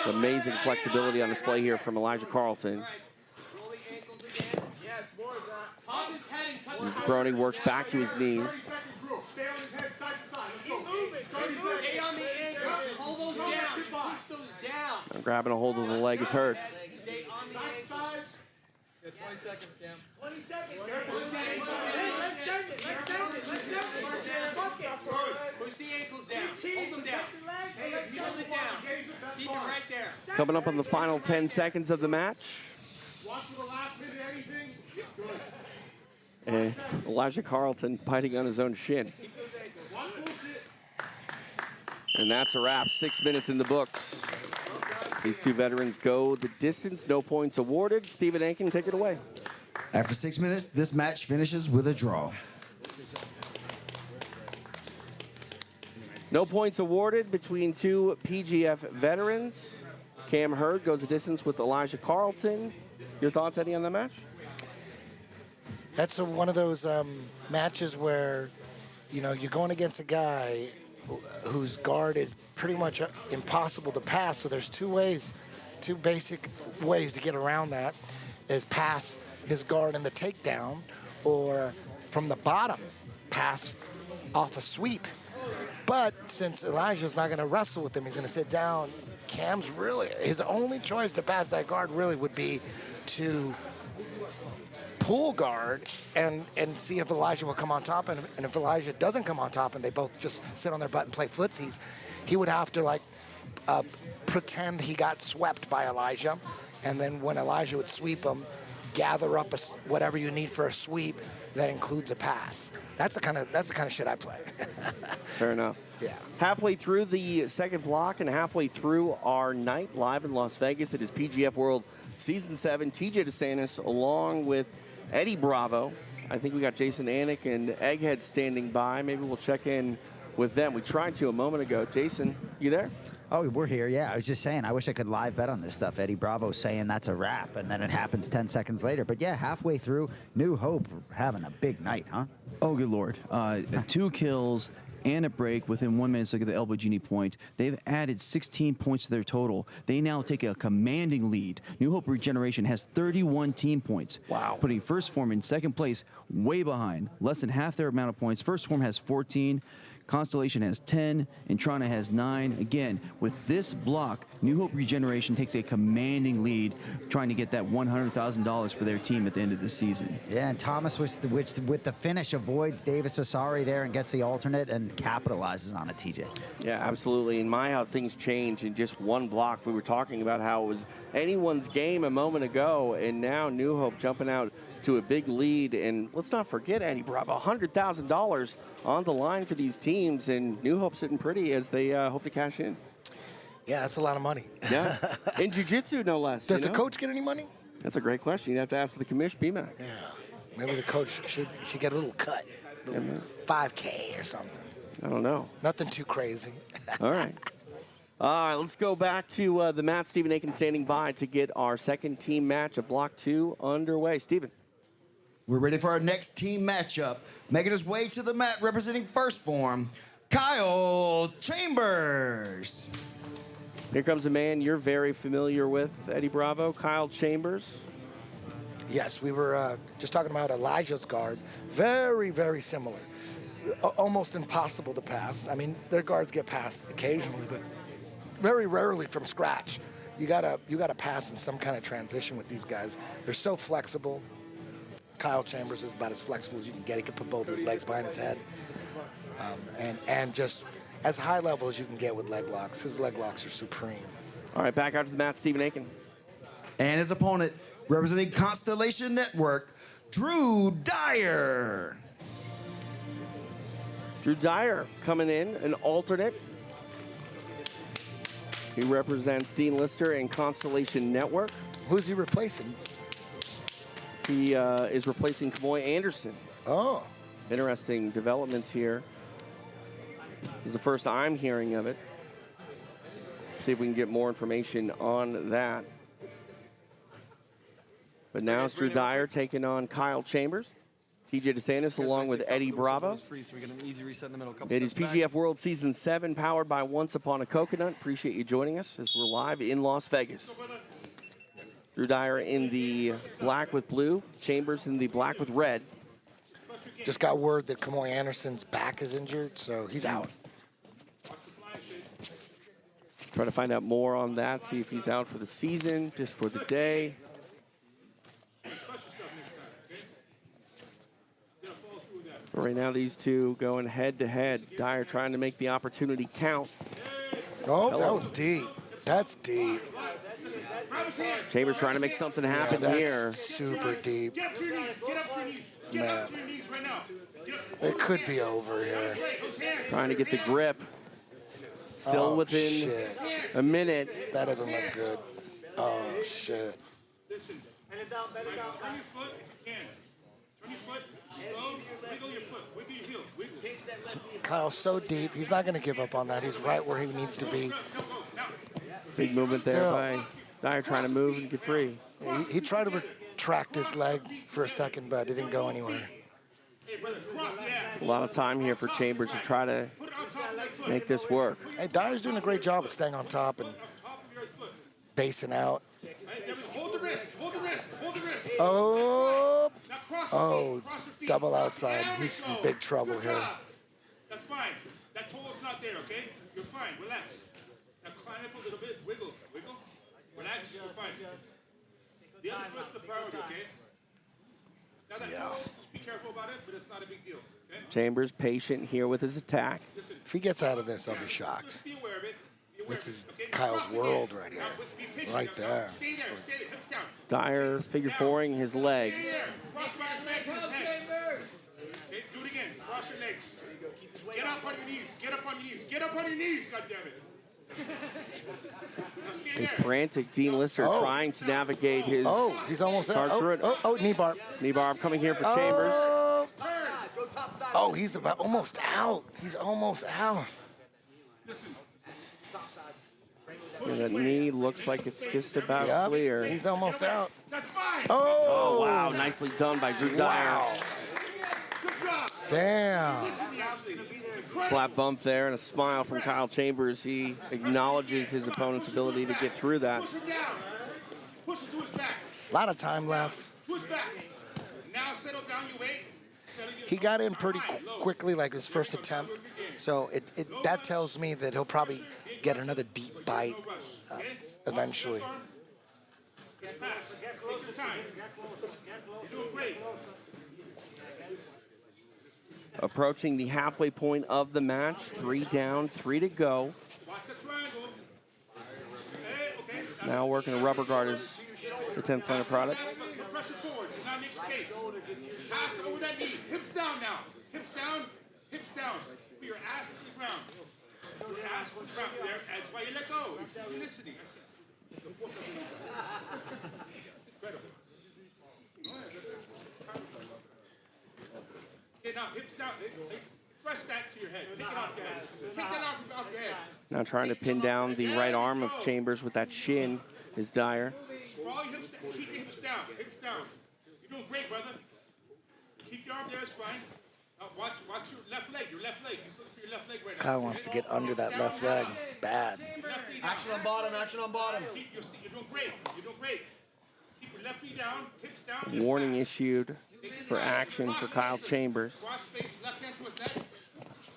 Amazing flexibility on display here from Elijah Carlton. Brony works back to his knees. And grabbing a hold of the leg is Hurd.
20 seconds, Cam. 20 seconds. Let's send it. Let's send it. Let's send it. Push the ankles down. Hold them down. Hey, hold it down. Keep it right there.
Coming up on the final 10 seconds of the match.
Watch for the last minute anything.
And Elijah Carlton biting on his own shin. And that's a wrap. 6 minutes in the books. These two veterans go the distance. No points awarded. Stephen Aiken, take it away.
After 6 minutes, this match finishes with a draw.
No points awarded between two PGF veterans. Cam Hurd goes the distance with Elijah Carlton. Your thoughts, Eddie, on that match?
That's one of those matches where, you know, you're going against a guy whose guard is pretty much impossible to pass. So there's two basic ways to get around that, is pass his guard in the takedown, or from the bottom, pass off a sweep. But since Elijah's not going to wrestle with him, he's going to sit down. Cam's really, his only choice to pass that guard really would be to pull guard and see if Elijah will come on top. And if Elijah doesn't come on top and they both just sit on their butt and play footsies, he would have to like pretend he got swept by Elijah. And then when Elijah would sweep him, gather up whatever you need for a sweep that includes a pass. That's the kind of shit I play.
Fair enough.
Yeah.
Halfway through the second block and halfway through our night live in Las Vegas, it is PGF World Season 7. TJ DeSantis along with Eddie Bravo. I think we got Jason Anik and Egghead standing by. Maybe we'll check in with them. We tried to a moment ago. Jason, you there?
Oh, we're here, yeah. I was just saying, I wish I could live bet on this stuff. Eddie Bravo saying that's a wrap, and then it happens 10 seconds later. But yeah, halfway through, New Hope having a big night, huh?
Oh, good Lord. 2 kills and a break within 1 minute. Look at the elbow genie point. They've added 16 points to their total. They now take a commanding lead. New Hope Regeneration has 31 team points.
Wow.
Putting First Form in second place, way behind. Less than half their amount of points. First Form has 14. Constellation has 10, and Trana has 9. Again, with this block, New Hope Regeneration takes a commanding lead, trying to get that $100,000 for their team at the end of the season.
Yeah, and Thomas, with the finish, avoids Davis Asari there and gets the alternate and capitalizes on it, TJ.
Yeah, absolutely. And how things change in just one block. We were talking about how it was anyone's game a moment ago, and now New Hope jumping out to a big lead. And let's not forget, Eddie Bravo, $100,000 on the line for these teams, and New Hope sitting pretty as they hope to cash in.
Yeah, that's a lot of money.
Yeah, in jiu-jitsu, no less.
Does the coach get any money?
That's a great question. You'd have to ask the commish, BMAC.
Yeah, maybe the coach should get a little cut, $5K or something.
I don't know.
Nothing too crazy.
All right. All right, let's go back to the mat. Stephen Aiken standing by to get our second team match of Block 2 underway. Stephen.
We're ready for our next team matchup. Making his way to the mat representing First Form, Kyle Chambers.
Here comes a man you're very familiar with, Eddie Bravo, Kyle Chambers.
Yes, we were just talking about Elijah's guard. Very, very similar. Almost impossible to pass. I mean, their guards get passed occasionally, but very rarely from scratch. You gotta pass in some kind of transition with these guys. They're so flexible. Kyle Chambers is about as flexible as you can get. He can put both his legs behind his head. And just as high level as you can get with leg locks. His leg locks are supreme.
All right, back out to the mat, Stephen Aiken.
And his opponent, representing Constellation Network, Drew Dyer.
Drew Dyer coming in, an alternate. He represents Dean Lister and Constellation Network.
Who's he replacing?
He is replacing Kamoy Anderson.
Oh.
Interesting developments here. This is the first I'm hearing of it. See if we can get more information on that. But now it's Drew Dyer taking on Kyle Chambers. TJ DeSantis along with Eddie Bravo. It is PGF World Season 7 powered by Once Upon a Coconut. Appreciate you joining us as we're live in Las Vegas. Drew Dyer in the black with blue, Chambers in the black with red.
Just got word that Kamoy Anderson's back is injured, so he's out.
Try to find out more on that, see if he's out for the season, just for the day. But right now, these two going head-to-head. Dyer trying to make the opportunity count.
Oh, that was deep. That's deep.
Chambers trying to make something happen here.
Super deep. Man. It could be over here.
Trying to get the grip. Still within a minute.
That doesn't look good. Oh, shit. Kyle's so deep. He's not going to give up on that. He's right where he needs to be.
Big movement there by Dyer trying to move and get free.
He tried tracked his leg for a second, but it didn't go anywhere.
A lot of time here for Chambers to try to make this work.
Hey, Dyer's doing a great job of staying on top and basing out.
Hold the wrist, hold the wrist, hold the wrist.
Oh, double outside. He's in big trouble here.
That's fine. That toe's not there, okay? You're fine. Relax. Now climb up a little bit. Wiggle, wiggle. Relax. You're fine. The other foot's the priority, okay? Now that toe, just be careful about it, but it's not a big deal, okay?
Chambers patient here with his attack.
If he gets out of this, I'll be shocked. This is Kyle's world right here. Right there.
Dyer figure fouring his legs.
Cross his legs. Okay, do it again. Cross your legs. Get up on your knees. Get up on your knees. Get up on your knees, goddammit.
A frantic Dean Lister trying to navigate his
he's almost out. Knee bar.
Knee bar coming here for Chambers.
Oh, he's about almost out. He's almost out.
And that knee looks like it's just about clear.
He's almost out.
Oh, wow. Nicely done by Drew Dyer.
Damn.
Slap bump there and a smile from Kyle Chambers. He acknowledges his opponent's ability to get through that.
A lot of time left.
Now settle down your weight.
He got in pretty quickly, like his first attempt. So that tells me that he'll probably get another deep bite eventually.
Take your time. You're doing great.
Approaching the halfway point of the match. 3 down, 3 to go. Now working a rubber guard as the 10th planet product.
Pressure forward. Do not make space. Pass over that knee. Hips down now. Hips down. Hips down. Put your ass to the ground. Your ass to the ground. There. That's why you let go. It's simplicity. Incredible. Okay, now hips down. Press that to your head. Take it off your head. Take that off your head.
Now trying to pin down the right arm of Chambers with that shin is Dyer.
Sprawl your hips down. Keep your hips down. Hips down. You're doing great, brother. Keep your arm there. It's fine. Watch your left leg. Your left leg. He's looking for your left leg right now.
Kyle wants to get under that left leg. Bad.
Action on bottom. Action on bottom. You're doing great. You're doing great. Keep your left knee down. Hips down.
Warning issued for action for Kyle Chambers.
Cross face. Left hand to his neck.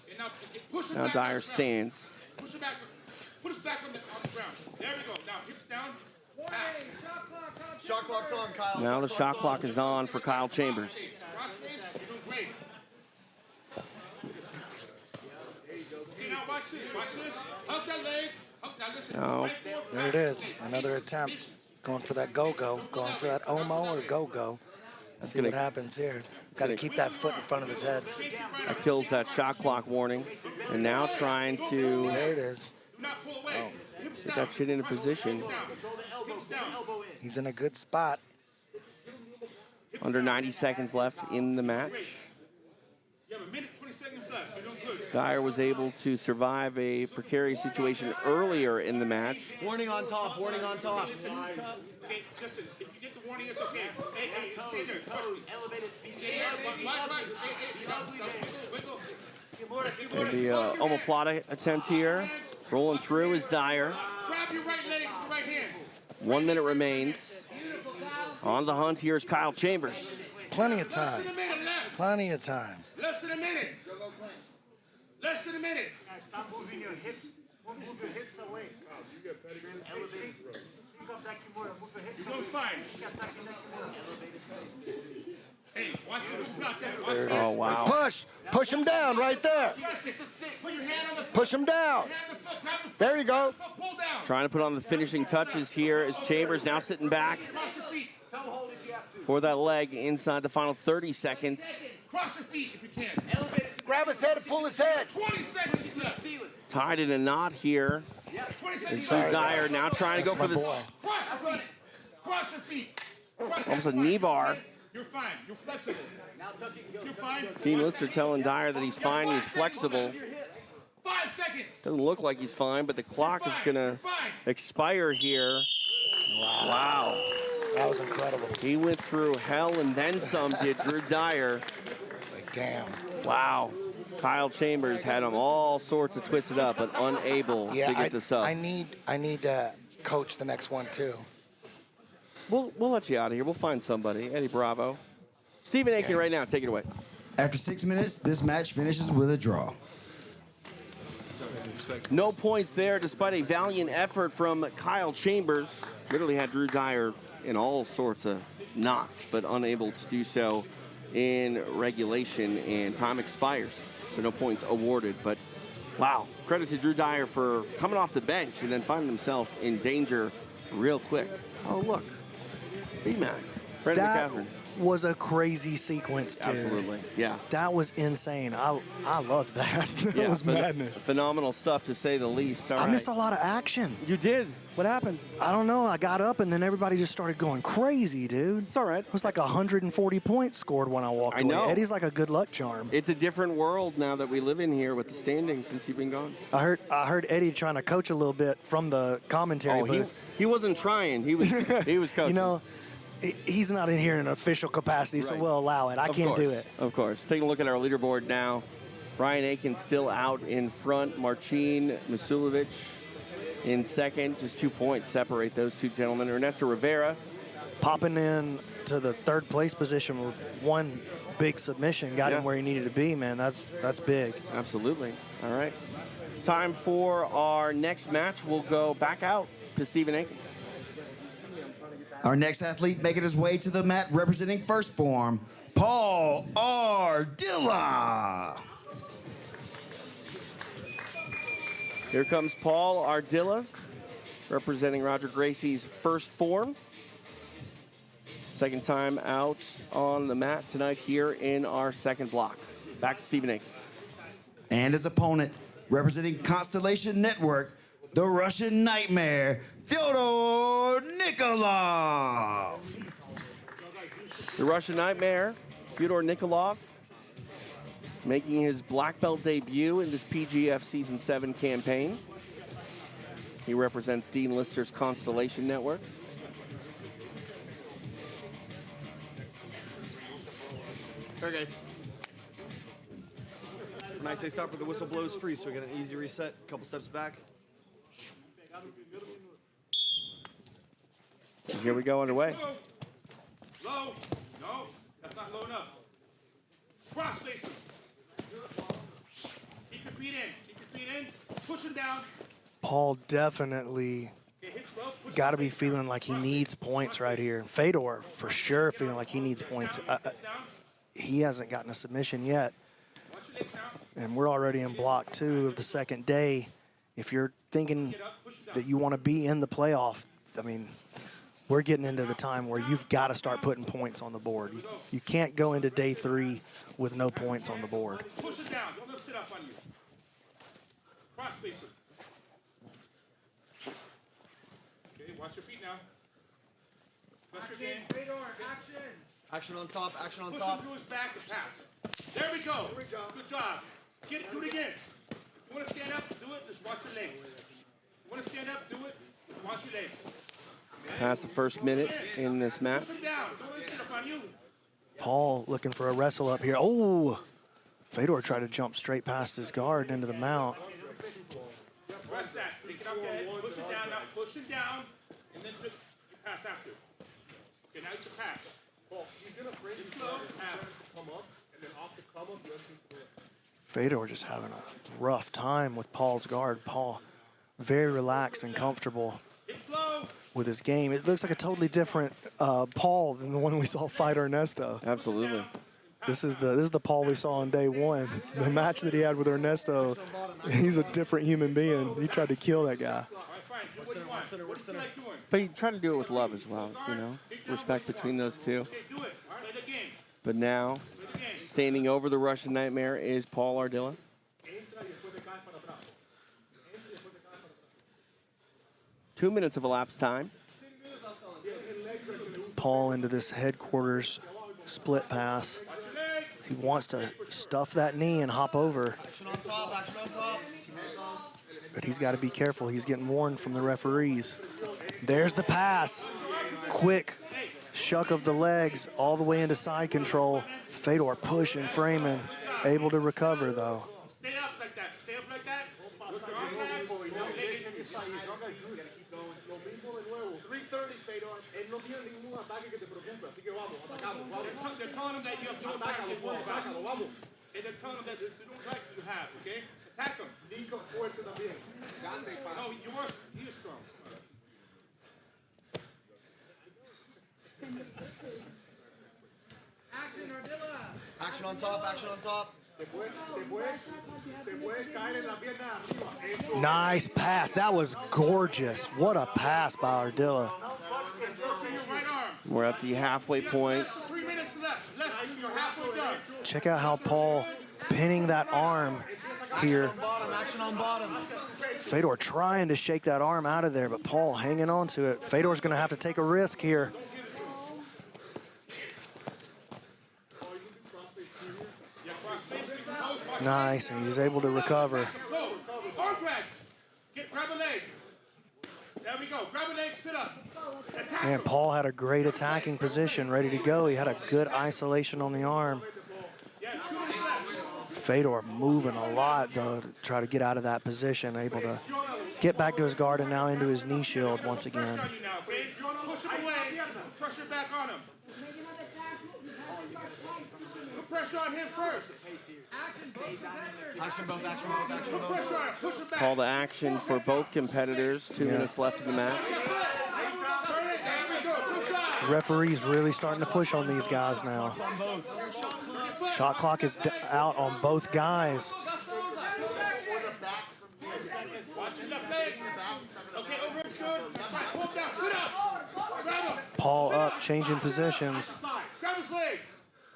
And now push him
Now
back
Dyer
on the ground.
stands.
Push him back. Put us back on the ground. There we go. Now hips down. Pass.
Shot clock's on, Kyle.
Now the shot clock is on for Kyle Chambers.
Cross face. You're doing great. Okay, now watch this. Watch this. Hug that leg. Hug. Now listen.
Now,
Right forward.
There it is. Another attempt. Going for that go-go. Going for that Omo or go-go. See what happens here. He's got to keep that foot in front of his head.
that kills that shot clock warning. And now trying to
There it is.
get that shit into position.
He's in a good spot.
Under 90 seconds left in the match.
You have a minute, 20 seconds left. You're doing good.
Dyer was able to survive a precarious situation earlier in the match.
Warning on top, warning on top.
Okay, listen. If you get the warning, it's okay. Hey, stay there. Trust me. Stay there. Watch. Wiggle.
Maybe a omoplata attempt here. Rolling through is Dyer.
Grab your right leg with the right hand.
1 minute remains. On the hunt here is Kyle Chambers.
Plenty of time. Plenty of time.
Less than a minute. Less than a minute.
Stop moving your hips. Move your hips away. Elevate. Pick up that kimura. Move your hips
You're doing fine. Hey, watch the move out there. Watch
There it
that.
is.
wow.
Push him down right there.
Press it. Put your hand on the foot.
Push him down.
Hand on the foot. Grab the foot.
There you go.
Pull down.
Trying to put on the finishing touches here is Chambers now sitting back
Cross your feet.
for that leg inside the final 30 seconds.
Cross your feet if you can.
Grab his head and pull his head.
20 seconds left.
Tied in a knot here
20
is
seconds
Drew
left.
Dyer now trying to go
That's
for
my
this
boy.
Cross your feet. Cross your feet.
almost a knee bar.
You're fine. You're flexible. You're fine.
Dean Lister telling Dyer that he's fine, he's flexible.
5 seconds.
Doesn't look like he's fine, but the clock is gonna expire here. Wow.
That was incredible.
He went through hell and then some, did Drew Dyer.
It's like, damn.
Wow. Kyle Chambers had him all sorts of twisted up, but unable to get the sub.
I need to coach the next one, too.
We'll let you out of here. We'll find somebody. Eddie Bravo. Stephen Aiken right now. Take it away.
After 6 minutes, this match finishes with a draw.
No points there, despite a valiant effort from Kyle Chambers. Literally had Drew Dyer in all sorts of knots, but unable to do so in regulation, and time expires. So no points awarded, but wow. Credit to Drew Dyer for coming off the bench and then finding himself in danger real quick. Oh, look. It's B-Mac. Brandon McCaffrey.
Was a crazy sequence, dude.
Absolutely, yeah.
That was insane. I loved that. That was madness.
Phenomenal stuff, to say the least. All
I
right.
missed a lot of action.
You did? What happened?
I don't know. I got up, and then everybody just started going crazy, dude.
It's all right.
It was like 140 points scored when I walked away.
know.
Eddie's like a good luck charm.
It's a different world now that we live in here with the standings since you've been gone.
I heard Eddie trying to coach a little bit from the commentary booth.
He wasn't trying. He was coaching.
You know, he's not in here in an official capacity, so
Right.
we'll allow it. I can't do it.
Of course. Taking a look at our leaderboard now. Ryan Aiken still out in front. Marcin Masulovic in second. Just 2 points separate those two gentlemen. Ernesto Rivera
popping in to the third place position with one big submission, got him where he needed to be, man. That's big.
Absolutely. All right. Time for our next match. We'll go back out to Stephen Aiken.
Our next athlete making his way to the mat representing First Form, Paul Ardilla.
Here comes Paul Ardilla, representing Roger Gracie's First Form. Second time out on the mat tonight here in our second block. Back to Stephen Aiken.
And his opponent, representing Constellation Network, the Russian Nightmare, Fyodor Nikolov.
The Russian Nightmare, Fyodor Nikolov, making his black belt debut in this PGF Season 7 campaign. He represents Dean Lister's Constellation Network.
All right, guys. When I say stop, the whistle blows free, so we get an easy reset, a couple steps back.
Here we go underway.
Low. No, that's not low enough. Cross face him. Keep your feet in. Keep your feet in. Push him down.
Paul definitely got to be feeling like he needs points right here. Fedor, for sure, feeling like he needs points. He hasn't gotten a submission yet. And we're already in block 2 of the second day. If you're thinking that you want to be in the playoff, I mean, we're getting into the time where you've got to start putting points on the board. You can't go into day 3 with no points on the board.
Push it down. Don't let him sit up on you. Cross face him. Okay, watch your feet now.
Action on top, action on
Push
top.
him to his back to pass. There we go. Good job. Do it again. You want to stand up? Do it. Just watch your legs. You want to stand up? Do it. Just watch your legs.
Past the first minute in this match.
Push him down. Don't let him sit up on you.
Paul looking for a wrestle up here. Oh, Fedor tried to jump straight past his guard into the mount.
Press that. Take it up the head. Push it down. Now push it down. And then just pass after. Okay, now you can pass. Paul, he's going to bring it slow. Pass. Come up. And then off the come up, you have to
Fedor just having a rough time with Paul's guard. Paul very relaxed and comfortable with his game. It looks like a totally different Paul than the one we saw fight Ernesto.
Absolutely.
This is the Paul we saw on day 1. The match that he had with Ernesto, he's a different human being. He tried to kill that guy.
But he tried to do it with love as well, you know, respect between those two. But now, standing over the Russian Nightmare is Paul Ardilla. Two minutes of elapsed time.
Paul into this headquarters split pass. He wants to stuff that knee and hop over.
Action on top, action on top.
But he's got to be careful. He's getting warned from the referees. There's the pass. quick shuck of the legs all the way into side control. Fedor pushing, framing, able to recover though.
Stay up like that. Stay up like that. With your arms back. 3:30, Fedor. Él no tiene ningún ataque que te preocupe, así que vamos, atacamos. They're telling him that you have no attack to fall back. Vamos. And they're telling him that there's no attack you have, okay? Attack him. Nico fuerte también. No, you want, he is strong.
Action, Ardilla. Action on top, action on top.
Nice pass. That was gorgeous. What a pass by Ardilla.
We're at the halfway point.
3 minutes left. Less than you're halfway done.
Check out how Paul pinning that arm here.
Action on bottom.
Fedor trying to shake that arm out of there, but Paul hanging on to it. Fedor's going to have to take a risk here. Nice, and he's able to recover.
Arm grabs. Grab a leg. There we go. Grab a leg, sit up. Attack.
Man, Paul had a great attacking position, ready to go. He had a good isolation on the arm. Fedor moving a lot, though, to try to get out of that position, able to get back to his guard and now into his knee shield once again.
Push him away. Pressure back on him. Put pressure on him first.
Action both, action both, action
Put pressure on him. Push him back.
Call to action for both competitors. 2 minutes left in the match.
Referee's really starting to push on these guys now. Shot clock is out on both guys. Paul up, changing positions.
Grab his leg.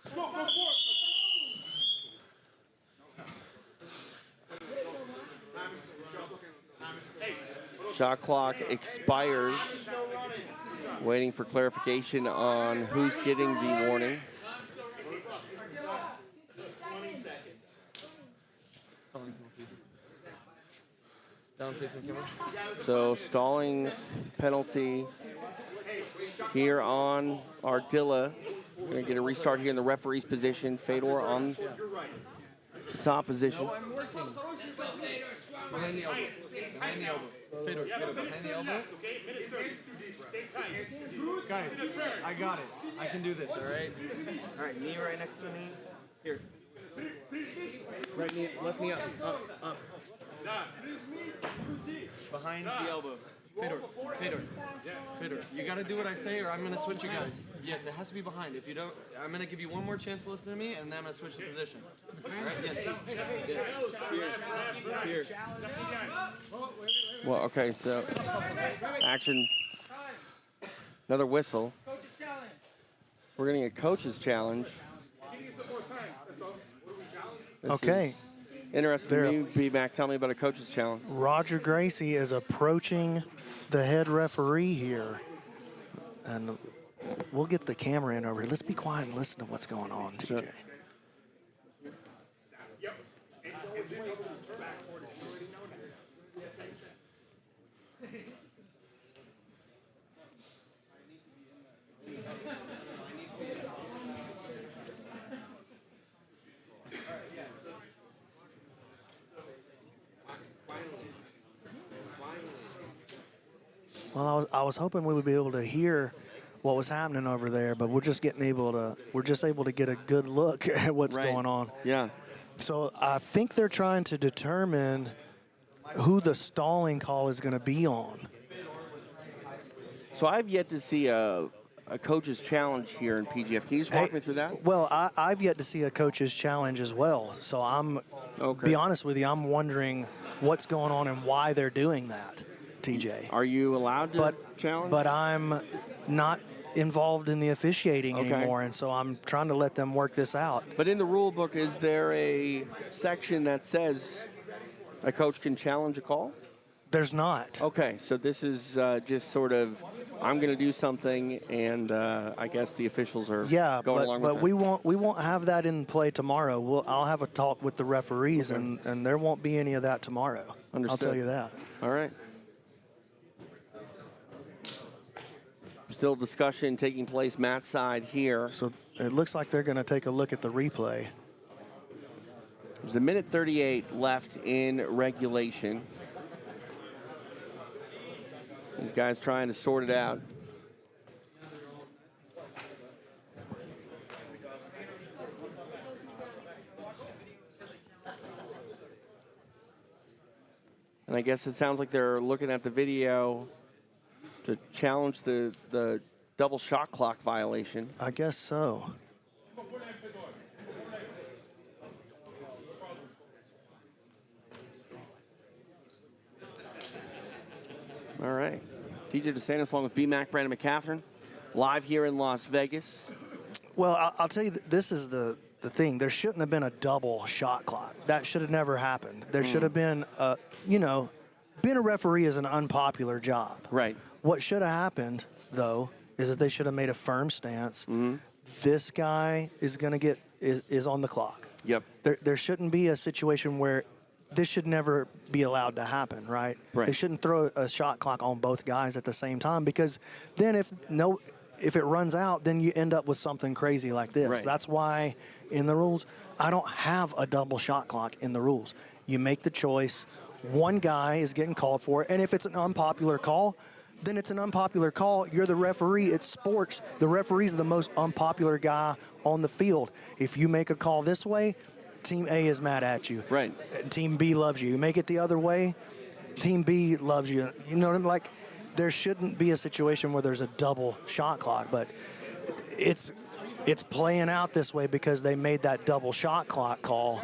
Go forward.
Shot clock expires. Waiting for clarification on who's getting the warning. So stalling penalty here on Ardilla. We're going to get a restart here in the referee's position. Fedor on the top position.
Behind the elbow. Behind the elbow. Fedor, behind the elbow. Guys, I got it. I can do this, all right? All right, knee right next to the knee. Here. Right knee, left knee up, up. Behind the elbow. Fedor, you gotta do what I say or I'm gonna switch you guys. Yes, it has to be behind. If you don't, I'm gonna give you one more chance to listen to me and then I'm gonna switch the position. All right, yes. Here.
Well, okay, so action. Another whistle. We're getting a coach's challenge.
Okay.
Interesting to me. B-Mac, tell me about a coach's challenge.
Roger Gracie is approaching the head referee here. And we'll get the camera in over here. Let's be quiet and listen to what's going on, TJ. Well, I was hoping we would be able to hear what was happening over there, but we're just able to get a good look at what's going on.
Yeah.
So I think they're trying to determine who the stalling call is going to be on.
So I've yet to see a coach's challenge here in PGF. Can you just walk me through that?
Well, I've yet to see a coach's challenge as well. So be honest with you, I'm wondering what's going on and why they're doing that, TJ.
Are you allowed to challenge?
But I'm not involved in the officiating anymore, and so I'm trying to let them work this out.
But in the rule book, is there a section that says a coach can challenge a call?
There's not.
Okay, so this is just sort of, I'm going to do something, and I guess the officials are going along with
but we won't have that in play tomorrow. I'll have a talk with the referees, and there won't be any of that tomorrow.
Understood.
I'll tell you that.
All right. Still discussion taking place Matt's side here.
So it looks like they're going to take a look at the replay.
There's a minute 38 left in regulation. These guys trying to sort it out. And I guess it sounds like they're looking at the video to challenge the double shot clock violation.
I guess so.
All right. TJ DeSantis along with B-Mac, Brandon McCatherine, live here in Las Vegas.
Well, I'll tell you, this is the thing. There shouldn't have been a double shot clock. That should have never happened. There should have been, being a referee is an unpopular job.
Right.
What should have happened, though, is that they should have made a firm stance. This guy is going to get, is on the clock.
Yep.
There shouldn't be a situation where this should never be allowed to happen, right?
Right.
They shouldn't throw a shot clock on both guys at the same time, because then if it runs out, then you end up with something crazy like this.
Right.
That's why in the rules, I don't have a double shot clock in the rules. You make the choice. One guy is getting called for it, and if it's an unpopular call, then it's an unpopular call. You're the referee. It's sports. The referee's the most unpopular guy on the field. If you make a call this way, Team A is mad at you.
Right.
Team B loves you. You make it the other way, Team B loves you. You know what I mean? Like, there shouldn't be a situation where there's a double shot clock, but it's playing out this way because they made that double shot clock call.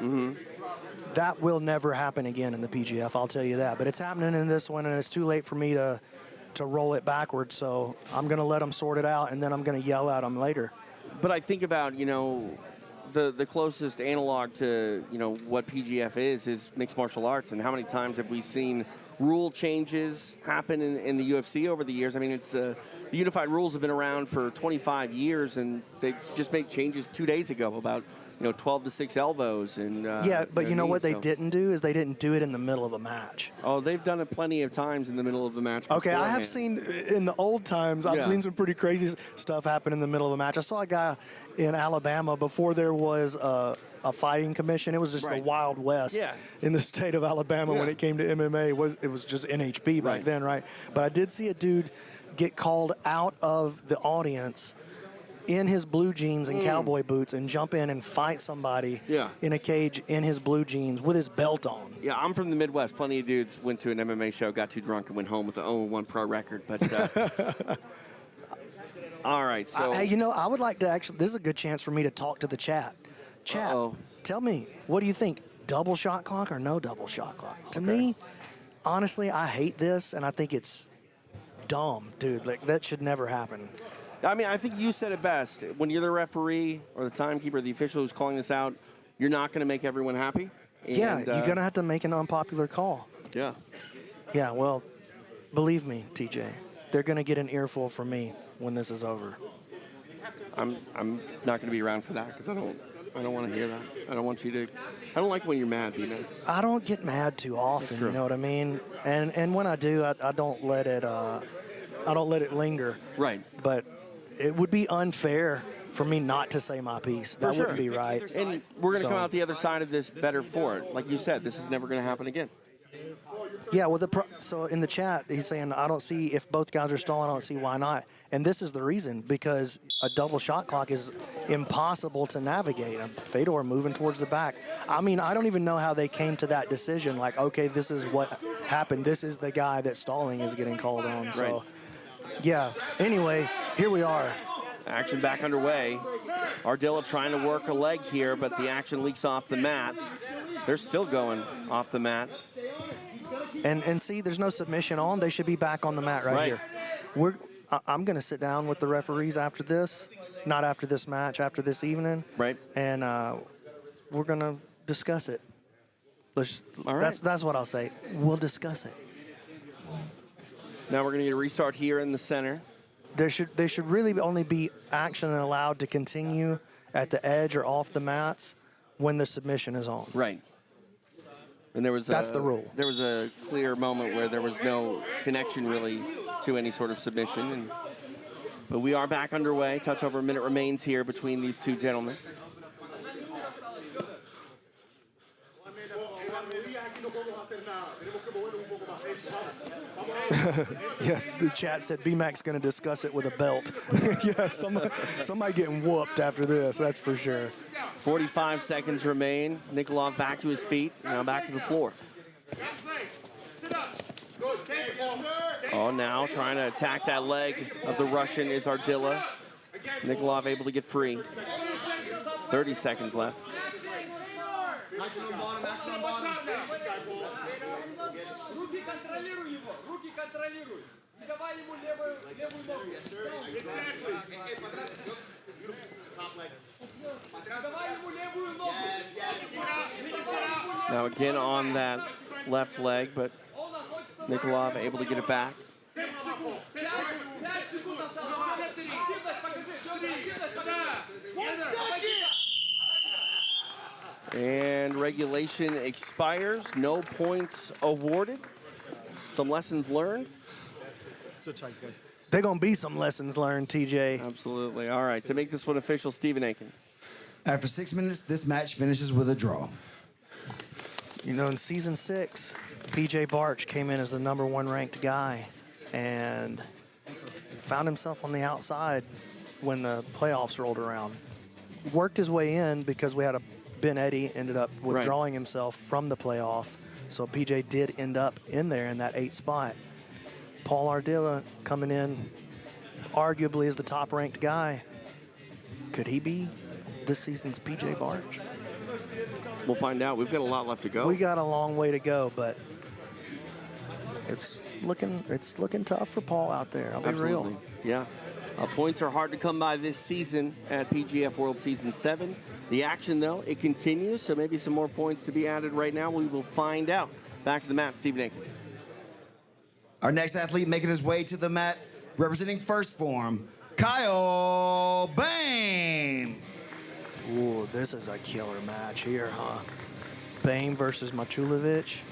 That will never happen again in the PGF, I'll tell you that. But it's happening in this one, and it's too late for me to roll it backwards. So I'm going to let them sort it out, and then I'm going to yell at them later.
But I think about, the closest analog to, what PGF is mixed martial arts. And how many times have we seen rule changes happen in the UFC over the years? I mean, it's the unified rules have been around for 25 years, and they just made changes 2 days ago about 12 to 6 elbows. And
yeah, but you know what they
so.
didn't do is they didn't do it in the middle of a match.
Oh, they've done it plenty of times in the middle of the match.
Okay, I have
beforehand.
seen in the old times, I've seen some pretty crazy stuff happen in the middle of a match. I saw a guy in Alabama before there was a fighting commission. It was just the Wild West in the state of Alabama when it came to MMA. It was just NHB back then, right? But I did see a dude get called out of the audience in his blue jeans and cowboy boots and jump in and fight somebody in a cage in his blue jeans with his belt on.
Yeah, I'm from the Midwest. Plenty of dudes went to an MMA show, got too drunk, and went home with the 0-1 pro record. But all right, so
hey, I would like to actually. This is a good chance for me to talk to the chat. Chat, tell me, what do you think? Double shot clock or no double shot clock? To me, honestly, I hate this, and I think it's dumb, dude. Like, that should never happen.
I mean, I think you said it best. When you're the referee or the timekeeper, the official who's calling this out, you're not going to make everyone happy. And,
yeah, you're going to have to make an unpopular call.
Yeah.
Yeah, well, believe me, TJ, they're going to get an earful from me when this is over.
I'm not going to be around for that because I don't want to hear that. I don't want you to. I don't like when you're mad, B-Man.
I don't get mad too often. You know what I mean? And when I do, I don't let it. I don't let it linger.
Right.
But it would be unfair for me not to say my piece. That wouldn't be right.
And we're going to come out the other side of this better for it. Like you said, this is never going to happen again.
Yeah, well, so in the chat, he's saying, I don't see, if both guys are stalling, I don't see why not. And this is the reason, because a double shot clock is impossible to navigate. Fedor moving towards the back. I mean, I don't even know how they came to that decision. Like, okay, this is what happened. This is the guy that stalling is getting called on. So, yeah, anyway, here we are.
Action back underway. Ardilla trying to work a leg here, but the action leaks off the mat. They're still going off the mat.
And see, there's no submission on. They should be back on the mat right here. I'm going to sit down with the referees after this, not after this match, after this evening.
Right.
And we're going to discuss it.
All right.
That's what I'll say. We'll discuss it.
Now we're going to get a restart here in the center.
There should really only be action allowed to continue at the edge or off the mats when the submission is on.
Right. And
that's the rule.
There was a clear moment where there was no connection really to any sort of submission. And But we are back underway. Touch over a minute remains here between these two gentlemen.
Yeah, the chat said B-Mac's going to discuss it with a belt. Yeah, somebody getting whooped after this, that's for sure.
45 seconds remain. Nikolov back to his feet, now back to the floor. Oh, now trying to attack that leg of the Russian is Ardilla. Nikolov able to get free. 30 seconds left.
Action on bottom, action on bottom.
Now again on that left leg, but Nikolov able to get it back. And regulation expires. No points awarded. Some lessons learned.
They're going to be some lessons learned, TJ.
Absolutely. All right, to make this one official, Stephen Aiken.
After 6 minutes, this match finishes with a draw.
You know, in Season 6, PJ Barch came in as the #1 ranked guy and found himself on the outside when the playoffs rolled around. Worked his way in because we had a Ben Eddy ended up withdrawing himself from the playoff. So PJ did end up in there in that 8th spot. Paul Ardilla coming in arguably as the top ranked guy. Could he be this season's PJ Barch?
We'll find out. We've got a lot left to go.
We got a long way to go, but it's looking tough for Paul out there. I'll be
Absolutely.
real.
Yeah. Points are hard to come by this season at PGF World Season 7. The action, though, it continues, so maybe some more points to be added right now. We will find out. Back to the mat, Stephen Aiken.
Our next athlete making his way to the mat, representing First Form, Kyle Bain.
Ooh, this is a killer match here, huh? Bain versus Machulovic.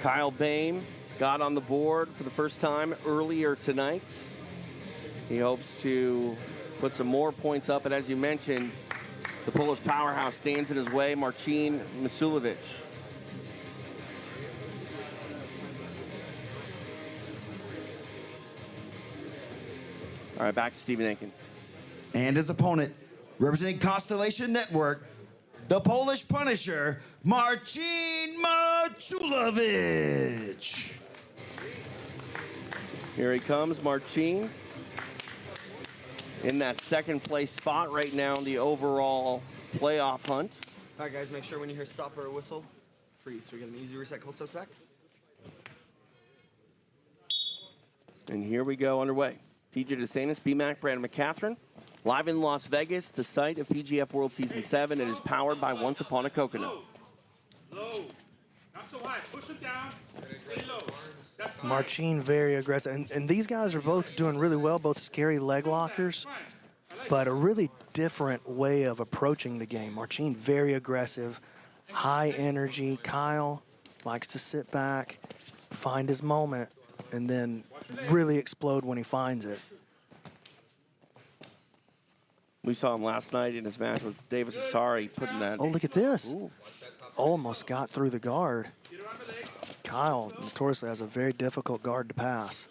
Kyle Bain got on the board for the first time earlier tonight. He hopes to put some more points up, but as you mentioned, the Polish powerhouse stands in his way, Marcin Masulovic. All right, back to Stephen Aiken.
And his opponent, representing Constellation Network, the Polish Punisher, Marcin Masulovic.
Here he comes, Marcin. In that second place spot right now in the overall playoff hunt.
All right, guys, make sure when you hear stop or whistle, freeze. So we get an easy reset, couple steps back.
And here we go underway. TJ DeSantis, BMAC, Brandon McCatherine. Live in Las Vegas, the site of PGF World Season 7. It is powered by Once Upon a Coconut.
Low. Not so high. Push it down. Stay low.
Marcin very aggressive. And these guys are both doing really well, both scary leg lockers, but a really different way of approaching the game. Marcin very aggressive, high energy. Kyle likes to sit back, find his moment, and then really explode when he finds it.
We saw him last night in his match with Davis Asari putting that.
Oh, look at this.
Ooh.
Almost got through the guard. Kyle notoriously has a very difficult guard to pass.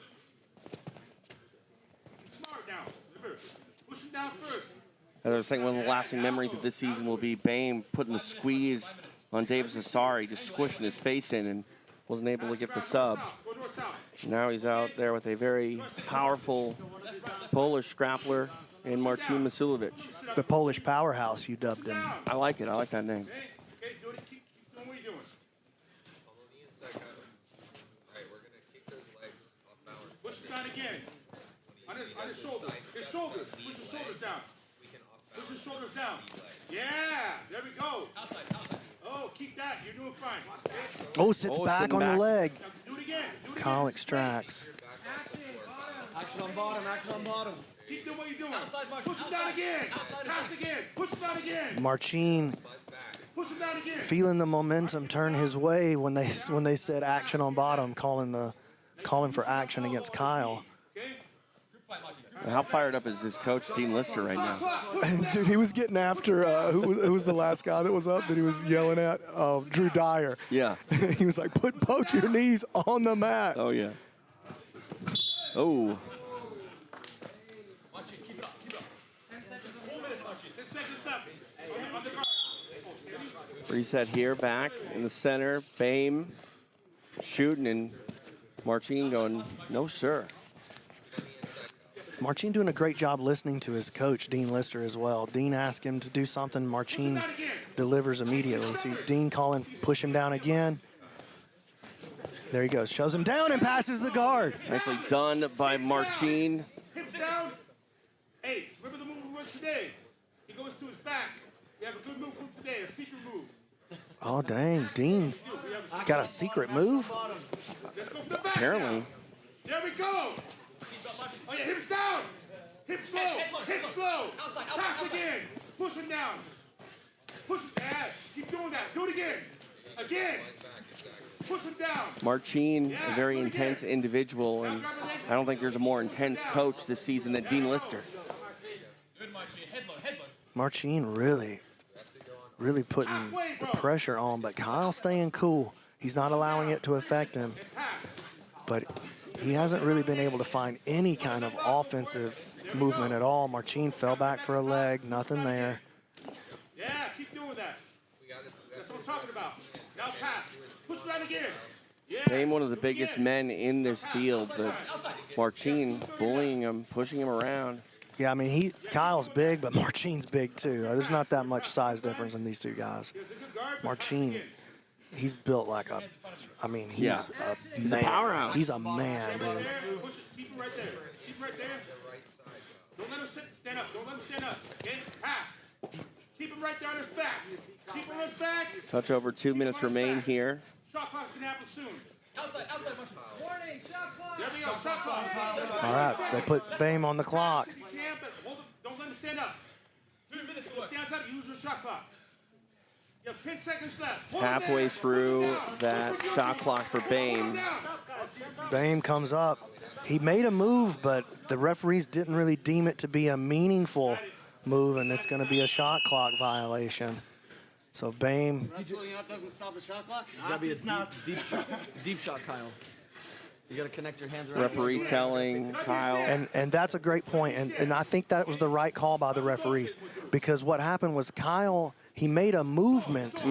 As I was saying, one of the lasting memories of this season will be Bain putting the squeeze on Davis Asari, just squishing his face in and wasn't able to get the sub. Now he's out there with a very powerful Polish grappler in Marcin Masulovic.
The Polish powerhouse, you dubbed him.
I like it. I like that name.
Push it down again. On his shoulders. His shoulders. Push his shoulders down. Push his shoulders down. Yeah. There we go. Oh, keep that. You're doing fine.
Oh, sits back on the leg.
Do it again.
Kyle extracts.
Action on bottom, action on bottom.
Keep doing what you're doing. Push it down again. Pass again. Push it down again.
Marcin
Push it down again.
feeling the momentum turn his way when they said action on bottom, calling for action against Kyle.
How fired up is his coach, Dean Lister, right now?
Dude, he was getting after, who was the last guy that was up that he was yelling at? Drew Dyer.
Yeah.
He was like, put both your knees on the mat.
Oh, yeah. Oh. Reset here, back in the center. Bame shooting, and Marcin going, no, sir.
Marcin doing a great job listening to his coach, Dean Lister, as well. Dean asked him to do something. Marcin delivers immediately. See Dean calling, push him down again. There he goes. Shows him down and passes the guard.
Nicely done by Marcin.
Hips down. Hey, remember the move we went today? He goes to his back. We have a good move from today, a secret move.
Oh, dang. Dean's got a secret move?
Apparently.
There we go. Oh, yeah, hips down. Hips slow. Hips slow. Pass again. Push him down. Push him down. Keep doing that. Do it again. Again. Push him down.
Marcin, a very intense individual, and I don't think there's a more intense coach this season than Dean Lister.
Marcin really putting the pressure on, but Kyle staying cool. He's not allowing it to affect him. But he hasn't really been able to find any kind of offensive movement at all. Marcin fell back for a leg, nothing there.
Yeah, keep doing that. That's what I'm talking about. Now pass. Push that again.
Bame, one of the biggest men in this field, but Marcin bullying him, pushing him around.
Yeah, I mean, Kyle's big, but Marcin's big too. There's not that much size difference in these two guys. Marcin, he's built like a, I mean, he's a powerhouse. He's a man, dude.
Keep him right there. Keep him right there. Don't let him stand up. Don't let him stand up. Okay? Pass. Keep him right there on his back. Keep him on his back.
Touch over 2 minutes remain here.
Shot clock's gonna happen soon. Outside. Warning, shot clock. There we go, shot clock.
All right, they put Bame on the clock.
Don't let him stand up. 2 minutes. Stand outside, use your shot clock. You have 10 seconds left.
Halfway through that shot clock for Bame.
Bame comes up. He made a move, but the referees didn't really deem it to be a meaningful move, and it's going to be a shot clock violation. So Bame.
Wrestling out doesn't stop the shot clock?
It's gotta be a
deep shot, Kyle. You got to connect your hands around.
Referee telling Kyle.
And that's a great point, and I think that was the right call by the referees, because what happened was Kyle, he made a movement,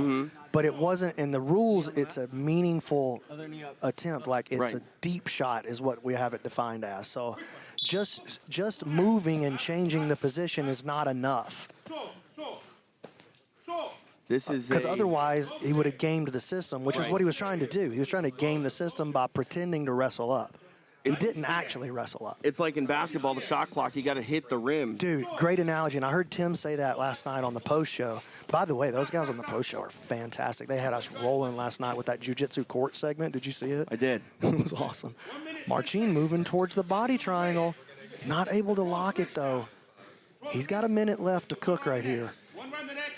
but it wasn't, in the rules, it's a meaningful attempt, like it's a deep shot is what we have it defined as. So just moving and changing the position is not enough.
This is
because otherwise he would have gamed the system, which is what he was trying to do. He was trying to game the system by pretending to wrestle up. He didn't actually wrestle up.
It's like in basketball, the shot clock, you got to hit the rim.
Dude, great analogy, and I heard Tim say that last night on the post show. By the way, those guys on the post show are fantastic. They had us rolling last night with that jiu-jitsu court segment. Did you see it?
I did.
It was awesome. Marcin moving towards the body triangle. Not able to lock it, though. He's got a minute left to cook right here.
1 round the neck.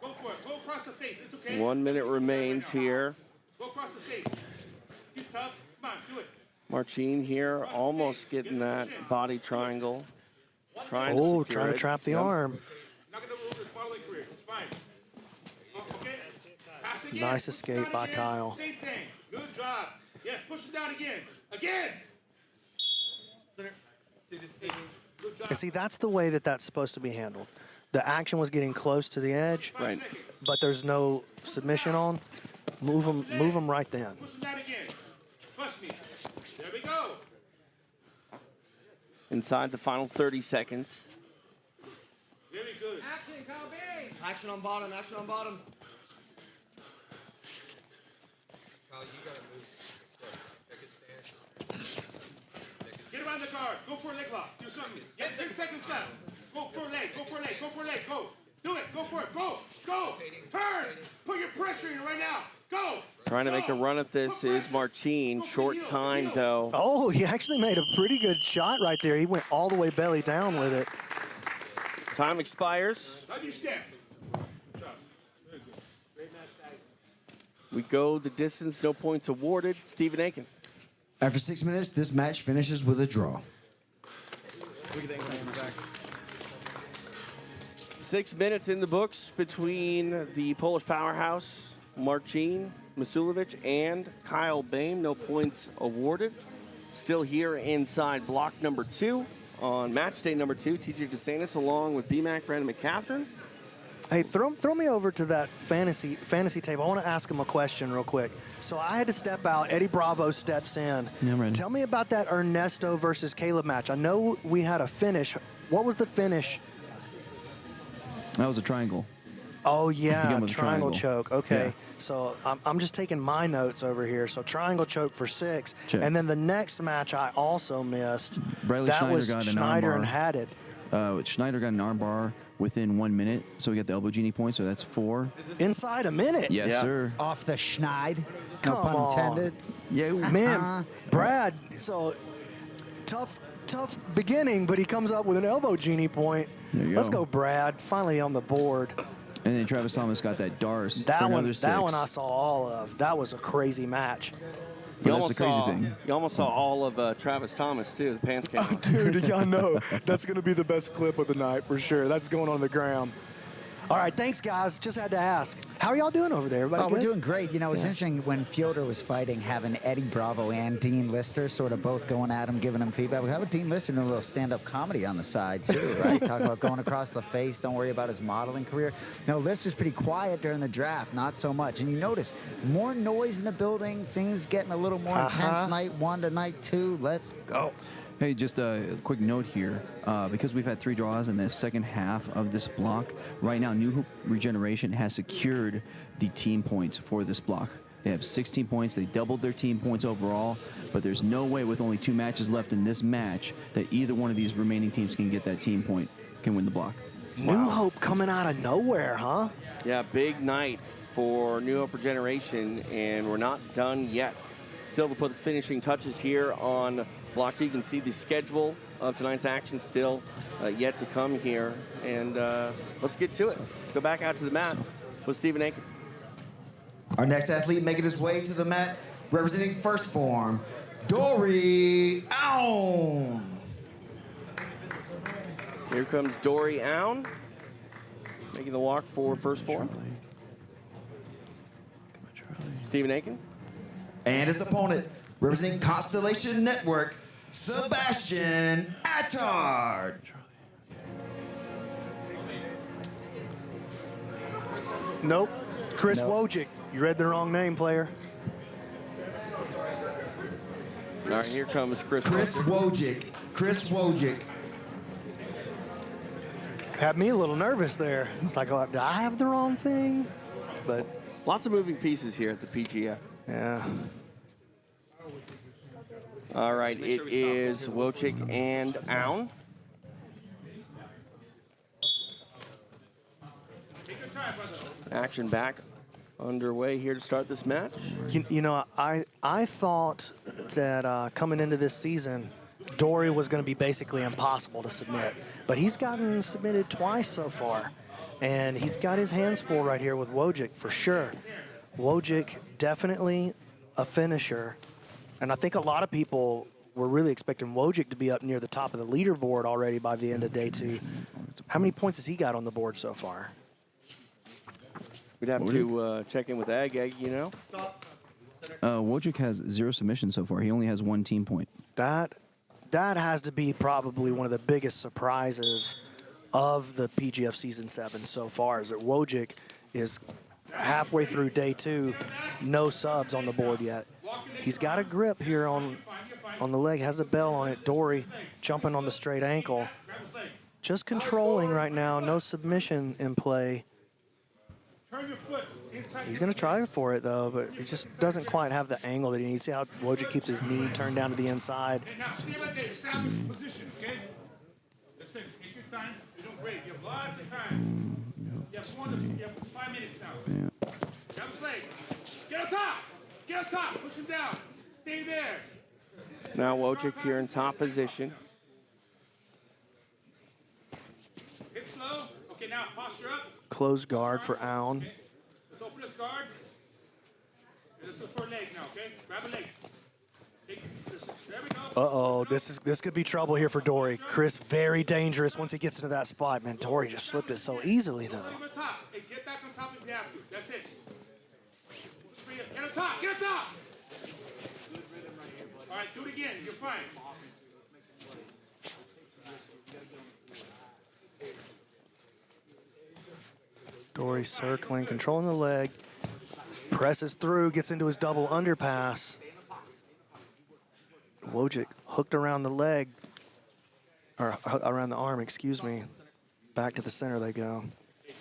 Go for it. Go across the face. It's okay.
1 minute remains here.
Go across the face. He's tough. Come on, do it.
Marcin here, almost getting that body triangle. Trying
to trap the arm.
Not gonna ruin his following career. It's fine. Okay. Pass again.
Nice escape by Kyle.
Same thing. Good job. Yes, push him down again. Again. Center. Good job.
And see, that's the way that that's supposed to be handled. The action was getting close to the edge, but there's no submission on. Move him right then.
Push him down again. Trust me. There we go.
Inside the final 30 seconds.
Very good.
Action, Kyle Bame. Action on bottom. Action on bottom.
Kyle, you gotta move. Take a stance. Get around the guard. Go for a leg lock. Do something. You have 10 seconds left. Go for a leg. Go for a leg. Go for a leg. Go. Do it. Go for it. Go. Go. Turn. Put your pressure in right now. Go.
Trying to make a run at this is Marcin. Short time, though.
Oh, he actually made a pretty good shot right there. He went all the way belly down with it.
Time expires.
How do you step?
We go the distance, no points awarded. Stephen Aiken.
After 6 minutes, this match finishes with a draw.
Back.
6 minutes in the books between the Polish powerhouse, Marcin Masulovic, and Kyle Bain. No points awarded. Still here inside block number 2 on match day number 2. TJ DeSantis along with BMAC, Brandon McCatherine.
Hey, throw me over to that fantasy tape. I want to ask him a question real quick. So I had to step out. Eddie Bravo steps in.
Yeah, I'm ready.
Tell me about that Ernesto versus Caleb match. I know we had a finish. What was the finish?
That was a triangle.
Oh, yeah,
Began with a
triangle
triangle.
choke. Okay,
Yeah.
so I'm just taking my notes over here. So triangle choke for 6.
Check.
And then the next match I also missed.
Bradley
that
Schneider
was
got an
Schneider
armbar.
and Haddad.
Schneider got an armbar within 1 minute, so we got the elbow genie point, so that's 4.
Inside a minute?
Yes, sir.
Off the Schneid. No
Come
pun
on.
intended.
Yeah,
Man, Brad, so tough beginning, but he comes up with an elbow genie point.
There you
Let's
go.
go, Brad. Finally on the board.
And then Travis Thomas got that Darce for
That
another 6.
one I saw all of. That was a crazy match.
But that's the crazy thing.
You almost saw all of Travis Thomas, too. The pants came off.
Dude, I know. That's going to be the best clip of the night for sure. That's going on the gram. All right, thanks, guys. Just had to ask. How are y'all doing over there? Everybody
Oh, we're
good?
doing great. You know, it's
Yeah.
interesting when Fyodor was fighting, having Eddie Bravo and Dean Lister sort of both going at him, giving him feedback. We have Dean Lister doing a little stand-up comedy on the side, too, right? Talking about going across the face, don't worry about his modeling career. No, Lister's pretty quiet during the draft, not so much. And you notice more noise in the building, things getting a little more intense night 1 to night 2. Let's go.
Hey, just a quick note here. Because we've had 3 draws in the second half of this block, right now New Hope Regeneration has secured the team points for this block. They have 16 points. They doubled their team points overall, but there's no way with only 2 matches left in this match that either one of these remaining teams can get that team point, can win the block.
New Hope coming out of nowhere, huh?
Yeah, big night for New Hope Regeneration, and we're not done yet. Still to put the finishing touches here on block 2. You can see the schedule of tonight's action still yet to come here. And let's get to it. Let's go back out to the mat with Stephen Aiken.
Our next athlete making his way to the mat, representing First Form, Dory Aoun.
Here comes Dory Aoun, making the walk for First Form. Stephen Aiken.
And his opponent, representing Constellation Network, Sebastian Attard.
Nope. Chris
Nope.
Wojcik. You read the wrong name, player.
All right, here comes Chris
Wojcik. Chris Wojcik.
Had me a little nervous there. It's like, did I have the wrong thing? But
lots of moving pieces here at the PGF.
Yeah.
All right, it is Wojcik and Aoun. Action back underway here to start this match.
You know, I thought that coming into this season, Dory was going to be basically impossible to submit. But he's gotten submitted twice so far. And he's got his hands full right here with Wojcik for sure. Wojcik, definitely a finisher. And I think a lot of people were really expecting Wojcik to be up near the top of the leaderboard already by the end of day 2. How many points has he got on the board so far?
We'd have to check in with Egg, you know?
Wojcik has 0 submissions so far. He only has 1 team point.
That has to be probably one of the biggest surprises of the PGF Season 7 so far, is that Wojcik is halfway through day 2, no subs on the board yet. He's got a grip here on the leg, has the bell on it. Dory jumping on the straight ankle. Just controlling right now, no submission in play. He's going to try for it, though, but he just doesn't quite have the angle that he needs. See how Wojcik keeps his knee turned down to the inside.
Now stay like that, establish position, okay? Listen, take your time. You don't break. You have lots of time. You have 5 minutes now. Grab his leg. Get on top. Get on top. Push him down. Stay there.
Now Wojcik here in top position.
Hip slow. Okay, now posture up.
Close guard for Aoun.
Let's open this guard. This is for leg now, okay? Grab a leg. Take this
Uh-oh, this could be trouble here for Dory. Chris, very dangerous once he gets into that spot. Man, Dory just slipped it so easily, though.
Hey, get back on top if you have to. That's it. Get on top. Get on top. All right, do it again. You're fine.
Dory circling, controlling the leg. Presses through, gets into his double underpass. Wojcik hooked around the leg, or around the arm, excuse me. Back to the center they go.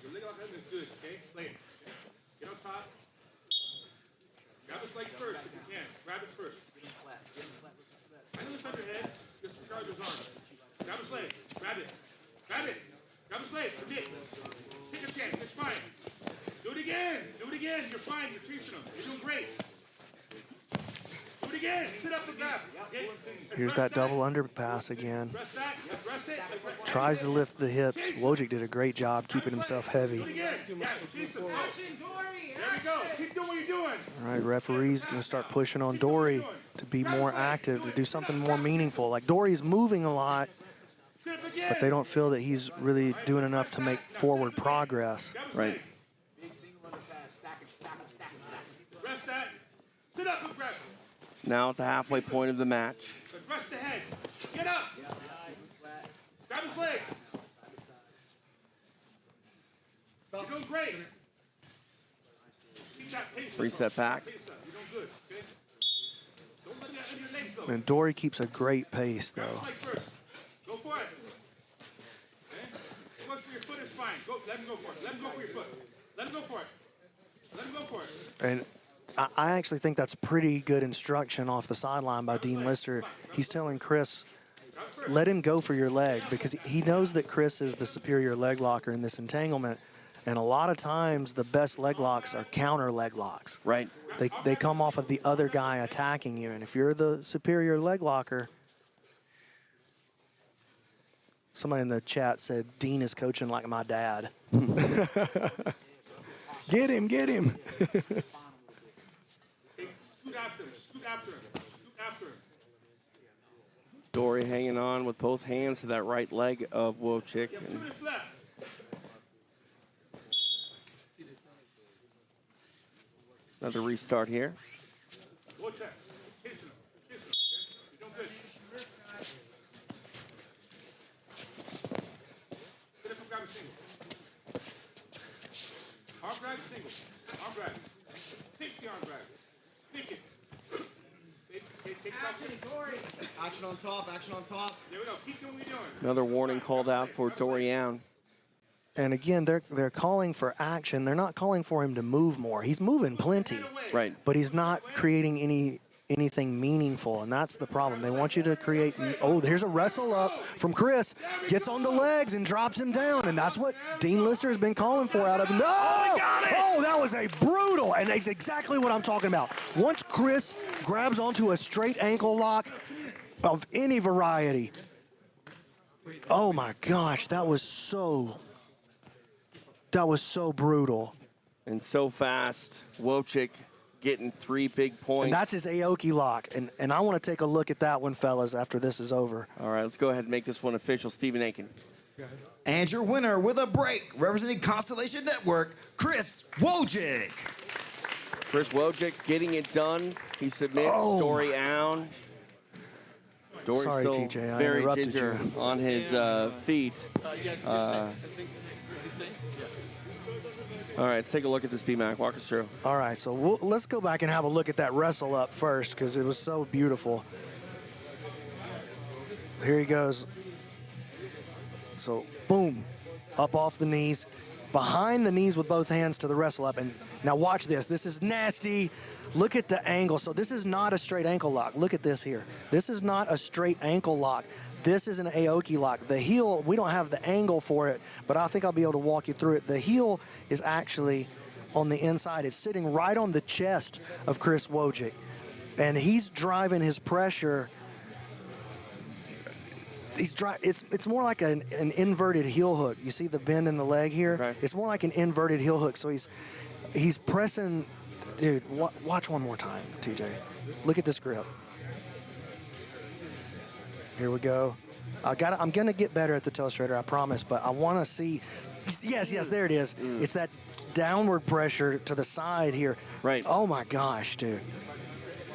Your leg lock is good, okay? Play it. Get on top. Grab his leg first if you can. Grab it first. I know it's under your head. Just charge his arm. Grab his leg. Grab it. Grab it. Grab his leg. Commit. Take a chance. It's fine. Do it again. Do it again. You're fine. You're chasing him. You're doing great. Do it again. Sit up and grab. Okay?
Here's that double underpass again.
Press that. Press it.
Tries to lift the hips. Wojcik did a great job keeping himself heavy.
Do it again. Yeah, chase him. There we go. Keep doing what you're doing.
All right, referee's going to start pushing on Dory to be more active, to do something more meaningful. Like, Dory's moving a lot, but they don't feel that he's really doing enough to make forward progress.
Right.
Rest that. Sit up and grab.
Now at the halfway point of the match.
Rest the head. Get up. Grab his leg. You're doing great. Keep that pace up.
Reset back.
Pace up. You're doing good. Okay? Don't let that in your legs, though.
And Dory keeps a great pace, though.
Grab his leg first. Go for it. Okay? It was for your foot is fine. Go. Let him go for it. Let him go for your foot. Let him go for it. Let him go for it.
And I actually think that's pretty good instruction off the sideline by Dean Lister. He's telling Chris, let him go for your leg, because he knows that Chris is the superior leg locker in this entanglement. And a lot of times the best leg locks are counter leg locks.
Right.
They come off of the other guy attacking you. And if you're the superior leg locker, somebody in the chat said, Dean is coaching like my dad. Get him, get him.
Scoot after him. Scoot after him. Scoot after him.
Dory hanging on with both hands to that right leg of Wojcik. Another restart here.
Wojcik. Chase him. Chase him. Okay? You're doing good. Sit up and grab a single. Arm grab a single. Arm grab. Take the arm grab. Take it. Take
Action on top, action on top.
There we go. Keep doing what you're doing.
Another warning called out for Dorian.
And again, they're calling for action. They're not calling for him to move more. He's moving plenty.
Right.
But he's not creating anything meaningful, and that's the problem. They want you to create. Oh, there's a wrestle up from Chris. Gets on the legs and drops him down, and that's what Dean Lister has been calling for out of him. No! Oh, that was a brutal, and that's exactly what I'm talking about. Once Chris grabs onto a straight ankle lock of any variety, oh my gosh, that was so brutal.
And so fast, Wojcik getting 3 big points.
And that's his Aoki lock. And I want to take a look at that one, fellas, after this is over.
All right, let's go ahead and make this one official. Stephen Aiken.
And your winner with a break, representing Constellation Network, Chris Wojcik.
Chris Wojcik getting it done. He submits Dory down. Dory's
Sorry,
still
TJ, I
very
interrupted
ginger
you.
on his feet. All right, let's take a look at this, P-Mac. Walk us through.
All right, so let's go back and have a look at that wrestle up first, because it was so beautiful. Here he goes. So, boom, up off the knees, behind the knees with both hands to the wrestle up. And now watch this. This is nasty. Look at the angle. So this is not a straight ankle lock. Look at this here. This is not a straight ankle lock. This is an Aoki lock. The heel, we don't have the angle for it, but I think I'll be able to walk you through it. The heel is actually on the inside. It's sitting right on the chest of Chris Wojcik. And he's driving his pressure. It's more like an inverted heel hook. You see the bend in the leg here? Okay. It's more like an inverted heel hook. So he's pressing. Dude, watch one more time, TJ. Look at this grip. Here we go. I'm gonna get better at the toe straighter, I promise, but I want to see. Yes, there it is. It's that downward pressure to the side here.
Right.
Oh my gosh, dude.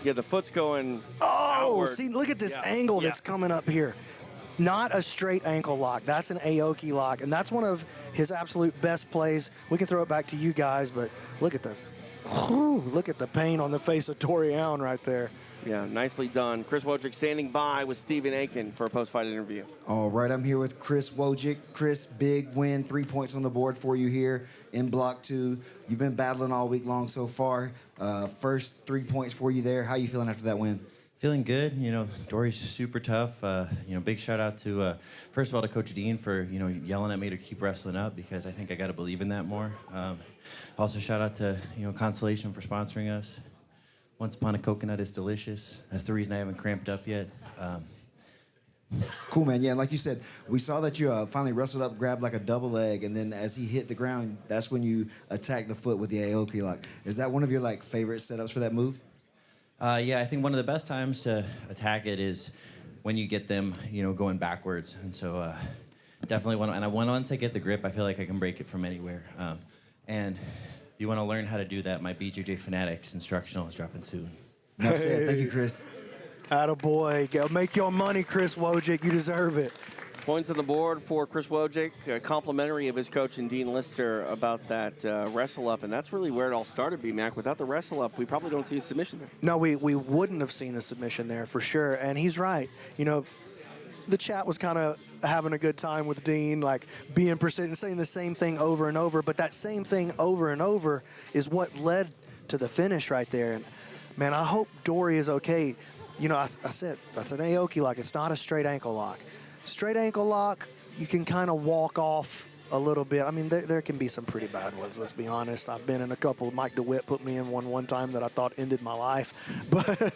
Yeah, the foot's going
Oh,
outward.
see, look at this
Yeah.
angle
Yeah.
that's coming up here. Not a straight ankle lock. That's an Aoki lock, and that's one of his absolute best plays. We can throw it back to you guys, but look at the pain on the face of Dory Allen right there.
Yeah, nicely done. Chris Wojcik standing by with Stephen Aiken for a post-fight interview.
All right, I'm here with Chris Wojcik. Chris, big win, 3 points on the board for you here in Block 2. You've been battling all week long so far. First 3 points for you there. How you feeling after that win?
Feeling good. You know, Dory's super tough. Big shout out to, first of all, to Coach Dean for, yelling at me to keep wrestling up, because I think I got to believe in that more. Also, shout out to, Constellation for sponsoring us. Once Upon a Coconut is delicious. That's the reason I haven't cramped up yet.
Cool, man. Yeah, and like you said, we saw that you finally wrestled up, grabbed like a double leg, and then as he hit the ground, that's when you attacked the foot with the Aoki lock. Is that one of your favorite setups for that move?
Yeah, I think one of the best times to attack it is when you get them, going backwards. And so definitely once I get the grip, I feel like I can break it from anywhere. And if you want to learn how to do that, my BJJ Fanatics instructional is dropping soon.
Enough said. Thank you, Chris.
Attaboy. Go make your money, Chris Wojcik. You deserve it.
Points on the board for Chris Wojcik, complimentary of his coach and Dean Lister about that wrestle up, and that's really where it all started, B-Mac. Without the wrestle up, we probably don't see a submission there.
No, we wouldn't have seen the submission there for sure, and he's right. The chat was kind of having a good time with Dean, being persistent, saying the same thing over and over, but that same thing over and over is what led to the finish right there. And man, I hope Dory is okay. I said that's an Aoki lock. It's not a straight ankle lock. Straight ankle lock, you can kind of walk off a little bit. I mean, there can be some pretty bad ones, let's be honest. I've been in a couple. Mike DeWitt put me in one time that I thought ended my life. But,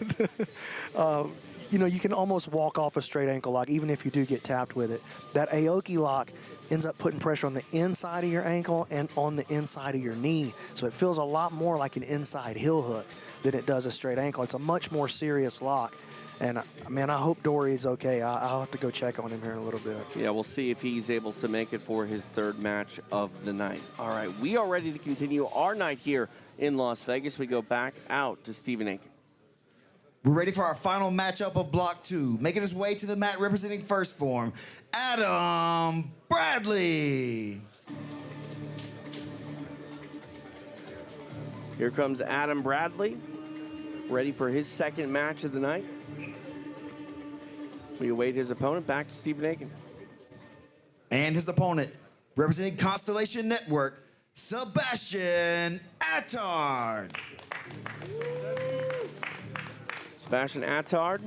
you can almost walk off a straight ankle lock, even if you do get tapped with it. That Aoki lock ends up putting pressure on the inside of your ankle and on the inside of your knee. So it feels a lot more like an inside heel hook than it does a straight ankle. It's a much more serious lock. And, man, I hope Dory's okay. I'll have to go check on him here in a little bit.
Yeah, we'll see if he's able to make it for his third match of the night. All right, we are ready to continue our night here in Las Vegas. We go back out to Stephen Aiken.
We're ready for our final matchup of Block 2. Making his way to the mat representing First Form, Adam Bradley.
Here comes Adam Bradley, ready for his second match of the night. We await his opponent. Back to Stephen Aiken.
And his opponent, representing Constellation Network, Sebastian Attard.
Sebastian Attard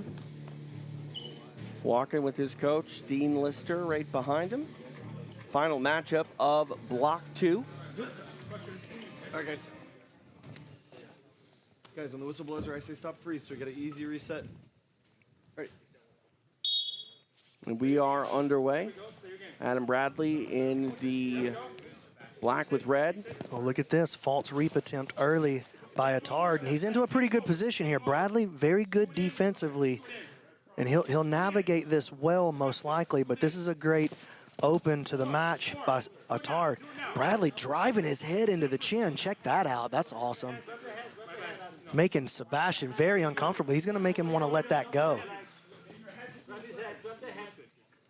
walking with his coach, Dean Lister, right behind him. Final matchup of Block 2.
All right, guys. Guys, when the whistle blows or I say stop, freeze, so we get an easy reset. All right.
And we are underway. Adam Bradley in the black with red.
Well, look at this. False reap attempt early by Attard, and he's into a pretty good position here. Bradley, very good defensively, and he'll navigate this well, most likely, but this is a great open to the match by Attard. Bradley driving his head into the chin. Check that out. That's awesome. Making Sebastian very uncomfortable. He's going to make him want to let that go.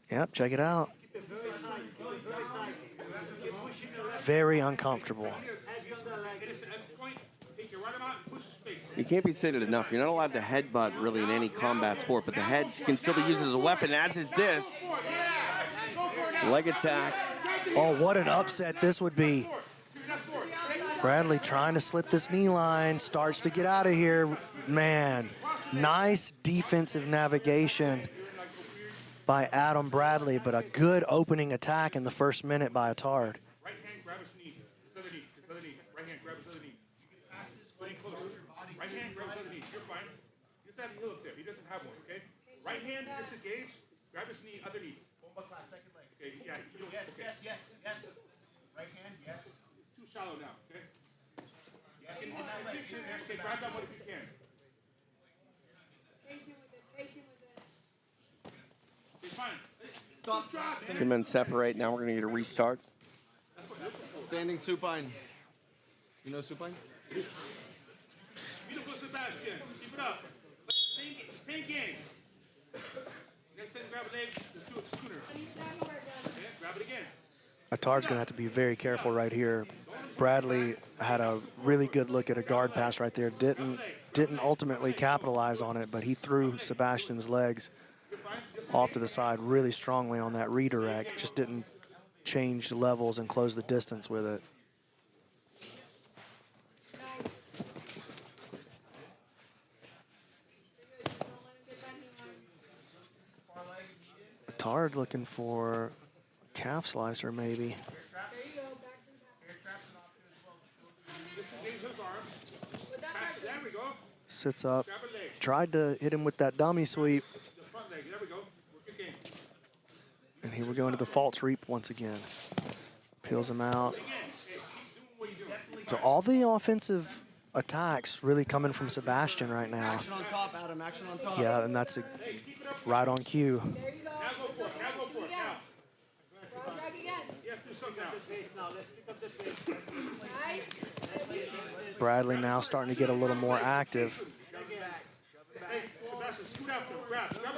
Yep, check it out. Very uncomfortable.
You can't be stated enough. You're not allowed to headbutt really in any combat sport, but the head can still be used as a weapon, as is this. Leg attack.
Oh, what an upset this would be. Bradley trying to slip this knee line, starts to get out of here. Man, nice defensive navigation by Adam Bradley, but a good opening attack in the first minute by Attard.
Right hand, grab his knee. His other knee. His other knee. Right hand, grab his other knee. You can pass this way closer. Right hand, grab his other knee. You're fine. He doesn't have a heel up there. He doesn't have one, okay? Right hand, disengage. Grab his knee, other knee. Okay, yeah. Yes. Right hand, yes. It's too shallow now, okay? Yes. Okay, grab that one if you can.
Two men separate. Now we're going to get a restart.
Standing supine. You know supine?
Beautiful, Sebastian. Keep it up. Same game. Next time, grab a leg. Let's do it sooner. Okay, grab it again.
Attard's going to have to be very careful right here. Bradley had a really good look at a guard pass right there. Didn't ultimately capitalize on it, but he threw Sebastian's legs off to the side really strongly on that redirect. Just didn't change levels and close the distance with it. Attard looking for a calf slicer maybe. Sits up, tried to hit him with that dummy sweep. And here we go into the false reap once again. Peels him out. So all the offensive attacks really coming from Sebastian right now.
Action on top, Adam. Action on top.
Yeah, and that's right on cue. Bradley now starting to get a little more active.
Hey, Sebastian, scoot after him. Grab his leg.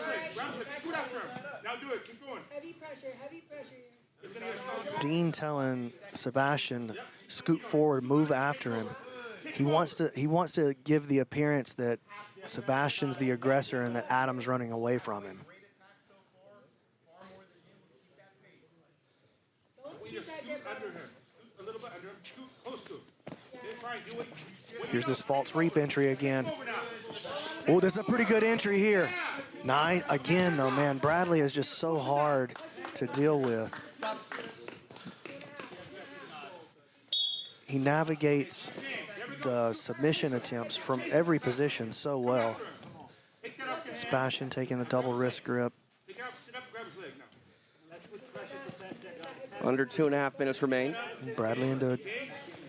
Scoot after him. Now do it. Keep going.
Heavy pressure.
Dean telling Sebastian, scoot forward, move after him. He wants to give the appearance that Sebastian's the aggressor and that Adam's running away from him. Here's this false reap entry again. Oh, this is a pretty good entry here. Nice. Again, though, man, Bradley is just so hard to deal with. He navigates the submission attempts from every position so well. Sebastian taking the double wrist grip.
Under 2.5 minutes remain.
Bradley into a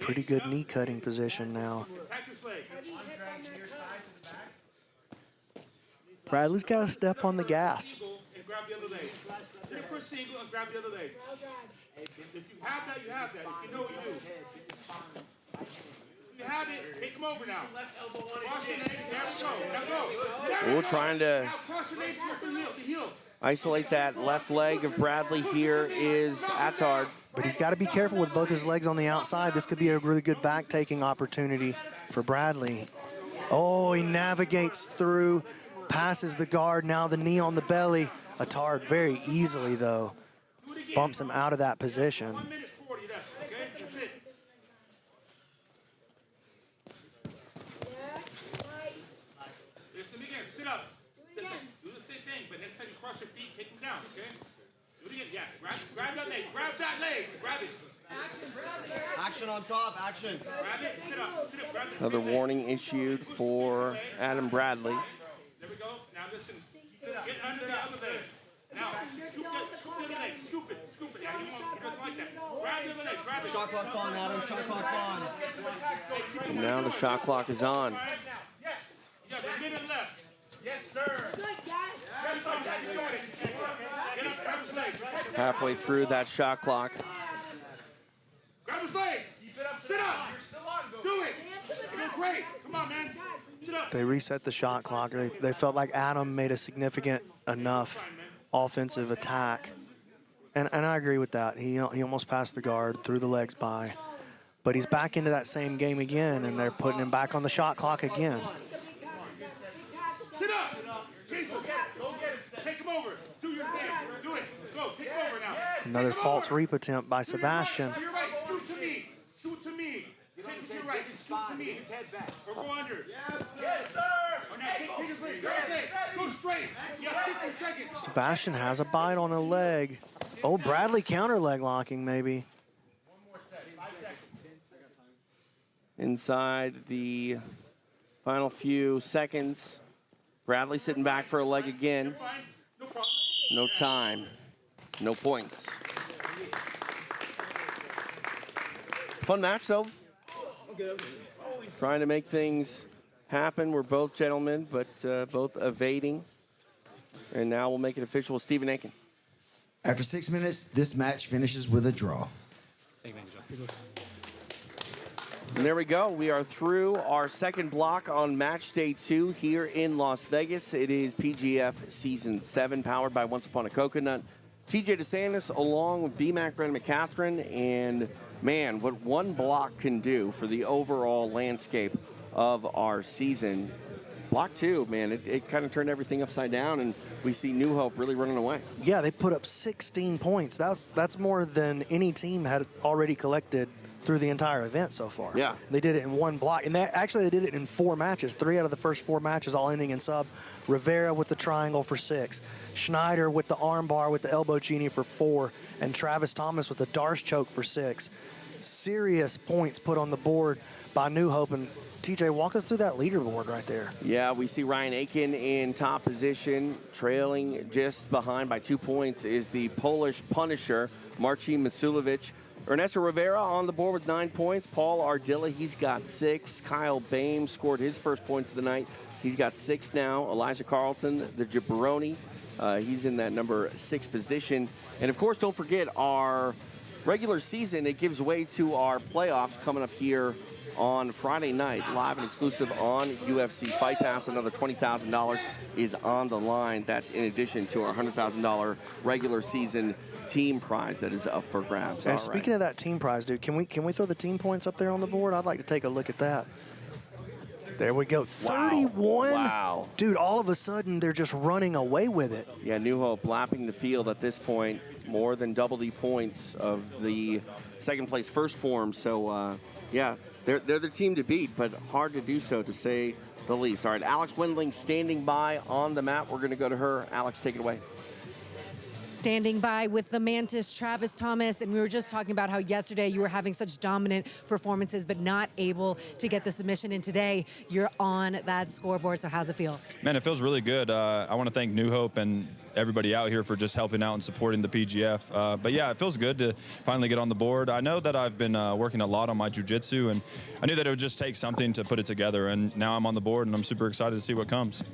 pretty good knee cutting position now. Bradley's got to step on the gas.
Grab the other leg. Sit for a single and grab the other leg. If you have that, you have that. If you know what you do. If you have it, take him over now. Cross your leg. There we go. Now go.
We're trying to
Now cross your legs with the heel.
isolate that left leg of Bradley. Here is Attard.
But he's got to be careful with both his legs on the outside. This could be a really good back-taking opportunity for Bradley. Oh, he navigates through, passes the guard, now the knee on the belly. Attard very easily, though, bumps him out of that position.
1 minute 40 left, okay? That's it. Listen again, sit up. Listen, do the same thing, but next time you cross your feet, take them down, okay? Do it again, yeah. Grab that leg, grab it.
Action on top, action.
Grab it, sit up, grab it.
Another warning issued for Adam Bradley.
There we go. Now listen, get under the other leg. Now, scoop the other leg, scoop it. Yeah, he doesn't like that. Grab the other leg, grab it.
Shot clock's on, Adam, shot clock's on.
And now the shot clock is on.
Yes. You have a minute left.
Yes, sir.
Good, yes.
Get up, grab his leg.
Halfway through that shot clock.
Grab his leg. Keep it up. Sit up. You're still on. Do it. You're doing great. Come on, man. Sit up.
They reset the shot clock. They felt like Adam made a significant enough offensive attack. And I agree with that. He almost passed the guard, threw the legs by. But he's back into that same game again, and they're putting him back on the shot clock again.
Sit up. Jason, go get it. Take him over. Do your thing. Do it. Go. Take him over now.
Another false reap attempt by Sebastian.
To your right. Scoot to me. Scoot to me. Take to your right. Scoot to me. His head back. Or go under.
Yes, sir.
Or now take his leg. Go straight. You have 50 seconds.
Sebastian has a bite on a leg. Oh, Bradley counter leg locking maybe.
Inside the final few seconds, Bradley sitting back for a leg again. No time, no points. Fun match though. Trying to make things happen. We're both gentlemen, but both evading. And now we'll make it official with Stephen Aiken.
After 6 minutes, this match finishes with a draw.
And there we go. We are through our second block on match day 2 here in Las Vegas. It is PGF Season 7, powered by Once Upon a Coconut. TJ DeSantis along with BMAC Brandon McCatherine. And, man, what one block can do for the overall landscape of our season. Block 2, man, it kind of turned everything upside down, and we see New Hope really running away.
Yeah, they put up 16 points. That's more than any team had already collected through the entire event so far.
Yeah.
They did it in one block. And they did it in 4 matches. 3 out of the first 4 matches all ending in sub. Rivera with the triangle for 6. Schneider with the arm bar with the elbow genie for 4. And Travis Thomas with the Darce choke for 6. Serious points put on the board by New Hope. And TJ, walk us through that leaderboard right there.
Yeah, we see Ryan Aiken in top position. Trailing just behind by 2 points is the Polish Punisher, Marcin Masulovic. Ernesto Rivera on the board with 9 points. Paul Ardilla, he's got 6. Kyle Baim scored his first points of the night. He's got 6 now. Elijah Carlton, the jabroni, he's in that number 6 position. And, of course, don't forget our regular season. It gives way to our playoffs coming up here on Friday night, live and exclusive on UFC Fight Pass. Another $20,000 is on the line. That in addition to our $100,000 regular season team prize that is up for grabs.
And speaking of that team prize, dude, can we throw the team points up there on the board? I'd like to take a look at that. There we go. 31.
Wow.
Dude, all of a sudden they're just running away with it.
Yeah, New Hope lapping the field at this point, more than double the points of the second place first form. So, yeah, they're the team to beat, but hard to do so, to say the least. All right, Alex Wendling standing by on the mat. We're going to go to her. Alex, take it away.
Standing by with the Mantis, Travis Thomas, and we were just talking about how yesterday you were having such dominant performances but not able to get the submission, and today you're on that scoreboard. So how's it feel?
Man, it feels really good. I want to thank New Hope and everybody out here for just helping out and supporting the PGF. But yeah, it feels good to finally get on the board. I know that I've been working a lot on my jiu-jitsu, and I knew that it would just take something to put it together, and now I'm on the board, and I'm super excited to see what comes.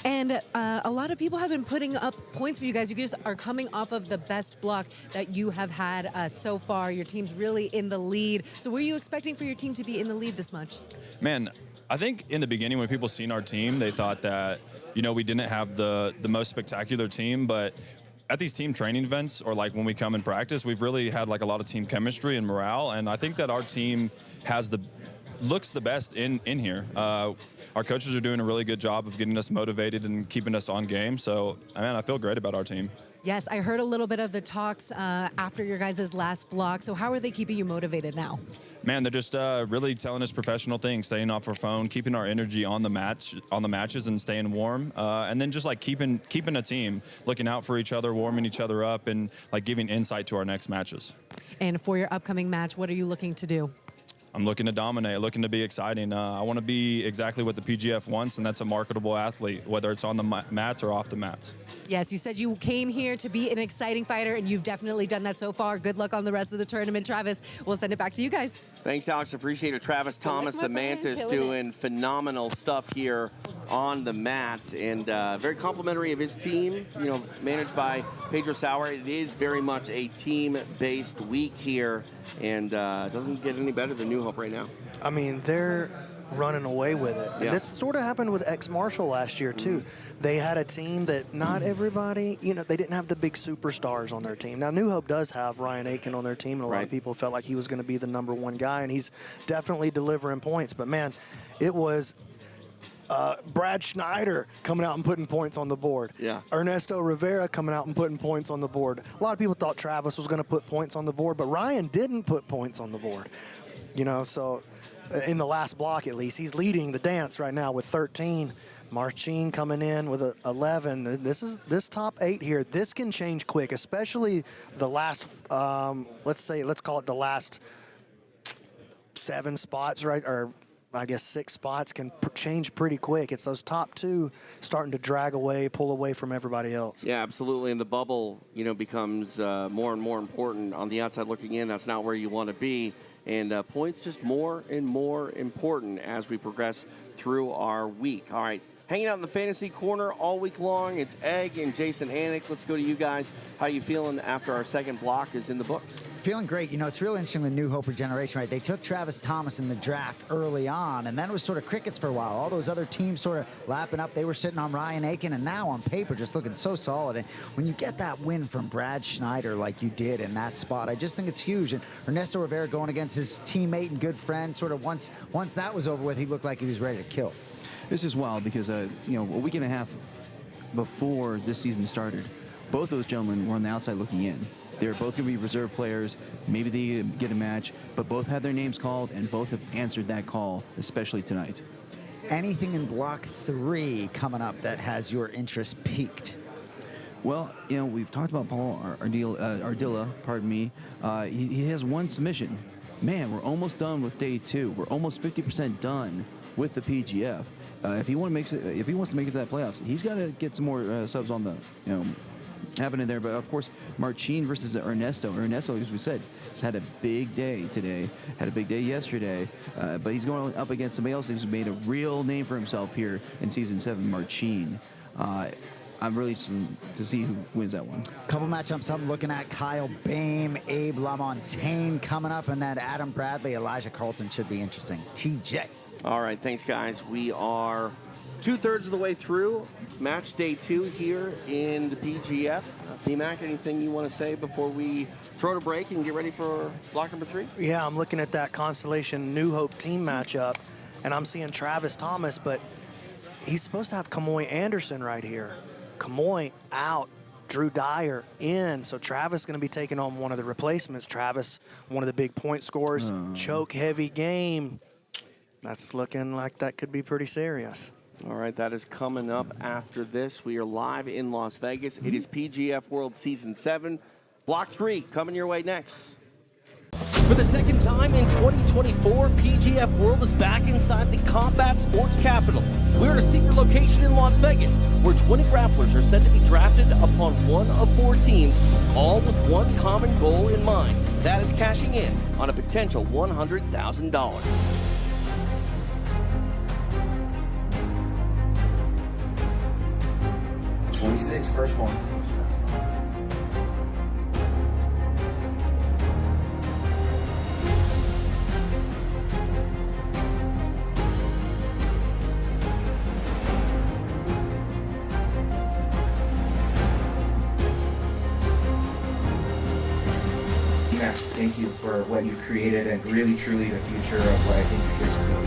And a lot of people have been putting up points for you guys. You guys are coming off of the best block that you have had so far. Your team's really in the lead. So were you expecting for your team to be in the lead this much?
Man, I think in the beginning when people seen our team, they thought that, you know, we didn't have the most spectacular team, but at these team training events, or like when we come and practice, we've really had like a lot of team chemistry and morale, and I think that our team looks the best in here. Our coaches are doing a really good job of getting us motivated and keeping us on game, so man, I feel great about our team.
Yes, I heard a little bit of the talks after your guys' last block. So how are they keeping you motivated now?
Man, they're just really telling us professional things, staying off our phone, keeping our energy on the matches and staying warm, and then just like keeping a team, looking out for each other, warming each other up, and like giving insight to our next matches.
And for your upcoming match, what are you looking to do?
I'm looking to dominate, looking to be exciting. I want to be exactly what the PGF wants, and that's a marketable athlete, whether it's on the mats or off the mats.
Yes, you said you came here to be an exciting fighter, and you've definitely done that so far. Good luck on the rest of the tournament, Travis. We'll send it back to you guys.
Thanks, Alex. Appreciate it. Travis Thomas, the Mantis, doing phenomenal stuff here on the mat, and very complimentary of his team, you know, managed by Pedro Sauer. It is very much a team-based week here, and doesn't get any better than New Hope right now.
I mean, they're running away with it.
Yeah.
And this sort of happened with X-Marshall last year, too. They had a team that not everybody, you know, they didn't have the big superstars on their team. Now, New Hope does have Ryan Aiken on their team, and a lot of people felt like he was going to be the #1 guy, and he's definitely delivering points. But, man, it was Brad Schneider coming out and putting points on the board.
Yeah.
Ernesto Rivera coming out and putting points on the board. A lot of people thought Travis was going to put points on the board, but Ryan didn't put points on the board. You know, so in the last block at least, he's leading the dance right now with 13. Marcin coming in with 11. This top 8 here, this can change quick, especially the last, let's call it the last 7 spots, right? Or I guess 6 spots can change pretty quick. It's those top 2 starting to drag away, pull away from everybody else.
Yeah, absolutely. And the bubble, you know, becomes more and more important. On the outside looking in, that's not where you want to be. And points just more and more important as we progress through our week. All right, hanging out in the fantasy corner all week long. It's Egg and Jason Anik. Let's go to you guys. How you feeling after our second block is in the books?
Feeling great. You know, it's real interesting with New Hope Regeneration, right? They took Travis Thomas in the draft early on, and then it was sort of crickets for a while. All those other teams sort of lapping up. They were sitting on Ryan Aiken, and now on paper just looking so solid. And when you get that win from Brad Schneider like you did in that spot, I just think it's huge. And Ernesto Rivera going against his teammate and good friend, sort of once that was over with, he looked like he was ready to kill.
This is wild because, you know, a week and a half before this season started, both those gentlemen were on the outside looking in. They're both going to be reserve players. Maybe they get a match, but both had their names called, and both have answered that call, especially tonight.
Anything in Block 3 coming up that has your interest piqued?
Well, you know, we've talked about Paul Ardilla, pardon me. He has one submission. Man, we're almost done with day 2. We're almost 50% done with the PGF. If he wants to make it to that playoffs, he's got to get some more subs on the, you know, happening there. But of course, Marcin versus Ernesto. Ernesto, as we said, has had a big day today, had a big day yesterday, but he's going up against somebody else who's made a real name for himself here in Season 7, Marcin. I'm really interested to see who wins that one.
Couple matchups I'm looking at: Kyle Bame, Abe LaMontagne coming up, and then Adam Bradley, Elijah Carlton should be interesting. TJ.
All right, thanks, guys. We are 2/3 of the way through match day 2 here in the PGF. B-Mac, anything you want to say before we throw it a break and get ready for block number 3?
Yeah, I'm looking at that Constellation New Hope team matchup, and I'm seeing Travis Thomas, but he's supposed to have Kamoy Anderson right here. Kamoy out, Drew Dyer in, so Travis is going to be taking on one of the replacements. Travis, one of the big point scorers, choke-heavy game. That's looking like that could be pretty serious.
All right, that is coming up after this. We are live in Las Vegas. It is PGF World Season 7. Block 3 coming your way next. For the second time in 2024, PGF World is back inside the Combat Sports Capital. We're at a secret location in Las Vegas where 20 grapplers are said to be drafted upon one of 4 teams, all with one common goal in mind. That is cashing in on a potential $100,000.
26, first one.
Yeah, thank you for what you've created and really, truly the future of what I think your kids will be.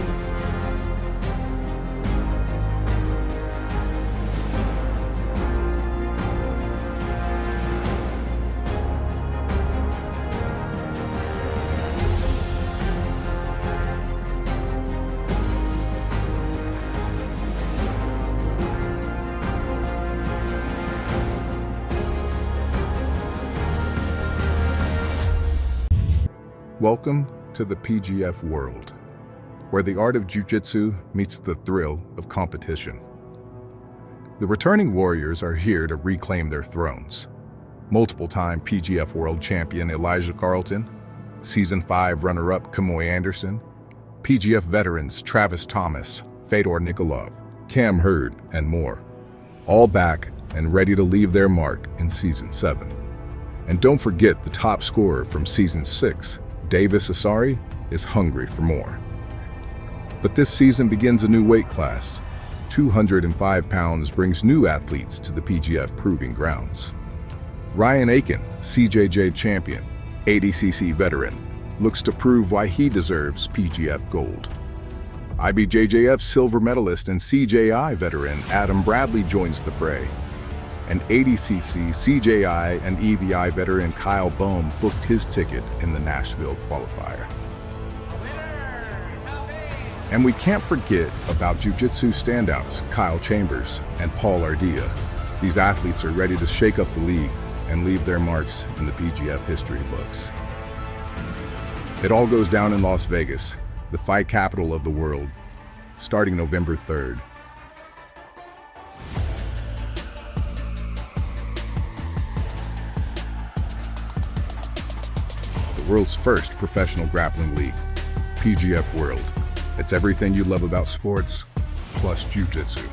Welcome to the PGF World, where the art of jiu-jitsu meets the thrill of competition. The returning warriors are here to reclaim their thrones. Multiple-time PGF World champion Elijah Carlton, Season 5 runner-up Kamoy Anderson, PGF veterans Travis Thomas, Fedor Nikolov, Cam Hurd, and more, all back and ready to leave their mark in Season 7. And don't forget the top scorer from Season 6, Davis Asari, is hungry for more. But this season begins a new weight class. 205 pounds brings new athletes to the PGF Proving Grounds. Ryan Aiken, CJJ champion, ADCC veteran, looks to prove why he deserves PGF gold. IBJJF silver medalist and CJI veteran Adam Bradley joins the fray. And ADCC, CJI, and EBI veteran Kyle Bohm booked his ticket in the Nashville qualifier. And we can't forget about jiu-jitsu standouts Kyle Chambers and Paul Ardilla. These athletes are ready to shake up the league and leave their marks in the PGF history books. It all goes down in Las Vegas, the fight capital of the world, starting November 3rd. World's first professional grappling league, PGF World. It's everything you love about sports, plus jiu-jitsu.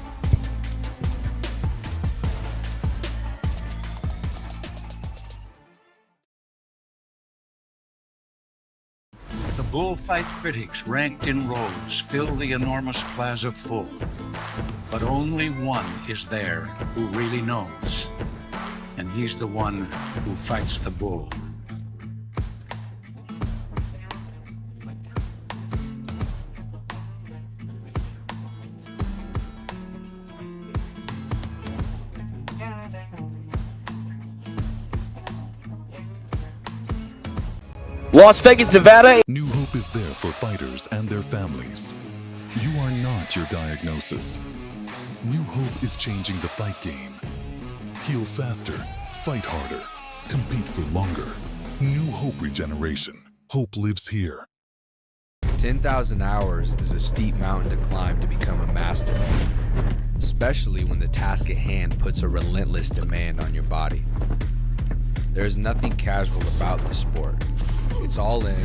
The bullfight critics, ranked in rows, fill the enormous plaza full. But only one is there who really knows. And he's the one who fights the bull.
Las Vegas, Nevada.
New hope is there for fighters and their families. You are not your diagnosis. New hope is changing the fight game. Heal faster, fight harder, compete for longer. New Hope Regeneration. Hope lives here.
10,000 hours is a steep mountain to climb to become a master, especially when the task at hand puts a relentless demand on your body. There is nothing casual about this sport. It's all in,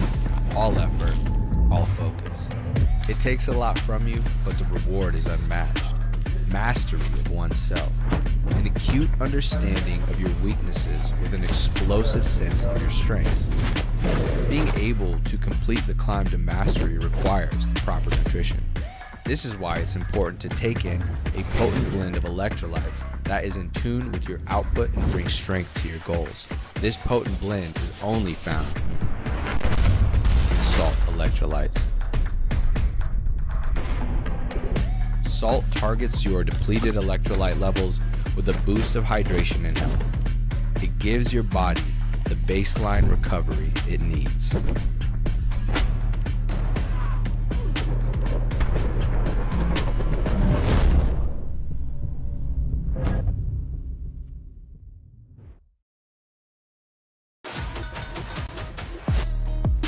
all effort, all focus. It takes a lot from you, but the reward is unmatched. Mastery of oneself, an acute understanding of your weaknesses with an explosive sense of your strengths. Being able to complete the climb to mastery requires the proper nutrition. This is why it's important to take in a potent blend of electrolytes that is in tune with your output and brings strength to your goals. This potent blend is only found in Salt Electrolytes. Salt targets your depleted electrolyte levels with a boost of hydration and health. It gives your body the baseline recovery it needs.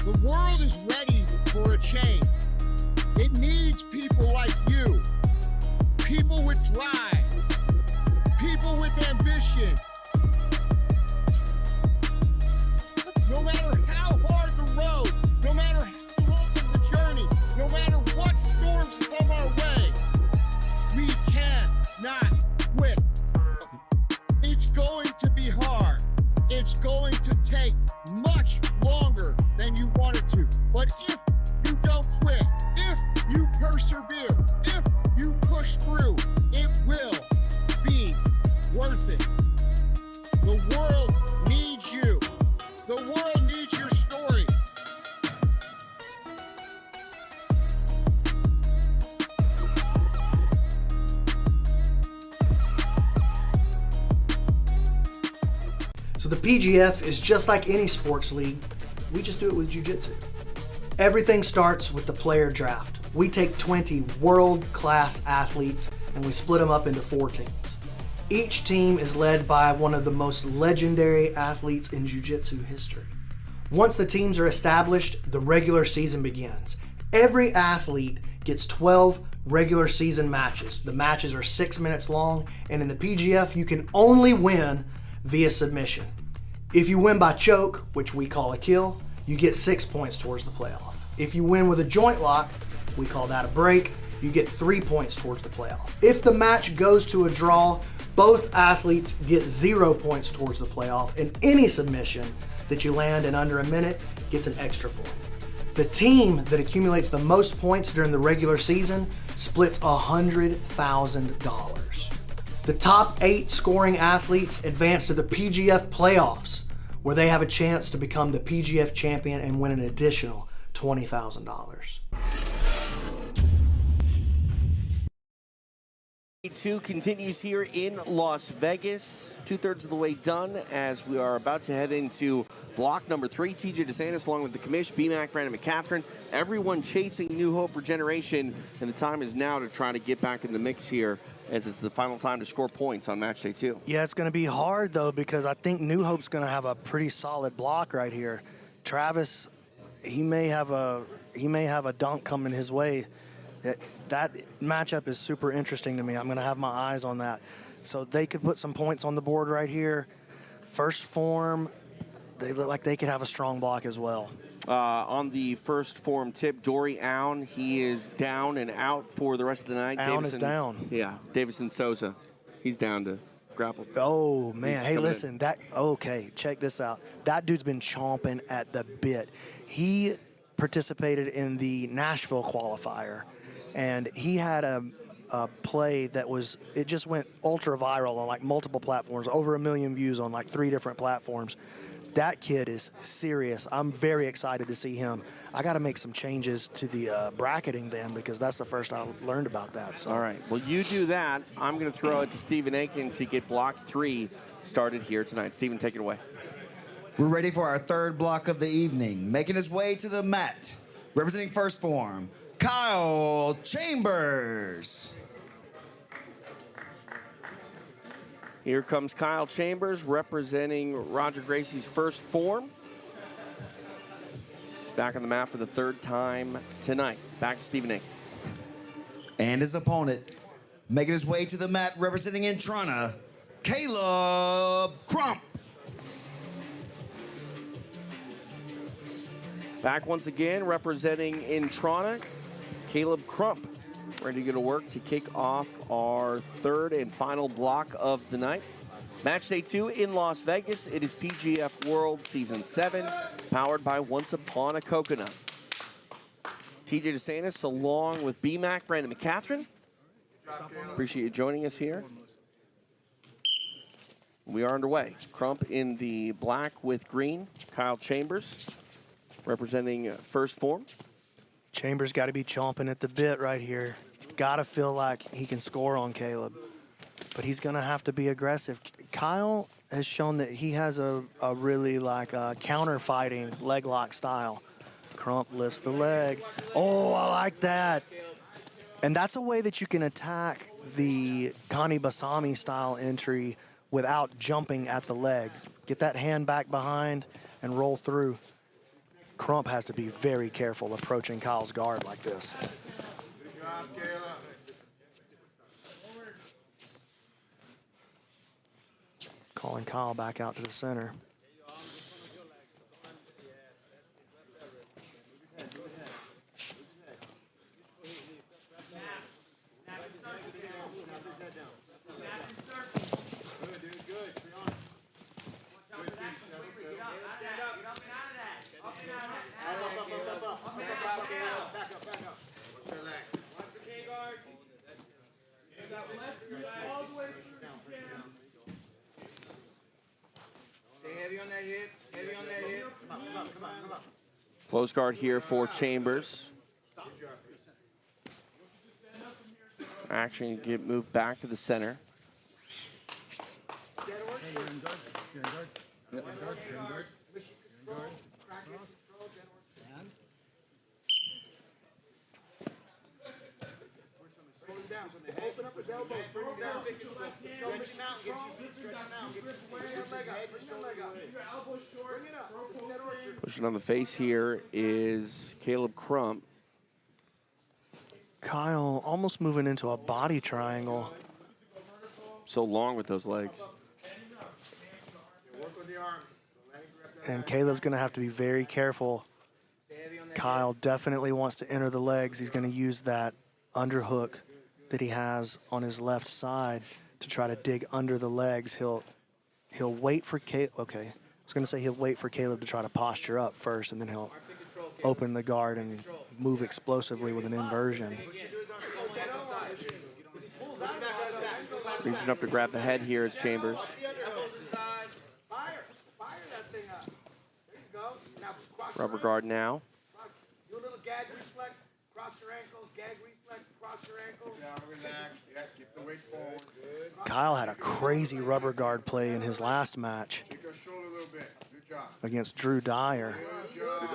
The world is ready for a change. It needs people like you. People with drive. People with ambition. No matter how hard the road, no matter how long the journey, no matter what storms come our way, we cannot quit. It's going to be hard. It's going to take much longer than you wanted to. But if you don't quit, if you persevere, if you push through, it will be worth it. The world needs you. The world needs your story.
So the PGF is just like any sports league. We just do it with jiu-jitsu. Everything starts with the player draft. We take 20 world-class athletes and we split them up into 4 teams. Each team is led by one of the most legendary athletes in jiu-jitsu history. Once the teams are established, the regular season begins. Every athlete gets 12 regular season matches. The matches are 6 minutes long, and in the PGF, you can only win via submission. If you win by choke, which we call a kill, you get 6 points towards the playoff. If you win with a joint lock, we call that a break, you get 3 points towards the playoff. If the match goes to a draw, both athletes get 0 points towards the playoff, and any submission that you land in under a minute gets an extra point. The team that accumulates the most points during the regular season splits $100,000. The top 8 scoring athletes advance to the PGF playoffs, where they have a chance to become the PGF champion and win an additional $20,000.
2 continues here in Las Vegas. 2/3 of the way done as we are about to head into block number 3. TJ DeSantis along with the commish, BMAC, Brandon McCaffrey, everyone chasing New Hope Regeneration, and the time is now to try to get back in the mix here as it's the final time to score points on match day 2.
Yeah, it's going to be hard though because I think New Hope's going to have a pretty solid block right here. Travis, he may have a dunk coming his way. That matchup is super interesting to me. I'm going to have my eyes on that. So they could put some points on the board right here. First form, they look like they could have a strong block as well.
On the first form tip, Dory Own, he is down and out for the rest of the night.
Own is down.
Yeah, Davison Souza, he's down to grapple.
Oh, man. Hey, listen, okay, check this out. That dude's been chomping at the bit. He participated in the Nashville qualifier, and he had a play that it just went ultra viral on like multiple platforms, over 1 million views on like 3 different platforms. That kid is serious. I'm very excited to see him. I got to make some changes to the bracketing then, because that's the first I learned about that. So.
All right. Well, you do that. I'm going to throw it to Stephen Aiken to get block 3 started here tonight. Stephen, take it away.
We're ready for our third block of the evening. Making his way to the mat, representing First Form, Kyle Chambers.
Here comes Kyle Chambers representing Roger Gracie's First Form. He's back on the mat for the 3rd time tonight. Back to Stephen Aiken.
And his opponent, making his way to the mat, representing Intrana, Caleb Crump.
Back once again, representing Intrana, Caleb Crump. Ready to get to work to kick off our 3rd and final block of the night. Match day 2 in Las Vegas. It is PGF World Season 7, powered by Once Upon a Coconut. TJ DeSantis along with BMAC, Brandon McCatherine. Appreciate you joining us here. We are underway. Crump in the black with green. Kyle Chambers representing First Form.
Chambers got to be chomping at the bit right here. Got to feel like he can score on Caleb, but he's going to have to be aggressive. Kyle has shown that he has a really counter-fighting leg lock style. Crump lifts the leg. Oh, I like that. And that's a way that you can attack the Kani Basami style entry without jumping at the leg. Get that hand back behind and roll through. Crump has to be very careful approaching Kyle's guard like this.
Good job, Caleb.
Calling Kyle back out to the center.
Close guard here for Chambers. Action get moved back to the center.
Open up his elbows, bring him down. Stretch him out, get you stretch him out. Push your leg up, push your leg up. Your elbows short. Bring it up.
Pushing on the face here is Caleb Crump.
Kyle almost moving into a body triangle.
So long with those legs.
And Caleb's going to have to be very careful. Kyle definitely wants to enter the legs. He's going to use that underhook that he has on his left side to try to dig under the legs. He'll wait for Caleb. Okay, I was going to say he'll wait for Caleb to try to posture up first, and then he'll open the guard and move explosively with an inversion.
Reaching up to grab the head here is Chambers. Rubber guard now.
Do a little gag reflex, cross your ankles, gag reflex, cross your ankles. Yeah, relax. Yeah, keep the weight forward. Good.
Kyle had a crazy rubber guard play in his last match against Drew Dyer.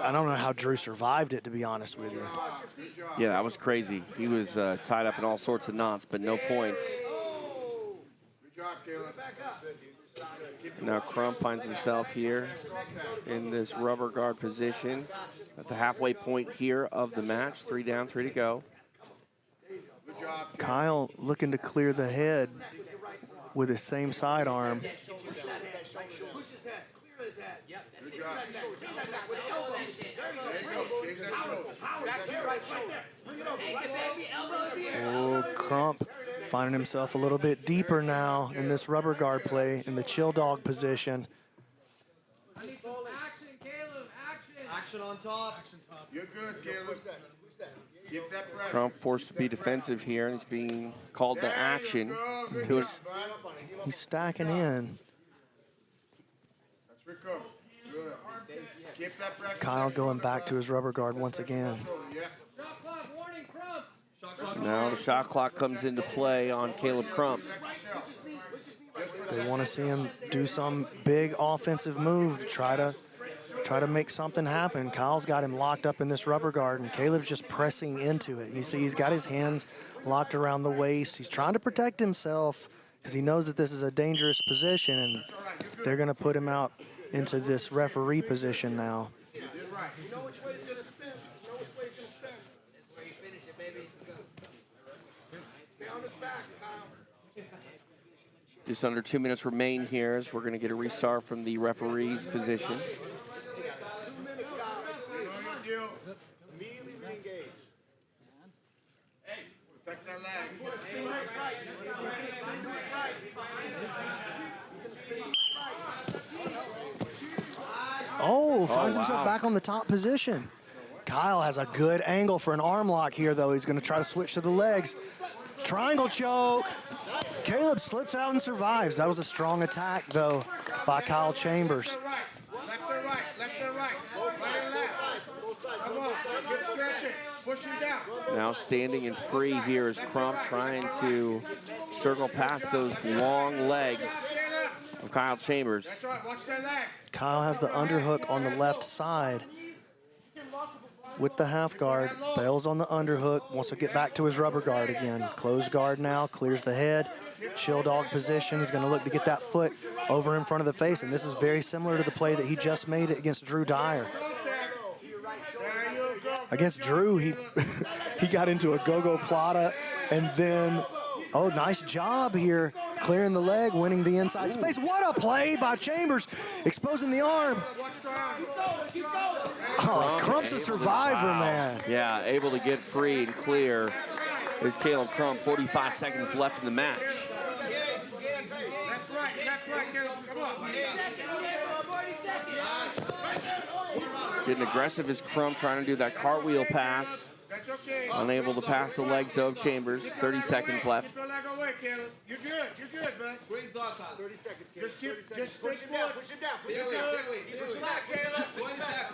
I don't know how Drew survived it, to be honest with you.
Yeah, that was crazy. He was tied up in all sorts of knots, but no points.
Good job, Caleb. Back up.
Now Crump finds himself here in this rubber guard position at the halfway point here of the match. 3 down, 3 to go.
Kyle looking to clear the head with his same sidearm. Oh, Crump finding himself a little bit deeper now in this rubber guard play in the chill dog position.
Action on top. You're good, Caleb. Get that pressure.
Crump forced to be defensive here, and he's being called to action.
He's stacking in.
That's recover. Good. Keep that pressure.
Kyle going back to his rubber guard once again.
Now the shot clock comes into play on Caleb Crump.
They want to see him do some big offensive move to try to make something happen. Kyle's got him locked up in this rubber guard, and Caleb's just pressing into it. You see he's got his hands locked around the waist. He's trying to protect himself because he knows that this is a dangerous position, and they're going to put him out into this referee position now.
You know which way it's going to spin. You know which way it's going to spin. That's where you finish it, baby. Stay on his back, Kyle.
Just under 2 minutes remain here as we're going to get a restart from the referee's position.
2 minutes, Kyle. Immediately re-engage. Hey, protect that leg.
Oh, finds
wow.
himself back on the top position. Kyle has a good angle for an arm lock here, though. He's going to try to switch to the legs. Triangle choke. Caleb slips out and survives. That was a strong attack, though, by Kyle Chambers.
Left or right, left or right. Right and left. Come on, get stretching. Push him down.
Now standing and free here is Crump trying to circle past those long legs of Kyle Chambers.
That's right, watch that leg.
Kyle has the underhook on the left side with the half guard. Bails on the underhook, wants to get back to his rubber guard again. Closed guard now, clears the head. Chill dog position. He's going to look to get that foot over in front of the face, and this is very similar to the play that he just made against Drew Dyer. Against Drew, he he got into a go-go plata, and then, oh, nice job here, clearing the leg, winning the inside space. What a play by Chambers, exposing the arm. Oh, Crump's a survivor, man.
Yeah, able to get free and clear is Caleb Crump. 45 seconds left in the match.
Left right, Caleb. Come on.
Getting aggressive is Crump trying to do that cartwheel pass.
That's okay.
Unable to pass the legs of Chambers. 30 seconds left.
Keep your leg away, Caleb. You're good, man. Great dog, 30 seconds, Caleb. Just push him down, push him down. Push him down. Push him back, Caleb.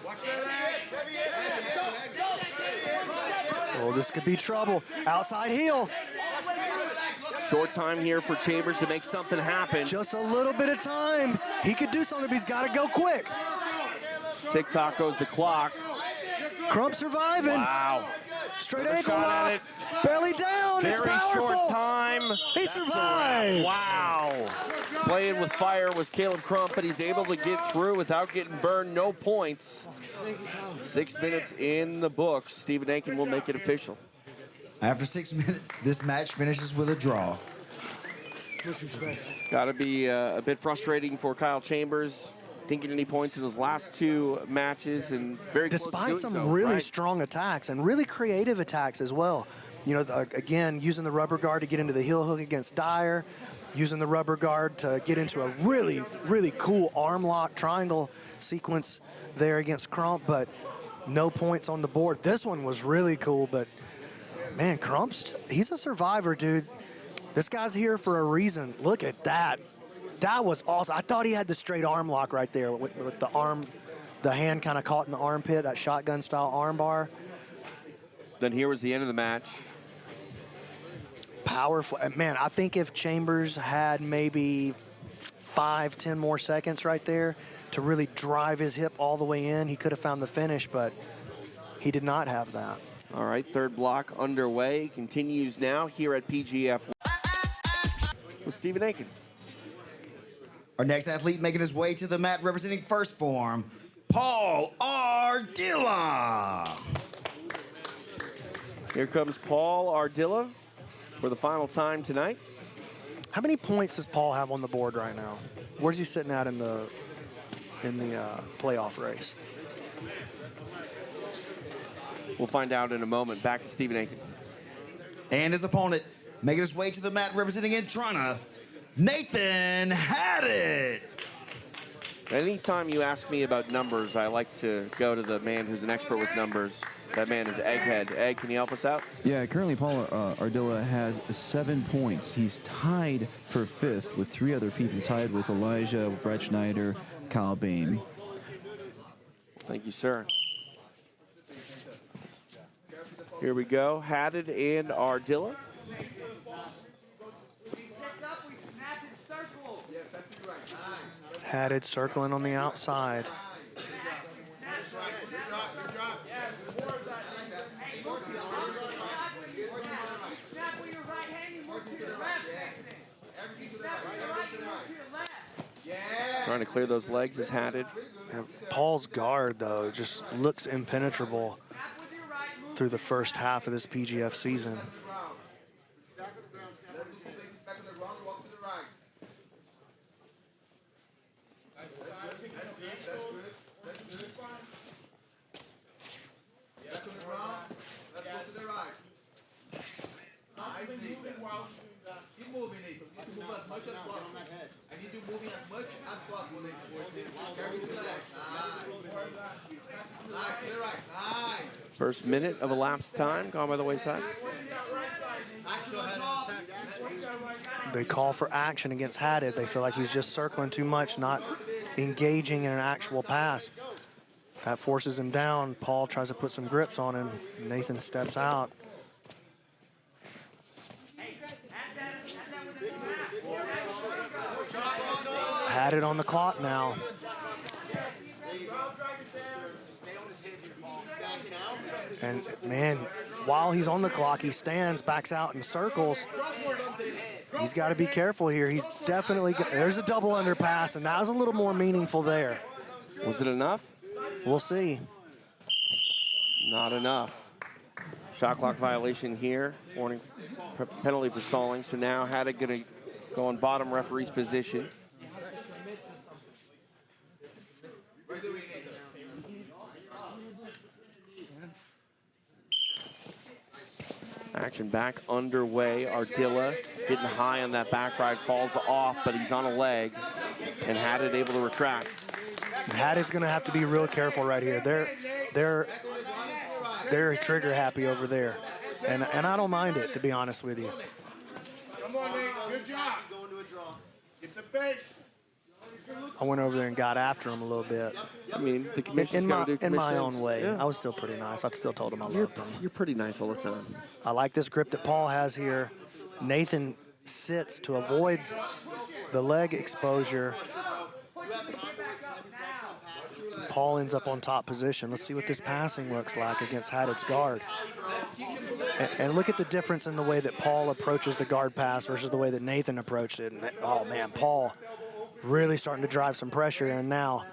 Watch that leg.
Oh, this could be trouble. Outside heel.
Short time here for Chambers to make something happen.
Just a little bit of time. He could do something, but he's got to go quick.
Tick-tock goes the clock.
Crump surviving.
Wow.
Straight
Another
ankle
shot
lock.
at it.
Belly down.
Very
It's powerful.
short time.
He
That's a wrap.
survives.
Wow. Playing with fire was Caleb Crump, but he's able to get through without getting burned. No points. 6 minutes in the books. Stephen Aiken will make it official.
After 6 minutes, this match finishes with a draw.
Got to be a bit frustrating for Kyle Chambers. Didn't get any points in his last two matches, and very close to
Despite
doing
some
so,
really
right?
strong attacks and really creative attacks as well. You know, again, using the rubber guard to get into the heel hook against Dyer, using the rubber guard to get into a really, really cool arm lock triangle sequence there against Crump, but no points on the board. This one was really cool, but man, Crump's, he's a survivor, dude. This guy's here for a reason. Look at that. That was awesome. I thought he had the straight arm lock right there with the arm, the hand kind of caught in the armpit, that shotgun style arm bar.
Then here was the end of the match.
Powerful. Man, I think if Chambers had maybe 5-10 more seconds right there to really drive his hip all the way in, he could have found the finish, but he did not have that.
All right, third block underway. Continues now here at PGF with Stephen Aiken.
Our next athlete making his way to the mat representing First Form, Paul Ardilla.
Here comes Paul Ardilla for the final time tonight.
How many points does Paul have on the board right now? Where's he sitting at in the playoff race?
We'll find out in a moment. Back to Stephen Aiken.
And his opponent making his way to the mat representing Intrana, Nathan Haddett.
Anytime you ask me about numbers, I like to go to the man who's an expert with numbers. That man is Egghead. Egg, can you help us out?
Yeah, currently Paul Ardilla has 7 points. He's tied for 5th with 3 other people, tied with Elijah, Brett Schneider, Kyle Bain.
Thank you, sir. Here we go, Haddad and Ardilla.
Haddad circling on the outside.
Trying to clear those legs is Haddad.
And Paul's guard, though, just looks impenetrable through the first half of this PGF season.
Keep moving, Nathan. You need to move as much as possible. I need you moving as much as possible, Nathan. Carry the legs. Nice. To the right. Nice.
First minute of elapsed time gone by the wayside.
They call for action against Haddad. They feel like he's just circling too much, not engaging in an actual pass. That forces him down. Paul tries to put some grips on him. Nathan steps out. Haddad on the clock now. And man, while he's on the clock, he stands, backs out in circles. He's got to be careful here. He's definitely, there's a double underpass, and that was a little more meaningful there.
Was it enough?
We'll see.
Not enough. Shot clock violation here. Warning, penalty for stalling. So now Haddad gonna go on bottom referee's position. Action back underway. Ardilla getting high on that back ride, falls off, but he's on a leg, and Haddad able to retract.
Haddad's going to have to be real careful right here. They're trigger happy over there, and I don't mind it, to be honest with you.
Come on, Nate. Good job. Going to a draw. Get the base.
I went over there and got after him a little bit.
I mean, the commission's got to do commission.
In my own way.
Yeah.
I was still pretty nice. I still told him I loved him.
You're pretty nice all the time.
I like this grip that Paul has here. Nathan sits to avoid the leg exposure. Paul ends up on top position. Let's see what this passing looks like against Haddad's guard. And look at the difference in the way that Paul approaches the guard pass versus the way that Nathan approached it. And oh man, Paul really starting to drive some pressure in now,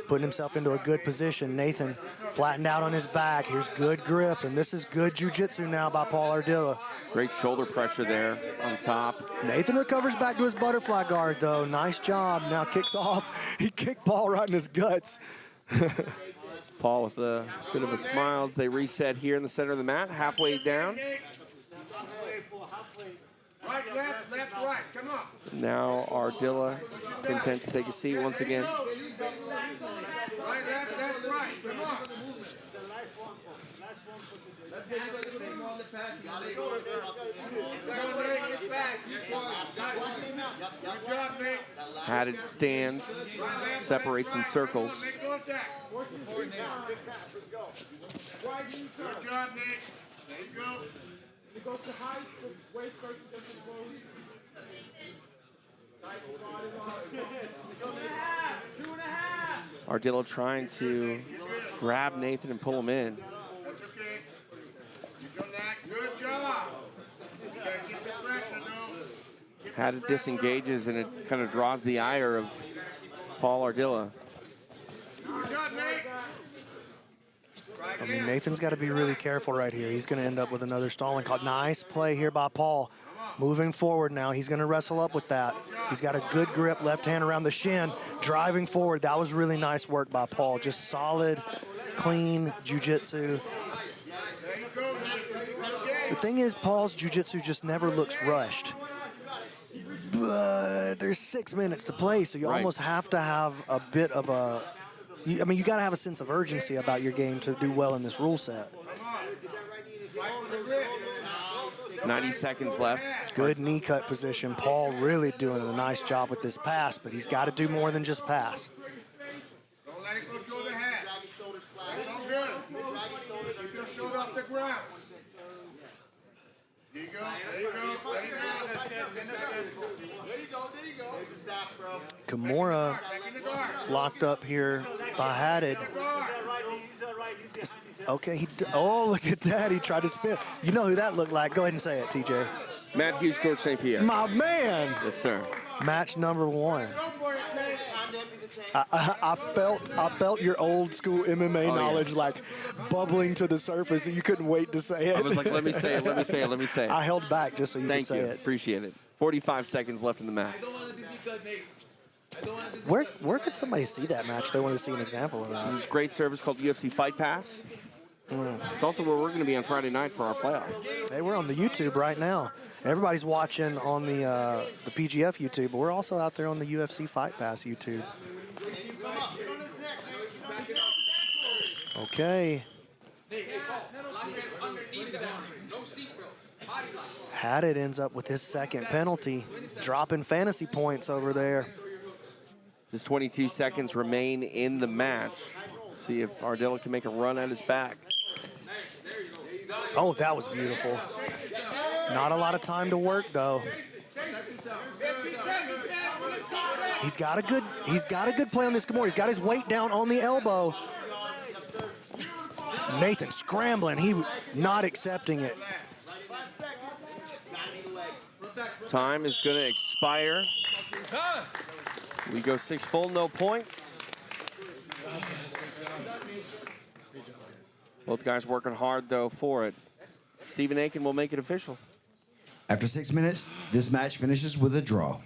putting himself into a good position. Nathan flattened out on his back. Here's good grip, and this is good jiu-jitsu now by Paul Ardilla.
Great shoulder pressure there on top.
Nathan recovers back to his butterfly guard, though. Nice job. Now kicks off. He kicked Paul right in his guts.
Paul with a bit of a smile as they reset here in the center of the mat, halfway down.
Right, left, right. Come on.
Now Ardilla content to take a seat once again.
Right, left, right. Come on.
Let's get you a little bit more on the pass.
Good job, Nate.
Haddad stands, separates in circles.
Good job, Nate. There you go.
It goes to highs, the waist starts against his clothes.
Ardilla trying to grab Nathan and pull him in.
That's okay. You done that. Good job. You gotta keep the pressure, though.
Haddad disengages, and it kind of draws the ire of Paul Ardilla.
Good job, Nate.
I mean, Nathan's got to be really careful right here. He's going to end up with another stalling call. Nice play here by Paul. Moving forward now, he's going to wrestle up with that. He's got a good grip, left hand around the shin, driving forward. That was really nice work by Paul. Just solid, clean jiu-jitsu. The thing is, Paul's jiu-jitsu just never looks rushed. but there's 6 minutes to play, so you almost have to have a bit of a. I mean, you got to have a sense of urgency about your game to do well in this rule set.
90 seconds left.
Good knee cut position. Paul really doing a nice job with this pass, but he's got to do more than just pass.
Don't let it go through the head. That's good. Keep your shoulder off the ground. There you go. There you go. There you go. There you go. This is back, bro.
Kimura locked up here by Haddad. Okay, oh, look at that. He tried to spin. You know who that looked like. Go ahead and say it, TJ.
Matt Hughes, George St. Pierre.
My man.
Yes, sir.
Match number 1. I felt your old school MMA knowledge like bubbling to the surface, and you couldn't wait to say it.
I was like, let me say it, let me say it, let me say it.
I held back just so you could say it.
Appreciate it. 45 seconds left in the match.
Where could somebody see that match? They want to see an example of that.
This is a great service called UFC Fight Pass. It's also where we're going to be on Friday night for our playoff.
Hey, we're on the YouTube right now. Everybody's watching on the PGF YouTube, but we're also out there on the UFC Fight Pass YouTube. Okay. Haddad ends up with his second penalty, dropping fantasy points over there.
Just 22 seconds remain in the match. See if Ardilla can make a run at his back.
Oh, that was beautiful. Not a lot of time to work though. He's got a good play on this Kimura. He's got his weight down on the elbow. Nathan scrambling, he not accepting it.
Time is going to expire. We go 6 full, no points. Both guys working hard, though, for it. Stephen Aiken will make it official.
After 6 minutes, this match finishes with a draw.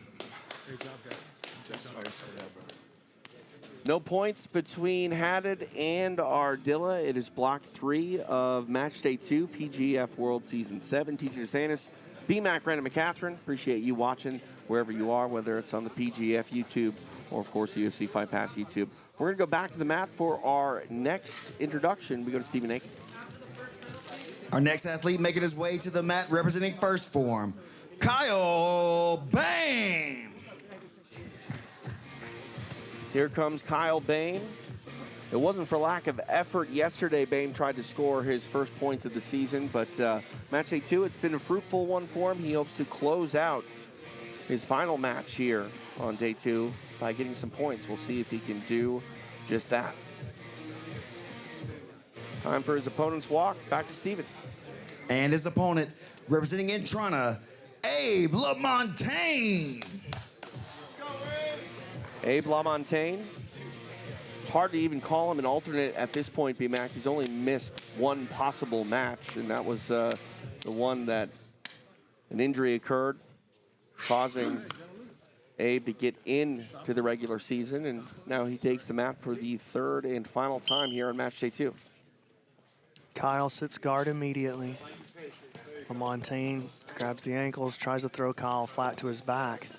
No points between Haddad and Ardilla. It is block 3 of match day 2, PGF World Season 7. TJ DeSantis, BMAC, Brandon McCatherine. Appreciate you watching wherever you are, whether it's on the PGF YouTube or, of course, the UFC Fight Pass YouTube. We're going to go back to the mat for our next introduction. We go to Stephen Aiken.
Our next athlete making his way to the mat representing First Form, Kyle Bain.
Here comes Kyle Bain. It wasn't for lack of effort yesterday. Bain tried to score his first points of the season, but match day 2, it's been a fruitful one for him. He hopes to close out his final match here on day 2 by getting some points. We'll see if he can do just that. Time for his opponent's walk. Back to Steven.
And his opponent, representing Intrana, Abe LaMontagne.
Abe LaMontagne. It's hard to even call him an alternate at this point, BMAC. He's only missed one possible match, and that was the one that an injury occurred, causing Abe to get into the regular season, and now he takes the mat for the 3rd and final time here on match day 2.
Kyle sits guard immediately. LaMontagne grabs the ankles, tries to throw Kyle flat to his back.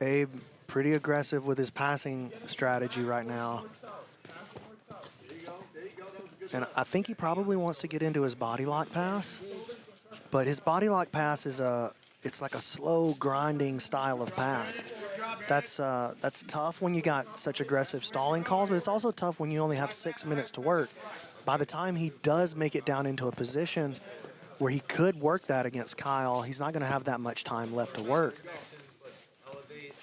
Abe pretty aggressive with his passing strategy right now. And I think he probably wants to get into his body lock pass, but his body lock pass is it's like a slow grinding style of pass. That's tough when you got such aggressive stalling calls, but it's also tough when you only have 6 minutes to work. By the time he does make it down into a position where he could work that against Kyle, he's not going to have that much time left to work.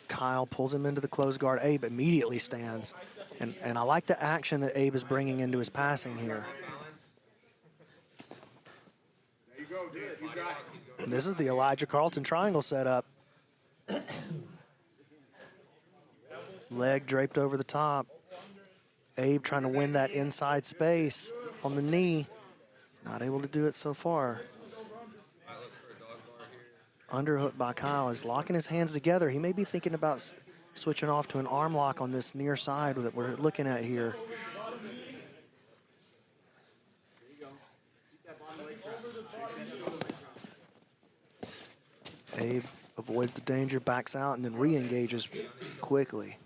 Kyle pulls him into the closed guard. Abe immediately stands. And I like the action that Abe is bringing into his passing here. And this is the Elijah Carlton triangle setup. Leg draped over the top. Abe trying to win that inside space on the knee. Not able to do it so far. underhook by Kyle is locking his hands together. He may be thinking about switching off to an arm lock on this near side that we're looking at here. Abe avoids the danger, backs out, and then re-engages quickly.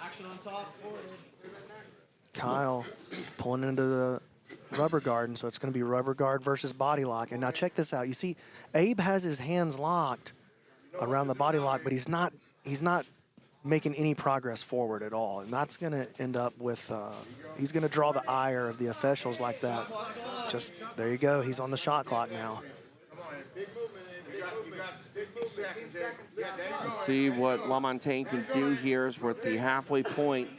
Action on top.
Kyle pulling into the rubber guard, and so it's going to be rubber guard versus body lock. And now check this out. You see, Abe has his hands locked around the body lock, but he's not making any progress forward at all. And that's going to end up with, he's going to draw the ire of the officials like that. Just, there you go. He's on the shot clock now.
Let's see what LaMontagne can do here is we're at the halfway point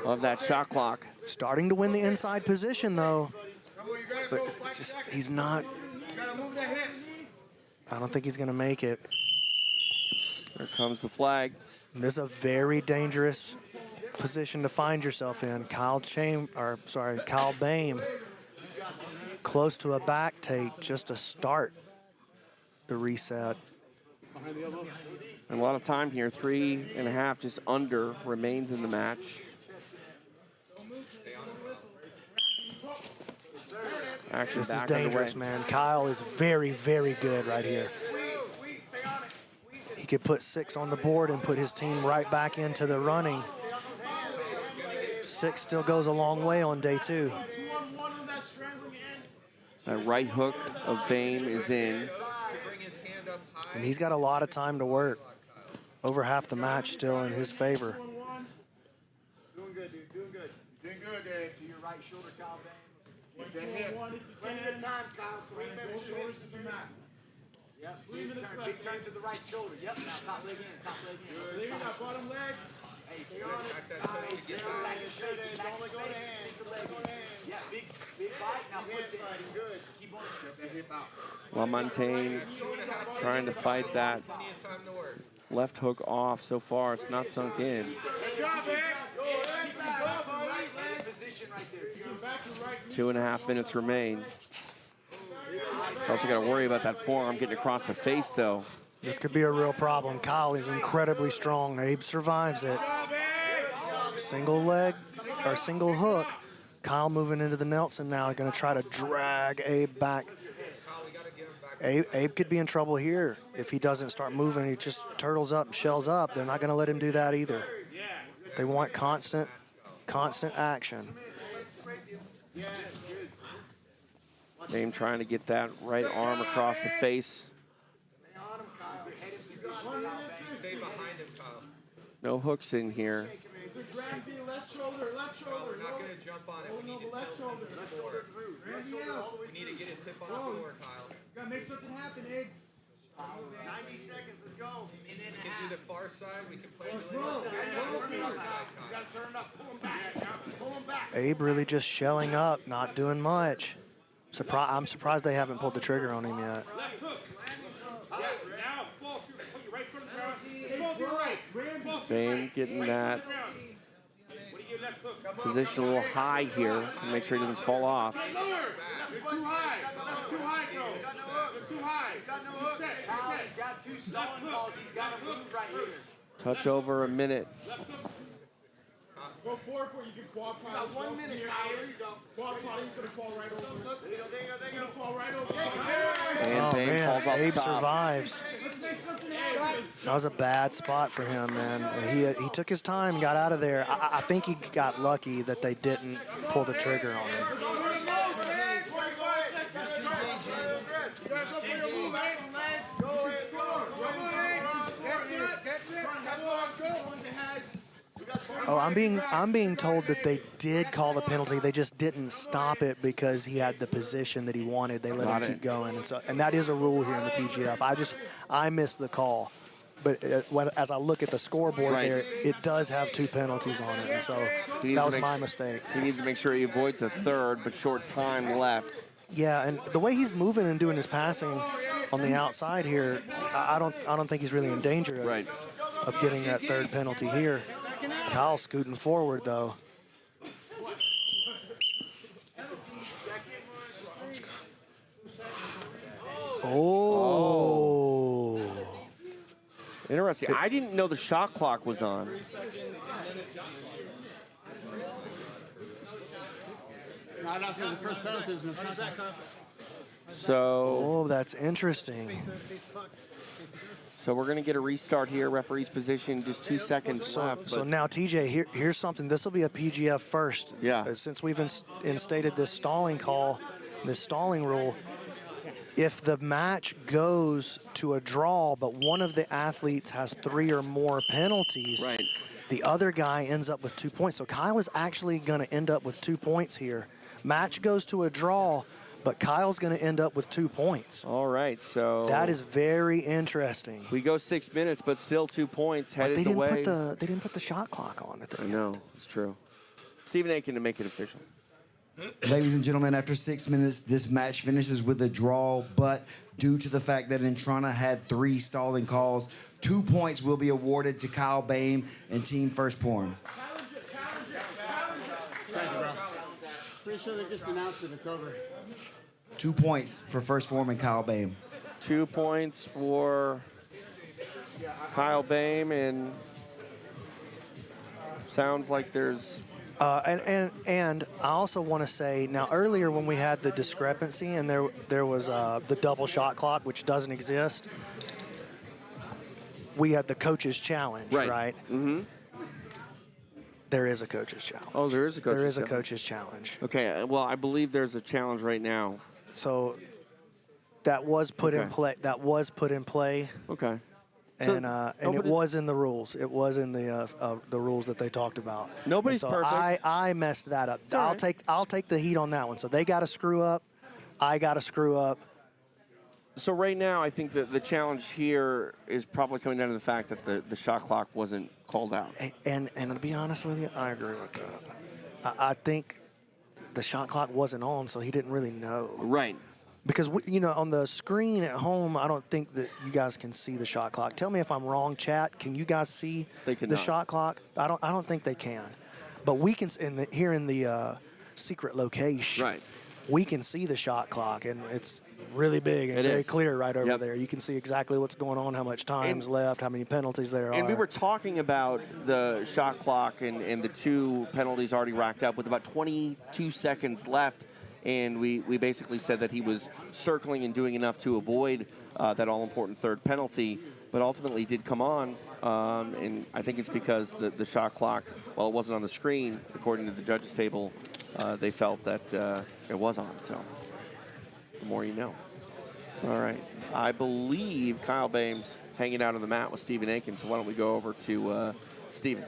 of that shot clock.
Starting to win the inside position, though. But it's just, he's not, I don't think he's going to make it.
There comes the flag.
And this is a very dangerous position to find yourself in. Kyle Bame, close to a back take just to start the reset.
And a lot of time here, 3.5 just under remains in the match. Action
This is
back
dangerous,
underway.
man. Kyle is very, very good right here. He could put 6 on the board and put his team right back into the running. 6 still goes a long way on day 2.
That right hook of Bame is in.
And he's got a lot of time to work. Over half the match still in his favor.
Doing good, dude. Doing good. Doing good there to your right shoulder, Kyle Bame. Plenty of time, Kyle. 3 minutes. Shoulders to the mat. Yep. Big turn to the right shoulder. Yep. Now top leg in. Top leg in. Leave that bottom leg. Hey, stay on it. Stay attack his face. Attack his face. Stick the leg in. Yeah. Big bite. Now puts it. Good. Keep on. Step that hip out.
LaMontagne trying to fight that left hook off. So far, it's not sunk in.
Good job, man. Right leg position right there.
2.5 minutes remain. He's also got to worry about that forearm getting across the face, though.
This could be a real problem. Kyle is incredibly strong. Abe survives it. Single leg or single hook. Kyle moving into the Nelson now, going to try to drag Abe back. Abe could be in trouble here if he doesn't start moving. He just turtles up and shells up. They're not going to let him do that either. They want constant action.
Bame trying to get that right arm across the face. No hooks in here.
Left shoulder, left shoulder. We're not going to jump on it. We need to left shoulder. Left shoulder through. We need to get his hip on the floor, Kyle. Got to make something happen, Abe. 90 seconds, let's go. We can do the far side. We can play the far side. You got to turn it up. Pull him back. Pull him back.
Abe really just shelling up, not doing much. I'm surprised they haven't pulled the trigger on him yet.
Left hook. Now, fall through. Put your right foot in the ground. Fall through right.
Bame getting that position a little high here to make sure he doesn't fall off.
You're too high. Too high, bro. You're too high. He's got 2 stalling balls. He's got to move right here.
Touch over a minute.
Go forward for you can quad pile. 1 minute, Kyle. Here you go. Quad pile. He's going to fall right over. He's going to fall right over.
And Bame falls off
Abe
the top.
survives. That was a bad spot for him, man. He took his time, got out of there. I think he got lucky that they didn't pull the trigger on him. Oh, I'm being told that they did call the penalty. They just didn't stop it because he had the position that he wanted. They let him keep going, and that is a rule here in the PGF. I missed the call, but as I look at the scoreboard there, it does have 2 penalties on it, and so that was my mistake.
He needs to make sure he avoids a third, but short time left.
Yeah, and the way he's moving and doing his passing on the outside here, I don't think he's really in danger of getting that 3rd penalty here. Kyle scooting forward, though.
Oh. Interesting. I didn't know the shot clock was on.
Not after the first penalty is no shot clock.
So.
Oh, that's interesting.
So we're going to get a restart here. Referee's position, just 2 seconds left.
So now, TJ, here's something. This will be a PGF first.
Yeah.
Since we've instated this stalling call, this stalling rule, if the match goes to a draw, but one of the athletes has 3 or more penalties,
right,
the other guy ends up with 2 points. So Kyle is actually going to end up with 2 points here. Match goes to a draw, but Kyle's going to end up with 2 points.
All right, so
that is very interesting.
We go 6 minutes, but still 2 points headed
they didn't
the way.
They didn't put the shot clock on at the end.
No, it's true. Stephen Aiken to make it official.
Ladies and gentlemen, after 6 minutes, this match finishes with a draw, but due to the fact that Entrana had 3 stalling calls, 2 points will be awarded to Kyle Bain and Team First Form.
Thank you, bro. Pretty sure they just announced it. It's over.
2 points for First Form and Kyle Bain.
2 points for Kyle Bain, and sounds like there's.
And I also want to say, now earlier when we had the discrepancy and there was the double shot clock, which doesn't exist, we had the coach's challenge, right?
Mm-hmm.
There is a coach's challenge.
Oh, there is a coach's challenge.
There is a coach's challenge.
Okay, well, I believe there's a challenge right now.
So that was put in
Okay.
play. That was put in play.
Okay.
And it was in the rules. It was in the rules that they talked about.
Nobody's
And so
perfect.
I messed that up.
all
I'll
right.
take the heat on that one. So they got to screw up. I got to screw up.
So right now, I think that the challenge here is probably coming down to the fact that the shot clock wasn't called out.
And to be honest with you, I agree with that. I think the shot clock wasn't on, so he didn't really know.
Right.
Because on the screen at home, I don't think that you guys can see the shot clock. Tell me if I'm wrong, chat. Can you guys see
They
the
cannot.
shot clock? I don't think they can. But we can here in the secret location.
Right.
We can see the shot clock, and it's really big and
It
very
is.
clear right over
Yep.
there. You can see exactly what's going on, how much time's left, how many penalties there are.
And we were talking about the shot clock and the 2 penalties already racked up with about 22 seconds left. And we basically said that he was circling and doing enough to avoid that all-important 3rd penalty, but ultimately did come on. And I think it's because the shot clock, while it wasn't on the screen, according to the judges' table, they felt that it was on. So the more you know. All right. I believe Kyle Bames hanging out on the mat with Stephen Aiken, so why don't we go over to Stephen.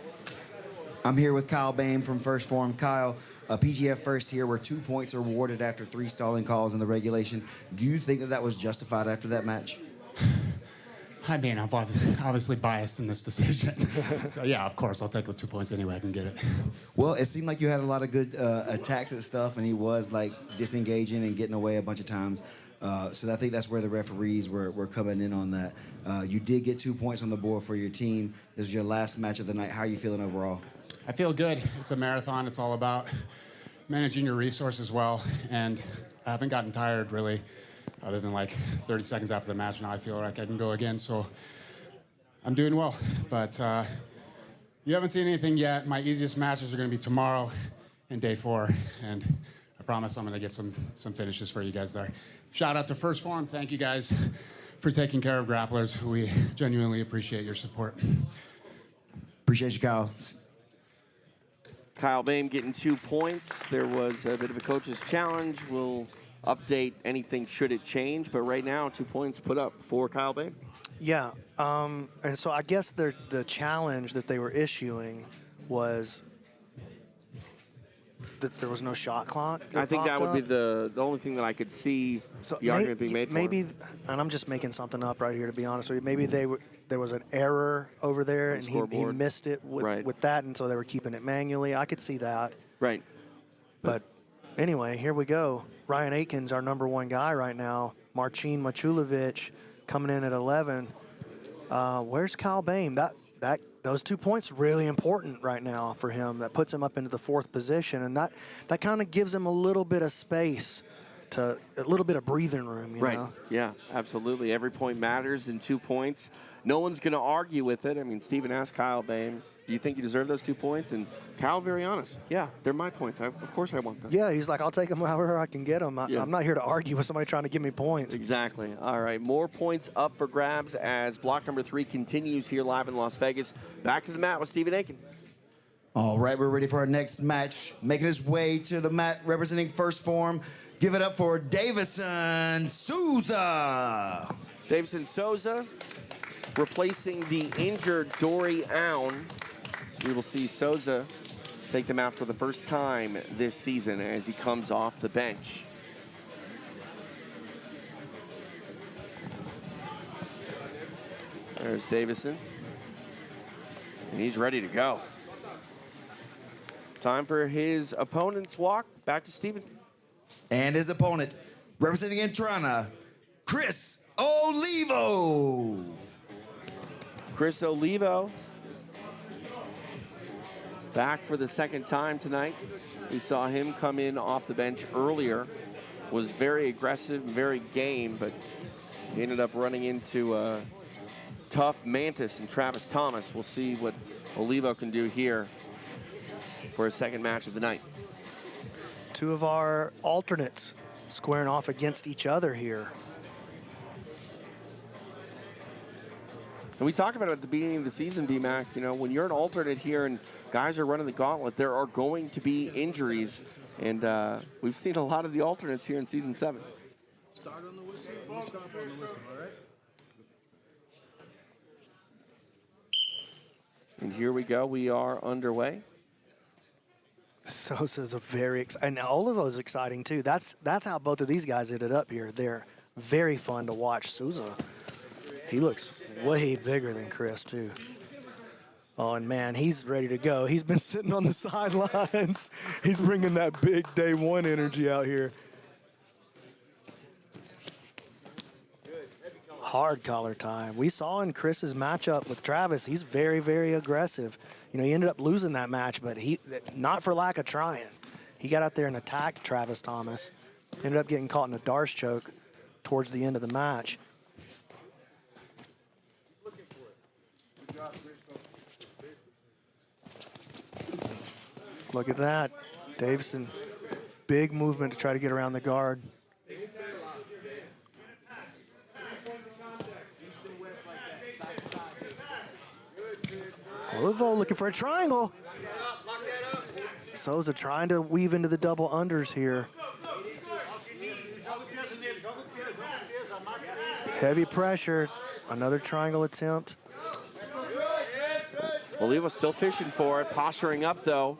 I'm here with Kyle Bain from First Form. Kyle, PGF first here, where 2 points are awarded after 3 stalling calls in the regulation. Do you think that was justified after that match?
I mean, I'm obviously biased in this decision. So, yeah, of course, I'll take the 2 points anyway. I can get it.
Well, it seemed like you had a lot of good attacks at stuff, and he was like disengaging and getting away a bunch of times. So I think that's where the referees were coming in on that. You did get 2 points on the board for your team. This is your last match of the night. How are you feeling overall?
I feel good. It's a marathon. It's all about managing your resources well. And I haven't gotten tired, really, other than like 30 seconds after the match. Now I feel like I can go again. So I'm doing well. But you haven't seen anything yet. My easiest matches are going to be tomorrow and day 4. And I promise I'm going to get some finishes for you guys there. Shout out to First Form. Thank you guys for taking care of grapplers. We genuinely appreciate your support.
Appreciate you, Kyle.
Kyle Bain getting 2 points. There was a bit of a coach's challenge. We'll update anything should it change. But right now, 2 points put up for Kyle Bain.
Yeah, and so I guess the challenge that they were issuing was that there was no shot clock.
I think that would be the only thing that I could see the argument being made for.
Maybe, and I'm just making something up right here, to be honest with you. Maybe there was an error over there, and he missed it with that, and so they were keeping it manually. I could see that.
Right.
But anyway, here we go. Ryan Aiken's our number 1 guy right now. Marcin Machulovic coming in at 11. Where's Kyle Bain? Those 2 points really important right now for him. That puts him up into the 4th position, and that kind of gives him a little bit of space to a little bit of breathing room, you
Right.
know?
Yeah, absolutely. Every point matters in 2 points. No one's going to argue with it. I mean, Steven asked Kyle Bain, do you think you deserve those 2 points? And Kyle, very honest. Yeah, they're my points. Of course I want them.
Yeah, he's like, I'll take them however I can get them.
Yeah.
I'm not here to argue with somebody trying to give me points.
Exactly. All right, more points up for grabs as block number 3 continues here live in Las Vegas. Back to the mat with Stephen Aiken.
All right, we're ready for our next match. Making his way to the mat representing First Form. Give it up for Davison Souza.
Davison Souza replacing the injured Dory Aoun. We will see Souza take the mat for the first time this season as he comes off the bench. There's Davison. And he's ready to go. Time for his opponent's walk. Back to Steven.
And his opponent, representing Entrana, Chris Olivo.
Chris Olivo back for the second time tonight. We saw him come in off the bench earlier. Was very aggressive, very game, but he ended up running into a tough Mantis and Travis Thomas. We'll see what Olivo can do here for his second match of the night.
Two of our alternates squaring off against each other here.
And we talked about it at the beginning of the season, BMAC. You know, when you're an alternate here and guys are running the gauntlet, there are going to be injuries. And we've seen a lot of the alternates here in Season 7.
Start on the whistle. You stop on the whistle, all right?
And here we go. We are underway.
Sosa's a very and Olivo's exciting too. That's how both of these guys ended up here. They're very fun to watch. Souza, he looks way bigger than Chris too. Oh, and man, he's ready to go. He's been sitting on the sidelines. He's bringing that big day one energy out here. Hard collar time. We saw in Chris's matchup with Travis, he's very, very aggressive. You know, he ended up losing that match, but not for lack of trying. He got out there and attacked Travis Thomas. Ended up getting caught in a Darce choke towards the end of the match. Look at that. Davison, big movement to try to get around the guard. Olivo looking for a triangle. Souza trying to weave into the double unders here. Heavy pressure. Another triangle attempt.
Olivo's still fishing for it, posturing up though.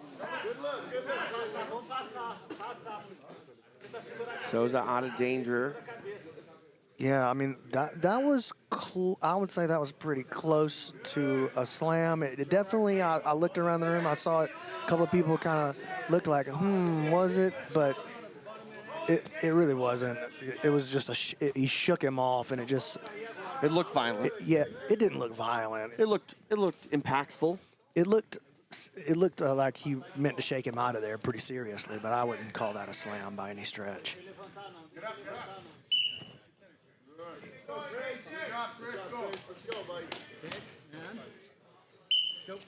Souza out of danger.
Yeah, I mean, that was, I would say that was pretty close to a slam. It definitely, I looked around the room, I saw it, a couple of people kind of looked like, was it? But it really wasn't. It was just he shook him off, and it just.
It looked violent.
It didn't look violent.
It looked impactful.
It looked like he meant to shake him out of there pretty seriously, but I wouldn't call that a slam by any stretch.
Get up. Good job, Chris. Go. Let's go, buddy. Let's go.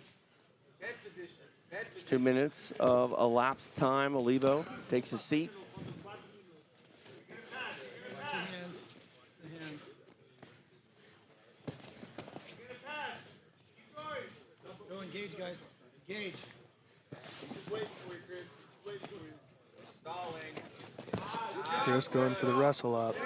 Head position.
2 minutes of elapsed time. Olivo takes a seat.
Watch your hands. Watch the hands. Go engage, guys. Engage. Just waiting for you, Chris. Just waiting for you. Stalling.
Chris going for the wrestle up.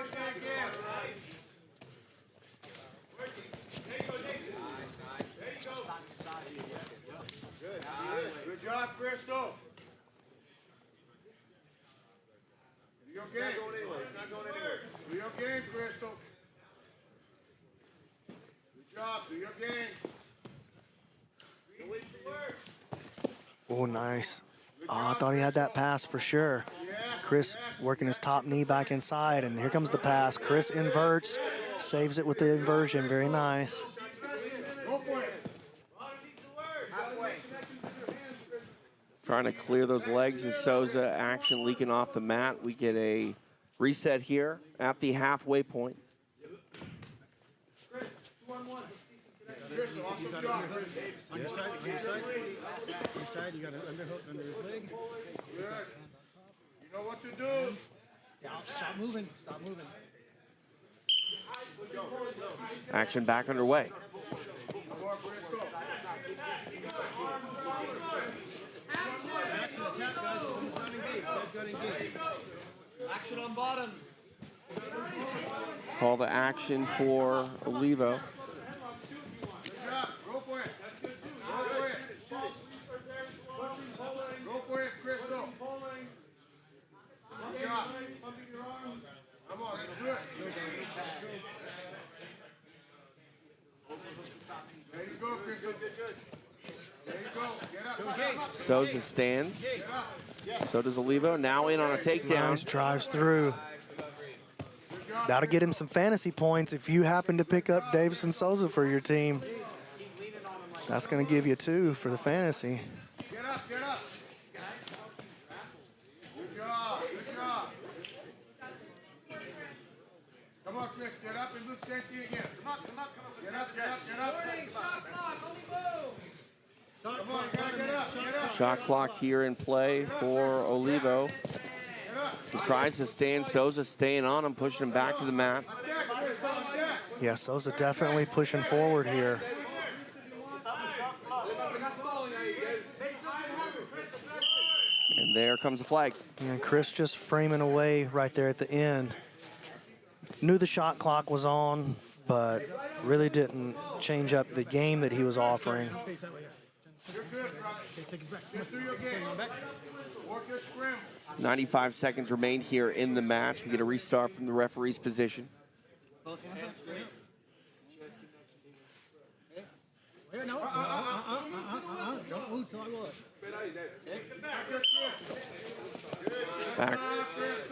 Good job, Crystal. Do your game. Not going anywhere. Do your game, Crystal. Good job. Do your game.
Oh, nice. Oh, I thought he had that pass for sure. Chris working his top knee back inside, and here comes the pass. Chris inverts, saves it with the inversion. Very nice.
Go for it.
Trying to clear those legs, and Souza action leaking off the mat. We get a Reset here at the halfway point.
Your side, you got an underhook under his leg.
You know what to do.
Stop moving. Stop moving.
Action back underway.
Action attack, guys. He's not engaged. Guys got engaged. Action on bottom.
Call to action for Olivo.
Go for it. Go for it. Go for it, Crystal. Good job. Come on, let's do it. There you go, Crystal. There you go. Get up.
Souza stands. So does Olivo. Now in on a takedown.
Nice, drives through. That'll get him some fantasy points if you happen to pick up Davison Souza for your team. That's going to give you 2 for the fantasy.
Get up, get up. Good job, good job. Come on, Chris, get up and do the same thing again. Come on, come on, come on. Get up, get up, get up. Come on, you gotta get up, get up.
Shot clock here in play for Olivo. He tries to stand. Souza staying on him, pushing him back to the mat.
Yeah, Souza definitely pushing forward here.
And there comes the flag.
And Chris just framing away right there at the end. Knew the shot clock was on, but really didn't change up the game that he was offering.
You're good, brother. Just do your game. Work your scrim.
95 seconds remain here in the match. We get a restart from the referee's position.
Both hands up, straight up. Don't move till I go up.
Back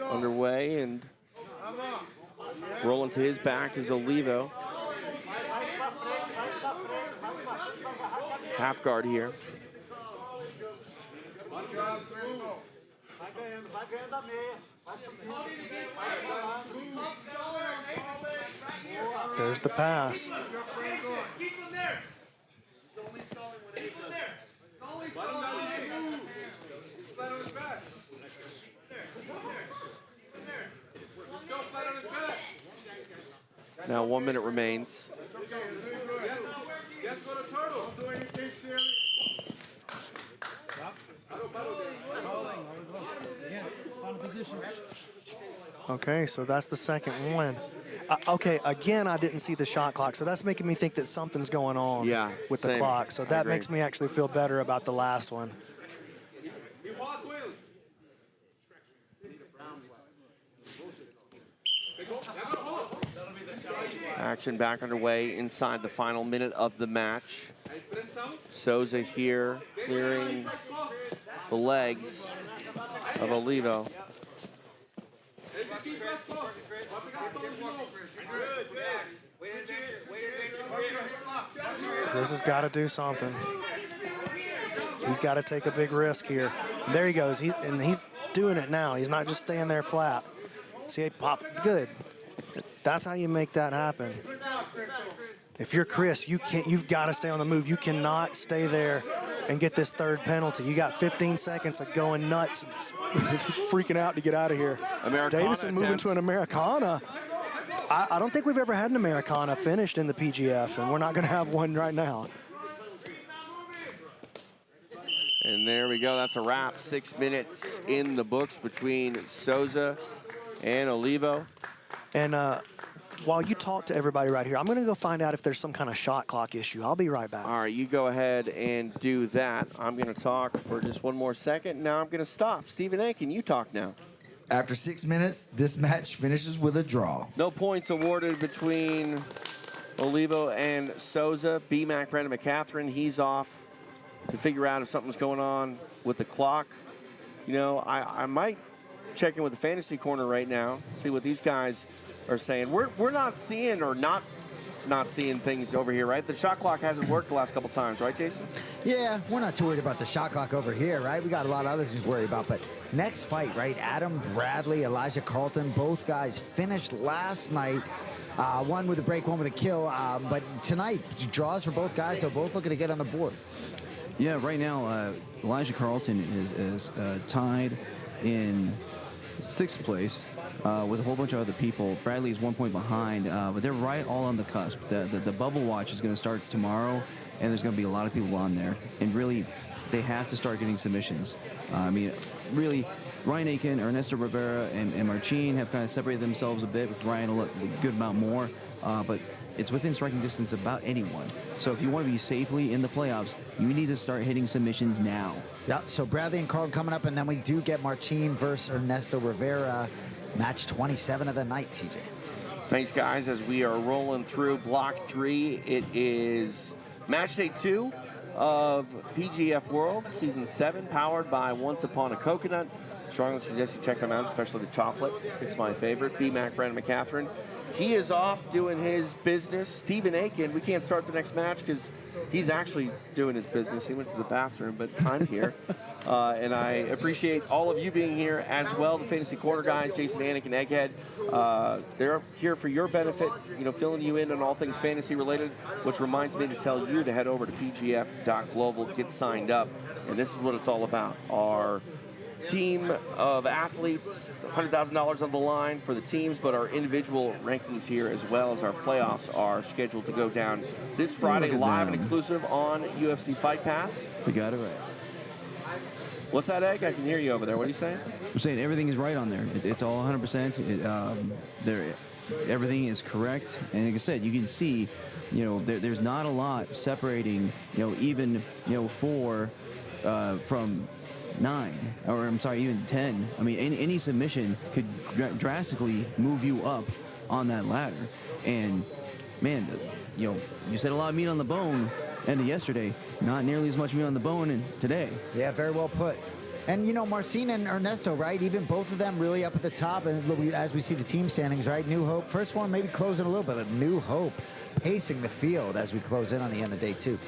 underway and rolling to his back is Olivo. Half guard here.
There's the pass.
Keep him there. He's only stalling when he does it. He's only stalling when he moves. He's flat on his back. He's still flat on his back.
Now 1 minute remains.
Yes, go to turtle. Don't do anything silly.
Okay, so that's the second one. Okay, again, I didn't see the shot clock, so that's making me think that something's going on with the
same.
clock. So
I
that
agree.
makes me actually feel better about the last one.
Action back underway inside the final minute of the match. Souza here clearing the legs of Olivo.
Chris has got to do something. He's got to take a big risk here. And there he goes. He's doing it now. He's not just staying there flat. See, he pop. Good. That's how you make that happen. If you're Chris, you've got to stay on the move. You cannot stay there and get this third penalty. You got 15 seconds of going nuts, freaking out to get out of here.
Americana
Davison moving
attempt.
to an Americana. I don't think we've ever had an Americana finished in the PGF, and we're not going to have one right now.
And there we go. That's a wrap. 6 minutes in the books between Souza and Olivo.
And while you talk to everybody right here, I'm going to go find out if there's some kind of shot clock issue. I'll be right back.
All right, you go ahead and do that. I'm going to talk for just one more second. Now I'm going to stop. Stephen A., can you talk now?
After 6 minutes, this match finishes with a draw.
No points awarded between Olivo and Souza. B-Mac Brandon McCatherine, he's off to figure out if something's going on with the clock. You know, I might check in with the fantasy corner right now, see what these guys are saying. We're not seeing or not not seeing things over here, right? The shot clock hasn't worked the last couple times, right, Jason?
Yeah, we're not too worried about the shot clock over here, right? We got a lot of other things to worry about. But next fight, right? Adam Bradley, Elijah Carlton, both guys finished last night. One with a break, one with a kill. But tonight, draws for both guys, so both looking to get on the board.
Yeah, right now, Elijah Carlton is tied in 6th place with a whole bunch of other people. Bradley is 1 point behind, but they're right all on the cusp. The bubble watch is going to start tomorrow, and there's going to be a lot of people on there. And really, they have to start getting submissions. I mean, really, Ryan Aiken, Ernesto Rivera, and Marcin have kind of separated themselves a bit, with Ryan a good amount more. But it's within striking distance about anyone. So if you want to be safely in the playoffs, you need to start hitting submissions now.
Yeah, so Bradley and Carl coming up, and then we do get Marcin versus Ernesto Rivera, match 27 of the night, TJ.
Thanks, guys. As we are rolling through Block 3, it is match day 2 of PGF World, Season 7, powered by Once Upon a Coconut. Strongly suggest you check them out, especially the chocolate. It's my favorite. B-Mac, Brandon McCatherine. He is off doing his business. Stephen Aiken, we can't start the next match because he's actually doing his business. He went to the bathroom, but I'm here. And I appreciate all of you being here as well. The Fantasy Corner guys, Jason, Anik, and Egghead, they're here for your benefit, filling you in on all things fantasy related, which reminds me to tell you to head over to pgf.global, get signed up. And this is what it's all about. Our team of athletes, $100,000 on the line for the teams, but our individual rankings here as well as our playoffs are scheduled to go down this Friday, live and exclusive on UFC Fight Pass.
We got it right.
What's that, Egg? I can hear you over there. What are you saying?
I'm saying everything is right on there. It's all 100%. Everything is correct. And like I said, you can see, there's not a lot separating, even, from 9, or I'm sorry, even 10. I mean, any submission could drastically move you up on that ladder. And man, you said a lot of meat on the bone end of yesterday, not nearly as much meat on the bone today.
Yeah, very well put. And Marcin and Ernesto, right? Even both of them really up at the top. And as we see the team standings, right? New Hope, first one maybe closing a little bit, but New Hope pacing the field as we close in on the end of day 2.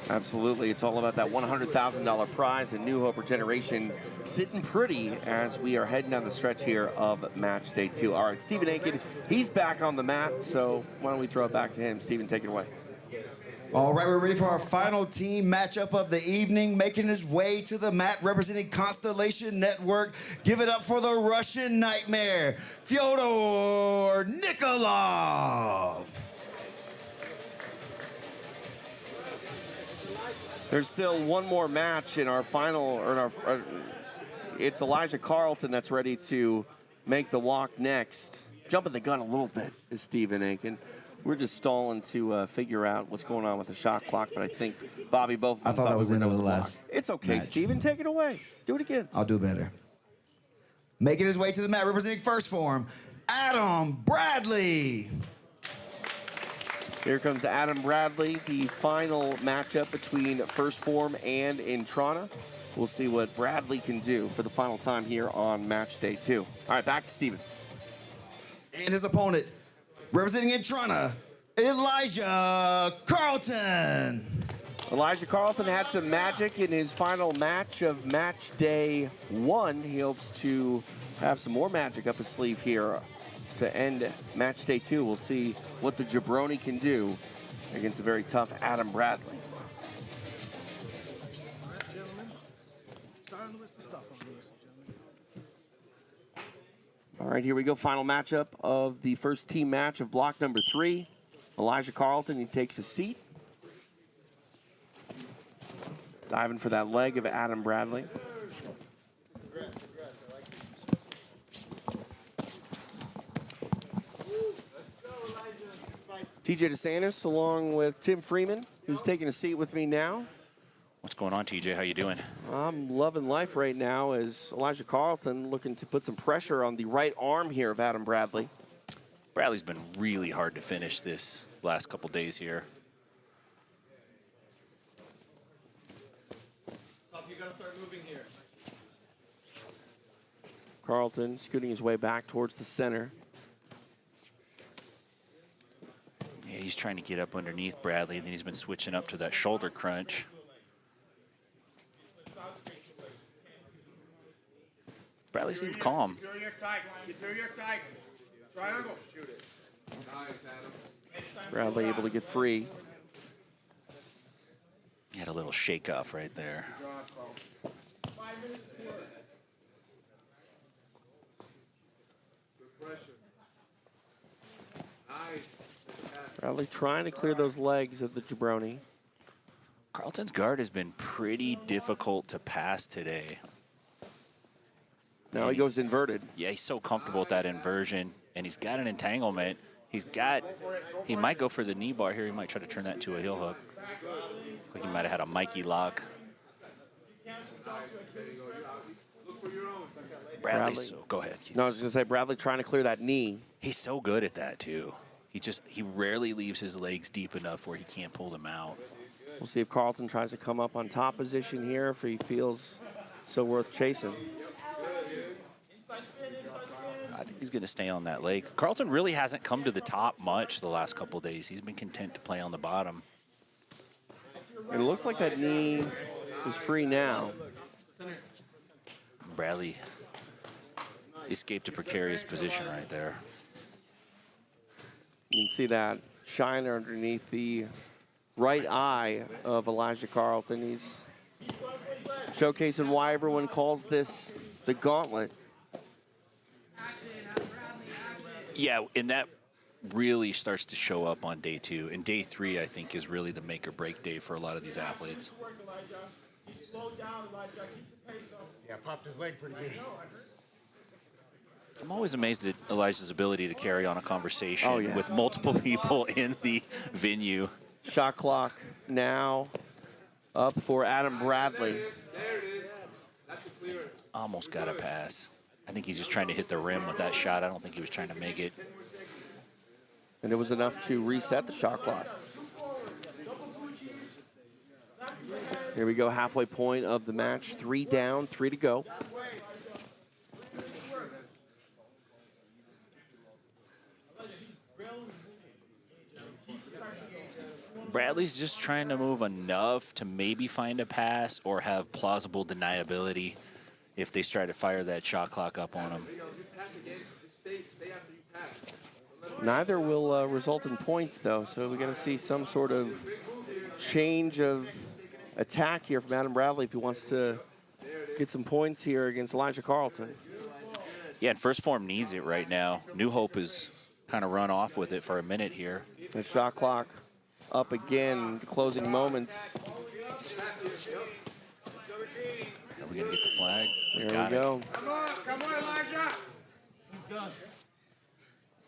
Absolutely. It's all about that $100,000 prize, and New Hope Regeneration sitting pretty as we are heading down the stretch here of match day 2. All right, Stephen Aiken, he's back on the mat, so why don't we throw it back to him. Stephen, take it away.
All right, we're ready for our final team matchup of the evening. Making his way to the mat, representing Constellation Network. Give it up for the Russian Nightmare, Fyodor Nikolov.
There's still one more match in our final, it's Elijah Carlton that's ready to make the walk next. Jumping the gun a little bit is Stephen Aiken. We're just stalling to figure out what's going on with the shot clock, but I think Bobby both of them
I thought that was
we
the end
were
of the
done with
last
block. It's okay,
match.
Stephen, take it away. Do it again.
I'll do better. Making his way to the mat, representing First Form, Adam Bradley.
Here comes Adam Bradley, the final matchup between First Form and Intrana. We'll see what Bradley can do for the final time here on match day 2. All right, back to Stephen.
And his opponent, representing Intrana, Elijah Carlton.
Elijah Carlton had some magic in his final match of match day 1. He hopes to have some more magic up his sleeve here to end match day 2. We'll see what the jabroni can do against a very tough Adam Bradley. All right, here we go. Final matchup of the first team match of block number 3. Elijah Carlton, he takes a seat. Diving for that leg of Adam Bradley. TJ DeSantis, along with Tim Freeman, who's taking a seat with me now.
What's going on, TJ? How you doing?
I'm loving life right now as Elijah Carlton looking to put some pressure on the right arm here of Adam Bradley.
Bradley's been really hard to finish this last couple days here.
You gotta start moving here.
Carlton scooting his way back towards the center.
Yeah, he's trying to get up underneath Bradley, and then he's been switching up to that shoulder crunch. Bradley seems calm.
Bradley able to get free.
He had a little shake off right there.
Bradley trying to clear those legs of the jabroni.
Carlton's guard has been pretty difficult to pass today.
Now he goes inverted.
Yeah, he's so comfortable with that inversion, and he's got an entanglement. He might go for the knee bar here. He might try to turn that into a heel hook. Looks like he might have had a Mikey lock. Bradley, go ahead.
No, I was going to say Bradley trying to clear that knee.
He's so good at that too. He rarely leaves his legs deep enough where he can't pull them out.
We'll see if Carlton tries to come up on top position here, if he feels so worth chasing.
I think he's going to stay on that leg. Carlton really hasn't come to the top much the last couple of days. He's been content to play on the bottom.
And it looks like that knee is free now.
Bradley escaped a precarious position right there.
You can see that shiner underneath the right eye of Elijah Carlton. He's showcasing why everyone calls this the gauntlet.
Yeah, and that really starts to show up on day 2. And day 3, I think, is really the make or break day for a lot of these athletes.
Yeah, popped his leg pretty good.
I'm always amazed at Elijah's ability to carry on a conversation with multiple people in the venue.
Shot clock now up for Adam Bradley.
Almost got a pass. I think he's just trying to hit the rim with that shot. I don't think he was trying to make it.
And it was enough to reset the shot clock. Here we go, halfway point of the match. 3 down, 3 to go.
Bradley's just trying to move enough to maybe find a pass or have plausible deniability if they try to fire that shot clock up on him.
Neither will result in points, though, so we're going to see some sort of change of attack here from Adam Bradley if he wants to get some points here against Elijah Carlton.
Yeah, and First Form needs it right now. New Hope has kind of run off with it for a minute here.
The shot clock up again, the closing moments.
Are we going to get the flag?
There we go.
Come on, Elijah. He's done.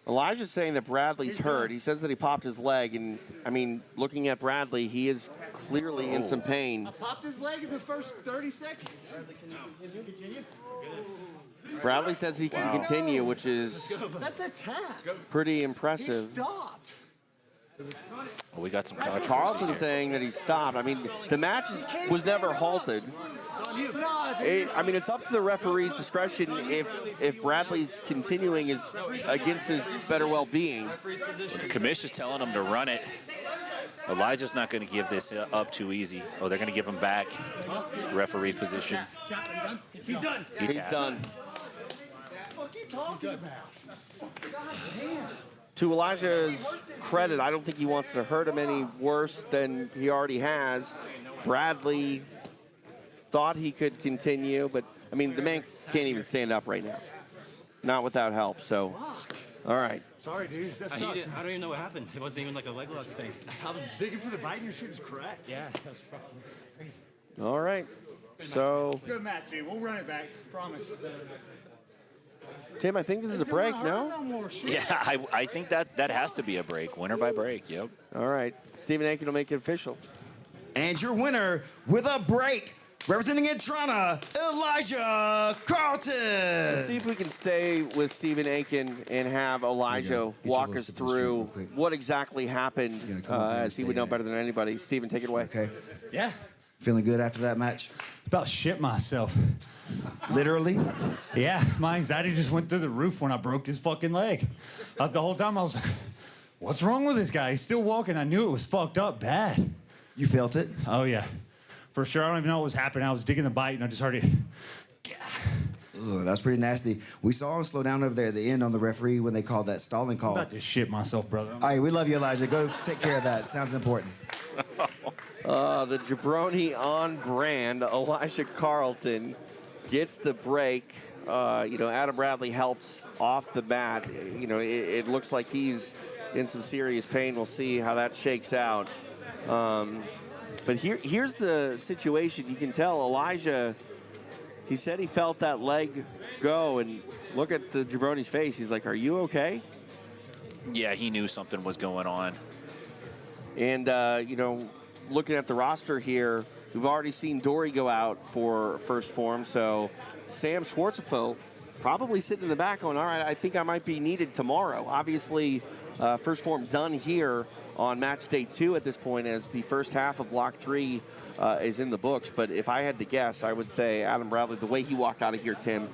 Elijah's saying that Bradley's hurt. He says that he popped his leg, and, I mean, looking at Bradley, he is clearly in some pain.
I popped his leg in the first 30 seconds. Continue.
Bradley says he can continue, which is
That's a tap.
pretty
He
impressive.
stopped.
Well, we got some
Carlton saying that he stopped. I mean, the match was never halted. I mean, it's up to the referee's discretion if Bradley's continuing is against his better well-being.
The commission's telling him to run it. Elijah's not going to give this up too easy. Oh, they're going to give him back referee position.
He's done.
He's done.
What are you talking about? God damn.
To Elijah's credit, I don't think he wants to hurt him any worse than he already has. Bradley thought he could continue, but, I mean, the man can't even stand up right now. Not without help, so, all right.
Sorry, dude. That sucks.
I don't even know what happened. It wasn't even like a leg lock thing.
I was digging for the bite and your shit is correct. Yeah, that's fucking crazy.
All right. So,
Good match, dude. We'll run it back. Promise.
Tim, I think this is a break, no?
Yeah, I think that has to be a break. Winner by break, yep.
All right. Stephen Aiken will make it official.
And your winner with a break, representing Entrana, Elijah Carlton.
Let's see if we can stay with Stephen Aiken and have Elijah walk us through what exactly happened, as he would know better than anybody. Stephen, take it away.
Okay.
Yeah.
Feeling good after that match?
About shit myself.
Literally?
Yeah, my anxiety just went through the roof when I broke his fucking leg. The whole time I was like,
What's wrong with this guy? He's still walking. I knew it was fucked up bad.
You felt it?
Oh, yeah. For sure. I don't even know what was happening. I was digging the bite, and I just heard it.
Ugh, that's pretty nasty. We saw him slow down over there at the end on the referee when they called that stalling call.
I'm about to shit myself, brother.
All right, we love you, Elijah. Go take care of that. Sounds important.
The jabroni on brand, Elijah Carlton, gets the break. Adam Bradley helps off the mat. It looks like he's in some serious pain. We'll see how that shakes out. But here's the situation. You can tell Elijah, he said he felt that leg go, and look at the jabroni's face. He's like, are you okay?
Yeah, he knew something was going on.
And, looking at the roster here, we've already seen Dory go out for first form, so Sam Schwartzfeld probably sitting in the back going, all right, I think I might be needed tomorrow. Obviously, first form done here on match day 2 at this point, as the first half of block 3 is in the books. But if I had to guess, I would say Adam Bradley, the way he walked out of here, Tim,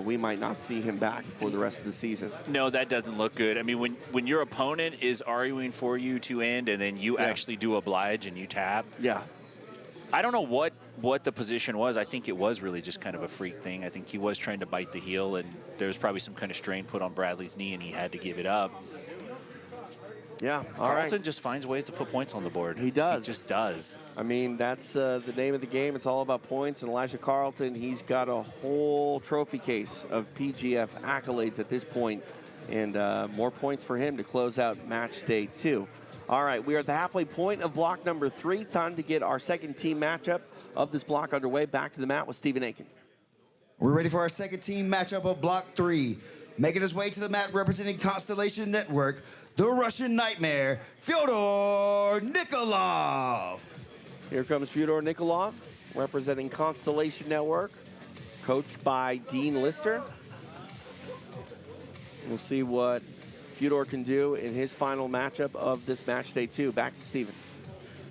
we might not see him back for the rest of the season.
No, that doesn't look good. I mean, when your opponent is arguing for you to end and then you actually do oblige and you tap.
Yeah.
I don't know what the position was. I think it was really just kind of a freak thing. I think he was trying to bite the heel, and there was probably some kind of strain put on Bradley's knee, and he had to give it up.
Yeah,
Carlton just finds ways to put points on the board.
He does.
He just does.
I mean, that's the name of the game. It's all about points. And Elijah Carlton, he's got a whole trophy case of PGF accolades at this point, and more points for him to close out match day 2. All right, we are at the halfway point of block number 3. Time to get our second team matchup of this block underway. Back to the mat with Stephen Aiken.
We're ready for our second team matchup of block 3. Making his way to the mat representing Constellation Network, the Russian Nightmare, Fyodor Nikolov.
Here comes Fyodor Nikolov, representing Constellation Network, coached by Dean Lister. We'll see what Fyodor can do in his final matchup of this match day 2. Back to Steven.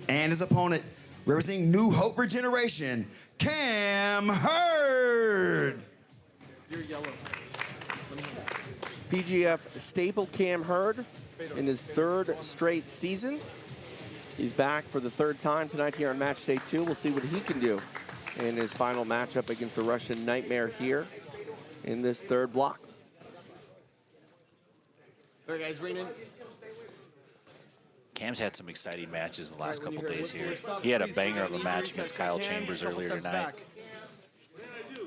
And his opponent, representing New Hope Regeneration, Cam Hurd.
You're yellow.
PGF staple Cam Hurd in his 3rd straight season. He's back for the 3rd time tonight here on match day 2. We'll see what he can do in his final matchup against the Russian Nightmare here in this 3rd block.
All right, guys, rein in.
Cam's had some exciting matches the last couple days here. He had a banger of a match against Kyle Chambers earlier tonight.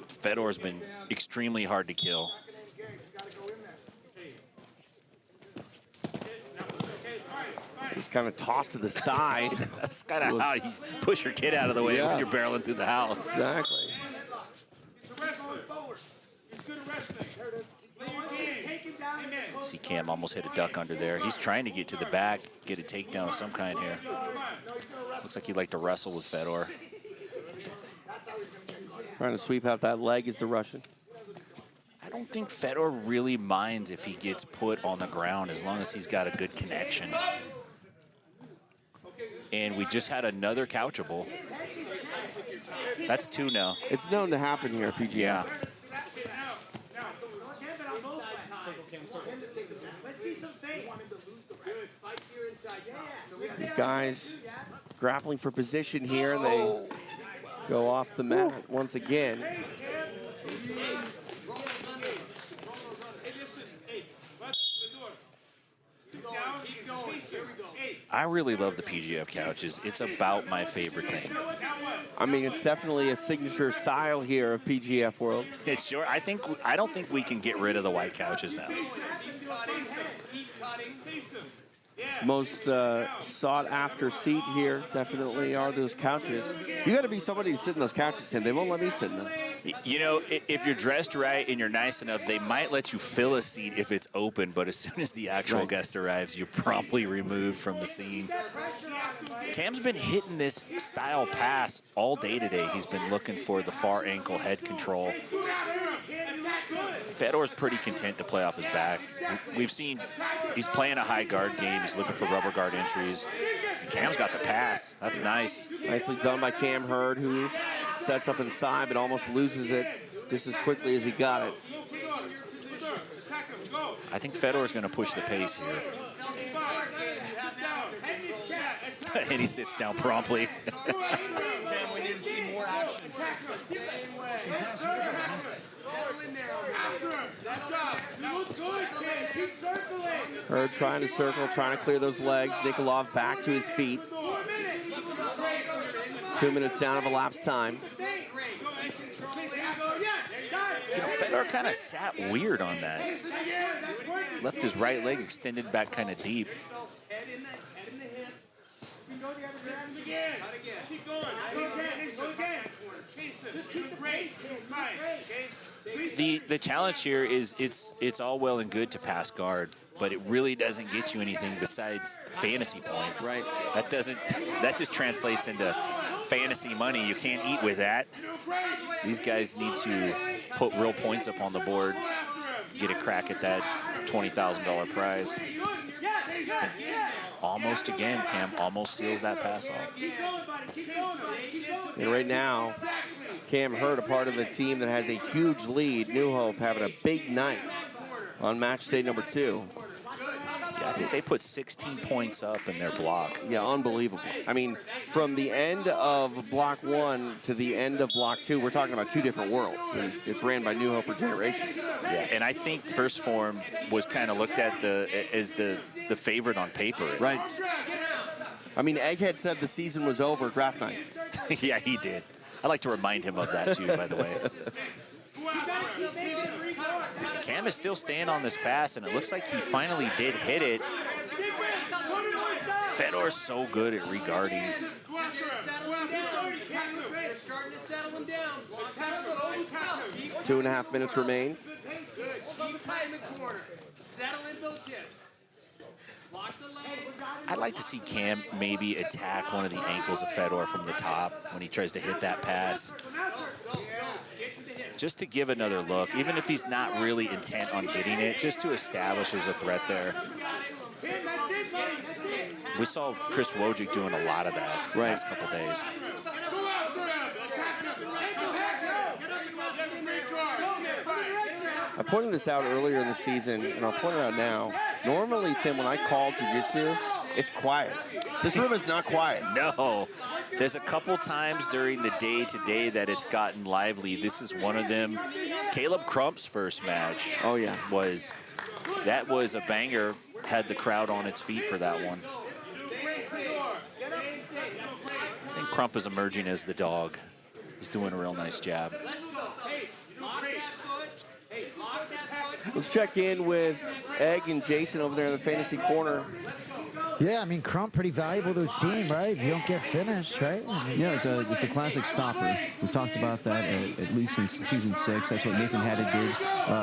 Fedor's been extremely hard to kill.
Just kind of tossed to the side.
That's kind of how you push your kid out of the way when you're barreling through the house.
Exactly.
See Cam almost hit a duck under there. He's trying to get to the back, get a takedown of some kind here. Looks like he'd like to wrestle with Fedor.
Trying to sweep out that leg is the Russian.
I don't think Fedor really minds if he gets put on the ground as long as he's got a good connection. And we just had another couchable. That's 2 now.
It's known to happen here at PGF.
Yeah.
These guys grappling for position here, and they go off the mat once again.
I really love the PGF couches. It's about my favorite thing.
I mean, it's definitely a signature style here of PGF World.
It's sure. I don't think we can get rid of the white couches now.
Most sought after seat here definitely are those couches. You got to be somebody to sit in those couches, Tim. They won't let me sit in them.
You know, if you're dressed right and you're nice enough, they might let you fill a seat if it's open, but as soon as the actual guest arrives, you're promptly removed from the scene. Cam's been hitting this style pass all day today. He's been looking for the far ankle head control. Fedor's pretty content to play off his back. We've seen he's playing a high guard game. He's looking for rubber guard entries. Cam's got the pass. That's nice.
Nicely done by Cam Hurd, who sets up inside but almost loses it just as quickly as he got it.
I think Fedor's going to push the pace here. And he sits down promptly.
Cam, we need to see more action.
Hurd trying to circle, trying to clear those legs. Nikolov back to his feet. 2 minutes down of elapsed time.
You know, Fedor kind of sat weird on that. Left his right leg extended back kind of deep. The challenge here is it's all well and good to pass guard, but it really doesn't get you anything besides fantasy points.
Right.
That just translates into fantasy money. You can't eat with that. These guys need to put real points up on the board, get a crack at that $20,000 prize. Almost again, Cam almost seals that pass off.
And right now, Cam Hurd, a part of a team that has a huge lead. New Hope having a big night on match day number 2.
Yeah, I think they put 16 points up in their block.
Yeah, unbelievable. I mean, from the end of block 1 to the end of block 2, we're talking about 2 different worlds, and it's ran by New Hope Regeneration.
Yeah, and I think First Form was kind of looked at as the favorite on paper.
Right. I mean, Egghead said the season was over draft night.
Yeah, he did. I'd like to remind him of that, too, by the way. Cam is still staying on this pass, and it looks like he finally did hit it. Fedor's so good at regarding.
2.5 minutes remain.
I'd like to see Cam maybe attack one of the ankles of Fedor from the top when he tries to hit that pass. Just to give another look, even if he's not really intent on getting it, just to establish there's a threat there. We saw Chris Wojcik doing a lot of that last couple days.
I pointed this out earlier in the season, and I'll point it out now. Normally, Tim, when I call jiu-jitsu, it's quiet. This room is not quiet.
No. There's a couple times during the day-to-day that it's gotten lively. This is one of them. Caleb Crump's first match.
Oh, yeah.
That was a banger. Had the crowd on its feet for that one. I think Crump is emerging as the dog. He's doing a real nice job.
Let's check in with Egg and Jason over there in the fantasy corner.
Yeah, I mean, Crump pretty valuable to his team, right? If you don't get finished, right? I mean,
Yeah, it's a classic stopper. We've talked about that at least since season 6. That's what Nathan Haddad did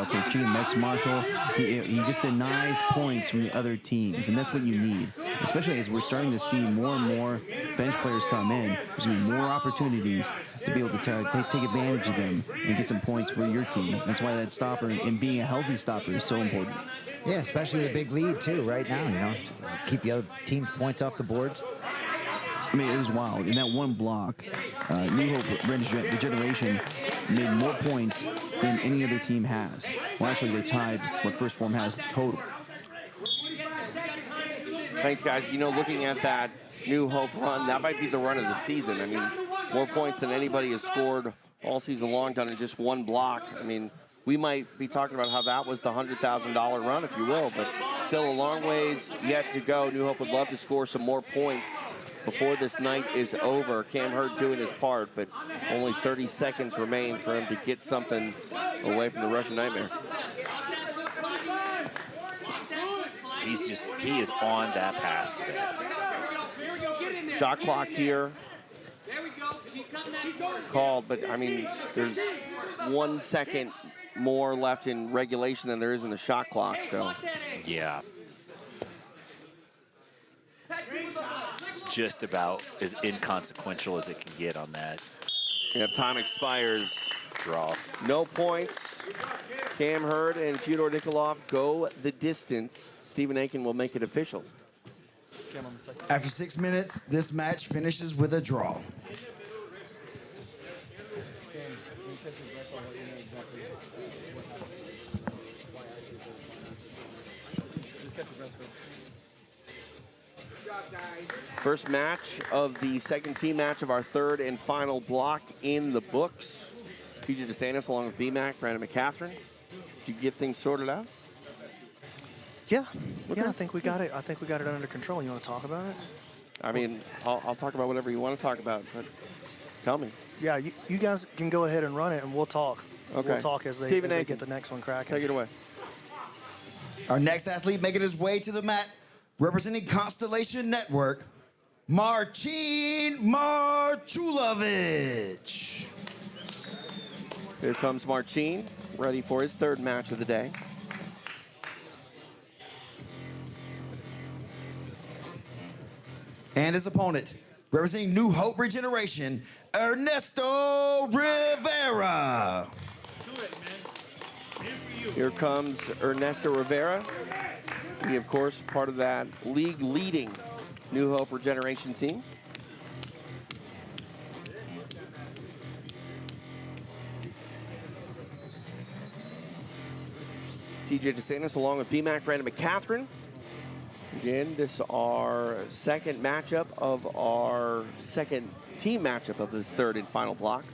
for Team Max Marshall. He just denies points from the other teams, and that's what you need. Especially as we're starting to see more and more bench players come in. There's going to be more opportunities to be able to take advantage of them and get some points for your team. That's why that stopper and being a healthy stopper is so important.
Yeah, especially with a big lead, too, right now, you know, keep the other team's points off the boards.
I mean, it was wild. In that one block, New Hope Regeneration made more points than any other team has. Well, actually, they're tied what First Form has total.
Thanks, guys. You know, looking at that New Hope run, that might be the run of the season. I mean, more points than anybody has scored all season long, done in just one block. I mean, we might be talking about how that was the $100,000 run, if you will, but still a long ways yet to go. New Hope would love to score some more points before this night is over. Cam Hurd doing his part, but only 30 seconds remain for him to get something away from the Russian Nightmare.
He is on that pass today.
Shot clock here called, but I mean, there's 1 second more left in regulation than there is in the shot clock, so.
Yeah. It's just about as inconsequential as it can get on that.
Yeah, time expires.
Draw.
No points. Cam Hurd and Fyodor Nikolov go the distance. Stephen Aiken will make it official.
After 6 minutes, this match finishes with a draw.
First match of the second team match of our third and final block in the books. PJ DeSantis along with BMAC, Brandon McCaffrey. Did you get things sorted out?
Yeah. Yeah, I think we got it. I think we got it under control. You want to talk about it?
I mean, I'll talk about whatever you want to talk about, but tell me.
Yeah, you guys can go ahead and run it, and we'll talk.
Okay.
We'll talk as they get the next one cracking.
Take it away.
Our next athlete making his way to the mat, representing Constellation Network, Marcin Marchulovic.
Here comes Marcin, ready for his third match of the day.
And his opponent, representing New Hope Regeneration, Ernesto Rivera.
Here comes Ernesto Rivera. He, of course, part of that league-leading New Hope Regeneration team. TJ DeSantis along with BMAC, Brandon McCaffrey. Again, this is our second matchup of our second team matchup of this third and final block.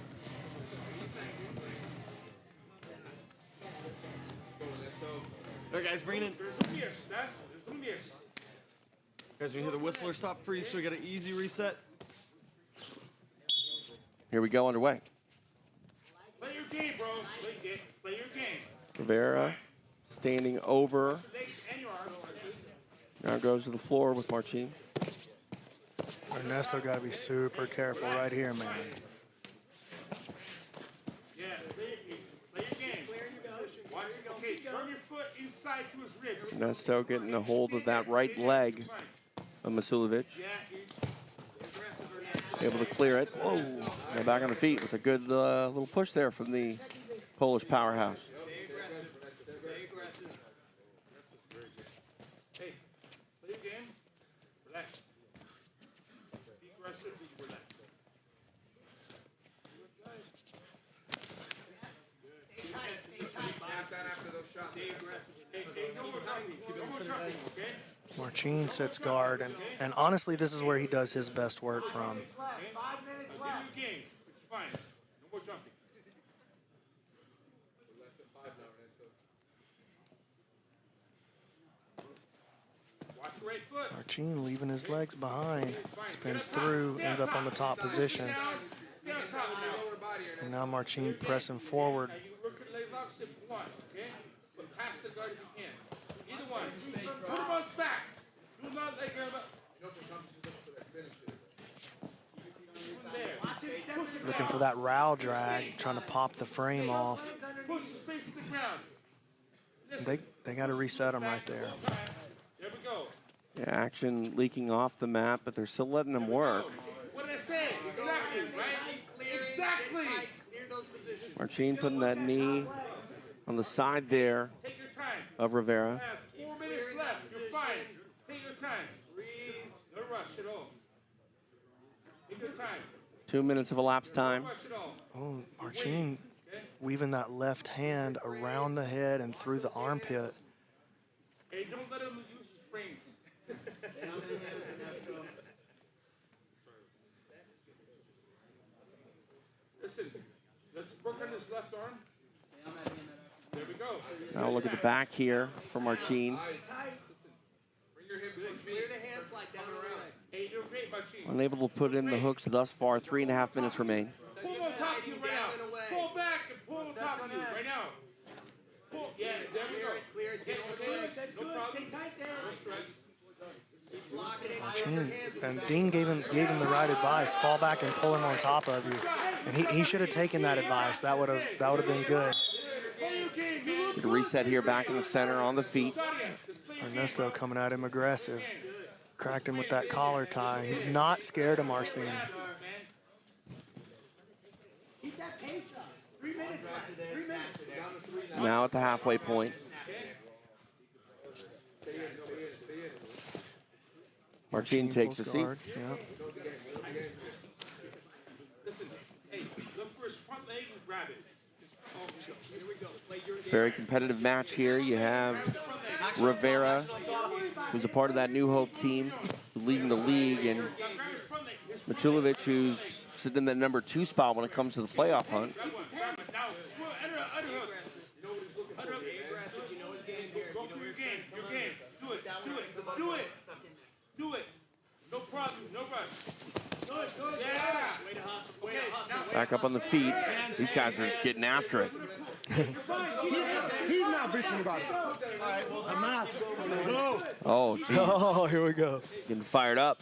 All right, guys, bring it in. Guys, we hear the whistler stop freeze, so we got an easy reset.
Here we go, underway.
Play your game, bro. Play your game.
Rivera standing over. Now goes to the floor with Marcin.
Ernesto got to be super careful right here, man.
Yeah, play your game. Watch, okay, turn your foot inside to his ribs.
Ernesto getting a hold of that right leg of Masulovic. Able to clear it. Whoa. Now back on the feet with a good little push there from the Polish powerhouse.
Hey, play your game. Relax. Be aggressive, relax. Stay tight. Stay aggressive. Hey, no more jumping. No more jumping, okay?
Marcin sets guard, and honestly, this is where he does his best work from.
5 minutes left. Give you game. It's fine. No more jumping. Watch your right foot.
Marcin leaving his legs behind, spins through, ends up on the top position. And now Marcin pressing forward.
You work your legs out, step one, okay? But pass the guard if you can. Either one. Put them on his back. Do not let go of it.
Looking for that row drag, trying to pop the frame off.
Push his face to the ground.
They got to reset him right there.
There we go.
Yeah, action leaking off the mat, but they're still letting him work.
What did I say? Exactly, right? Exactly.
Marcin putting that knee on the side there of Rivera.
You have 4 minutes left. You're fine. Take your time. Breathe. No rush at all. Take your time.
2 minutes of elapsed time.
Oh, Marcin weaving that left hand around the head and through the armpit.
Hey, don't let him use his frames. Listen, let's work on his left arm. There we go.
Now look at the back here for Marcin.
Clear the hand slide down around. Hey, you're great, Marcin.
Unable to put in the hooks thus far. 3.5 minutes remain.
Pull on top of you right now. Pull back and pull on top of you right now. Pull. Yeah, there we go. Clear it. That's good. That's good. Stay tight there.
Marcin, and Dean gave him the right advice. Fall back and pull him on top of you. And he should have taken that advice. That would have been good.
Take a reset here back in the center on the feet.
Ernesto coming at him aggressive. Cracked him with that collar tie. He's not scared of Marcin.
Keep that pace up. 3 minutes left. 3 minutes.
Now at the halfway point. Marcin takes a seat.
Yeah.
Listen, hey, look for his front leg and grab it. Here we go. Play your
Very competitive match here. You have Rivera, who's a part of that New Hope team, who leading the league, and Machulovic, who's sitting in that number 2 spot when it comes to the playoff hunt.
Do it. No problem. No rush. Yeah.
Back up on the feet. These guys are just getting after it.
He's not bitching about it. All right, well, I'm not. Go.
Oh, geez.
Oh, here we go.
Getting fired up.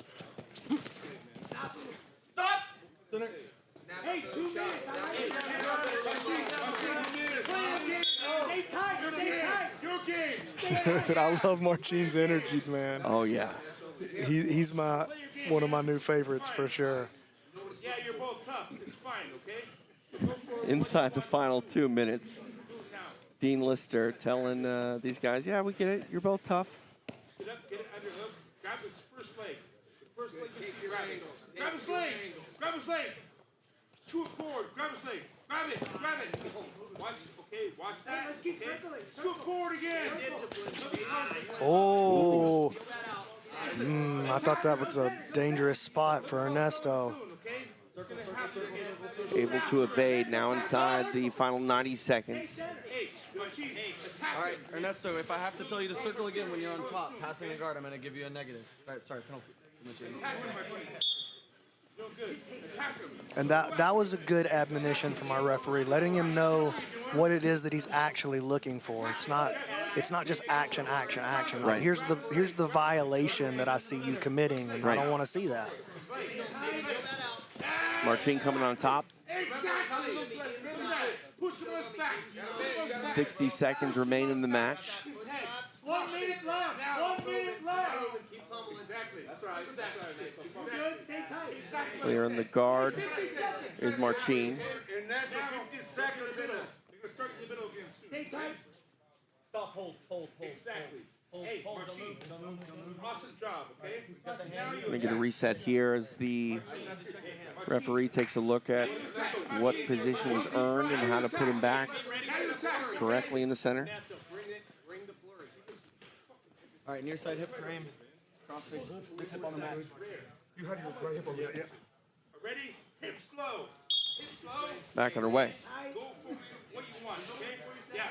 Stop. Hey, 2 minutes. Stay tight. Stay tight. Your game.
Dude, I love Marcin's energy, man.
Oh, yeah.
He's one of my new favorites for sure.
Yeah, you're both tough. It's fine, okay?
Inside the final 2 minutes, Dean Lister telling these guys, yeah, we get it. You're both tough.
Sit up, get it under hook. Grab his first leg. The first leg is grab it. Grab his leg. Grab his leg. Scoot forward. Grab his leg. Grab it. Grab it. Watch. Okay, watch that. Let's keep circling. Scoot forward again.
Oh. I thought that was a dangerous spot for Ernesto.
Able to evade now inside the final 90 seconds.
All right, Ernesto, if I have to tell you to circle again when you're on top, passing the guard, I'm going to give you a negative. All right, sorry, penalty.
And that was a good admonition from our referee, letting him know what it is that he's actually looking for. It's not just action. Like,
right.
Here's the violation that I see you committing, and
right.
I don't want to see that.
Marcin coming on top. 60 seconds remain in the match.
1 minute left. 1 minute left. Exactly. That's right. Good. Stay tight.
Clear in the guard is Marcin.
Stay tight. Stop. Hold. Exactly. Hey, Marcin. Awesome job. Okay.
Going to get a reset here as the referee takes a look at what position was earned and how to put him back correctly in the center.
All right, near side hip frame, cross face, this hip on the mat.
You had your right hip on that, yeah.
Ready? Hip slow. Hip slow.
Back on our way.
Go for what you want, okay? Yeah.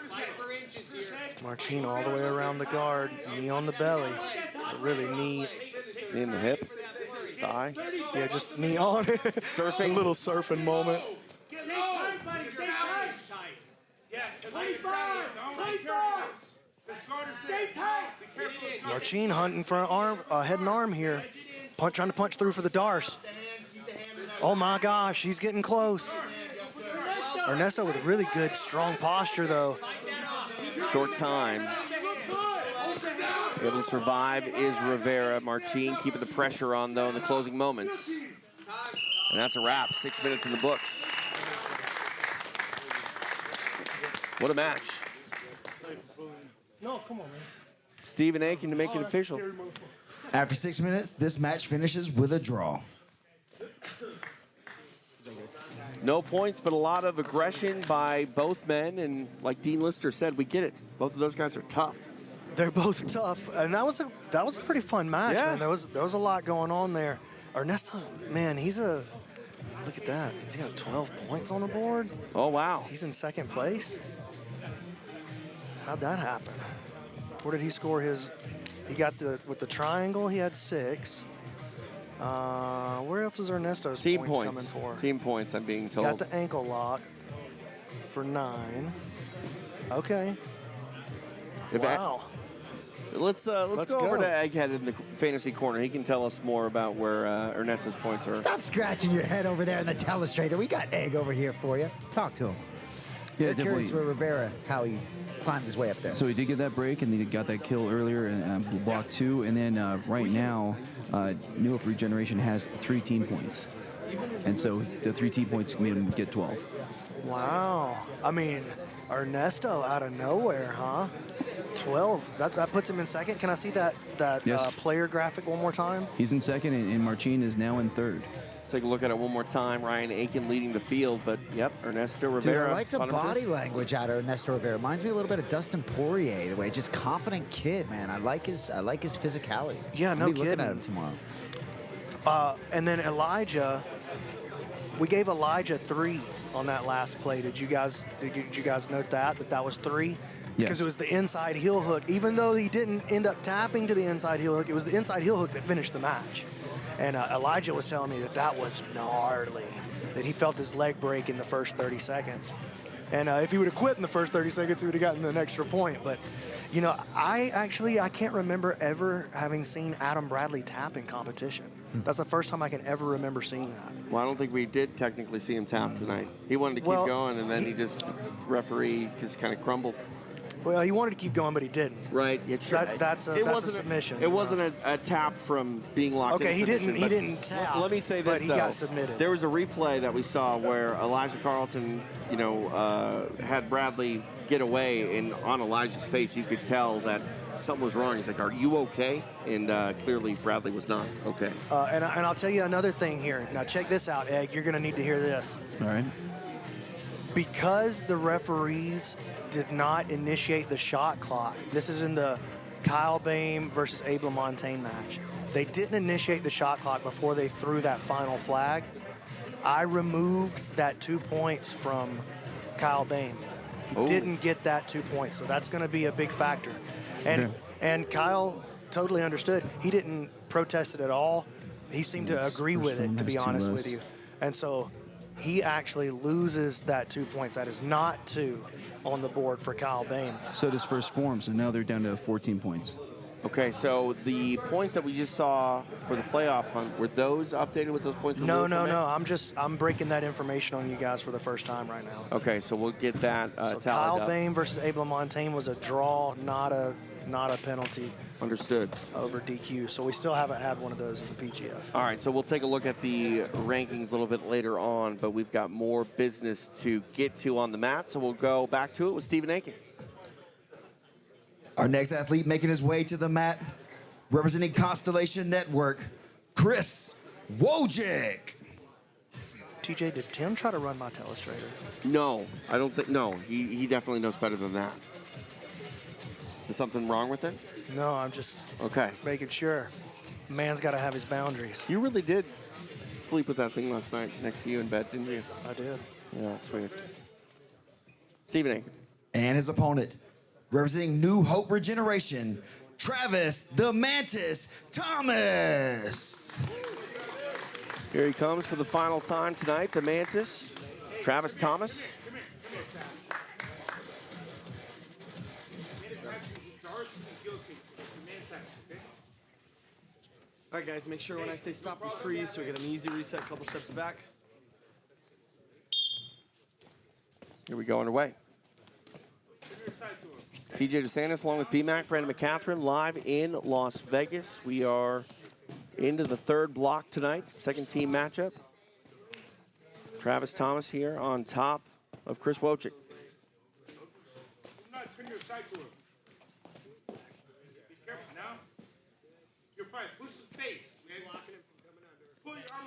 Fight for inches here.
Marcin all the way around the guard, knee on the belly. Really knee.
Knee in the hip, thigh.
Yeah, just knee on it.
Surfing.
A little surfing moment.
Stay tight, buddy. Stay tight. Yeah. 25. Stay tight.
Marcin hunting for an arm, head and arm here. Trying to punch through for the Darce. Oh my gosh, he's getting close. Ernesto with a really good, strong posture though.
Short time. Able to survive is Rivera. Marcin keeping the pressure on though in the closing moments. And that's a wrap. 6 minutes in the books. What a match.
No, come on, man.
Stephen Aiken to make it official.
After 6 minutes, this match finishes with a draw.
No points, but a lot of aggression by both men. And like Dean Lister said, we get it. Both of those guys are tough.
They're both tough, and that was a pretty fun match, man. There was a lot going on there. Ernesto, man, look at that. He's got 12 points on the board.
Oh wow.
He's in second place. How'd that happen? Where did he score his? He got with the triangle. He had 6. Where else is Ernesto's
Team
points coming for?
Team points, I'm being told.
Got the ankle lock for 9. Okay. Wow.
Let's go over to Egghead in the fantasy corner. He can tell us more about where Ernesto's points are.
Stop scratching your head over there in the telestrator. We got Egg over here for you. Talk to him.
Yeah,
We're curious
definitely.
with Rivera, how he climbed his way up there.
So he did get that break, and he got that kill earlier in block 2. And then right now, New Hope Regeneration has 3 team points. And so the 3 team points made him get 12.
Wow. I mean, Ernesto out of nowhere, huh? 12. That puts him in second. Can I see that
Yes.
player graphic one more time?
He's in second, and Marcin is now in third.
Let's take a look at it one more time. Ryan Aiken leading the field, but yep, Ernesto Rivera.
Dude, I like the
spotted him
body
through.
language out of Ernesto Rivera. Reminds me a little bit of Dustin Poirier, the way just confident kid, man. I like his physicality.
Yeah,
I'll
no
be looking
kidding.
at him tomorrow.
And then Elijah, we gave Elijah 3 on that last play. Did you guys note that was 3? Because
Yes.
it was the inside heel hook. Even though he didn't end up tapping to the inside heel hook, it was the inside heel hook that finished the match. And Elijah was telling me that was gnarly, that he felt his leg break in the first 30 seconds. And if he would have quit in the first 30 seconds, he would have gotten an extra point. But, you know, I can't remember ever having seen Adam Bradley tap in competition. That's the first time I can ever remember seeing that.
Well, I don't think we did technically see him tap tonight. He wanted to keep going, and then he just, referee just kind of crumbled.
Well, he wanted to keep going, but he didn't.
Right.
That's a submission.
It wasn't a tap from being locked in.
Okay, he didn't tap.
Let me say this,
but he
though.
got submitted.
There was a replay that we saw where Elijah Carlton, had Bradley get away, and on Elijah's face, you could tell that something was wrong. He's like, "Are you okay?" And clearly, Bradley was not okay.
And I'll tell you another thing here. Now, check this out, Egg. You're going to need to hear this.
All right.
Because the referees did not initiate the shot clock. This is in the Kyle Bain versus Abe LaMontagne match. They didn't initiate the shot clock before they threw that final flag. I removed that 2 points from Kyle Bain. He didn't get that 2 points, so that's going to be a big factor. And Kyle totally understood. He didn't protest it at all. He seemed to agree with it, to be honest with you. And so he actually loses that 2 points. That is not 2 on the board for Kyle Bain.
So does first form, so now they're down to 14 points.
Okay, so the points that we just saw for the playoff hunt, were those updated with those points?
No.
from it?
I'm breaking that information on you guys for the first time right now.
Okay, so we'll get that
So
tallied
Kyle
up.
Bain versus Abe LaMontagne was a draw, not a penalty.
Understood.
Over DQ. So we still haven't had one of those in the PGF.
All right, so we'll take a look at the rankings a little bit later on, but we've got more business to get to on the mat, so we'll go back to it with Stephen Aiken.
Our next athlete making his way to the mat, representing Constellation Network, Chris Wojcik.
TJ, did Tim try to run my telestrator?
No, I don't think, no, he definitely knows better than that. Is something wrong with it?
No, I'm just making sure. Man's got to have his boundaries.
You really did sleep with that thing last night next to you in bed, didn't you?
I did.
Yeah, that's weird. Stephen Aiken.
And his opponent, representing New Hope Regeneration, Travis the Mantis Thomas.
Here he comes for the final time tonight, the Mantis, Travis Thomas.
All right, guys, make sure when I say stop, you freeze, so we get an easy reset, couple steps back.
Here we go underway. TJ DeSantis along with BMAC, Brandon McCatherine, live in Las Vegas. We are into the third block tonight, second team matchup. Travis Thomas here on top of Chris Wojcik.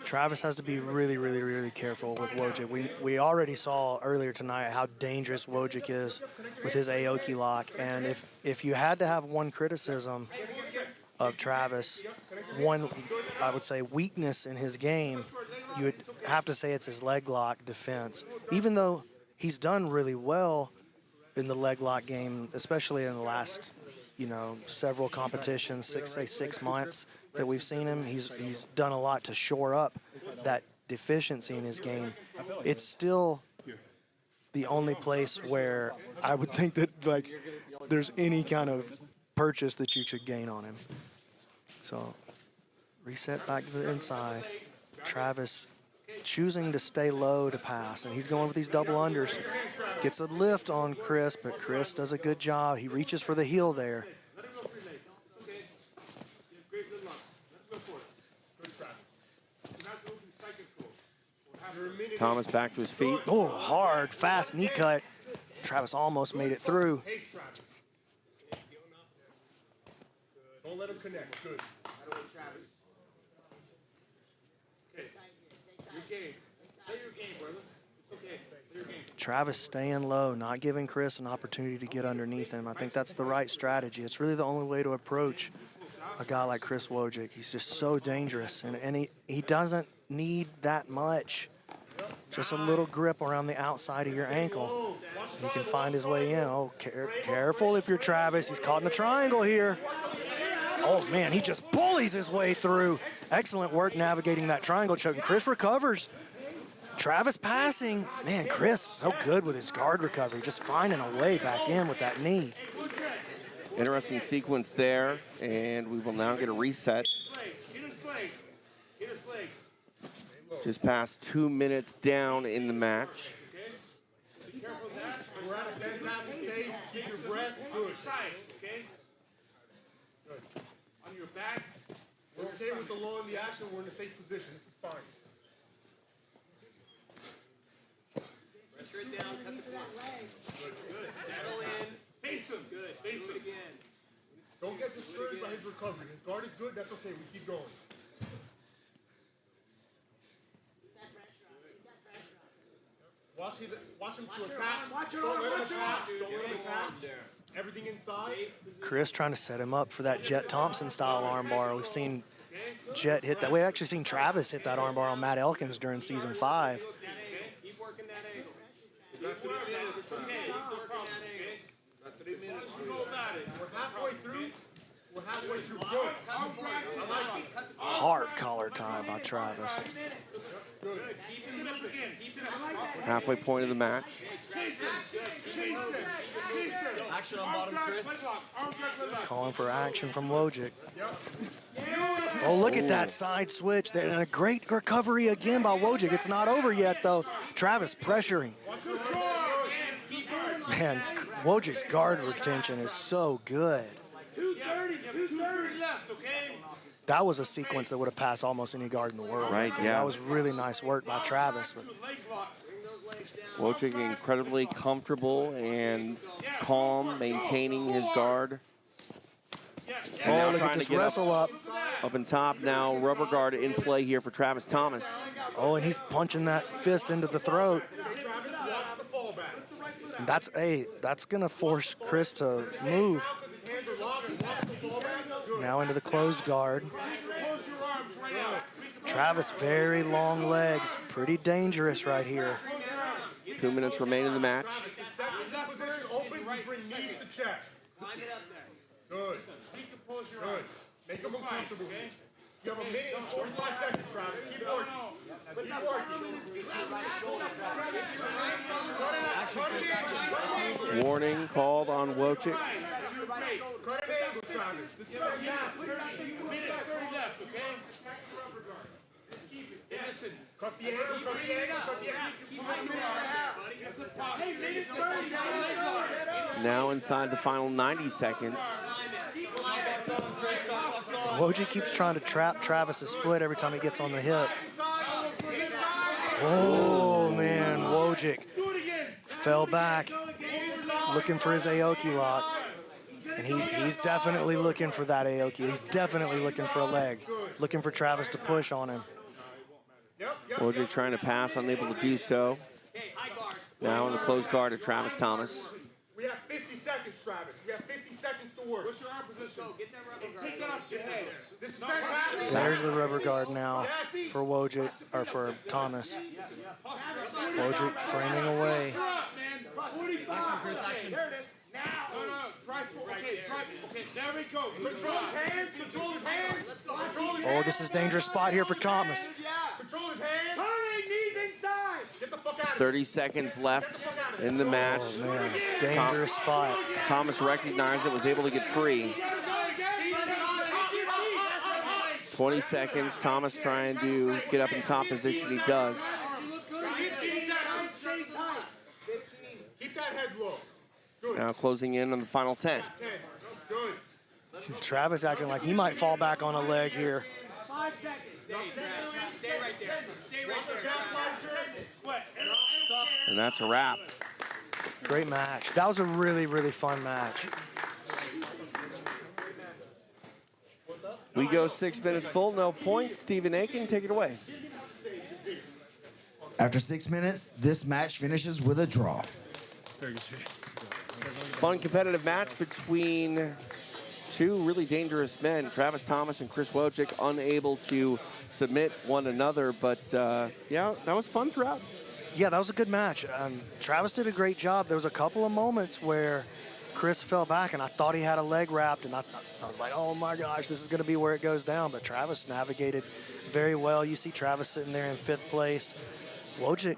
Travis has to be really, really, really careful with Wojcik. We already saw earlier tonight how dangerous Wojcik is with his Aoki lock. And if you had to have one criticism of Travis, one, I would say, weakness in his game, you would have to say it's his leg lock defense. Even though he's done really well in the leg lock game, especially in the last, several competitions, 6 months that we've seen him, he's done a lot to shore up that deficiency in his game. It's still the only place where I would think that there's any kind of purchase that you should gain on him. So reset back to the inside. Travis choosing to stay low to pass, and he's going with these double unders. Gets a lift on Chris, but Chris does a good job. He reaches for the heel there.
Thomas back to his feet.
Oh, hard, fast knee cut. Travis almost made it through.
Don't let him connect. Good.
game. Play your game, brother. It's okay. Play your game.
Travis staying low, not giving Chris an opportunity to get underneath him. I think that's the right strategy. It's really the only way to approach a guy like Chris Wojcik. He's just so dangerous, and he doesn't need that much. Just a little grip around the outside of your ankle. He can find his way in. Oh, careful if you're Travis. He's caught in a triangle here. Oh, man, he just bullies his way through. Excellent work navigating that triangle choke, and Chris recovers. Travis passing. Man, Chris so good with his guard recovery, just finding a way back in with that knee.
Interesting sequence there, and we will now get a reset. Just past 2 minutes down in the match.
We're at a dead time of days. Keep your breath. Good. Okay? Good. On your back. We're okay with the low in the action. We're in a safe position. This is fine. Pressure it down. Cut the corner. Good. Good. Settle in. Face him. Good. Face him. Again. Don't get discouraged by his recovery. His guard is good. That's okay. We keep going. Watch him to attack. Don't let him attack. Don't let him attack. Everything inside.
Chris trying to set him up for that Jet Thompson style armbar. We've seen Jet hit that. We've actually seen Travis hit that armbar on Matt Elkins during season 5.
Keep working that angle. Keep working that. It's okay. Keep working that angle. About 3 minutes. You know about it. We're halfway through. We're halfway through. Good. I like it.
Hard collar tie by Travis.
Good. Keep it up again. Keep it up.
Halfway point of the match.
Action on bottom, Chris.
Calling for action from Wojcik. Oh, look at that side switch there. And a great recovery again by Wojcik. It's not over yet, though. Travis pressuring. Man, Wojcik's guard retention is so good.
2:30 left, okay?
That was a sequence that would have passed almost any guard in the world.
Right, yeah.
That was really nice work by Travis. But
Wojcik incredibly comfortable and calm, maintaining his guard. And now
look at
trying
this
to get
wrestle up.
Up and top now, rubber guard in play here for Travis Thomas.
Oh, and he's punching that fist into the throat. And that's going to force Chris to move. Now into the closed guard. Travis, very long legs. Pretty dangerous right here.
2 minutes remain in the match.
Good. Good. Make him uncomfortable. You have a minute and 45 seconds, Travis. Keep working. Keep working.
Warning called on Wojcik.
Cut an angle, Travis. This is our gas. 30 left, okay? Listen. Cut the angle, cut the angle, cut the angle.
Now inside the final 90 seconds.
Wojcik keeps trying to trap Travis's foot every time he gets on the hip. Oh, man, Wojcik fell back, looking for his Aoki lock. And he's definitely looking for that Aoki. He's definitely looking for a leg, looking for Travis to push on him.
Wojcik trying to pass, unable to do so. Now in the closed guard of Travis Thomas.
We have 50 seconds, Travis. We have 50 seconds to work. What's your arm position? Get that rubber guard. Take that off your head. This is fantastic.
There's the rubber guard now for Wojcik, or for Thomas. Wojcik framing away.
Action, Chris, action. There it is. Now. No. Drive forward. Okay, there we go. Control his hands. Control his hands. Control his hands.
Oh, this is a dangerous spot here for Thomas.
Control his hands. Turning, knees inside. Get the fuck out of
30 seconds left in the match.
Oh, man. Dangerous spot.
Thomas recognized it, was able to get free. 20 seconds. Thomas trying to get up in top position. He does.
Keep that head low.
Now closing in on the final 10.
Good.
Travis acting like he might fall back on a leg here.
5 seconds. Stay right there. Stay right there.
And that's a wrap.
Great match. That was a really, really fun match.
We go 6 minutes full, no points. Stephen Aiken, take it away.
After 6 minutes, this match finishes with a draw.
Fun competitive match between two really dangerous men, Travis Thomas and Chris Wojcik, unable to submit one another, but yeah, that was fun throughout.
Yeah, that was a good match. Travis did a great job. There was a couple of moments where Chris fell back, and I thought he had a leg wrapped, and I was like, oh my gosh, this is going to be where it goes down. But Travis navigated very well. You see Travis sitting there in 5th place. Wojcik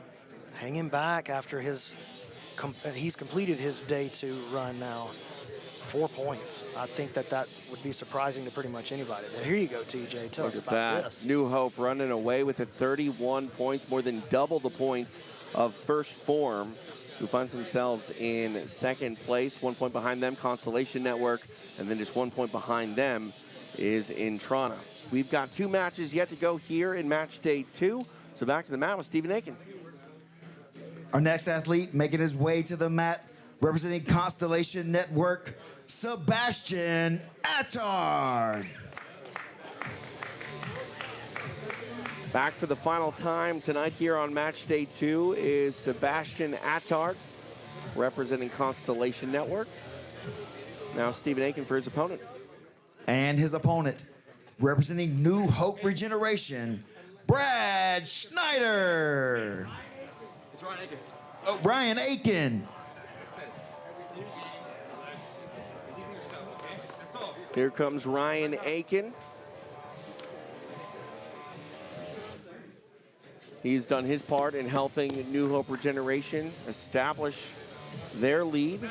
hanging back after he's completed his day 2 run now. 4 points. I think that would be surprising to pretty much anybody. But here you go, TJ. Tell us about this.
New Hope running away with it, 31 points, more than double the points of First Form, who finds themselves in 2nd place. 1 point behind them, Constellation Network, and then just 1 point behind them is Intrana. We've got 2 matches yet to go here in match day 2. So back to the mat with Stephen Aiken.
Our next athlete making his way to the mat, representing Constellation Network, Sebastian Attard.
Back for the final time tonight here on match day 2 is Sebastian Attard, representing Constellation Network. Now Stephen Aiken for his opponent.
And his opponent, representing New Hope Regeneration, Brad Schneider.
It's Ryan Aiken.
Oh, Ryan Aiken.
Here comes Ryan Aiken. He's done his part in helping New Hope Regeneration establish their lead.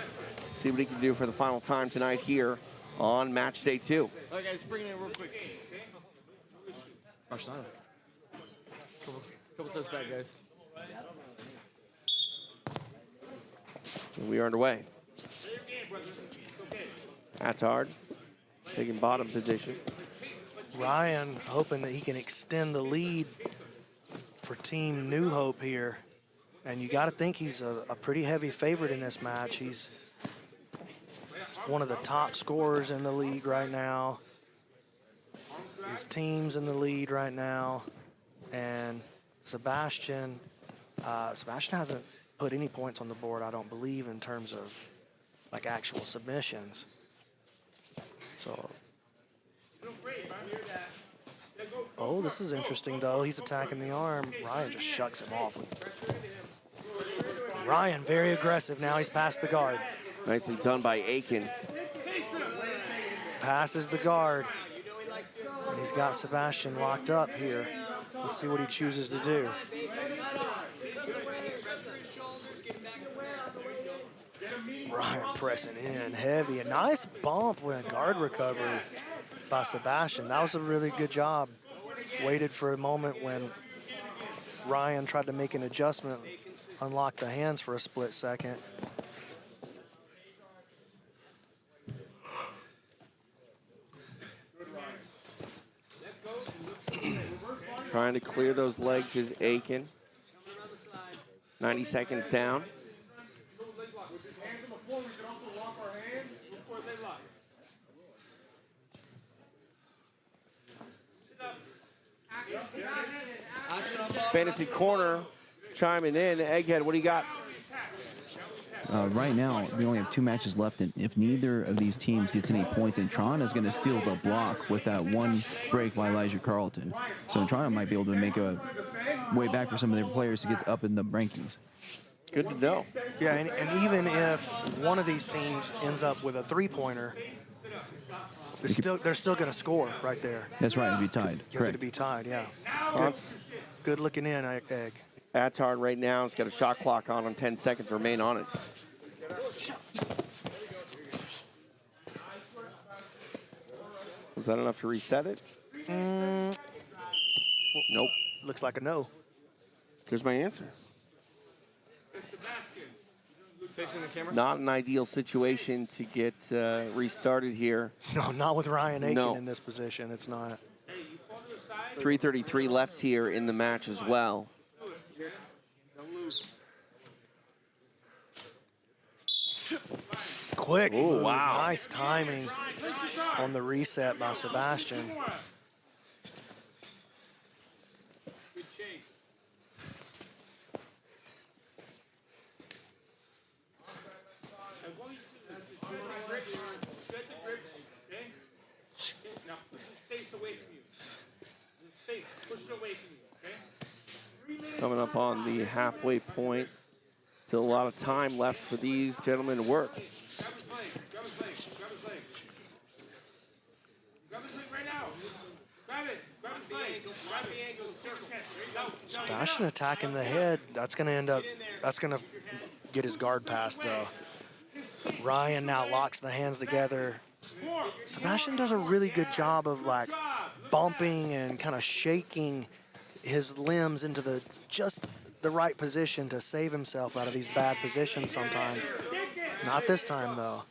See what he can do for the final time tonight here on match day 2.
All right, guys, bring it in real quick. Schneider. Couple steps back, guys.
And we are underway. Attard taking bottom position.
Ryan hoping that he can extend the lead for Team New Hope here. And you got to think he's a pretty heavy favorite in this match. He's one of the top scorers in the league right now. His team's in the lead right now. And Sebastian hasn't put any points on the board, I don't believe, in terms of like actual submissions. So, oh, this is interesting though. He's attacking the arm. Ryan just shucks him off. Ryan very aggressive now. He's past the guard.
Nicely done by Aiken.
Passes the guard. And he's got Sebastian locked up here. Let's see what he chooses to do. Ryan pressing in heavy. A nice bump with a guard recovery by Sebastian. That was a really good job. Waited for a moment when Ryan tried to make an adjustment, unlock the hands for a split second.
Trying to clear those legs is Aiken. 90 seconds down. Fantasy Corner chiming in. Egghead, what do you got?
Right now, we only have 2 matches left, and if neither of these teams gets any points, Intrana is going to steal the block with that one break by Elijah Carlton. So Intrana might be able to make a way back for some of their players to get up in the rankings.
Good to know.
Yeah, and even if one of these teams ends up with a 3-pointer, they're still going to score right there.
That's right, it'd be tied.
Because it'd be tied, yeah. Good looking in, Egg.
Attard right now has got a shot clock on him. 10 seconds remain on it. Was that enough to reset it? Nope.
Looks like a no.
There's my answer.
Facing the camera?
Not an ideal situation to get restarted here.
No, not with Ryan Aiken in this position. It's not.
3:33 left here in the match as well.
Quick move.
Wow.
Nice timing on the reset by Sebastian.
Coming up on the halfway point. Still a lot of time left for these gentlemen to work.
Sebastian attacking the head. That's going to get his guard passed, though. Ryan now locks the hands together. Sebastian does a really good job of like bumping and kind of shaking his limbs into just the right position to save himself out of these bad positions sometimes. Not this time, though.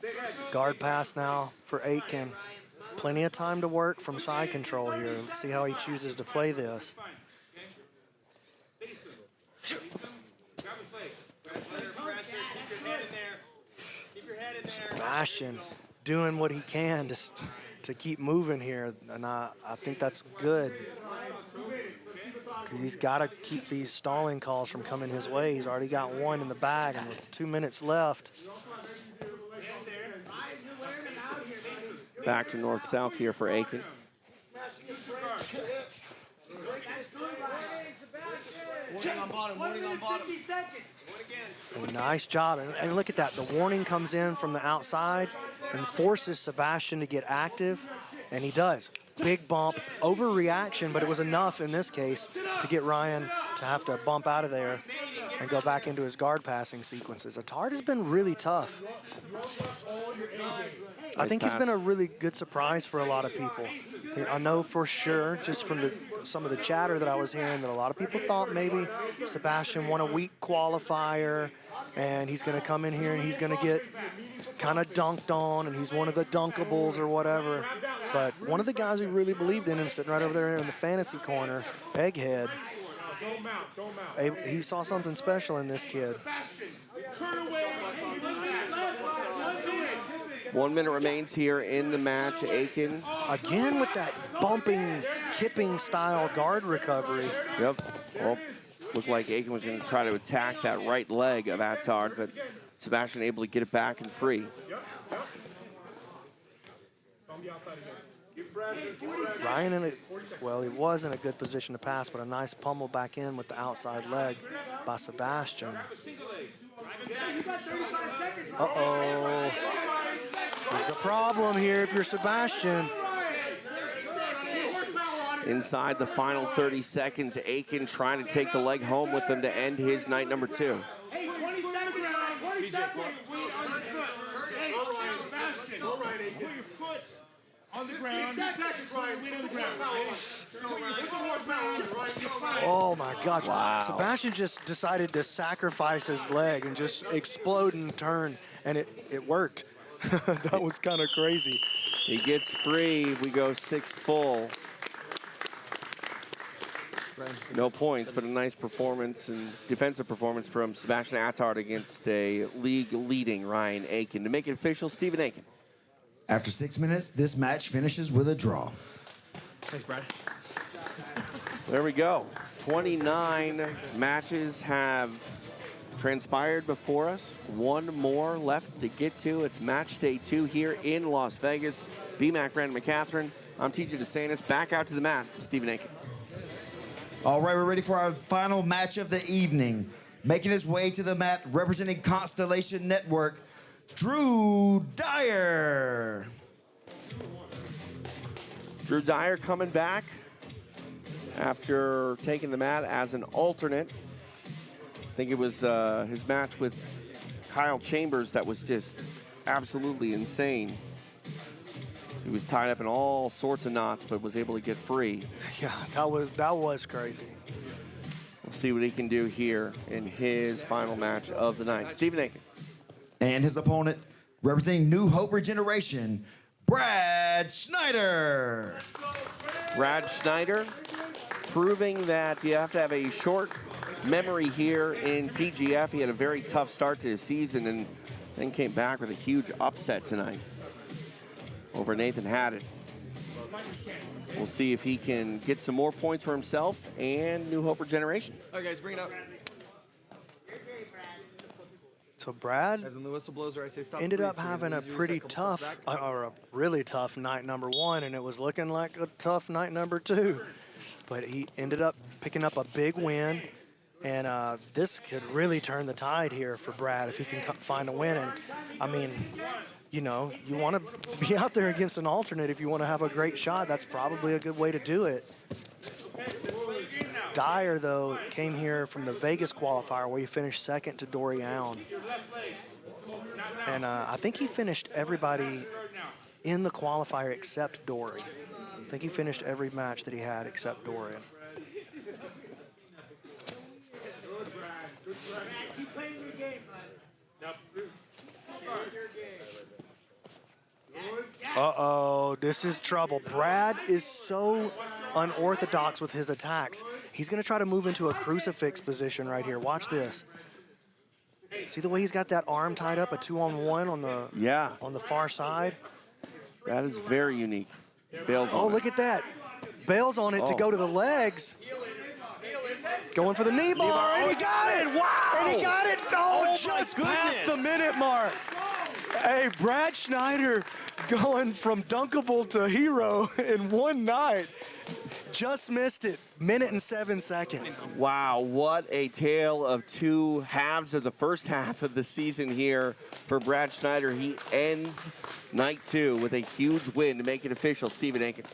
Guard pass now for Aiken. Plenty of time to work from side control here. Let's see how he chooses to play this. Sebastian doing what he can to keep moving here, and I think that's good. Because he's got to keep these stalling calls from coming his way. He's already got one in the bag, and with 2 minutes left.
Back to north-south here for Aiken.
A nice job, and look at that. The warning comes in from the outside and forces Sebastian to get active, and he does. Big bump, overreaction, but it was enough in this case to get Ryan to have to bump out of there and go back into his guard passing sequences. Attard has been really tough. I think he's been a really good surprise for a lot of people. I know for sure, just from some of the chatter that I was hearing, that a lot of people thought maybe Sebastian won a weak qualifier and he's going to come in here and he's going to get kind of dunked on and he's one of the dunkables or whatever. But one of the guys who really believed in him, sitting right over there in the fantasy corner, Egghead, he saw something special in this kid.
1 minute remains here in the match. Aiken.
Again with that bumping, kipping style guard recovery.
Yep. Well, looked like Aiken was going to try to attack that right leg of Attard, but Sebastian able to get it back and free.
Ryan he was in a good position to pass, but a nice pummel back in with the outside leg by Sebastian. Uh-oh. There's a problem here if you're Sebastian.
Inside the final 30 seconds, Aiken trying to take the leg home with him to end his night number 2.
Hey, 20 seconds. 20 seconds. Sebastian, all right, Aiken. Put your foot on the ground. 6 seconds, Ryan. Win on the ground.
Oh my gosh.
Wow.
Sebastian just decided to sacrifice his leg and just explode and turn, and it worked. That was kind of crazy.
He gets free. We go 6 full. No points, but a nice performance and defensive performance from Sebastian Attard against a league-leading Ryan Aiken. To make it official, Stephen Aiken.
After 6 minutes, this match finishes with a draw.
Thanks, Brad.
There we go. 29 matches have transpired before us. 1 more left to get to. It's match day 2 here in Las Vegas. BMAC Brandon McCatherine. I'm TJ DeSantis. Back out to the mat with Stephen Aiken.
All right, we're ready for our final match of the evening. Making his way to the mat, representing Constellation Network, Drew Dyer.
Drew Dyer coming back after taking the mat as an alternate. I think it was his match with Kyle Chambers that was just absolutely insane. So he was tied up in all sorts of knots, but was able to get free.
Yeah, that was crazy.
We'll see what he can do here in his final match of the night. Stephen Aiken.
And his opponent, representing New Hope Regeneration, Brad Schneider.
Brad Schneider, proving that you have to have a short memory here in PGF. He had a very tough start to his season and then came back with a huge upset tonight over Nathan Haddon. We'll see if he can get some more points for himself and New Hope Regeneration.
All right, guys, bring it up.
So Brad
As when the whistle blows or I say stop.
ended up
please,
having a
use
pretty
that couple
tough,
steps back.
or a really tough night number 1, and it was looking like a tough night number 2. But he ended up picking up a big win And this could really turn the tide here for Brad if he can find a win. And, I mean, you know, you want to be out there against an alternate if you want to have a great shot. That's probably a good way to do it. Dyer, though, came here from the Vegas qualifier where he finished second to Dory Allen. And I think he finished everybody in the qualifier except Dory. I think he finished every match that he had except Dory.
Keep playing your game,
Uh-oh, this is trouble. Brad is so unorthodox with his attacks. He's going to try to move into a crucifix position right here. Watch this. See the way he's got that arm tied up, a 2-on-1 on the far side?
That is very unique. Bails on
Oh,
it.
look at that. Bails on it to go to the legs. Going for the knee bar, and he got it! Wow! And he got it! Oh, just past the minute mark. Hey, Brad Schneider going from dunkable to hero in one night. Just missed it. Minute and 7 seconds.
Wow, what a tale of two halves of the first half of the season here for Brad Schneider. He ends night 2 with a huge win to make it official. Stephen Aiken.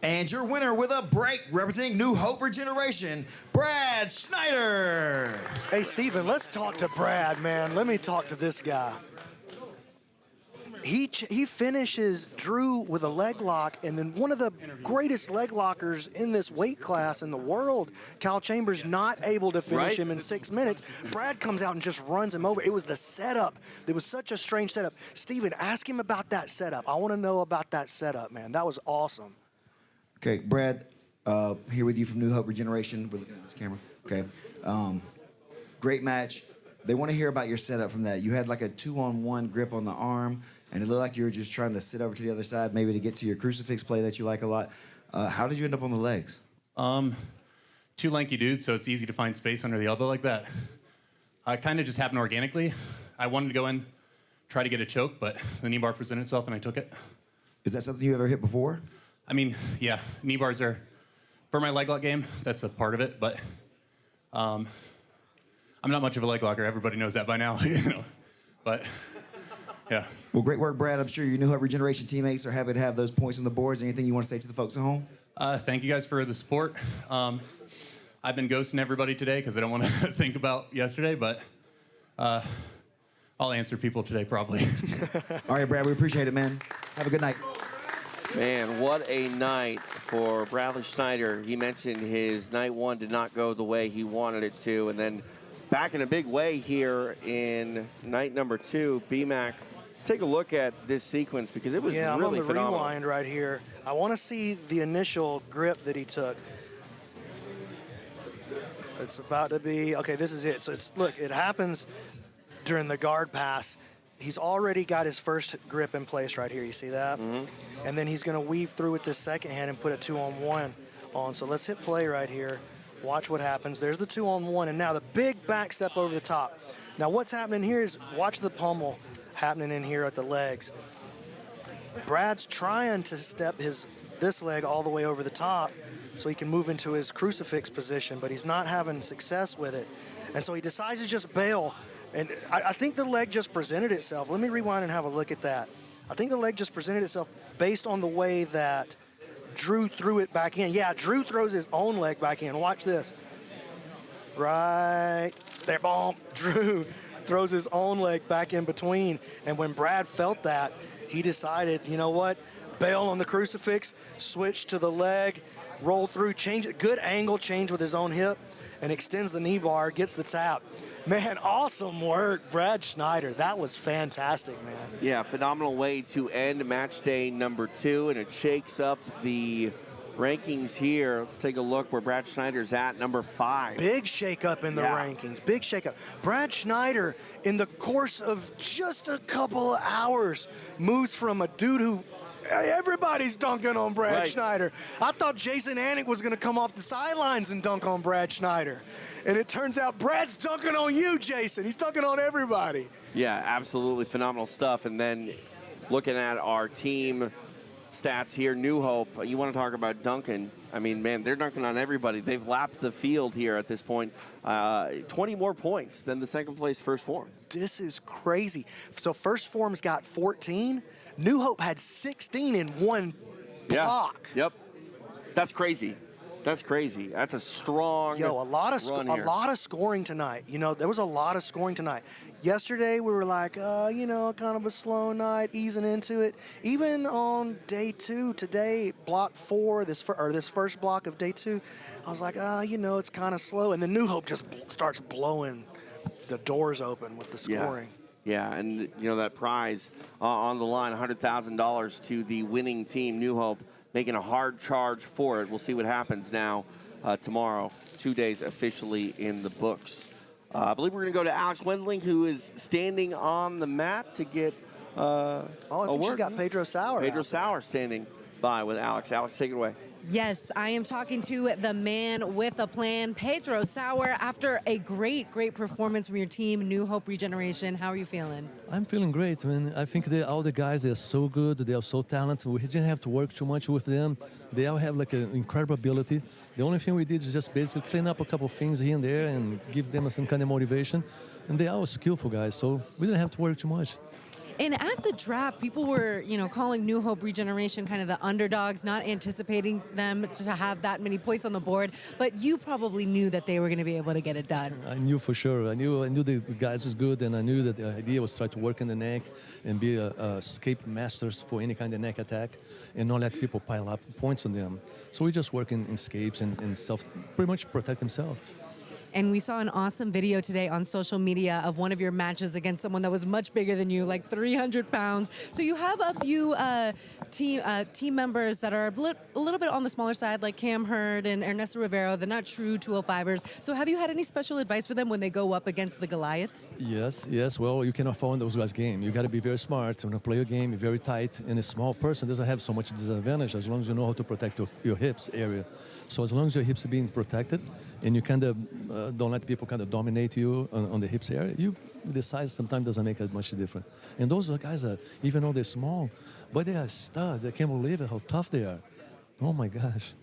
And your winner with a break, representing New Hope Regeneration, Brad Schneider.
Hey, Steven, let's talk to Brad, man. Let me talk to this guy. He finishes Drew with a leg lock, and then one of the greatest leg lockers in this weight class in the world, Cal Chambers, not able to finish him in 6 minutes. Brad comes out and just runs him over. It was the setup. It was such a strange setup. Steven, ask him about that setup. I want to know about that setup, man. That was awesome.
Okay, Brad, here with you from New Hope Regeneration. We're looking at this camera. Okay. Great match. They want to hear about your setup from that. You had like a 2-on-1 grip on the arm, and it looked like you were just trying to sit over to the other side, maybe to get to your crucifix play that you like a lot. How did you end up on the legs?
Two lanky dudes, so it's easy to find space under the elbow like that. It kind of just happened organically. I wanted to go in, try to get a choke, but the knee bar presented itself, and I took it.
Is that something you ever hit before?
I mean, yeah, knee bars are, for my leg lock game, that's a part of it, but I'm not much of a leg locker. Everybody knows that by now, you know. But, yeah.
Well, great work, Brad. I'm sure your New Hope Regeneration teammates are happy to have those points on the boards. Anything you want to say to the folks at home?
Thank you guys for the support. I've been ghosting everybody today because I don't want to think about yesterday, but I'll answer people today probably.
All right, Brad, we appreciate it, man. Have a good night.
Man, what a night for Bradley Schneider. He mentioned his night 1 did not go the way he wanted it to, and then back in a big way here in night number 2, BMAC. Let's take a look at this sequence because it was really phenomenal.
I'm on the rewind right here. I want to see the initial grip that he took. It's about to be, okay, this is it. So look, it happens during the guard pass. He's already got his first grip in place right here. You see that?
Mm-hmm.
And then he's going to weave through with this second hand and put a 2-on-1 on. So let's hit play right here. Watch what happens. There's the 2-on-1, and now the big back step over the top. Now what's happening here is watch the pummel happening in here at the legs. Brad's trying to step this leg all the way over the top so he can move into his crucifix position, but he's not having success with it. And so he decides to just bail. And I think the leg just presented itself. Let me rewind and have a look at that. I think the leg just presented itself based on the way that Drew threw it back in. Yeah, Drew throws his own leg back in. Watch this. Right there, boom. Drew throws his own leg back in between. And when Brad felt that, he decided, you know what? Bail on the crucifix, switch to the leg, roll through, change it, good angle change with his own hip, and extends the knee bar, gets the tap. Man, awesome work, Brad Schneider. That was fantastic, man.
Yeah, phenomenal way to end match day number 2, and it shakes up the rankings here. Let's take a look where Brad Schneider's at, number 5.
Big shakeup in the rankings, big shakeup. Brad Schneider, in the course of just a couple of hours, moves from a dude who everybody's dunking on Brad Schneider. I thought Jason Anik was going to come off the sidelines and dunk on Brad Schneider. And it turns out Brad's dunking on you, Jason. He's dunking on everybody.
Yeah, absolutely phenomenal stuff. And then looking at our team stats here, New Hope, you want to talk about Duncan. I mean, man, they're knocking on everybody. They've lapped the field here at this point. 20 more points than the second place First Form.
This is crazy. So First Form's got 14. New Hope had 16 in one block.
Yep. That's crazy. That's crazy. That's a strong
a lot of scoring tonight. You know, there was a lot of scoring tonight. Yesterday we were like, you know, kind of a slow night, easing into it. Even on day 2 today, block 4, this first block of day 2, I was like, you know, it's kind of slow. And then New Hope just starts blowing the doors open with the scoring.
Yeah, and you know that prize on the line, $100,000 to the winning team, New Hope, making a hard charge for it. We'll see what happens now tomorrow. 2 days officially in the books. I believe we're going to go to Alex Wendling, who is standing on the mat to get
I think she's got Pedro Sauer.
Pedro Sauer standing by with Alex. Alex, take it away.
Yes, I am talking to the man with a plan, Pedro Sauer, after a great performance from your team, New Hope Regeneration. How are you feeling?
I'm feeling great, man. I think all the guys, they're so good. They are so talented. We didn't have to work too much with them. They all have like an incredible ability. The only thing we did is just basically clean up a couple of things here and there and give them some kind of motivation. And they are skillful guys, so we didn't have to work too much.
And at the draft, people were, you know, calling New Hope Regeneration kind of the underdogs, not anticipating them to have that many points on the board. But you probably knew that they were going to be able to get it done.
I knew for sure. I knew the guys was good, and I knew that the idea was try to work in the neck and be a escape masters for any kind of neck attack, and not let people pile up points on them. So we just work in escapes and pretty much protect themselves.
And we saw an awesome video today on social media of one of your matches against someone that was much bigger than you, like 300 pounds. So you have a few team members that are a little bit on the smaller side, like Cam Hurd and Ernesto Rivero. They're not true 205ers. So have you had any special advice for them when they go up against the Goliaths?
Yes. Well, you cannot fall in those guys' game. You got to be very smart. When you play your game, you're very tight, and a small person doesn't have so much disadvantage as long as you know how to protect your hips area. So as long as your hips are being protected, and you kind of don't let people kind of dominate you on the hips area, the size sometimes doesn't make that much difference. And those guys are, even though they're small, but they are studs. I can't believe it, how tough they are. Oh my gosh.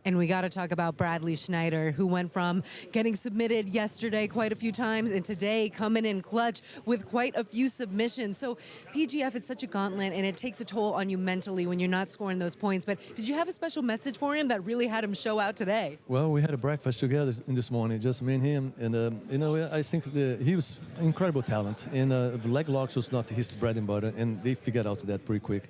And we got to talk about Bradley Schneider, who went from getting submitted yesterday quite a few times and today coming in clutch with quite a few submissions. So PGF, it's such a gauntlet, and it takes a toll on you mentally when you're not scoring those points. But did you have a special message for him that really had him show out today?
Well, we had a breakfast together this morning, just me and him. And, you know, I think he was incredible talent. And leg locks was not his bread and butter, and they figured out that pretty quick.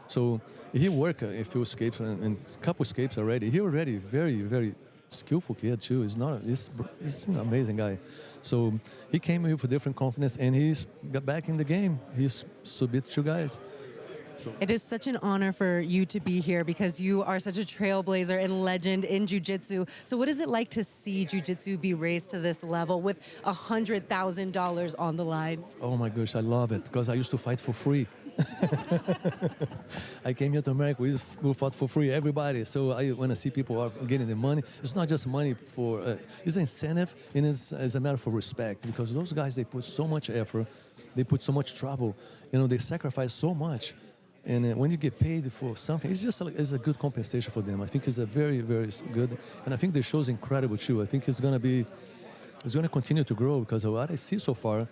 So he worked a few escapes and a couple escapes already. He already very, very skillful kid too. He's an amazing guy. So he came here with different confidence, and he's got back in the game. He's submitted 2 guys. So.
It is such an honor for you to be here because you are such a trailblazer and legend in jiu-jitsu. So what is it like to see jiu-jitsu be raised to this level with $100,000 on the line?
Oh my gosh, I love it because I used to fight for free. I came here to America, we fought for free, everybody. So when I see people are getting the money, it's not just money for, it's an incentive, and it's a matter for respect, because those guys, they put so much effort, they put so much trouble, you know, they sacrifice so much. And when you get paid for something, it's a good compensation for them. I think it's a very, very good, and I think the show's incredible too. I think it's going to continue to grow, because of what I see so far,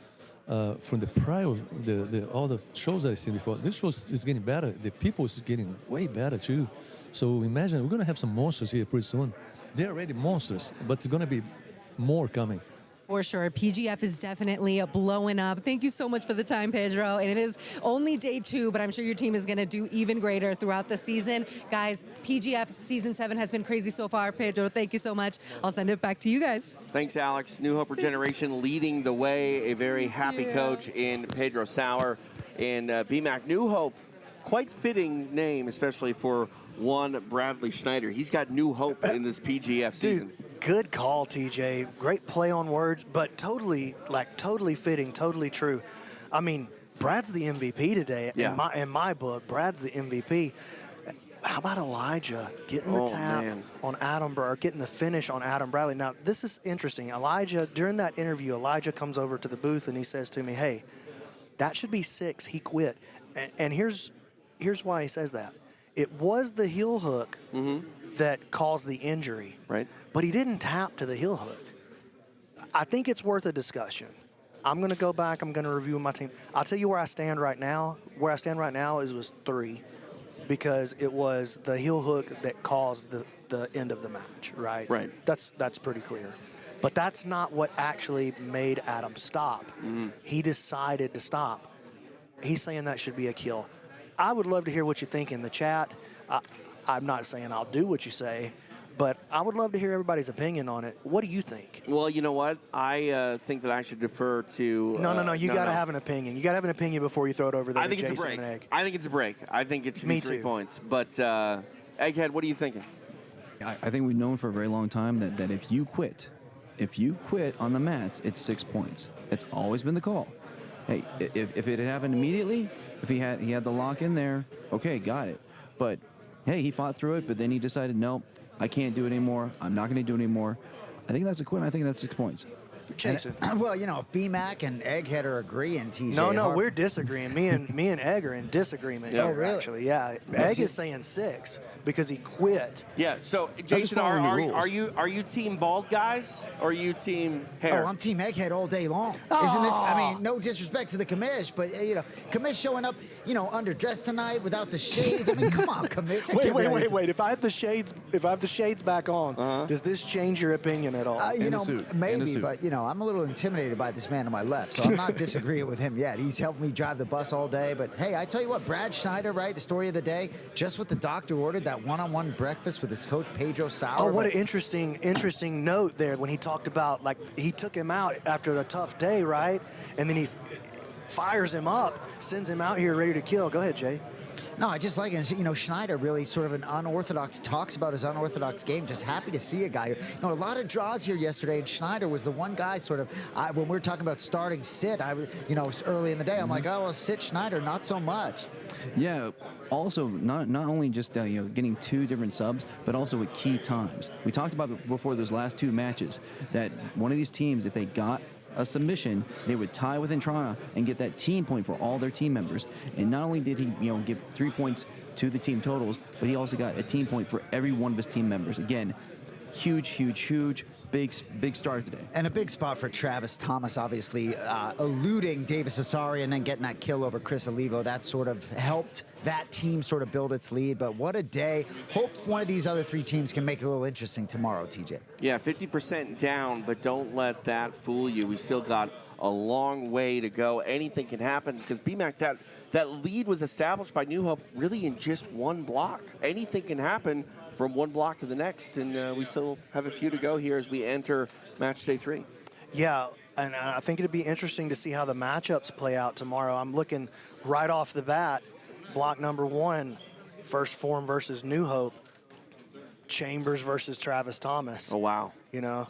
from the prior, all the shows that I seen before, this show is getting better. The people is getting way better too. So imagine we're gonna have some monsters here pretty soon. They're already monsters, but it's gonna be more coming.
For sure. PGF is definitely blowing up. Thank you so much for the time, Pedro. And it is only day 2, but I'm sure your team is going to do even greater throughout the season. Guys, PGF Season 7 has been crazy so far. Pedro, thank you so much. I'll send it back to you guys.
Thanks, Alex. New Hope Regeneration leading the way. A very happy coach in Pedro Sauer. And BMAC, New Hope, quite fitting name, especially for one Bradley Schneider. He's got New Hope in this PGF season.
Dude, good call, TJ. Great play on words, but totally fitting, totally true. I mean, Brad's the MVP today. Yeah. In my book, Brad's the MVP. How about Elijah getting the tap on Adam, or getting the finish on Adam Bradley? Now, this is interesting. Elijah, during that interview, Elijah comes over to the booth and he says to me, hey, that should be 6. He quit. And here's why he says that. It was the heel hook that caused the injury.
Right.
But he didn't tap to the heel hook. I think it's worth a discussion. I'm going to go back. I'm going to review my team. I'll tell you where I stand right now. Where I stand right now was 3, because it was the heel hook that caused the end of the match, right?
Right.
That's pretty clear. But that's not what actually made Adam stop. He decided to stop. He's saying that should be a kill. I would love to hear what you think in the chat. I'm not saying I'll do what you say, but I would love to hear everybody's opinion on it. What do you think?
Well, you know what? I think that I should defer to.
No. You got to have an opinion. You got to have an opinion before you throw it over there.
I think
to
it's a
Jason
break.
and Egg.
I think it's a break. I think it should be 3 points. But Egghead, what are you thinking?
I think we've known for a very long time that if you quit on the mats, it's 6 points. It's always been the call. Hey, if it had happened immediately, if he had the lock in there, okay, got it. But hey, he fought through it, but then he decided, no, I can't do it anymore. I'm not going to do it anymore. I think that's a quit. I think that's 6 points.
Jason.
Well, you know, if BMAC and Egghead are agreeing, TJ.
No, we're disagreeing. Me and Egg are in disagreement
Yeah.
here,
Oh, really?
actually. Yeah, Egg is saying 6 because he quit.
Yeah. So, Jason, are you team bald guys or are you team hair?
Oh, I'm Team Egghead all day long. Isn't this? I mean, no disrespect to the commish, but you know, commish showing up, you know, underdressed tonight without the shades. I mean, come on, commish.
Wait. If I have the shades back on, does this change your opinion at all?
You know, maybe, but you know, I'm a little intimidated by this man on my left, so I'm not disagreeing with him yet. He's helped me drive the bus all day, but hey, I tell you what, Brad Schneider, right? The story of the day, just what the doctor ordered, that one-on-one breakfast with his coach Pedro Sauer.
Oh, what an interesting note there when he talked about, like, he took him out after the tough day, right? And then he fires him up, sends him out here ready to kill. Go ahead, Jay.
No, I just like it. You know, Schneider really sort of an unorthodox, talks about his unorthodox game. Just happy to see a guy. You know, a lot of draws here yesterday, and Schneider was the one guy sort of, when we were talking about starting sit, I was, you know, early in the day, I'm like, oh, well, sit Schneider, not so much.
Yeah. Also, not only just you know, getting 2 different subs, but also at key times. We talked about before those last 2 matches that one of these teams, if they got a submission, they would tie with Entrana and get that team point for all their team members. And not only did he, you know, give 3 points to the team totals, but he also got a team point for every one of his team members. Again, huge, big start today.
And a big spot for Travis Thomas, obviously, eluding Davis Asari and then getting that kill over Chris Olivo. That sort of helped that team sort of build its lead. But what a day. Hope one of these other 3 teams can make it a little interesting tomorrow, TJ.
Yeah, 50% down, but don't let that fool you. We still got a long way to go. Anything can happen because BMAC, that lead was established by New Hope really in just 1 block. Anything can happen from 1 block to the next, and we still have a few to go here as we enter match day 3.
Yeah, and I think it'd be interesting to see how the matchups play out tomorrow. I'm looking right off the bat, block number 1, First Form versus New Hope, Chambers versus Travis Thomas.
Oh, wow.
You know,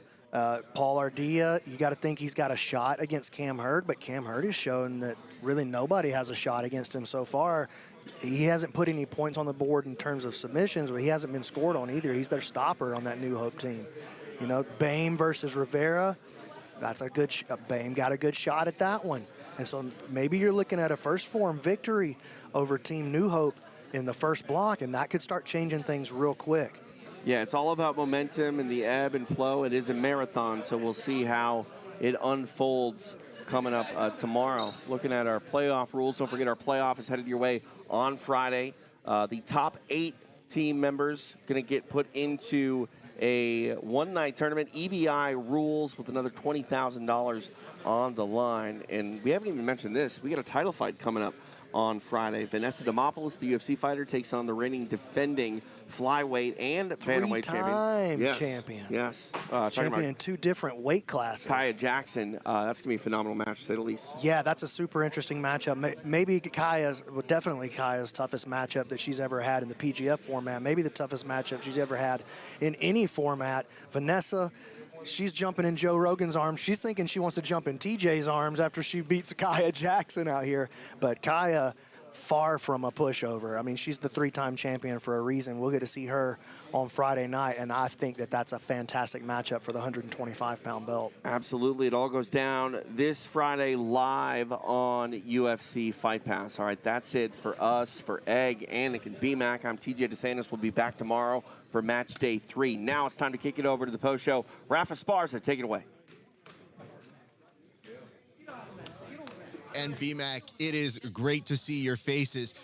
Paul Ardilla, you got to think he's got a shot against Cam Hurd, but Cam Hurd has shown that really nobody has a shot against him so far. He hasn't put any points on the board in terms of submissions, but he hasn't been scored on either. He's their stopper on that New Hope team. You know, Bame versus Rivera, that's a good Bame got a good shot at that one. And so maybe you're looking at a First Form victory over Team New Hope in the first block, and that could start changing things real quick.
Yeah, it's all about momentum and the ebb and flow. It is a marathon, so we'll see how it unfolds coming up tomorrow. Looking at our playoff rules, don't forget our playoff is headed your way on Friday. The top 8 team members going to get put into a one-night tournament. EBI rules with another $20,000 on the line. And we haven't even mentioned this. We got a title fight coming up on Friday. Vanessa Demopoulos, the UFC fighter, takes on the reigning defending flyweight and bantamweight champion.
Three-time champion.
Yes.
Champion in 2 different weight classes.
Kaya Jackson. That's going to be a phenomenal match, to say the least.
Yeah, that's a super interesting matchup. Maybe definitely Kaya's toughest matchup that she's ever had in the PGF format. Maybe the toughest matchup she's ever had in any format. Vanessa, she's jumping in Joe Rogan's arms. She's thinking she wants to jump in TJ's arms after she beats Kaya Jackson out here. But Kaya, far from a pushover. I mean, she's the 3-time champion for a reason. We'll get to see her on Friday night, and I think that that's a fantastic matchup for the 125-pound belt.
Absolutely. It all goes down this Friday live on UFC Fight Pass. All right, that's it for us, for Egg, Anik, and BMAC. I'm TJ DeSantis. We'll be back tomorrow for match day 3. Now it's time to kick it over to the post show. Rafa Esparza, take it away.
And BMAC, it is great to see your faces.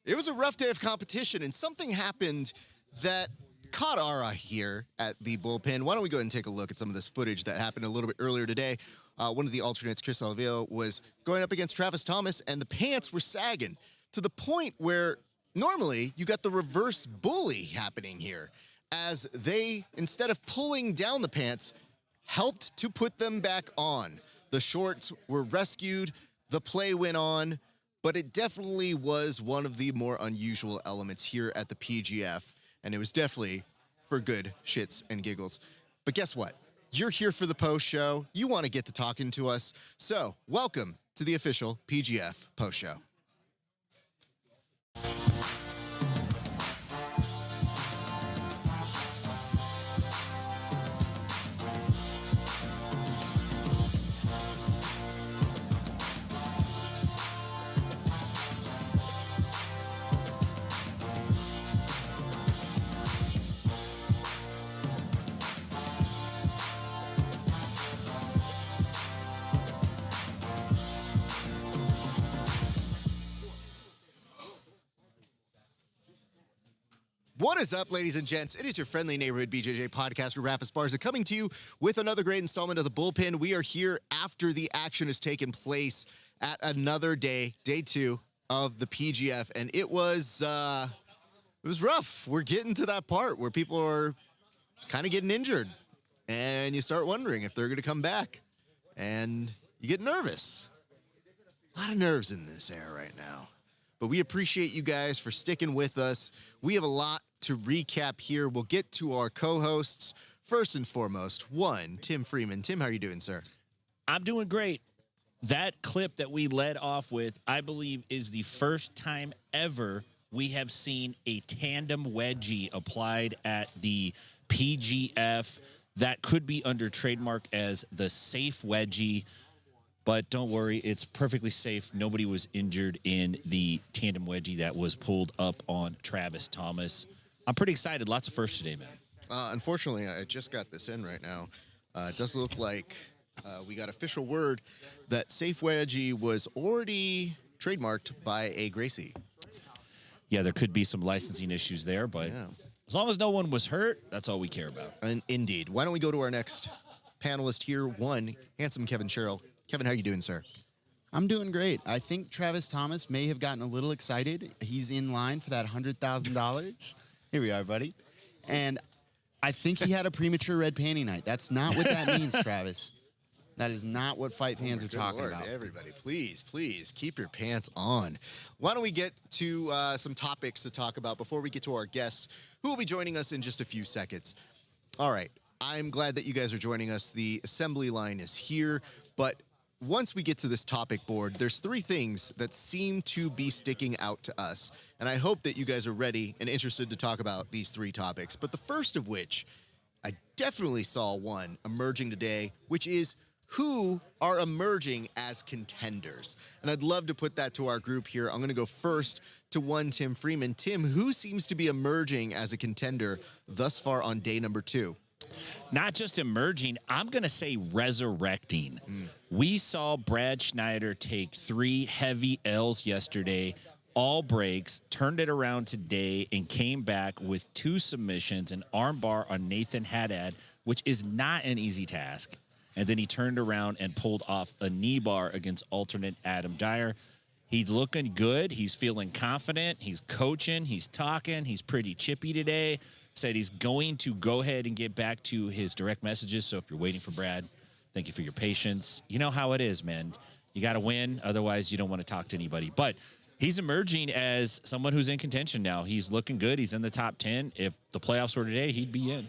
It was a rough day of competition, and something happened that caught our eye here at the bullpen. Why don't we go ahead and take a look at some of this footage that happened a little bit earlier today. One of the alternates, Chris Oliveira, was going up against Travis Thomas, and the pants were sagging to the point where normally you got the reverse bully happening here, as they, instead of pulling down the pants, helped to put them back on. The shorts were rescued. The play went on, but it definitely was one of the more unusual elements here at the PGF, and it was definitely for good shits and giggles. But guess what? You're here for the post show. You want to get to talking to us. So welcome to the official PGF post show. What is up, ladies and gents? It is your friendly neighborhood BJJ podcaster, Rafa Esparza, coming to you with another great installment of the Bullpen. We are here after the action has taken place at another day, day 2 of the PGF, and it was rough. We're getting to that part where people are kind of getting injured, and you start wondering if they're going to come back, and you get nervous. A lot of nerves in this era right now. But we appreciate you guys for sticking with us. We have a lot to recap here. We'll get to our co-hosts. First and foremost, one, Tim Freeman. Tim, how are you doing, sir?
I'm doing great. That clip that we led off with, I believe, is the first time ever we have seen a tandem wedgie applied at the PGF. That could be under trademark as the safe wedgie. But don't worry, it's perfectly safe. Nobody was injured in the tandem wedgie that was pulled up on Travis Thomas. I'm pretty excited. Lots of firsts today, man.
Unfortunately, I just got this in right now. It does look like we got official word that safe wedgie was already trademarked by a Gracie.
Yeah, there could be some licensing issues there, but as long as no one was hurt, that's all we care about.
Indeed. Why don't we go to our next panelist here? One, handsome Kevin Sherrill. Kevin, how are you doing, sir?
I'm doing great. I think Travis Thomas may have gotten a little excited. He's in line for that $100,000. Here we are, buddy. And I think he had a premature red panty night. That's not what that means, Travis. That is not what fight fans are talking about.
Everybody, please, please keep your pants on. Why don't we get to some topics to talk about before we get to our guests, who will be joining us in just a few seconds. All right. I'm glad that you guys are joining us. The assembly line is here, but once we get to this topic board, there's 3 things that seem to be sticking out to us. And I hope that you guys are ready and interested to talk about these 3 topics. But the first of which, I definitely saw one emerging today, which is who are emerging as contenders. And I'd love to put that to our group here. I'm going to go first to one Tim Freeman. Tim, who seems to be emerging as a contender thus far on day number 2?
Not just emerging, I'm going to say resurrecting. We saw Brad Schneider take 3 heavy L's yesterday, all breaks, turned it around today, and came back with 2 submissions, an armbar on Nathan Haddad, which is not an easy task. And then he turned around and pulled off a knee bar against alternate Adam Dyer. He's looking good. He's feeling confident. He's coaching. He's talking. He's pretty chippy today. Said he's going to go ahead and get back to his direct messages. So if you're waiting for Brad, thank you for your patience. You know how it is, man. You got to win. Otherwise, you don't want to talk to anybody. But he's emerging as someone who's in contention now. He's looking good. He's in the top 10. If the playoffs were today, he'd be in.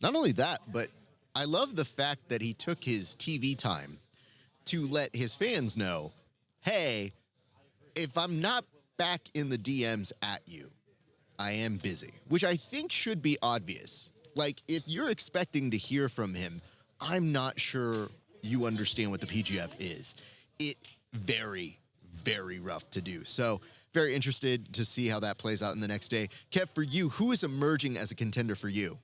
Not only that, but I love the fact that he took his TV time to let his fans know, hey, if I'm not back in the DMs at you, I am busy, which I think should be obvious. Like, if you're expecting to hear from him, I'm not sure you understand what the PGF is. It very, very rough to do. So very interested to see how that plays out in the next day. Kev, for you, who is emerging as a contender for you?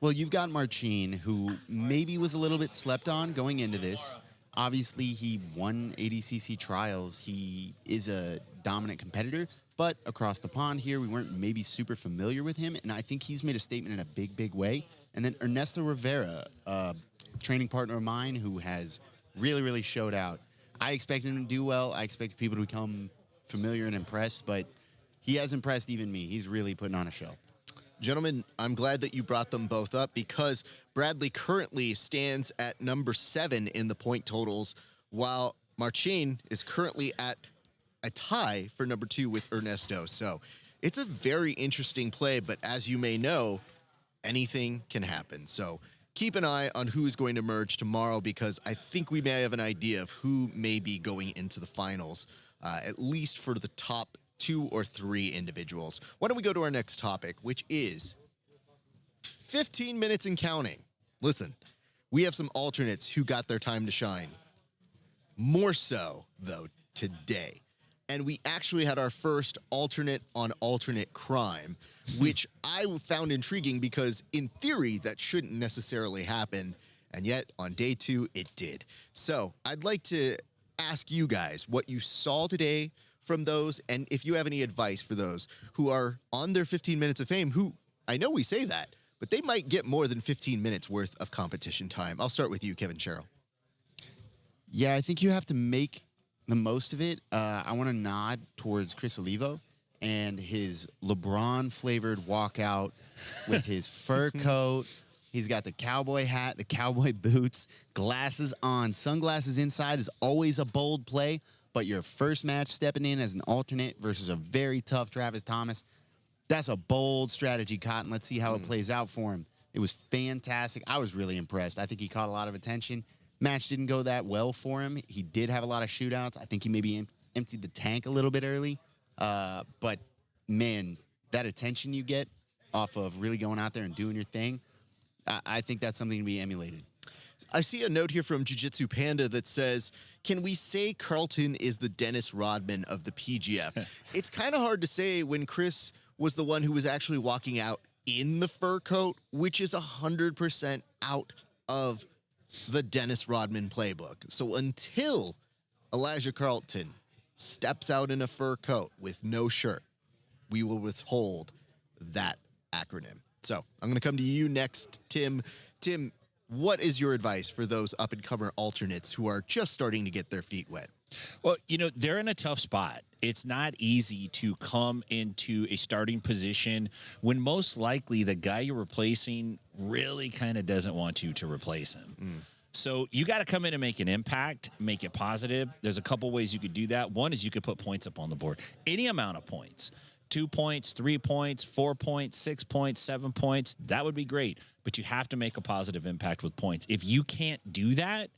Well, you've got Marcin, who maybe was a little bit slept on going into this. Obviously, he won ADCC trials. He is a dominant competitor, but across the pond here, we weren't maybe super familiar with him, and I think he's made a statement in a big, big way. And then Ernesto Rivera, a training partner of mine who has really, really showed out. I expected him to do well. I expected people to become familiar and impressed, but he has impressed even me. He's really putting on a show.
Gentlemen, I'm glad that you brought them both up because Bradley currently stands at number 7 in the point totals, while Marcin is currently at a tie for number 2 with Ernesto. So it's a very interesting play, but as you may know, anything can happen. So keep an eye on who is going to emerge tomorrow, because I think we may have an idea of who may be going into the finals, at least for the top 2 or 3 individuals. Why don't we go to our next topic, which is 15 minutes and counting. Listen, we have some alternates who got their time to shine. More so, though, today. And we actually had our first alternate on alternate crime, which I found intriguing because in theory that shouldn't necessarily happen, and yet on day 2 it did. So I'd like to ask you guys what you saw today from those, and if you have any advice for those who are on their 15 minutes of fame, who I know we say that, but they might get more than 15 minutes worth of competition time. I'll start with you, Kevin Sherrill.
Yeah, I think you have to make the most of it. I want to nod towards Chris Olivo and his LeBron-flavored walkout with his fur coat. He's got the cowboy hat, the cowboy boots, glasses on. Sunglasses inside is always a bold play, but your first match stepping in as an alternate versus a very tough Travis Thomas, that's a bold strategy, Cotton. Let's see how it plays out for him. It was fantastic. I was really impressed. I think he caught a lot of attention. Match didn't go that well for him. He did have a lot of shootouts. I think he maybe emptied the tank a little bit early. But, man, that attention you get off of really going out there and doing your thing, I think that's something to be emulated.
I see a note here from Jiu-Jitsu Panda that says, can we say Carlton is the Dennis Rodman of the PGF? It's kind of hard to say when Chris was the one who was actually walking out in the fur coat, which is 100% out of the Dennis Rodman playbook. So until Elijah Carlton steps out in a fur coat with no shirt, we will withhold that acronym. So I'm going to come to you next, Tim. Tim, what is your advice for those up-and-comer alternates who are just starting to get their feet wet?
Well, you know, they're in a tough spot. It's not easy to come into a starting position when most likely the guy you're replacing really kind of doesn't want you to replace him. So you got to come in and make an impact, make it positive. There's a couple ways you could do that. One is you could put points up on the board, any amount of points. 2 points, 3 points, 4 points, 6 points, 7 points. That would be great, but you have to make a positive impact with points. If you can't do that,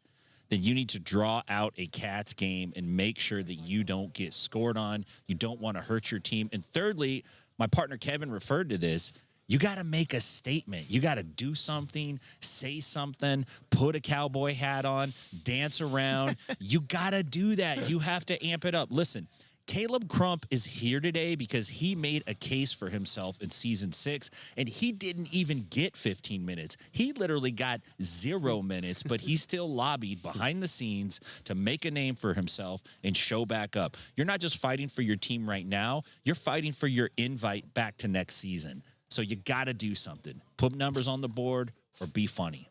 then you need to draw out a Cats game and make sure that you don't get scored on. You don't want to hurt your team. And thirdly, my partner Kevin referred to this. You got to make a statement. You got to do something, say something, put a cowboy hat on, dance around. You got to do that. You have to amp it up. Listen, Caleb Crump is here today because he made a case for himself in season 6, and he didn't even get 15 minutes. He literally got 0 minutes, but he still lobbied behind the scenes to make a name for himself and show back up. You're not just fighting for your team right now. You're fighting for your invite back to next season. So you got to do something. Put numbers on the board or be funny.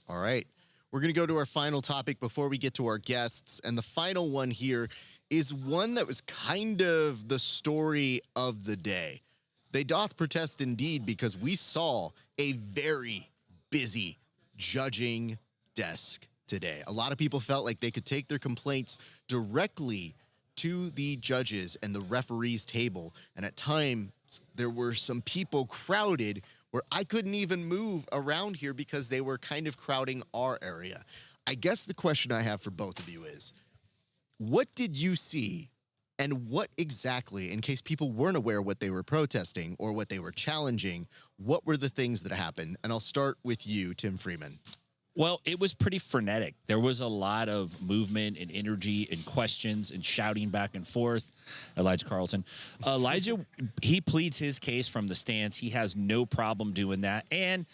All right. We're going to go to our final topic before we get to our guests. And the final one here is one that was kind of the story of the day. They doth protest indeed, because we saw a very busy judging desk today. A lot of people felt like they could take their complaints directly to the judges and the referees table. And at times, there were some people crowded where I couldn't even move around here because they were kind of crowding our area. I guess the question I have for both of you is, what did you see And what exactly, in case people weren't aware what they were protesting or what they were challenging, what were the things that happened? And I'll start with you, Tim Freeman.
Well, it was pretty frenetic. There was a lot of movement and energy and questions and shouting back and forth. Elijah Carlton. Elijah, he pleads his case from the stands. He has no problem doing that. And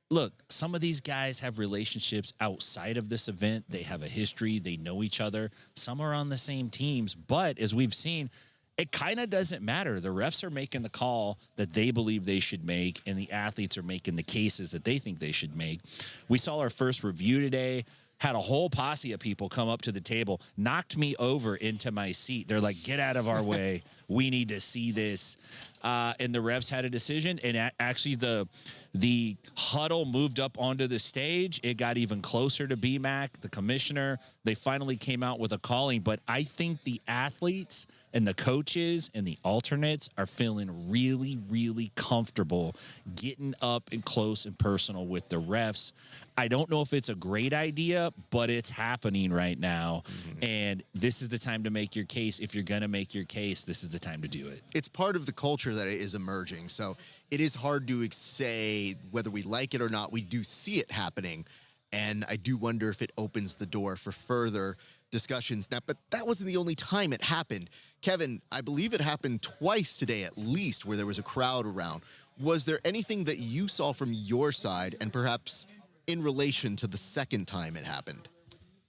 look, some of these guys have relationships outside of this event. They have a history. They know each other. Some are on the same teams. But as we've seen, it kind of doesn't matter. The refs are making the call that they believe they should make, and the athletes are making the cases that they think they should make. We saw our first review today, had a whole posse of people come up to the table, knocked me over into my seat. They're like, get out of our way. We need to see this. And the refs had a decision, and actually the huddle moved up onto the stage. It got even closer to BMAC, the commissioner. They finally came out with a calling. But I think the athletes and the coaches and the alternates are feeling really, really comfortable getting up and close and personal with the refs. I don't know if it's a great idea, but it's happening right now. And this is the time to make your case. If you're going to make your case, this is the time to do it.
It's part of the culture that is emerging. So it is hard to say whether we like it or not. We do see it happening. And I do wonder if it opens the door for further discussions. Now, but that wasn't the only time it happened. Kevin, I believe it happened twice today at least where there was a crowd around. Was there anything that you saw from your side and perhaps in relation to the second time it happened?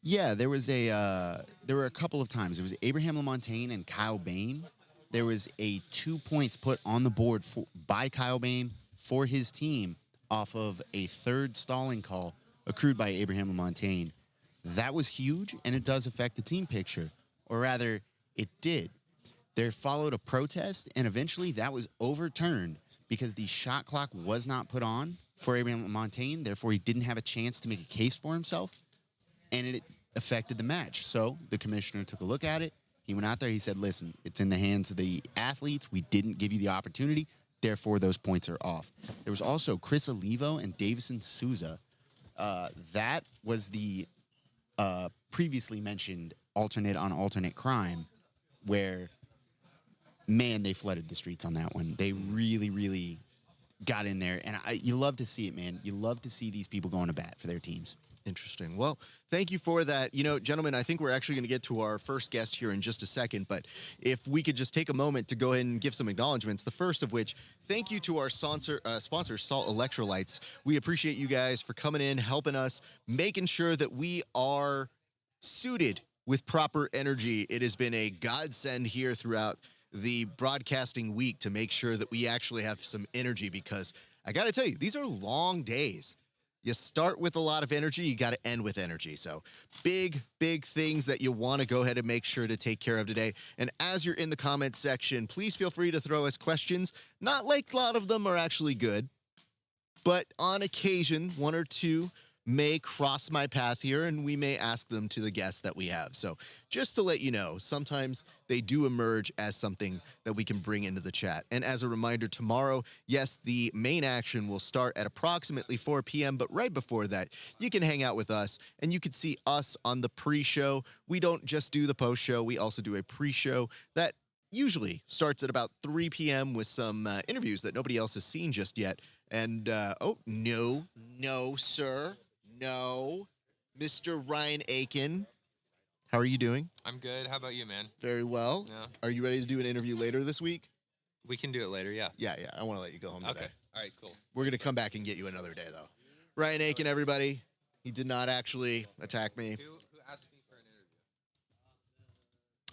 Yeah, there were a couple of times. It was Abraham LaMontagne and Kyle Bain. There was 2 points put on the board by Kyle Bain for his team off of a third stalling call accrued by Abraham LaMontagne. That was huge, and it does affect the team picture. Or rather, it did. There followed a protest, and eventually that was overturned because the shot clock was not put on for Abraham LaMontagne. Therefore, he didn't have a chance to make a case for himself, and it affected the match. So the commissioner took a look at it. He went out there. He said, listen, it's in the hands of the athletes. We didn't give you the opportunity. Therefore, those points are off. There was also Chris Olivo and Davison Souza. That was the previously mentioned alternate on alternate crime where, man, they flooded the streets on that one. They really, really got in there. And you love to see it, man. You love to see these people going to bat for their teams.
Interesting. Well, thank you for that. You know, gentlemen, I think we're actually going to get to our first guest here in just a second, but if we could just take a moment to go ahead and give some acknowledgments, the first of which, thank you to our sponsor, Salt Electrolytes. We appreciate you guys for coming in, helping us, making sure that we are suited with proper energy. It has been a godsend here throughout the broadcasting week to make sure that we actually have some energy, because I got to tell you, these are long days. You start with a lot of energy, you got to end with energy. So big, big things that you want to go ahead and make sure to take care of today. And as you're in the comments section, please feel free to throw us questions. Not like a lot of them are actually good, but on occasion, one or two may cross my path here, and we may ask them to the guests that we have. So just to let you know, sometimes they do emerge as something that we can bring into the chat. And as a reminder, tomorrow, yes, the main action will start at approximately 4 p.m., but right before that, you can hang out with us, and you can see us on the pre-show. We don't just do the post-show. We also do a pre-show that usually starts at about 3 p.m. with some interviews that nobody else has seen just yet. And, oh, no, sir. No, Mr. Ryan Aiken. How are you doing?
I'm good. How about you, man?
Very well.
Yeah.
Are you ready to do an interview later this week?
We can do it later, yeah.
Yeah. I want to let you go home today.
Okay. All right, cool.
We're going to come back and get you another day, though. Ryan Aiken, everybody. He did not actually attack me.
Who asked me for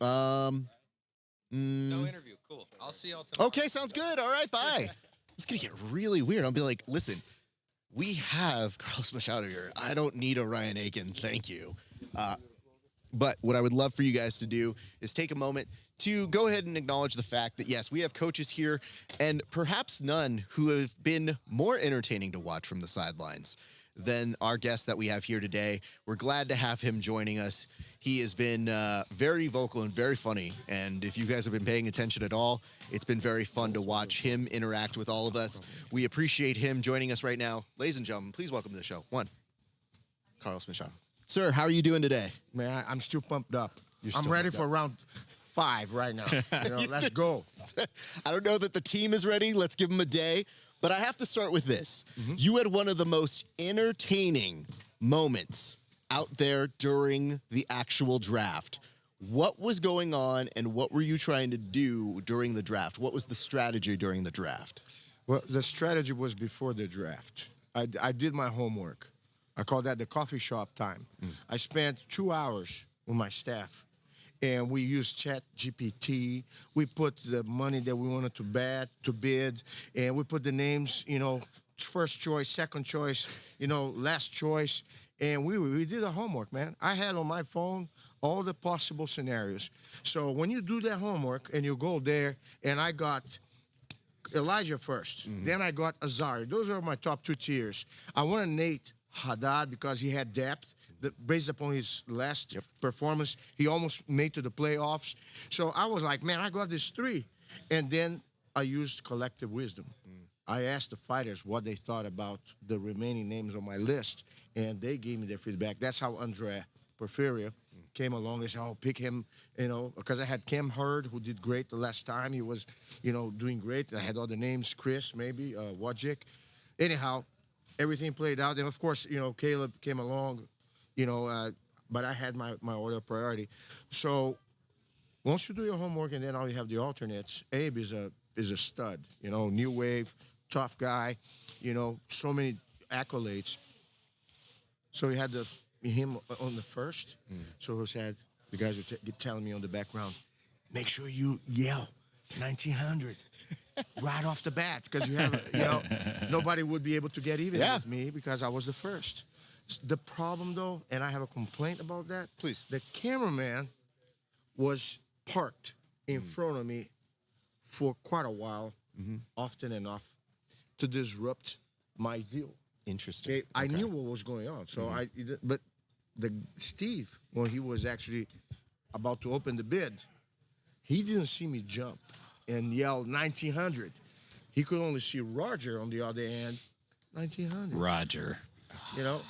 an interview? No interview. Cool. I'll see y'all tomorrow.
Okay, sounds good. All right, bye. It's going to get really weird. I'll be like, listen, we have Carlos Machado here. I don't need a Ryan Aiken. Thank you. But what I would love for you guys to do is take a moment to go ahead and acknowledge the fact that, yes, we have coaches here, and perhaps none who have been more entertaining to watch from the sidelines than our guest that we have here today. We're glad to have him joining us. He has been very vocal and very funny, and if you guys have been paying attention at all, it's been very fun to watch him interact with all of us. We appreciate him joining us right now. Ladies and gentlemen, please welcome to the show, one, Carlos Machado. Sir, how are you doing today?
Man, I'm still pumped up.
You're
I'm
still
ready
pumped
for
up.
round
5 right now. You know, let's go.
I don't know that the team is ready. Let's give them a day. But I have to start with this. You had one of the most entertaining moments out there during the actual draft. What was going on, and what were you trying to do during the draft? What was the strategy during the draft?
Well, the strategy was before the draft. I did my homework. I call that the coffee shop time. I spent 2 hours with my staff, and we used Chat GPT. We put the money that we wanted to bid, and we put the names, you know, first choice, second choice, you know, last choice, and we did the homework, man. I had on my phone all the possible scenarios. So when you do that homework and you go there, and I got Elijah first, then I got Azari. Those are my top 2 tiers. I wanted Nate Haddad because he had depth. Based upon his last performance, he almost made to the playoffs. So I was like, man, I got these 3. And then I used collective wisdom. I asked the fighters what they thought about the remaining names on my list, and they gave me their feedback. That's how Andre Porfirio came along. They said, oh, pick him, you know, because I had Cam Hurd, who did great the last time. He was, you know, doing great. I had all the names, Chris, maybe, Wojcik. Anyhow, everything played out. And, of course, you know, Caleb came along, you know, but I had my order of priority. So once you do your homework and then all you have the alternates, Abe is a stud, you know, new wave, tough guy, you know, so many accolades. So we had him on the first. So he said, the guys were telling me on the background, make sure you yell 1900 right off the bat, because you have, you know, nobody would be able to get even with me because I was the first. The problem, though, and I have a complaint about that.
Please.
The cameraman was parked in front of me for quite a while, often enough, to disrupt my view.
Interesting.
Okay? I knew what was going on, so but Steve, when he was actually about to open the bid, he didn't see me jump and yell 1900. He could only see Roger on the other end, 1900.
Roger.
You know,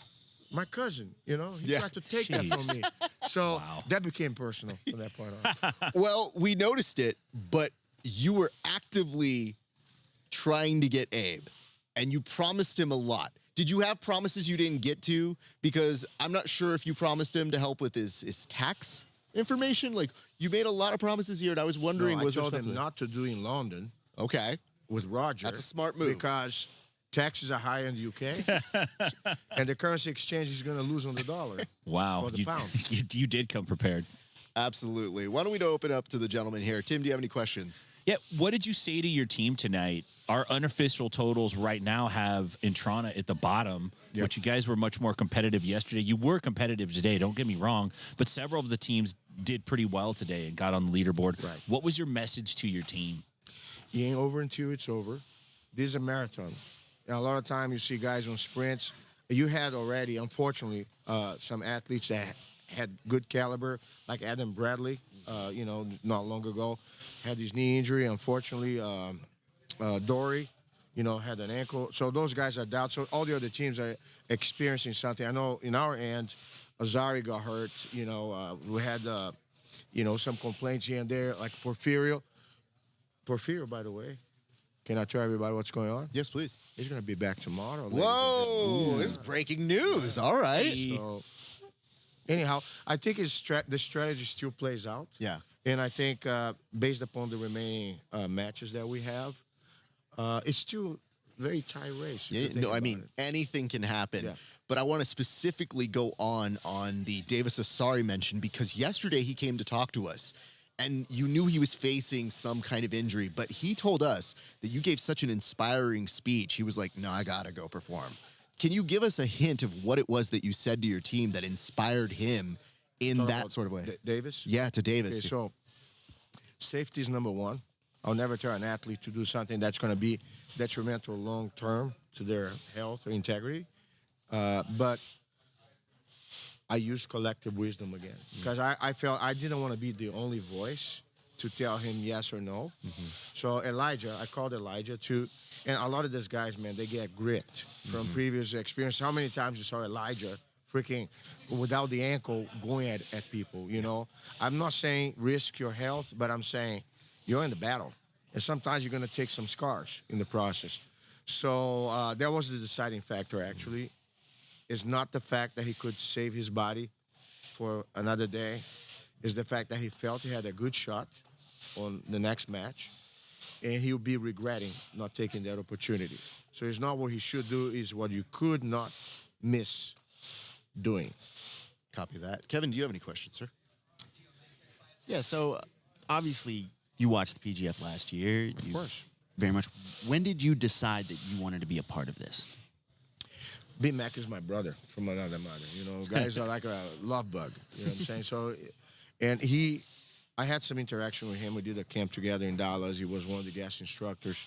my cousin, you know, he tried to take that from me. So that became personal from that point on.
Well, we noticed it, but you were actively trying to get Abe, and you promised him a lot. Did you have promises you didn't get to? Because I'm not sure if you promised him to help with his tax information. Like, you made a lot of promises here, and I was wondering, was
I
there
told
something?
him not to do in London.
Okay.
With Roger.
That's a smart move.
Because taxes are higher in the UK, and the currency exchange is going to lose on the dollar.
Wow.
For the pound.
You did come prepared.
Absolutely. Why don't we open up to the gentleman here? Tim, do you have any questions?
Yeah, what did you say to your team tonight? Our unofficial totals right now have Intrana at the bottom, which you guys were much more competitive yesterday. You were competitive today, don't get me wrong, but several of the teams did pretty well today and got on the leaderboard.
Right.
What was your message to your team?
You ain't over until it's over. This is a marathon. And a lot of time you see guys on sprints. You had already, unfortunately, some athletes that had good caliber, like Adam Bradley, you know, not long ago, had his knee injury. Unfortunately, Dory, you know, had an ankle. So those guys are down. So all the other teams are experiencing something. I know in our end, Azari got hurt. You know, we had, you know, some complaints here and there, like Porfirio. Porfirio, by the way, can I tell everybody what's going on?
Yes, please.
He's going to be back tomorrow.
Whoa, this is breaking news. All right.
So, anyhow, I think the strategy still plays out.
Yeah.
And I think based upon the remaining matches that we have, it's still very tight race.
Yeah, no, I mean, anything can happen.
Yeah.
But I want to specifically go on the Davis Asari mention, because yesterday he came to talk to us, and you knew he was facing some kind of injury, but he told us that you gave such an inspiring speech. He was like, no, I got to go perform. Can you give us a hint of what it was that you said to your team that inspired him in that sort of way?
Davis?
Yeah, to Davis.
Okay, so safety is number one. I'll never tell an athlete to do something that's going to be detrimental long term to their health or integrity. But I used collective wisdom again, because I felt I didn't want to be the only voice to tell him yes or no. So Elijah, I called Elijah to, and a lot of these guys, man, they get grit from previous experience. How many times you saw Elijah freaking without the ankle going at people, you know. I'm not saying risk your health, but I'm saying you're in the battle. And sometimes you're going to take some scars in the process. So that was the deciding factor, actually. It's not the fact that he could save his body for another day. It's the fact that he felt he had a good shot on the next match, and he'll be regretting not taking that opportunity. So it's not what he should do, it's what you could not miss doing.
Copy that. Kevin, do you have any questions, sir?
Yeah, so obviously you watched the PGF last year.
Of course.
Very much. When did you decide that you wanted to be a part of this?
Big Mac is my brother from another mother. You know, guys are like a love bug. You know what I'm saying? So, and I had some interaction with him. We did a camp together in Dallas. He was one of the guest instructors.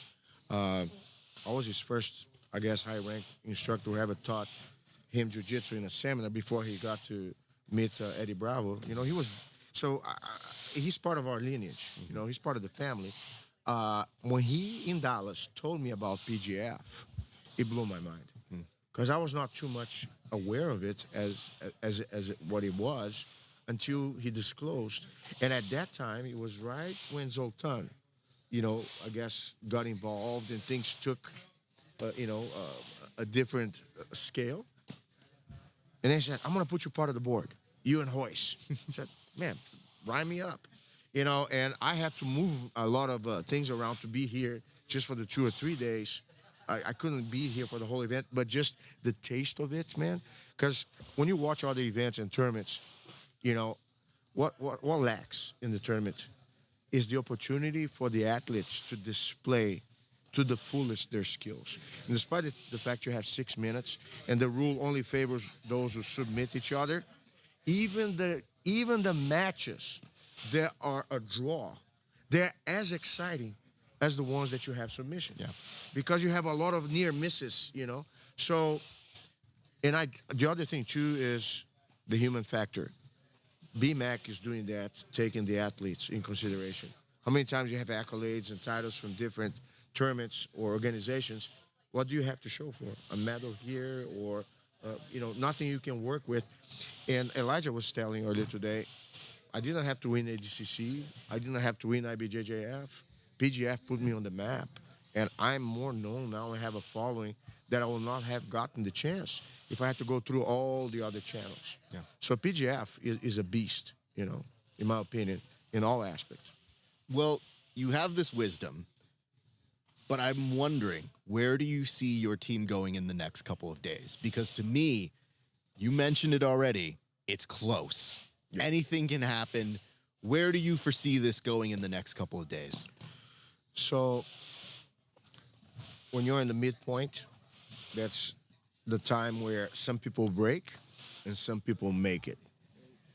I was his first, I guess, high-ranked instructor who ever taught him jiu-jitsu in a seminar before he got to meet Eddie Bravo. You know, he was, so he's part of our lineage. You know, he's part of the family. When he, in Dallas, told me about PGF, it blew my mind. Because I was not too much aware of it as what it was until he disclosed. And at that time, it was right when Zoltan, you know, I guess, got involved and things took, you know, a different scale. And they said, I'm going to put you part of the board, you and Hoyce. I said, man, line me up. You know, and I had to move a lot of things around to be here just for the 2 or 3 days. I couldn't be here for the whole event, but just the taste of it, man. Because when you watch other events and tournaments, you know, what lacks in the tournament is the opportunity for the athletes to display to the fullest their skills. And despite the fact you have 6 minutes and the rule only favors those who submit each other, even the matches that are a draw, they're as exciting as the ones that you have submission.
Yeah.
Because you have a lot of near misses, you know. So, and the other thing too is the human factor. BMAC is doing that, taking the athletes in consideration. How many times you have accolades and titles from different tournaments or organizations? What do you have to show for? A medal here or, you know, nothing you can work with. And Elijah was telling earlier today, I didn't have to win ADCC. I didn't have to win IBJJF. PGF put me on the map, and I'm more known now and have a following that I will not have gotten the chance if I had to go through all the other channels.
Yeah.
So PGF is a beast, you know, in my opinion, in all aspects.
Well, you have this wisdom, but I'm wondering, where do you see your team going in the next couple of days? Because to me, you mentioned it already, it's close. Yeah. Anything can happen. Where do you foresee this going in the next couple of days?
So when you're in the midpoint, that's the time where some people break and some people make it.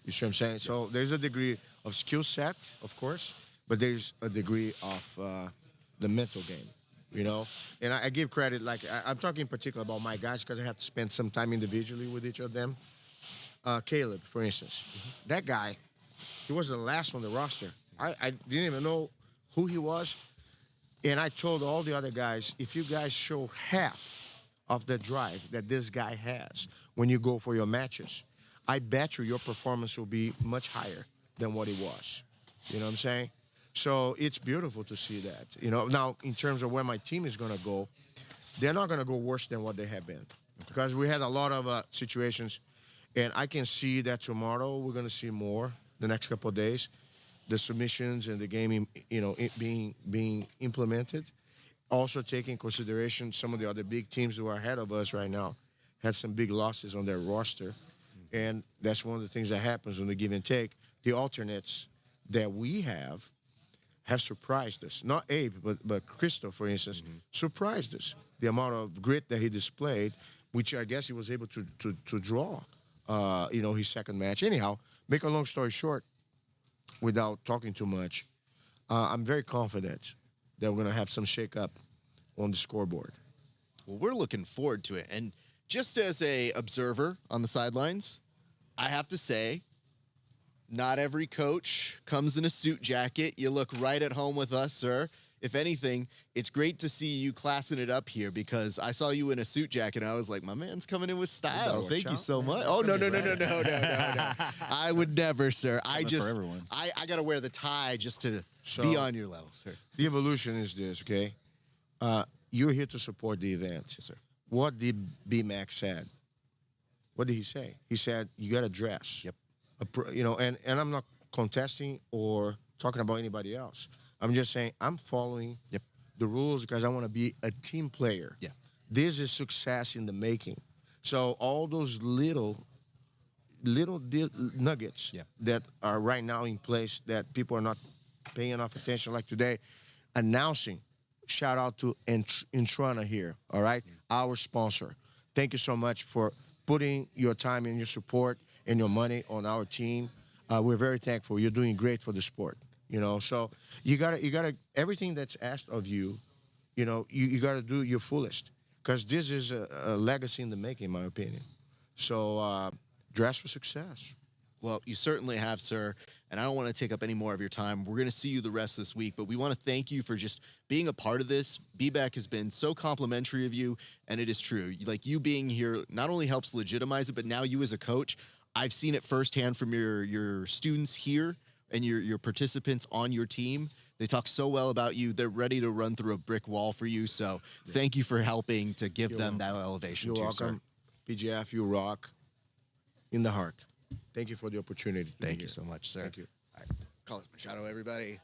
You see what I'm saying? So there's a degree of skill set, of course, but there's a degree of the mental game, you know? And I give credit, like I'm talking in particular about my guys because I had to spend some time individually with each of them. Caleb, for instance, that guy, he was the last on the roster. I didn't even know who he was. And I told all the other guys, if you guys show half of the drive that this guy has when you go for your matches, I bet you your performance will be much higher than what it was. You know what I'm saying? So it's beautiful to see that. You know, now in terms of where my team is going to go, they're not going to go worse than what they have been. Because we had a lot of situations, and I can see that tomorrow we're going to see more the next couple of days. The submissions and the game, you know, being implemented. Also taking into consideration some of the other big teams who are ahead of us right now had some big losses on their roster. And that's one of the things that happens on the give and take. The alternates that we have surprised us. Not Abe, but Cristo, for instance, surprised us. The amount of grit that he displayed, which I guess he was able to draw, you know, his second match. Anyhow, make a long story short, without talking too much, I'm very confident that we're going to have some shake-up on the scoreboard.
Well, we're looking forward to it. And just as a observer on the sidelines, I have to say, not every coach comes in a suit jacket. You look right at home with us, sir. if anything, it's great to see you classing it up here because I saw you in a suit jacket and I was like, my man's coming in with style. Thank you so much. Oh, no. I would never, sir. I got to wear the tie just to be on your level, sir.
The evolution is this, okay? You're here to support the event.
Yes, sir.
What did B-Max said? What did he say? He said, you got to dress.
Yep.
You know, and I'm not contesting or talking about anybody else. I'm just saying I'm following the rules because I want to be a team player.
Yeah.
This is success in the making. So all those little nuggets that are right now in place that people are not paying enough attention, like today, announcing, shout out to Intrana here, all right? Our sponsor. Thank you so much for putting your time and your support and your money on our team. We're very thankful. You're doing great for the sport, you know? So you gotta, everything that's asked of you, you know, you gotta do your fullest because this is a legacy in the making, in my opinion. So dress for success.
Well, you certainly have, sir. And I don't want to take up any more of your time. We're going to see you the rest of this week, but we want to thank you for just being a part of this. BBAC has been so complimentary of you, and it is true. Like, you being here not only helps legitimize it, but now you as a coach, I've seen it firsthand from your students here and your participants on your team. They talk so well about you. They're ready to run through a brick wall for you. So thank you for helping to give them that elevation
You're
too,
welcome.
sir.
PGF, you rock in the heart. Thank you for the opportunity.
Thank you so much, sir.
Thank you.
All right. Call it Machado, everybody.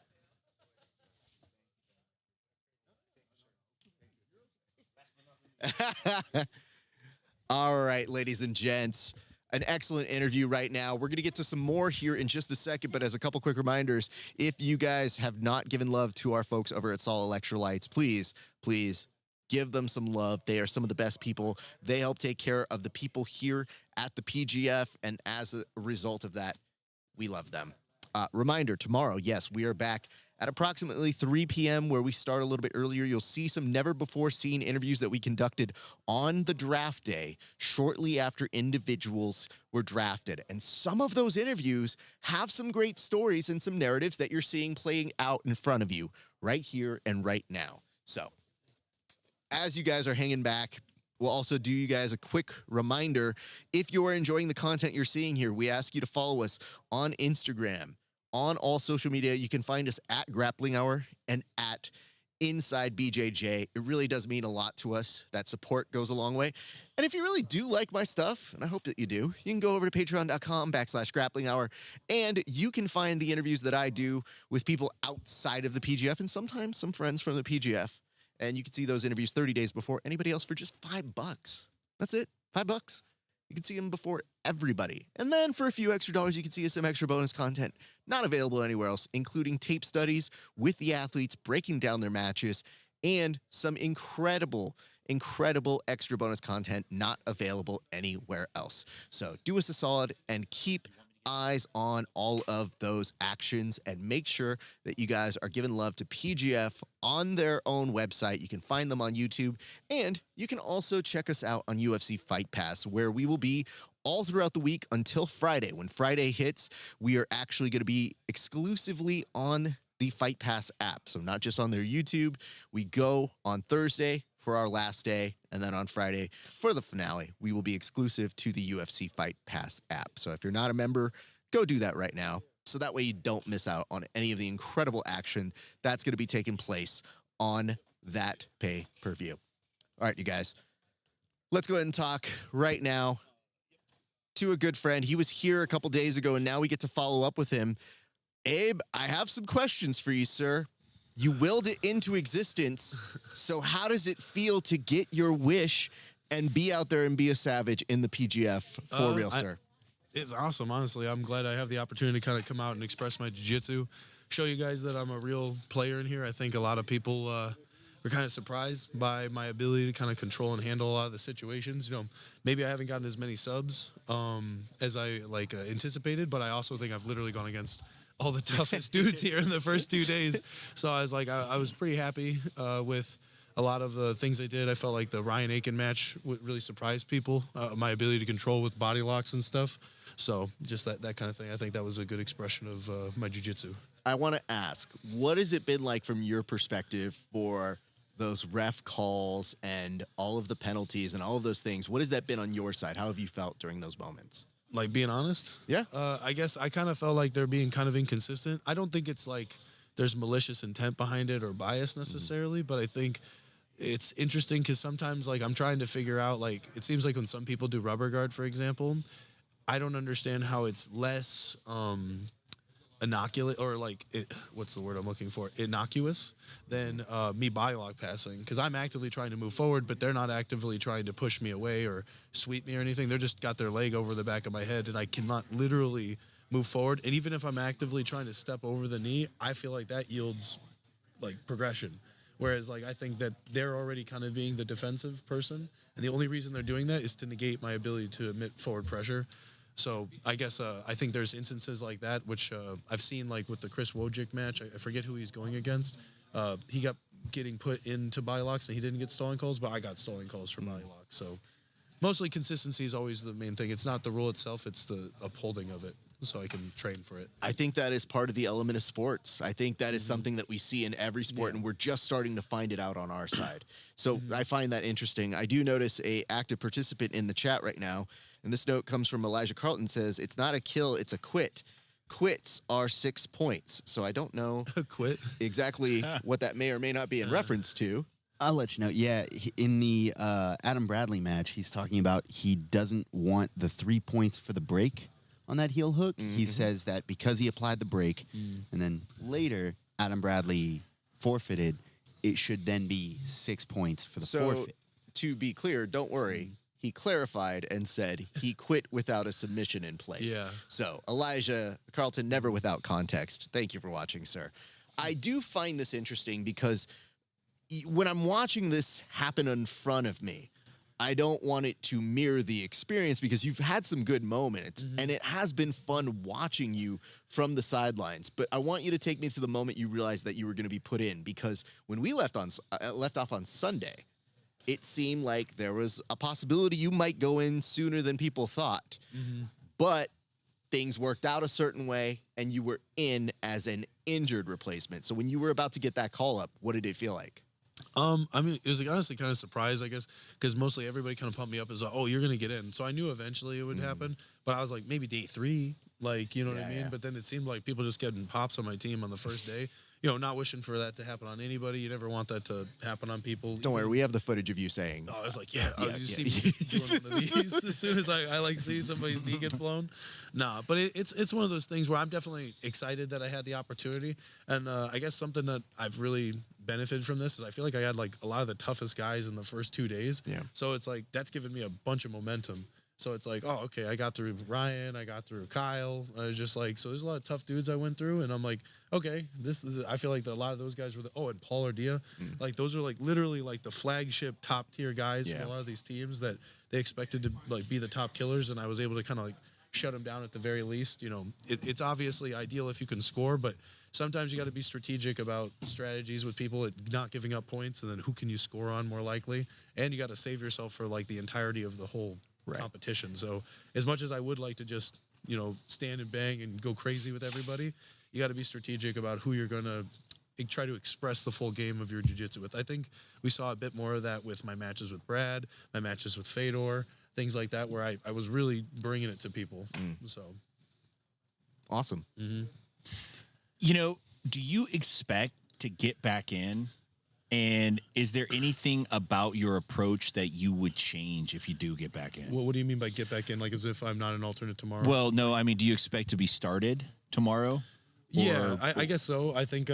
All right, ladies and gents. An excellent interview right now. We're going to get to some more here in just a second, but as a couple quick reminders, if you guys have not given love to our folks over at Sol Electrolytes, please give them some love. They are some of the best people. They help take care of the people here at the PGF, and as a result of that, we love them. Reminder, tomorrow, yes, we are back at approximately 3 p.m. where we start a little bit earlier. You'll see some never-before-seen interviews that we conducted on the draft day shortly after individuals were drafted. And some of those interviews have some great stories and some narratives that you're seeing playing out in front of you right here and right now. So, as you guys are hanging back, we'll also do you guys a quick reminder. If you are enjoying the content you're seeing here, we ask you to follow us on Instagram, on all social media. You can find us at Grappling Hour and at Inside BJJ. It really does mean a lot to us. That support goes a long way. And if you really do like my stuff, and I hope that you do, you can go over to patreon.com/Grappling Hour, and you can find the interviews that I do with people outside of the PGF and sometimes some friends from the PGF. And you can see those interviews 30 days before anybody else for just $5. That's it, $5. You can see them before everybody. And then for a few extra dollars, you can see some extra bonus content not available anywhere else, including tape studies with the athletes breaking down their matches and some incredible extra bonus content not available anywhere else. So do us a solid and keep eyes on all of those actions and make sure that you guys are giving love to PGF on their own website. You can find them on YouTube, and you can also check us out on UFC Fight Pass, where we will be all throughout the week until Friday. When Friday hits, we are actually going to be exclusively on the Fight Pass app. So not just on their YouTube. We go on Thursday for our last day, and then on Friday for the finale. We will be exclusive to the UFC Fight Pass app. So if you're not a member, go do that right now, so that way you don't miss out on any of the incredible action that's going to be taking place on that pay-per-view. All right, you guys, let's go ahead and talk right now to a good friend. He was here a couple days ago, and now we get to follow up with him. Abe, I have some questions for you, sir. You willed it into existence, so how does it feel to get your wish and be out there and be a savage in the PGF for real, sir?
It's awesome, honestly. I'm glad I have the opportunity to kind of come out and express my jiu-jitsu, show you guys that I'm a real player in here. I think a lot of people were kind of surprised by my ability to kind of control and handle a lot of the situations. You know, maybe I haven't gotten as many subs as I anticipated, but I also think I've literally gone against all the toughest dudes here in the first 2 days. So I was like, I was pretty happy with a lot of the things they did. I felt like the Ryan Aiken match really surprised people, my ability to control with body locks and stuff. So just that kind of thing. I think that was a good expression of my jiu-jitsu.
I want to ask, what has it been like from your perspective for those ref calls and all of the penalties and all of those things? What has that been on your side? How have you felt during those moments?
Like, being honest?
Yeah.
I guess I kind of felt like they're being kind of inconsistent. I don't think it's like there's malicious intent behind it or bias necessarily, but I think it's interesting because sometimes, like, I'm trying to figure out, like, it seems like when some people do rubber guard, for example, I don't understand how it's less inoculate or like what's the word I'm looking for, innocuous than me body lock passing, because I'm actively trying to move forward, but they're not actively trying to push me away or sweep me or anything. They're just got their leg over the back of my head, and I cannot literally move forward. And even if I'm actively trying to step over the knee, I feel like that yields like progression. Whereas, like, I think that they're already kind of being the defensive person, and the only reason they're doing that is to negate my ability to emit forward pressure. So I guess I think there's instances like that, which I've seen, like with the Chris Wojcik match. I forget who he's going against. He got getting put into body locks, and he didn't get stalling calls, but I got stalling calls for body locks. So mostly consistency is always the main thing. It's not the rule itself, it's the upholding of it, so I can train for it.
I think that is part of the element of sports. I think that is something that we see in every sport, and we're just starting to find it out on our side. So I find that interesting. I do notice a active participant in the chat right now, and this note comes from Elijah Carlton, says, it's not a kill, it's a quit. Quits are 6 points. So I don't know
quit
exactly what that may or may not be in reference to.
I'll let you know. Yeah, in the Adam Bradley match, he's talking about he doesn't want the 3 points for the break on that heel hook. He says that because he applied the break, and then later Adam Bradley forfeited, it should then be 6 points for the forfeit.
To be clear, don't worry. He clarified and said he quit without a submission in place.
Yeah.
So Elijah Carlton, never without context. Thank you for watching, sir. I do find this interesting because when I'm watching this happen in front of me, I don't want it to mirror the experience because you've had some good moments and it has been fun watching you from the sidelines. But I want you to take me to the moment you realized that you were going to be put in, because when we left off on Sunday, it seemed like there was a possibility you might go in sooner than people thought. But things worked out a certain way and you were in as an injured replacement. So when you were about to get that call up, what did it feel like?
I mean, it was like, honestly kind of surprised, I guess, because mostly everybody kind of pumped me up as like, oh, you're going to get in. So I knew eventually it would happen, but I was like, maybe day 3, like, you know what I mean?
Yeah.
But then it seemed like people just getting pops on my team on the first day. You know, not wishing for that to happen on anybody. You never want that to happen on people.
Don't worry, we have the footage of you saying.
Oh, I was like, you see me doing one of these as soon as I like see somebody's knee get blown. Nah, but it's one of those things where I'm definitely excited that I had the opportunity. And I guess something that I've really benefited from this is I feel like I had like a lot of the toughest guys in the first 2 days.
Yeah.
So it's like that's given me a bunch of momentum. So it's like, oh, okay, I got through Ryan, I got through Kyle. I was just like, so there's a lot of tough dudes I went through, and I'm like, okay, I feel like a lot of those guys were and Paul Ordia, like those are like literally like the flagship top tier guys from a lot of these teams that they expected to like be the top killers, and I was able to kind of like shut them down at the very least. You know, it's obviously ideal if you can score, but sometimes you got to be strategic about strategies with people at not giving up points, and then who can you score on more likely, and you got to save yourself for like the entirety of the whole competition. So as much as I would like to just, you know, stand and bang and go crazy with everybody, you got to be strategic about who you're going to try to express the full game of your jiu-jitsu with. I think we saw a bit more of that with my matches with Brad, my matches with Fedor, things like that, where I was really bringing it to people. So
awesome.
You know, do you expect to get back in? And is there anything about your approach that you would change if you do get back in?
What do you mean by get back in? Like as if I'm not an alternate tomorrow?
Well, no, I mean, do you expect to be started tomorrow?
Yeah, I guess so. I think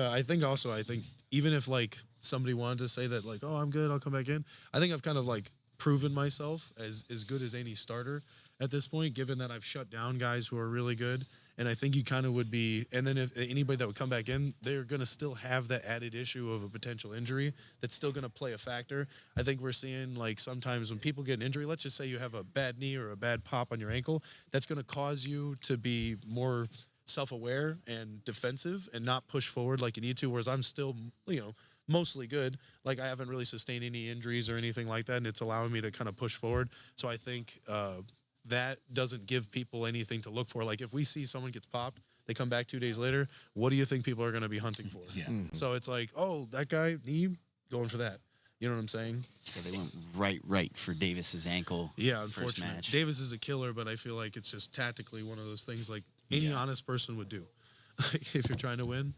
even if like somebody wanted to say that like, oh, I'm good, I'll come back in, I think I've kind of like proven myself as good as any starter at this point, given that I've shut down guys who are really good. And I think you kind of would be, and then if anybody that would come back in, they're going to still have that added issue of a potential injury that's still going to play a factor. I think we're seeing like sometimes when people get an injury, let's just say you have a bad knee or a bad pop on your ankle, that's going to cause you to be more self-aware and defensive and not push forward like you need to, whereas I'm still, you know, mostly good. Like I haven't really sustained any injuries or anything like that, and it's allowing me to kind of push forward. So I think that doesn't give people anything to look for. Like if we see someone gets popped, They come back 2 days later. What do you think people are going to be hunting for?
Yeah.
So it's like, oh, that guy, knee, going for that. You know what I'm saying?
Yeah, they went right for Davis's ankle.
Yeah,
first
unfortunately.
match.
Davis is a killer, but I feel like it's just tactically one of those things like any honest person would do. Like if you're trying to win.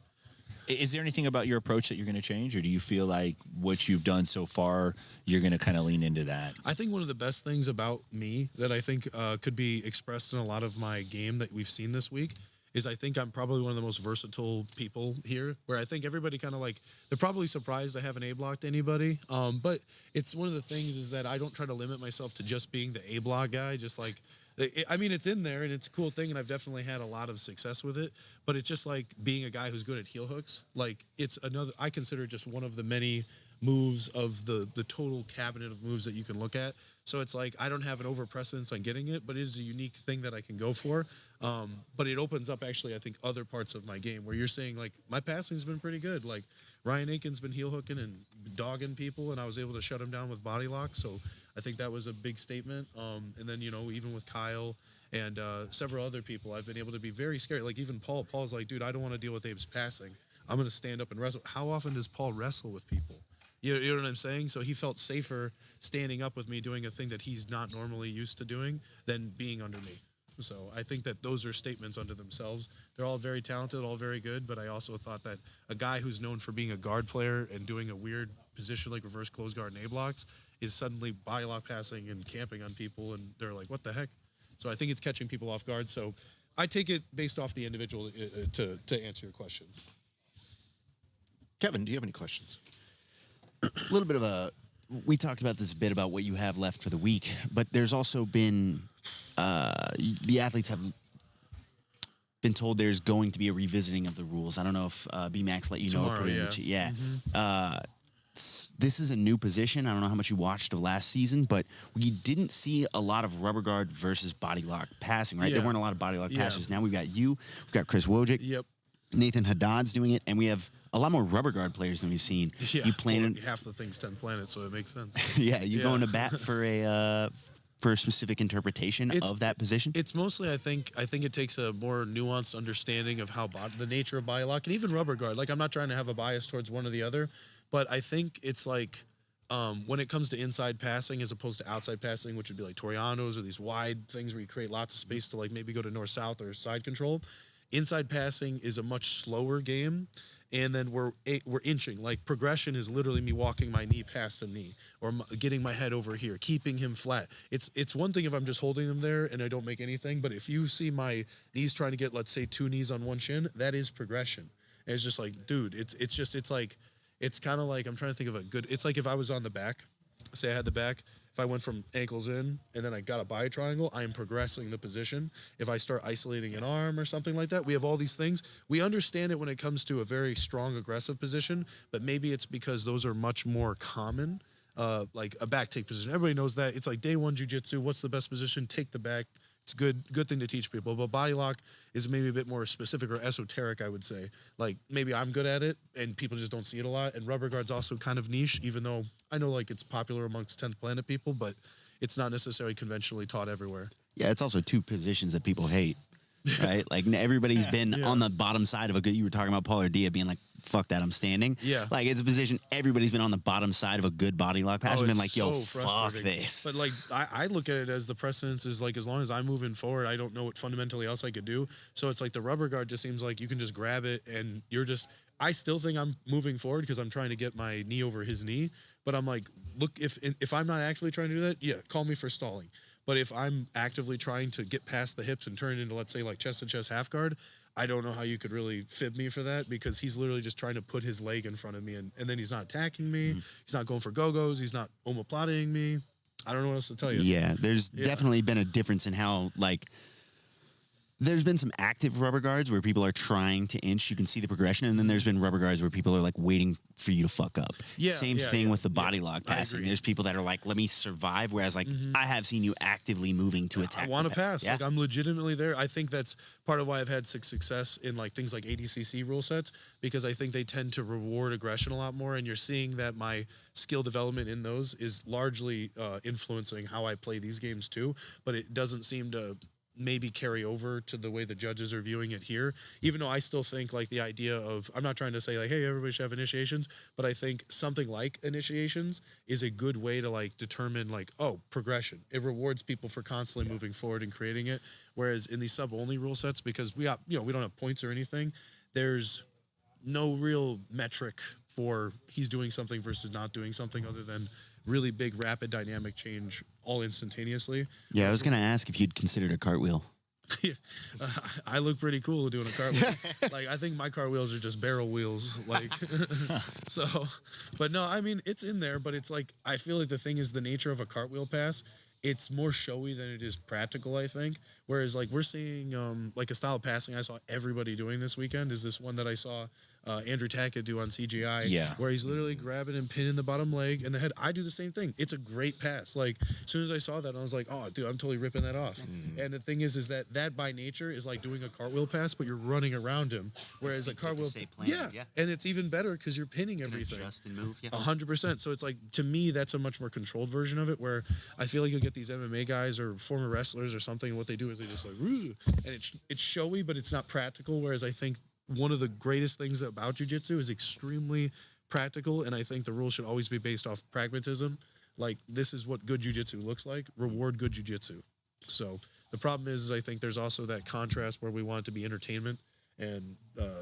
Is there anything about your approach that you're going to change, or do you feel like what you've done so far, you're going to kind of lean into that?
I think one of the best things about me that I think could be expressed in a lot of my game that we've seen this week is I think I'm probably one of the most versatile people here, where I think everybody kind of like, they're probably surprised I haven't A-blocked anybody. But it's one of the things is that I don't try to limit myself to just being the A-block guy, just like, I mean, it's in there and it's a cool thing, and I've definitely had a lot of success with it. But it's just like being a guy who's good at heel hooks. Like it's another, I consider just one of the many moves of the total cabinet of moves that you can look at. So it's like I don't have an over precedence on getting it, but it is a unique thing that I can go for. But it opens up actually, I think, other parts of my game where you're saying like my passing's been pretty good. Like Ryan Aiken's been heel hooking and dogging people, and I was able to shut him down with body lock. So I think that was a big statement. And then, you know, even with Kyle and several other people, I've been able to be very scary. Like even Paul. Paul's like, dude, I don't want to deal with Abe's passing. I'm going to stand up and wrestle. How often does Paul wrestle with people? You know what I'm saying? So he felt safer standing up with me doing a thing that he's not normally used to doing than being under me. So I think that those are statements unto themselves. They're all very talented, all very good, but I also thought that a guy who's known for being a guard player and doing a weird position like reverse close guard and A-blocks is suddenly body lock passing and camping on people, and they're like, what the heck? So I think it's catching people off guard. So I take it based off the individual to answer your question.
Kevin, do you have any questions? A little bit of a, we talked about this a bit about what you have left for the week, but there's also been, the athletes have been told there's going to be a revisiting of the rules. I don't know if B-Max let you know.
Tomorrow, yeah.
This is a new position. I don't know how much you watched of last season, but we didn't see a lot of rubber guard versus body lock passing, right? There weren't a lot of body lock passes. Now we've got you, we've got Chris Wojcik.
Yep.
Nathan Haddad's doing it, and we have a lot more rubber guard players than we've seen.
Yeah,
you planning
half the thing's 10 planets, so it makes sense.
yeah, you going to bat for a specific interpretation of that position?
It's mostly, I think it takes a more nuanced understanding of how the nature of body lock and even rubber guard. Like I'm not trying to have a bias towards one or the other, but I think it's like when it comes to inside passing as opposed to outside passing, which would be like Torianos or these wide things where you create lots of space to like maybe go to north-south or side control. Inside passing is a much slower game, and then we're inching. Like progression is literally me walking my knee past a knee or getting my head over here, keeping him flat. It's one thing if I'm just holding them there and I don't make anything, but if you see my knees trying to get, let's say, 2 knees on one shin, that is progression. And it's just like, dude, it's kind of like, I'm trying to think of a good, it's like if I was on the back, say I had the back, if I went from ankles in and then I got a bi triangle, I am progressing the position. If I start isolating an arm or something like that, we have all these things. We understand it when it comes to a very strong aggressive position, but maybe it's because those are much more common, like a back take position. Everybody knows that. It's like day one jiu-jitsu. What's the best position? Take the back. It's good thing to teach people. But body lock is maybe a bit more specific or esoteric, I would say. Like maybe I'm good at it and people just don't see it a lot. And rubber guard's also kind of niche, even though I know like it's popular amongst 10th Planet people, but it's not necessarily conventionally taught everywhere.
Yeah, it's also 2 positions that people hate, right? Like everybody's been on the bottom side of a good, you were talking about Paul or Dia being like, fuck that, I'm standing.
Yeah.
Like it's a position, everybody's been on the bottom side of a good body lock pass and been like, yo,
so
fuck this.
But like, I look at it as the precedence is like, as long as I'm moving forward, I don't know what fundamentally else I could do. So it's like the rubber guard just seems like you can just grab it and you're just, I still think I'm moving forward because I'm trying to get my knee over his knee. But I'm like, look, if I'm not actually trying to do that, yeah, call me for stalling. But if I'm actively trying to get past the hips and turn it into, let's say, like chest-to-chest half guard, I don't know how you could really fib me for that because he's literally just trying to put his leg in front of me, and then he's not attacking me. He's not going for go-go's. He's not omoplating me. I don't know what else to tell you.
Yeah, there's definitely been a difference in how, like, there's been some active rubber guards where people are trying to inch. You can see the progression. And then there's been rubber guards where people are like waiting for you to fuck up.
Yeah,
Same
yeah,
thing
yeah,
with the body lock passing. There's people that are like, let me survive. Whereas like, I have seen you actively moving to attack.
I want to pass.
Yeah.
Like I'm legitimately there. I think that's part of why I've had success in like things like ADCC rule sets, because I think they tend to reward aggression a lot more. And you're seeing that my skill development in those is largely influencing how I play these games too. But it doesn't seem to maybe carry over to the way the judges are viewing it here, even though I still think like the idea of, I'm not trying to say like, hey, everybody should have initiations, but I think something like initiations is a good way to like determine like, oh, progression. It rewards people for constantly moving forward and creating it. Whereas in these sub-only rule sets, because we don't have points or anything, there's no real metric for he's doing something versus not doing something other than really big, rapid, dynamic change all instantaneously.
Yeah, I was going to ask if you'd considered a cartwheel.
I look pretty cool doing a cartwheel. Like, I think my cartwheels are just barrel wheels. Like, so, but no, I mean, it's in there, but it's like, I feel like the thing is the nature of a cartwheel pass. It's more showy than it is practical, I think. Whereas, like, we're seeing, like, a style of passing I saw everybody doing this weekend is this one that I saw Andrew Tackett do on CGI.
Yeah.
Where he's literally grabbing and pinning the bottom leg and the head. I do the same thing. It's a great pass. Like, as soon as I saw that, I was like, oh, dude, I'm totally ripping that off. And the thing is that by nature is like doing a cartwheel pass, but you're running around him. Whereas a cartwheel, yeah. And it's even better because you're pinning everything.
Adjust and move, yeah.
100%. So it's like, to me, that's a much more controlled version of it, where I feel like you'll get these MMA guys or former wrestlers or something, and what they do is they just like, "Roo," and it's showy, but it's not practical. Whereas I think one of the greatest things about jiu-jitsu is extremely practical, and I think the rules should always be based off pragmatism. Like, this is what good jiu-jitsu looks like. Reward good jiu-jitsu. So the problem is I think there's also that contrast where we want it to be entertainment and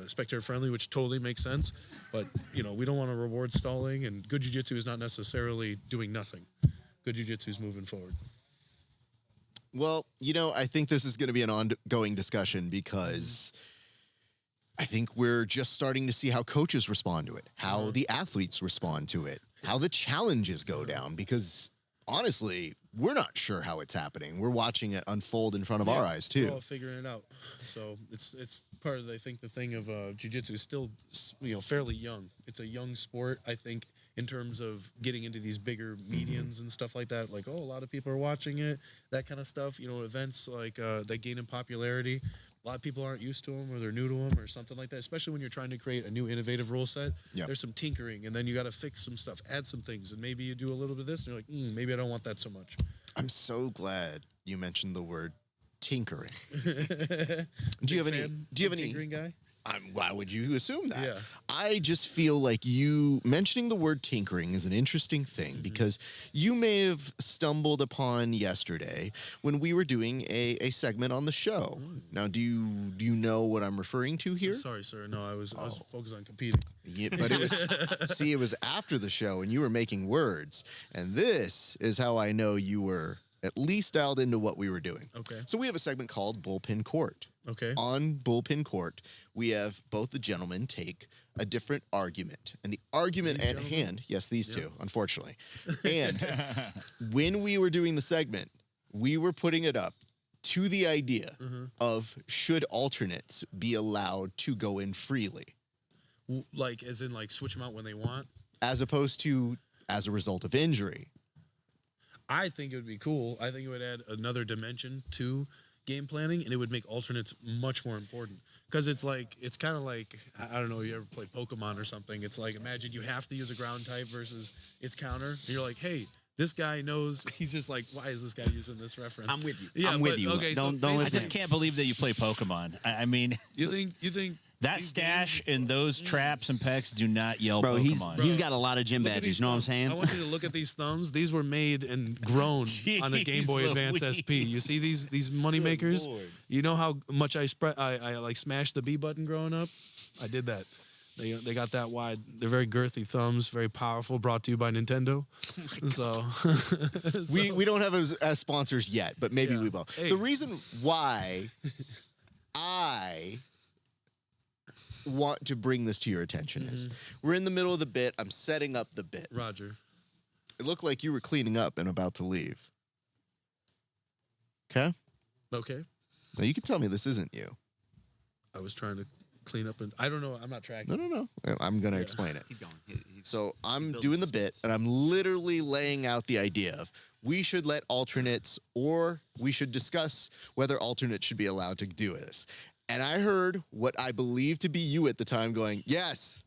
spectator friendly, which totally makes sense. But, you know, we don't want to reward stalling, and good jiu-jitsu is not necessarily doing nothing. Good jiu-jitsu is moving forward.
Well, you know, I think this is going to be an ongoing discussion because I think we're just starting to see how coaches respond to it, how the athletes respond to it, how the challenges go down, because honestly, we're not sure how it's happening. We're watching it unfold in front of our eyes too.
We're all figuring it out. So it's part of, I think, the thing of jiu-jitsu is still, you know, fairly young. It's a young sport, I think, in terms of getting into these bigger medians and stuff like that. Like, oh, a lot of people are watching it, that kind of stuff. You know, events like that gain in popularity. A lot of people aren't used to them, or they're new to them, or something like that. Especially when you're trying to create a new innovative rule set.
Yep.
There's some tinkering, and then you got to fix some stuff, add some things, and maybe you do a little bit of this, and you're like, maybe I don't want that so much.
I'm so glad you mentioned the word tinkering. Do you have any
tinkering guy?
Why would you assume that?
Yeah.
I just feel like you mentioning the word tinkering is an interesting thing because you may have stumbled upon yesterday when we were doing a segment on the show. Now, do you know what I'm referring to here?
Sorry, sir. No, I was focused on competing.
Yeah, but it was see, it was after the show and you were making words, and this is how I know you were at least dialed into what we were doing.
Okay.
So we have a segment called Bullpen Court.
Okay.
On Bullpen Court, we have both the gentlemen take a different argument. And the argument at hand, yes, these two, unfortunately. And when we were doing the segment, we were putting it up to the idea of should alternates be allowed to go in freely?
Like, as in, like, switch them out when they want?
As opposed to as a result of injury.
I think it would be cool. I think it would add another dimension to game planning, and it would make alternates much more important. Because it's like, it's kind of like, I don't know, you ever play Pokemon or something. It's like, imagine you have to use a ground type versus its counter. And you're like, hey, this guy knows. He's just like, why is this guy using this reference?
I'm with you.
Yeah,
I'm with you.
Okay,
don't
I just can't believe that you play Pokemon. I mean,
you think
that stash and those traps and pecs do not yell
Bro,
Pokemon.
he's got a lot of gym badges. You know what I'm saying?
I want you to look at these thumbs. These were made and grown on a Game Boy Advance SP. You see these money makers? You know how much I like smashed the B button growing up? I did that. They got that wide. They're very girthy thumbs, very powerful. Brought to you by Nintendo. So
we don't have as sponsors yet, but maybe we will.
Hey.
The reason why I want to bring this to your attention is we're in the middle of the bit. I'm setting up the bit.
Roger.
It looked like you were cleaning up and about to leave. Okay?
Okay.
Now you can tell me this isn't you.
I was trying to clean up, and I don't know. I'm not tracking.
No. I'm going to explain it.
He's going.
So I'm doing the bit, and I'm literally laying out the idea of we should let alternates, or we should discuss whether alternates should be allowed to do this. And I heard what I believe to be you at the time going, yes,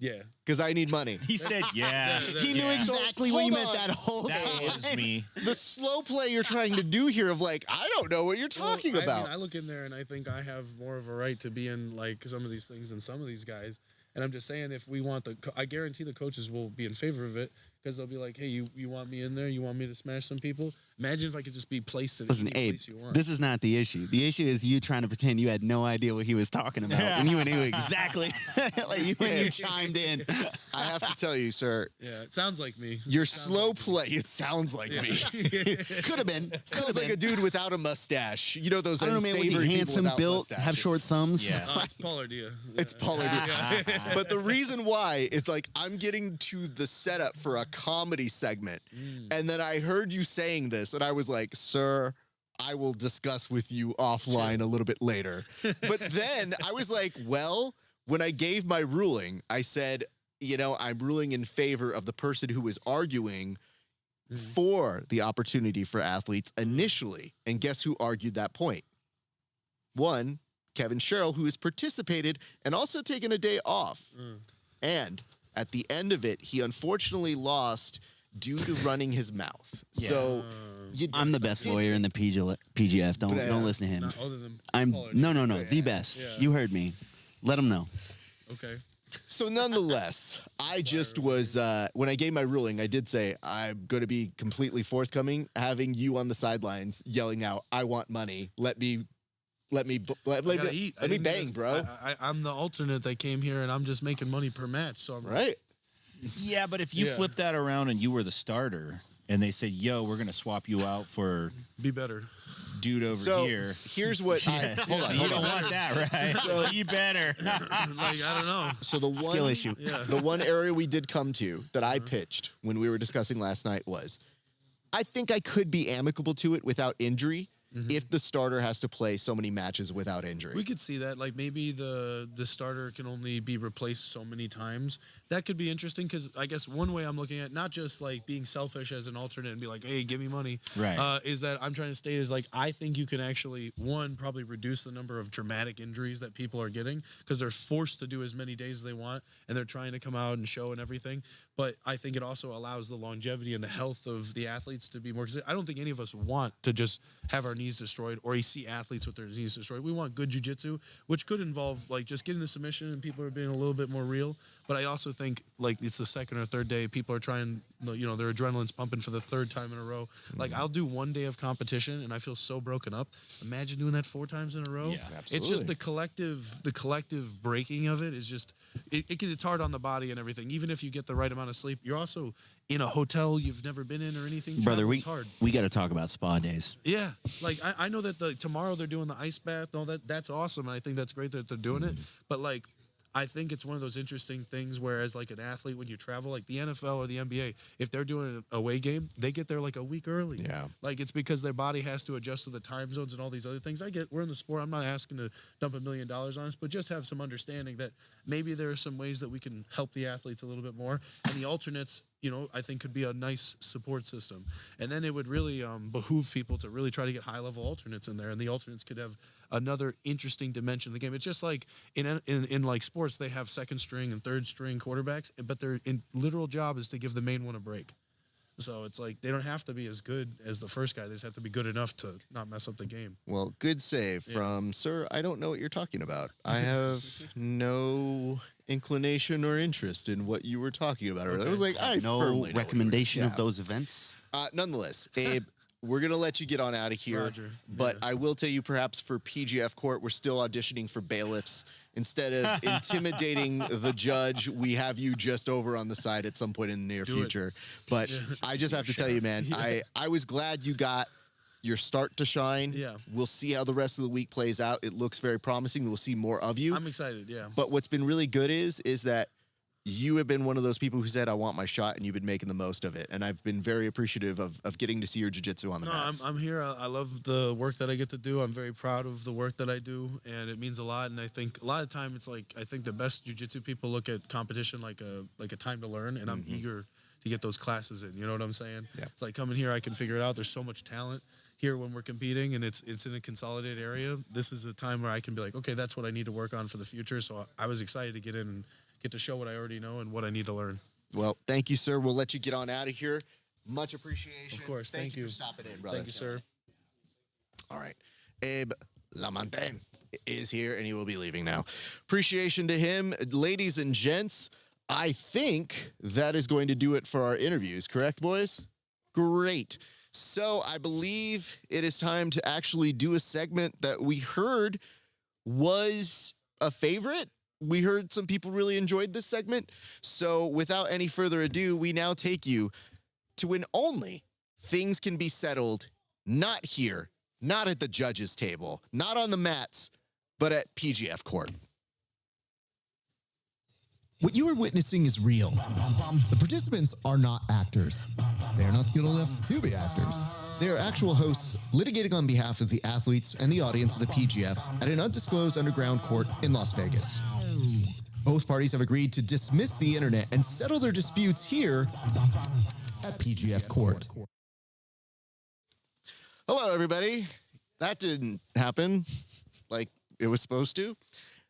Yeah.
Because I need money.
He said, yeah.
He knew exactly what you meant that whole
That
time.
was me.
The slow play you're trying to do here of like, I don't know what you're talking
Well,
about.
I look in there and I think I have more of a right to be in like some of these things than some of these guys. And I'm just saying, if we want I guarantee the coaches will be in favor of it because they'll be like, hey, you want me in there? You want me to smash some people? Imagine if I could just be placed in
Listen,
any
Abe,
place you want.
this is not the issue. The issue is you trying to pretend you had no idea what he was talking about. And you knew exactly when you chimed in.
I have to tell you, sir.
Yeah, it sounds like me.
Your slow play, it sounds like me.
Could have been.
Sounds like a dude without a mustache. You know those
I don't know, man, was
unsavory
he
people
handsome,
without
built,
mustaches.
have short thumbs?
Yeah.
It's Paul Ardea.
It's Paul Ardea. But the reason why is like I'm getting to the setup for a comedy segment. And then I heard you saying this and I was like, sir, I will discuss with you offline a little bit later. But then I was like, well, when I gave my ruling, I said, you know, I'm ruling in favor of the person who was arguing for the opportunity for athletes initially. And guess who argued that point? One, Kevin Sherrill, who has participated and also taken a day off. And at the end of it, he unfortunately lost due to running his mouth.
Yeah.
So
I'm the best lawyer in the PGF. Don't listen to him.
Not other than
I'm
Paul Ardea.
no, the best. You heard me. Let him know.
Okay.
So nonetheless, I just was, when I gave my ruling, I did say, I'm going to be completely forthcoming, having you on the sidelines yelling out, I want money. Let me bang, bro.
I'm the alternate that came here, and I'm just making money per match. So I'm
right.
Yeah, but if you flip that around and you were the starter, and they said, "Yo, we're gonna swap you out for
be better,
dude over
So
here."
here's what I hold on.
You don't want that, right?
So
you better.
like I don't know.
So the one
Skill issue.
Yeah.
the one area we did come to that I pitched when we were discussing last night was, I think I could be amicable to it without injury. If the starter has to play so many matches without injury.
We could see that. Like maybe the starter can only be replaced so many times. That could be interesting because I guess one way I'm looking at not just like being selfish as an alternate and be like, hey, give me money.
Right.
Is that I'm trying to state is like I think you can actually probably reduce the number of dramatic injuries that people are getting because they're forced to do as many days as they want and they're trying to come out and show and everything. But I think it also allows the longevity and the health of the athletes to be more. Because I don't think any of us want to just have our knees destroyed or you see athletes with their knees destroyed. We want good jiu-jitsu, which could involve like just getting the submission and people are being a little bit more real. But I also think like it's the second or third day. People are trying, you know, their adrenaline's pumping for the third time in a row. Like I'll do one day of competition and I feel so broken up. Imagine doing that 4 times in a row.
Yeah,
It's just the collective breaking of it is just it's hard on the body and everything. Even if you get the right amount of sleep, you're also in a hotel you've never been in or anything.
Brother,
Travel's hard.
we got to talk about spa days.
Yeah, like I know that tomorrow they're doing the ice bath. No, that's awesome, and I think that's great that they're doing it. But like, I think it's one of those interesting things where as like an athlete, when you travel, like the NFL or the NBA, if they're doing an away game, they get there like a week early.
Yeah.
Like it's because their body has to adjust to the time zones and all these other things. I get we're in the sport. I'm not asking to dump $1 million on us, but just have some understanding that maybe there are some ways that we can help the athletes a little bit more. And the alternates, you know, I think could be a nice support system. And then it would really behoove people to really try to get high-level alternates in there. And the alternates could have another interesting dimension of the game. It's just like in like sports, they have second string and third string quarterbacks, but their literal job is to give the main one a break. So it's like they don't have to be as good as the first guy. They just have to be good enough to not mess up the game.
Well, good save from Sir. I don't know what you're talking about. I have no inclination or interest in what you were talking about earlier. I was like, I
no
firmly know
recommendation
what
of those events.
nonetheless, Abe, we're going to let you get on out of here.
Roger.
But I will tell you, perhaps for PGF Court, we're still auditioning for bailiffs. Instead of intimidating the judge, we have you just over on the side at some point in the near future. But I just have to tell you, man, I was glad you got your start to shine.
Yeah.
We'll see how the rest of the week plays out. It looks very promising. We'll see more of you.
I'm excited, yeah.
But what's been really good is that you have been one of those people who said, I want my shot, and you've been making the most of it. And I've been very appreciative of getting to see your jiu-jitsu on the mats.
I'm here. I love the work that I get to do. I'm very proud of the work that I do, and it means a lot. And I think a lot of time it's like I think the best jiu-jitsu people look at competition like a time to learn, and I'm eager to get those classes in. You know what I'm saying?
Yeah.
It's like coming here, I can figure it out. There's so much talent here when we're competing, and it's in a consolidated area. This is a time where I can be like, okay, that's what I need to work on for the future. So I was excited to get in and get to show what I already know and what I need to learn.
Well, thank you, sir. We'll let you get on out of here. Much appreciation.
Of course. Thank you
for stopping in, brother.
Thank you, sir.
All right. Abe Lamontagne is here, and he will be leaving now. Appreciation to him. Ladies and gents, I think that is going to do it for our interviews. Correct, boys? Great. So I believe it is time to actually do a segment that we heard was a favorite. We heard some people really enjoyed this segment. So without any further ado, we now take you to when only things can be settled, not here, not at the judges' table, not on the mats, but at PGF Court.
What you are witnessing is real. The participants are not actors. They are not skilled enough to be actors. They are actual hosts litigating on behalf of the athletes and the audience of the PGF at an undisclosed underground court in Las Vegas. Both parties have agreed to dismiss the internet and settle their disputes here at PGF Court.
Hello, everybody. That didn't happen like it was supposed to.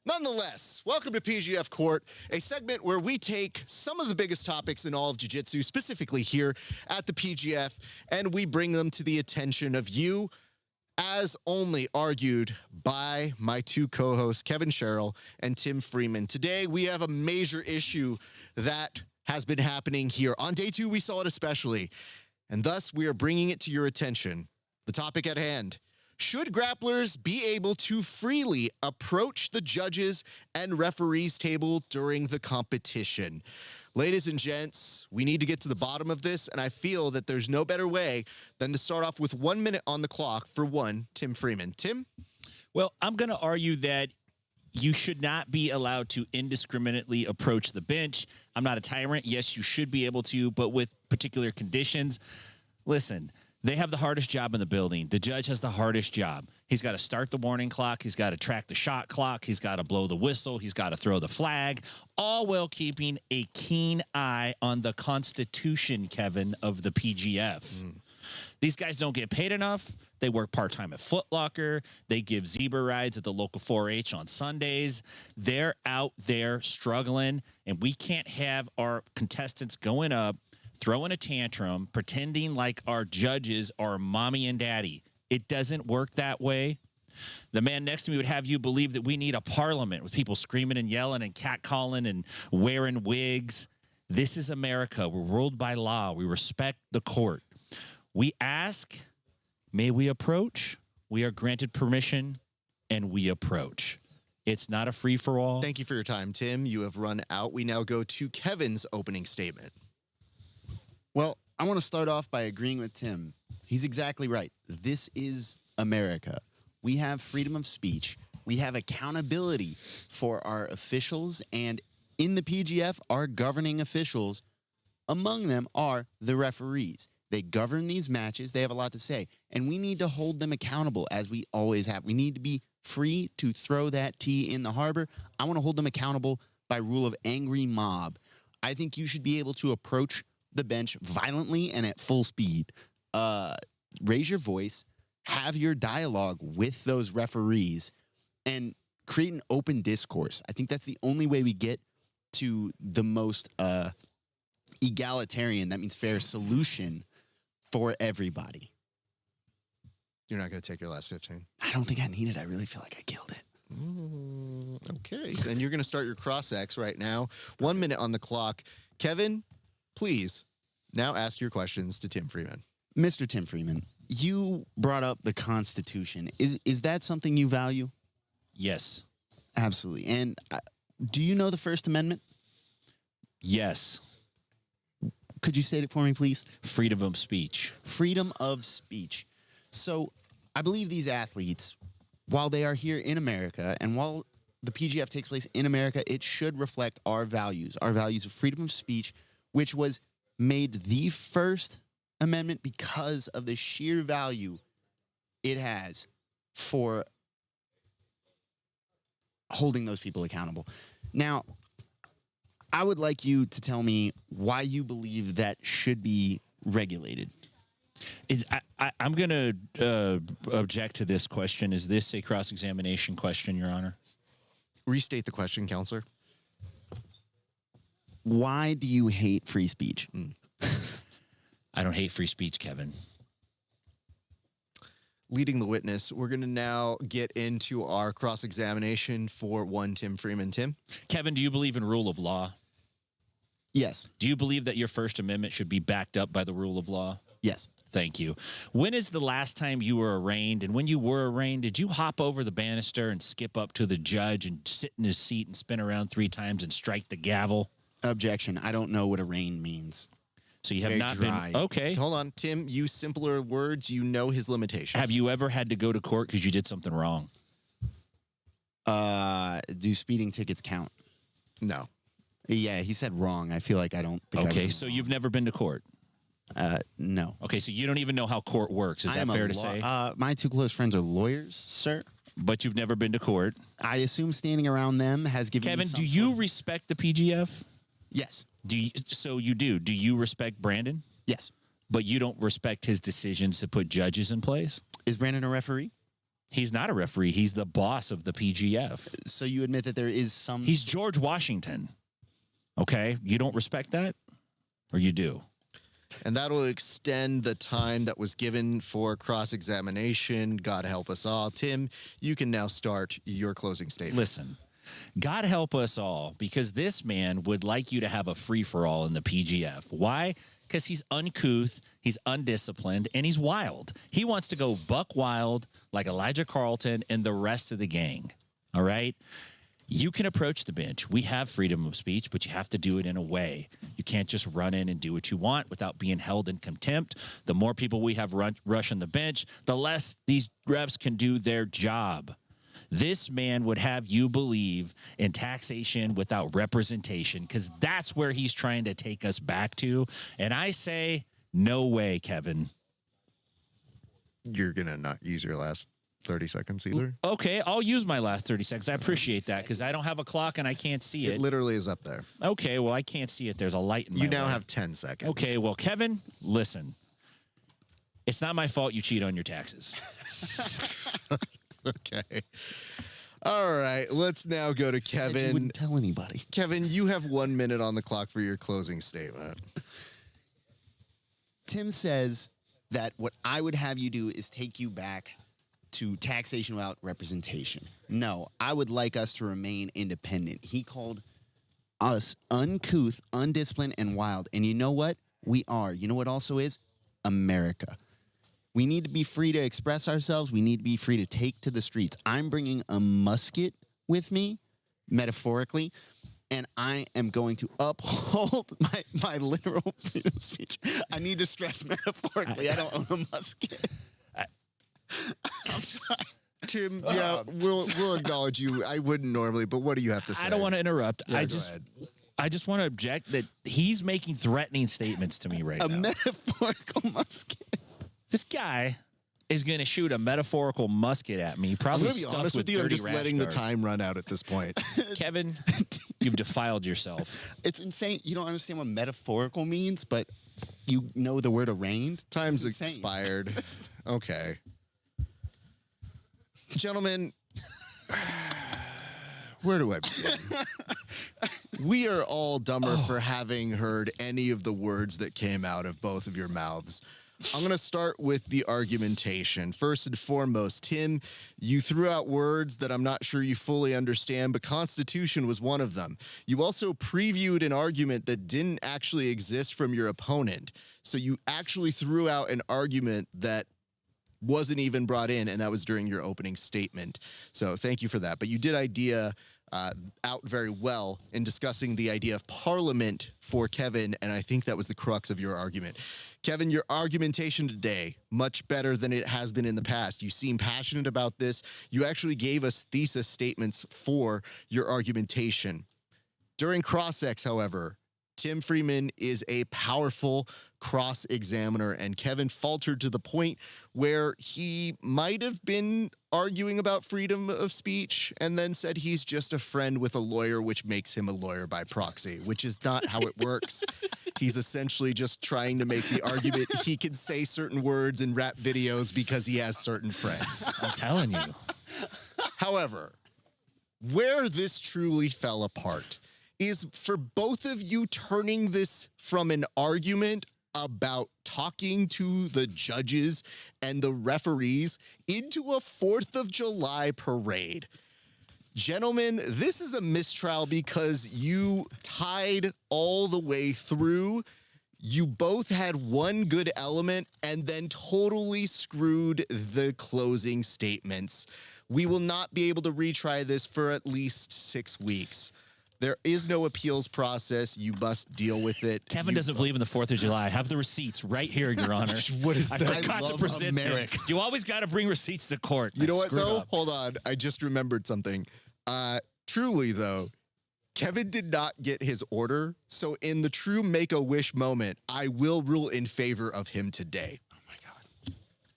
Nonetheless, welcome to PGF Court, a segment where we take some of the biggest topics in all of jiu-jitsu, specifically here at the PGF, and we bring them to the attention of you, as only argued by my two co-hosts, Kevin Sherrill and Tim Freeman. Today, we have a major issue that has been happening here. On day 2, we saw it especially, and thus we are bringing it to your attention. The topic at hand: should grapplers be able to freely approach the judges and referees table during the competition? Ladies and gents, we need to get to the bottom of this, and I feel that there's no better way than to start off with 1 minute on the clock for one, Tim Freeman. Tim?
Well, I'm going to argue that you should not be allowed to indiscriminately approach the bench. I'm not a tyrant. Yes, you should be able to, but with particular conditions. Listen, they have the hardest job in the building. The judge has the hardest job. He's got to start the warning clock. He's got to track the shot clock. He's got to blow the whistle. He's got to throw the flag, all while keeping a keen eye on the Constitution, Kevin, of the PGF. These guys don't get paid enough. They work part-time at Foot Locker. They give zebra rides at the local 4-H on Sundays. They're out there struggling, and we can't have our contestants going up, throwing a tantrum, pretending like our judges are mommy and daddy. It doesn't work that way. The man next to me would have you believe that we need a parliament with people screaming and yelling and catcalling and wearing wigs. This is America. We're ruled by law. We respect the court. We ask, may we approach? We are granted permission, and we approach. It's not a free-for-all.
Thank you for your time, Tim. You have run out. We now go to Kevin's opening statement.
Well, I want to start off by agreeing with Tim. He's exactly right. This is America. We have freedom of speech. We have accountability for our officials, and in the PGF, our governing officials, among them are the referees. They govern these matches. They have a lot to say, and we need to hold them accountable, as we always have. We need to be free to throw that tee in the harbor. I want to hold them accountable by rule of angry mob. I think you should be able to approach the bench violently and at full speed. Raise your voice, have your dialogue with those referees, and create an open discourse. I think that's the only way we get to the most egalitarian, that means fair, solution for everybody.
You're not going to take your last 15?
I don't think I need it. I really feel like I killed it.
Okay, then you're going to start your cross-X right now. 1 minute on the clock. Kevin, please now ask your questions to Tim Freeman.
Mr. Tim Freeman, you brought up the Constitution. Is that something you value?
Yes.
Absolutely. And do you know the First Amendment?
Yes.
Could you say it for me, please?
Freedom of speech.
Freedom of speech. So I believe these athletes, while they are here in America, and while the PGF takes place in America, it should reflect our values of freedom of speech, which was made the First Amendment because of the sheer value it has for holding those people accountable. Now, I would like you to tell me why you believe that should be regulated.
I'm going to object to this question. Is this a cross-examination question, Your Honor?
Restate the question, Counselor.
Why do you hate free speech?
I don't hate free speech, Kevin.
Leading the witness, we're going to now get into our cross-examination for one Tim Freeman. Tim?
Kevin, do you believe in rule of law?
Yes.
Do you believe that your First Amendment should be backed up by the rule of law?
Yes.
Thank you. When is the last time you were arraigned? And when you were arraigned, did you hop over the banister and skip up to the judge and sit in his seat and spin around 3 times and strike the gavel?
Objection. I don't know what arraigned means.
So you have not been... Okay.
Hold on, Tim. Use simpler words. You know his limitations.
Have you ever had to go to court because you did something wrong?
Do speeding tickets count?
No.
Yeah, he said wrong. I feel like I don't think
Okay, so you've never been to court?
No.
Okay, so you don't even know how court works. Is that fair to say?
My 2 close friends are lawyers, sir.
But you've never been to court?
I assume standing around them has given
Kevin,
me some
do you respect the PGF?
Yes.
So you do. Do you respect Brandon?
Yes.
But you don't respect his decisions to put judges in place?
Is Brandon a referee?
He's not a referee. He's the boss of the PGF.
So you admit that there is some...
He's George Washington. Okay? You don't respect that? Or you do?
And that'll extend the time that was given for cross-examination. God help us all. Tim, you can now start your closing statement.
Listen, God help us all, because this man would like you to have a free-for-all in the PGF. Why? Because he's uncouth, he's undisciplined, and he's wild. He wants to go buck wild like Elijah Carlton and the rest of the gang. All right? You can approach the bench. We have freedom of speech, but you have to do it in a way. You can't just run in and do what you want without being held in contempt. The more people we have rushing the bench, the less these refs can do their job. This man would have you believe in taxation without representation, because that's where he's trying to take us back to. And I say, no way, Kevin.
You're going to not use your last 30 seconds either?
Okay, I'll use my last 30 seconds. I appreciate that, because I don't have a clock and I can't see it.
It literally is up there.
Okay, well, I can't see it. There's a light in my
You now
way.
have 10 seconds.
Okay, well, Kevin, listen. It's not my fault you cheat on your taxes.
Okay. All right, let's now go to Kevin.
You wouldn't tell anybody.
Kevin, you have 1 minute on the clock for your closing statement.
Tim says that what I would have you do is take you back to taxation without representation. No, I would like us to remain independent. He called us uncouth, undisciplined, and wild. And you know what? We are. You know what also is? America. We need to be free to express ourselves. We need to be free to take to the streets. I'm bringing a musket with me, metaphorically, and I am going to uphold my literal freedom of speech. I need to stress metaphorically. I don't own a musket. I'm sorry.
Tim, yeah, we'll acknowledge you. I wouldn't normally, but what do you have to say?
I don't want to interrupt.
Yeah,
I just want to object that he's making threatening statements to me right now.
A metaphorical musket.
This guy is going to shoot a metaphorical musket at me. Probably
I'm going to be honest with you. I'm just letting the time run out at this point.
Kevin, you've defiled yourself.
It's insane. You don't understand what metaphorical means, but you know the word arraigned.
Time's expired. Okay. Gentlemen, where do I begin? We are all dumber for having heard any of the words that came out of both of your mouths. I'm going to start with the argumentation. First and foremost, Tim, you threw out words that I'm not sure you fully understand, but Constitution was one of them. You also previewed an argument that didn't actually exist from your opponent. So you actually threw out an argument that wasn't even brought in, and that was during your opening statement. So thank you for that. But you did idea out very well in discussing the idea of Parliament for Kevin, and I think that was the crux of your argument. Kevin, your argumentation today, much better than it has been in the past. You seem passionate about this. You actually gave us thesis statements for your argumentation. During cross-ex, however, Tim Freeman is a powerful cross-examiner, and Kevin faltered to the point where he might have been arguing about freedom of speech and then said he's just a friend with a lawyer, which makes him a lawyer by proxy, which is not how it works. He's essentially just trying to make the argument he can say certain words in rap videos because he has certain friends.
I'm telling you.
However, where this truly fell apart is for both of you turning this from an argument about talking to the judges and the referees into a 4th of July parade. Gentlemen, this is a mistrial because you tied all the way through. You both had one good element and then totally screwed the closing statements. We will not be able to retry this for at least 6 weeks. There is no appeals process. You must deal with it.
Kevin doesn't believe in the 4th of July. I have the receipts right here, Your Honor.
What is that?
I forgot to present them. You always got to bring receipts to court.
You know what, though? Hold on. I just remembered something. Truly, though, Kevin did not get his order. So in the true Make-A-Wish moment, I will rule in favor of him today.
Oh, my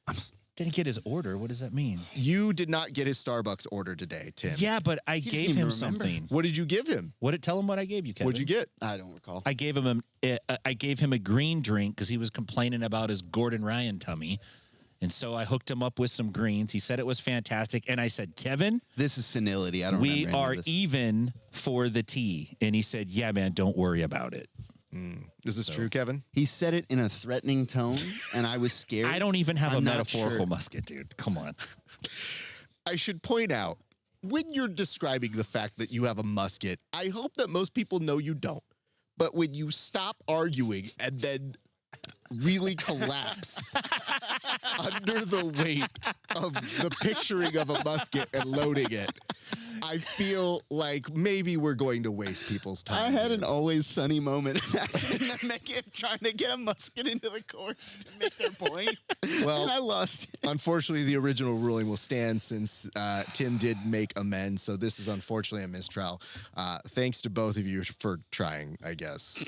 God. Didn't get his order. What does that mean?
You did not get his Starbucks order today, Tim.
Yeah, but I gave him something.
What did you give him?
Tell him what I gave you, Kevin.
What'd you get?
I don't recall.
I gave him a green drink because he was complaining about his Gordon Ryan tummy. And so I hooked him up with some greens. He said it was fantastic. And I said, Kevin,
this is senility. I don't
we
remember
are
any of this.
even for the tea. And he said, yeah, man, don't worry about it.
Is this true, Kevin?
He said it in a threatening tone, and I was scared.
I don't even have a
I'm not
metaphorical
sure.
musket, dude. Come on.
I should point out, when you're describing the fact that you have a musket, I hope that most people know you don't. But when you stop arguing and then really collapse under the weight of the picturing of a musket and loading it, I feel like maybe we're going to waste people's time.
I had an Always Sunny moment imagining them trying to get a musket into the court to make their point.
Well,
and I lost.
Unfortunately, the original ruling will stand since Tim did make amends. So this is unfortunately a mistrial. Thanks to both of you for trying, I guess.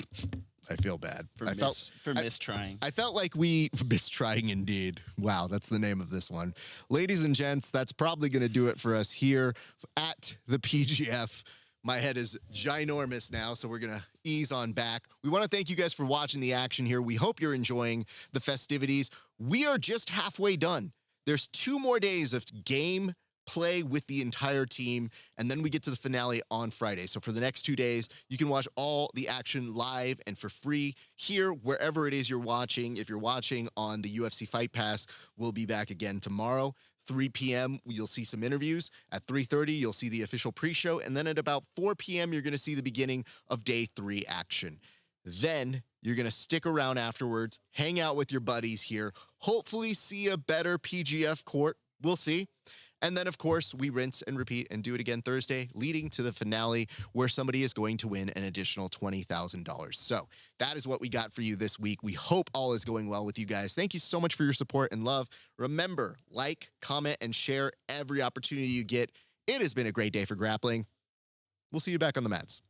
I feel bad.
For mistrying.
I felt like we mistrying indeed. Wow, that's the name of this one. Ladies and gents, that's probably going to do it for us here at the PGF. My head is ginormous now, so we're going to ease on back. We want to thank you guys for watching the action here. We hope you're enjoying the festivities. We are just halfway done. There's 2 more days of game play with the entire team, and then we get to the finale on Friday. So for the next 2 days, you can watch all the action live and for free here, wherever it is you're watching. If you're watching on the UFC Fight Pass, we'll be back again tomorrow. 3 p.m., you'll see some interviews. At 3:30, you'll see the official pre-show. And then at about 4 p.m., you're going to see the beginning of Day 3 action. Then you're going to stick around afterwards, hang out with your buddies here, hopefully see a better PGF court. We'll see. And then, of course, we rinse and repeat and do it again Thursday, leading to the finale where somebody is going to win an additional $20,000. So that is what we got for you this week. We hope all is going well with you guys. Thank you so much for your support and love. Remember, like, comment, and share every opportunity you get. It has been a great day for grappling. We'll see you back on the mats.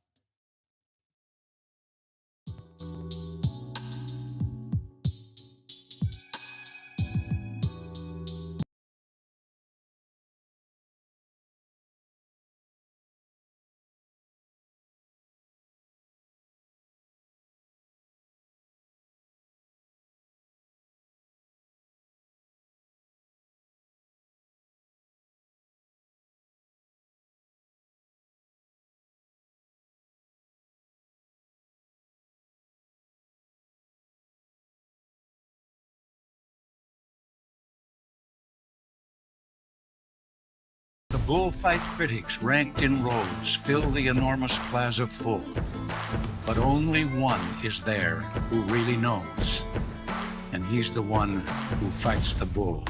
The bullfight critics, ranked in rows, fill the enormous plaza full. But only one is there who really knows. And he's the one who fights the bull.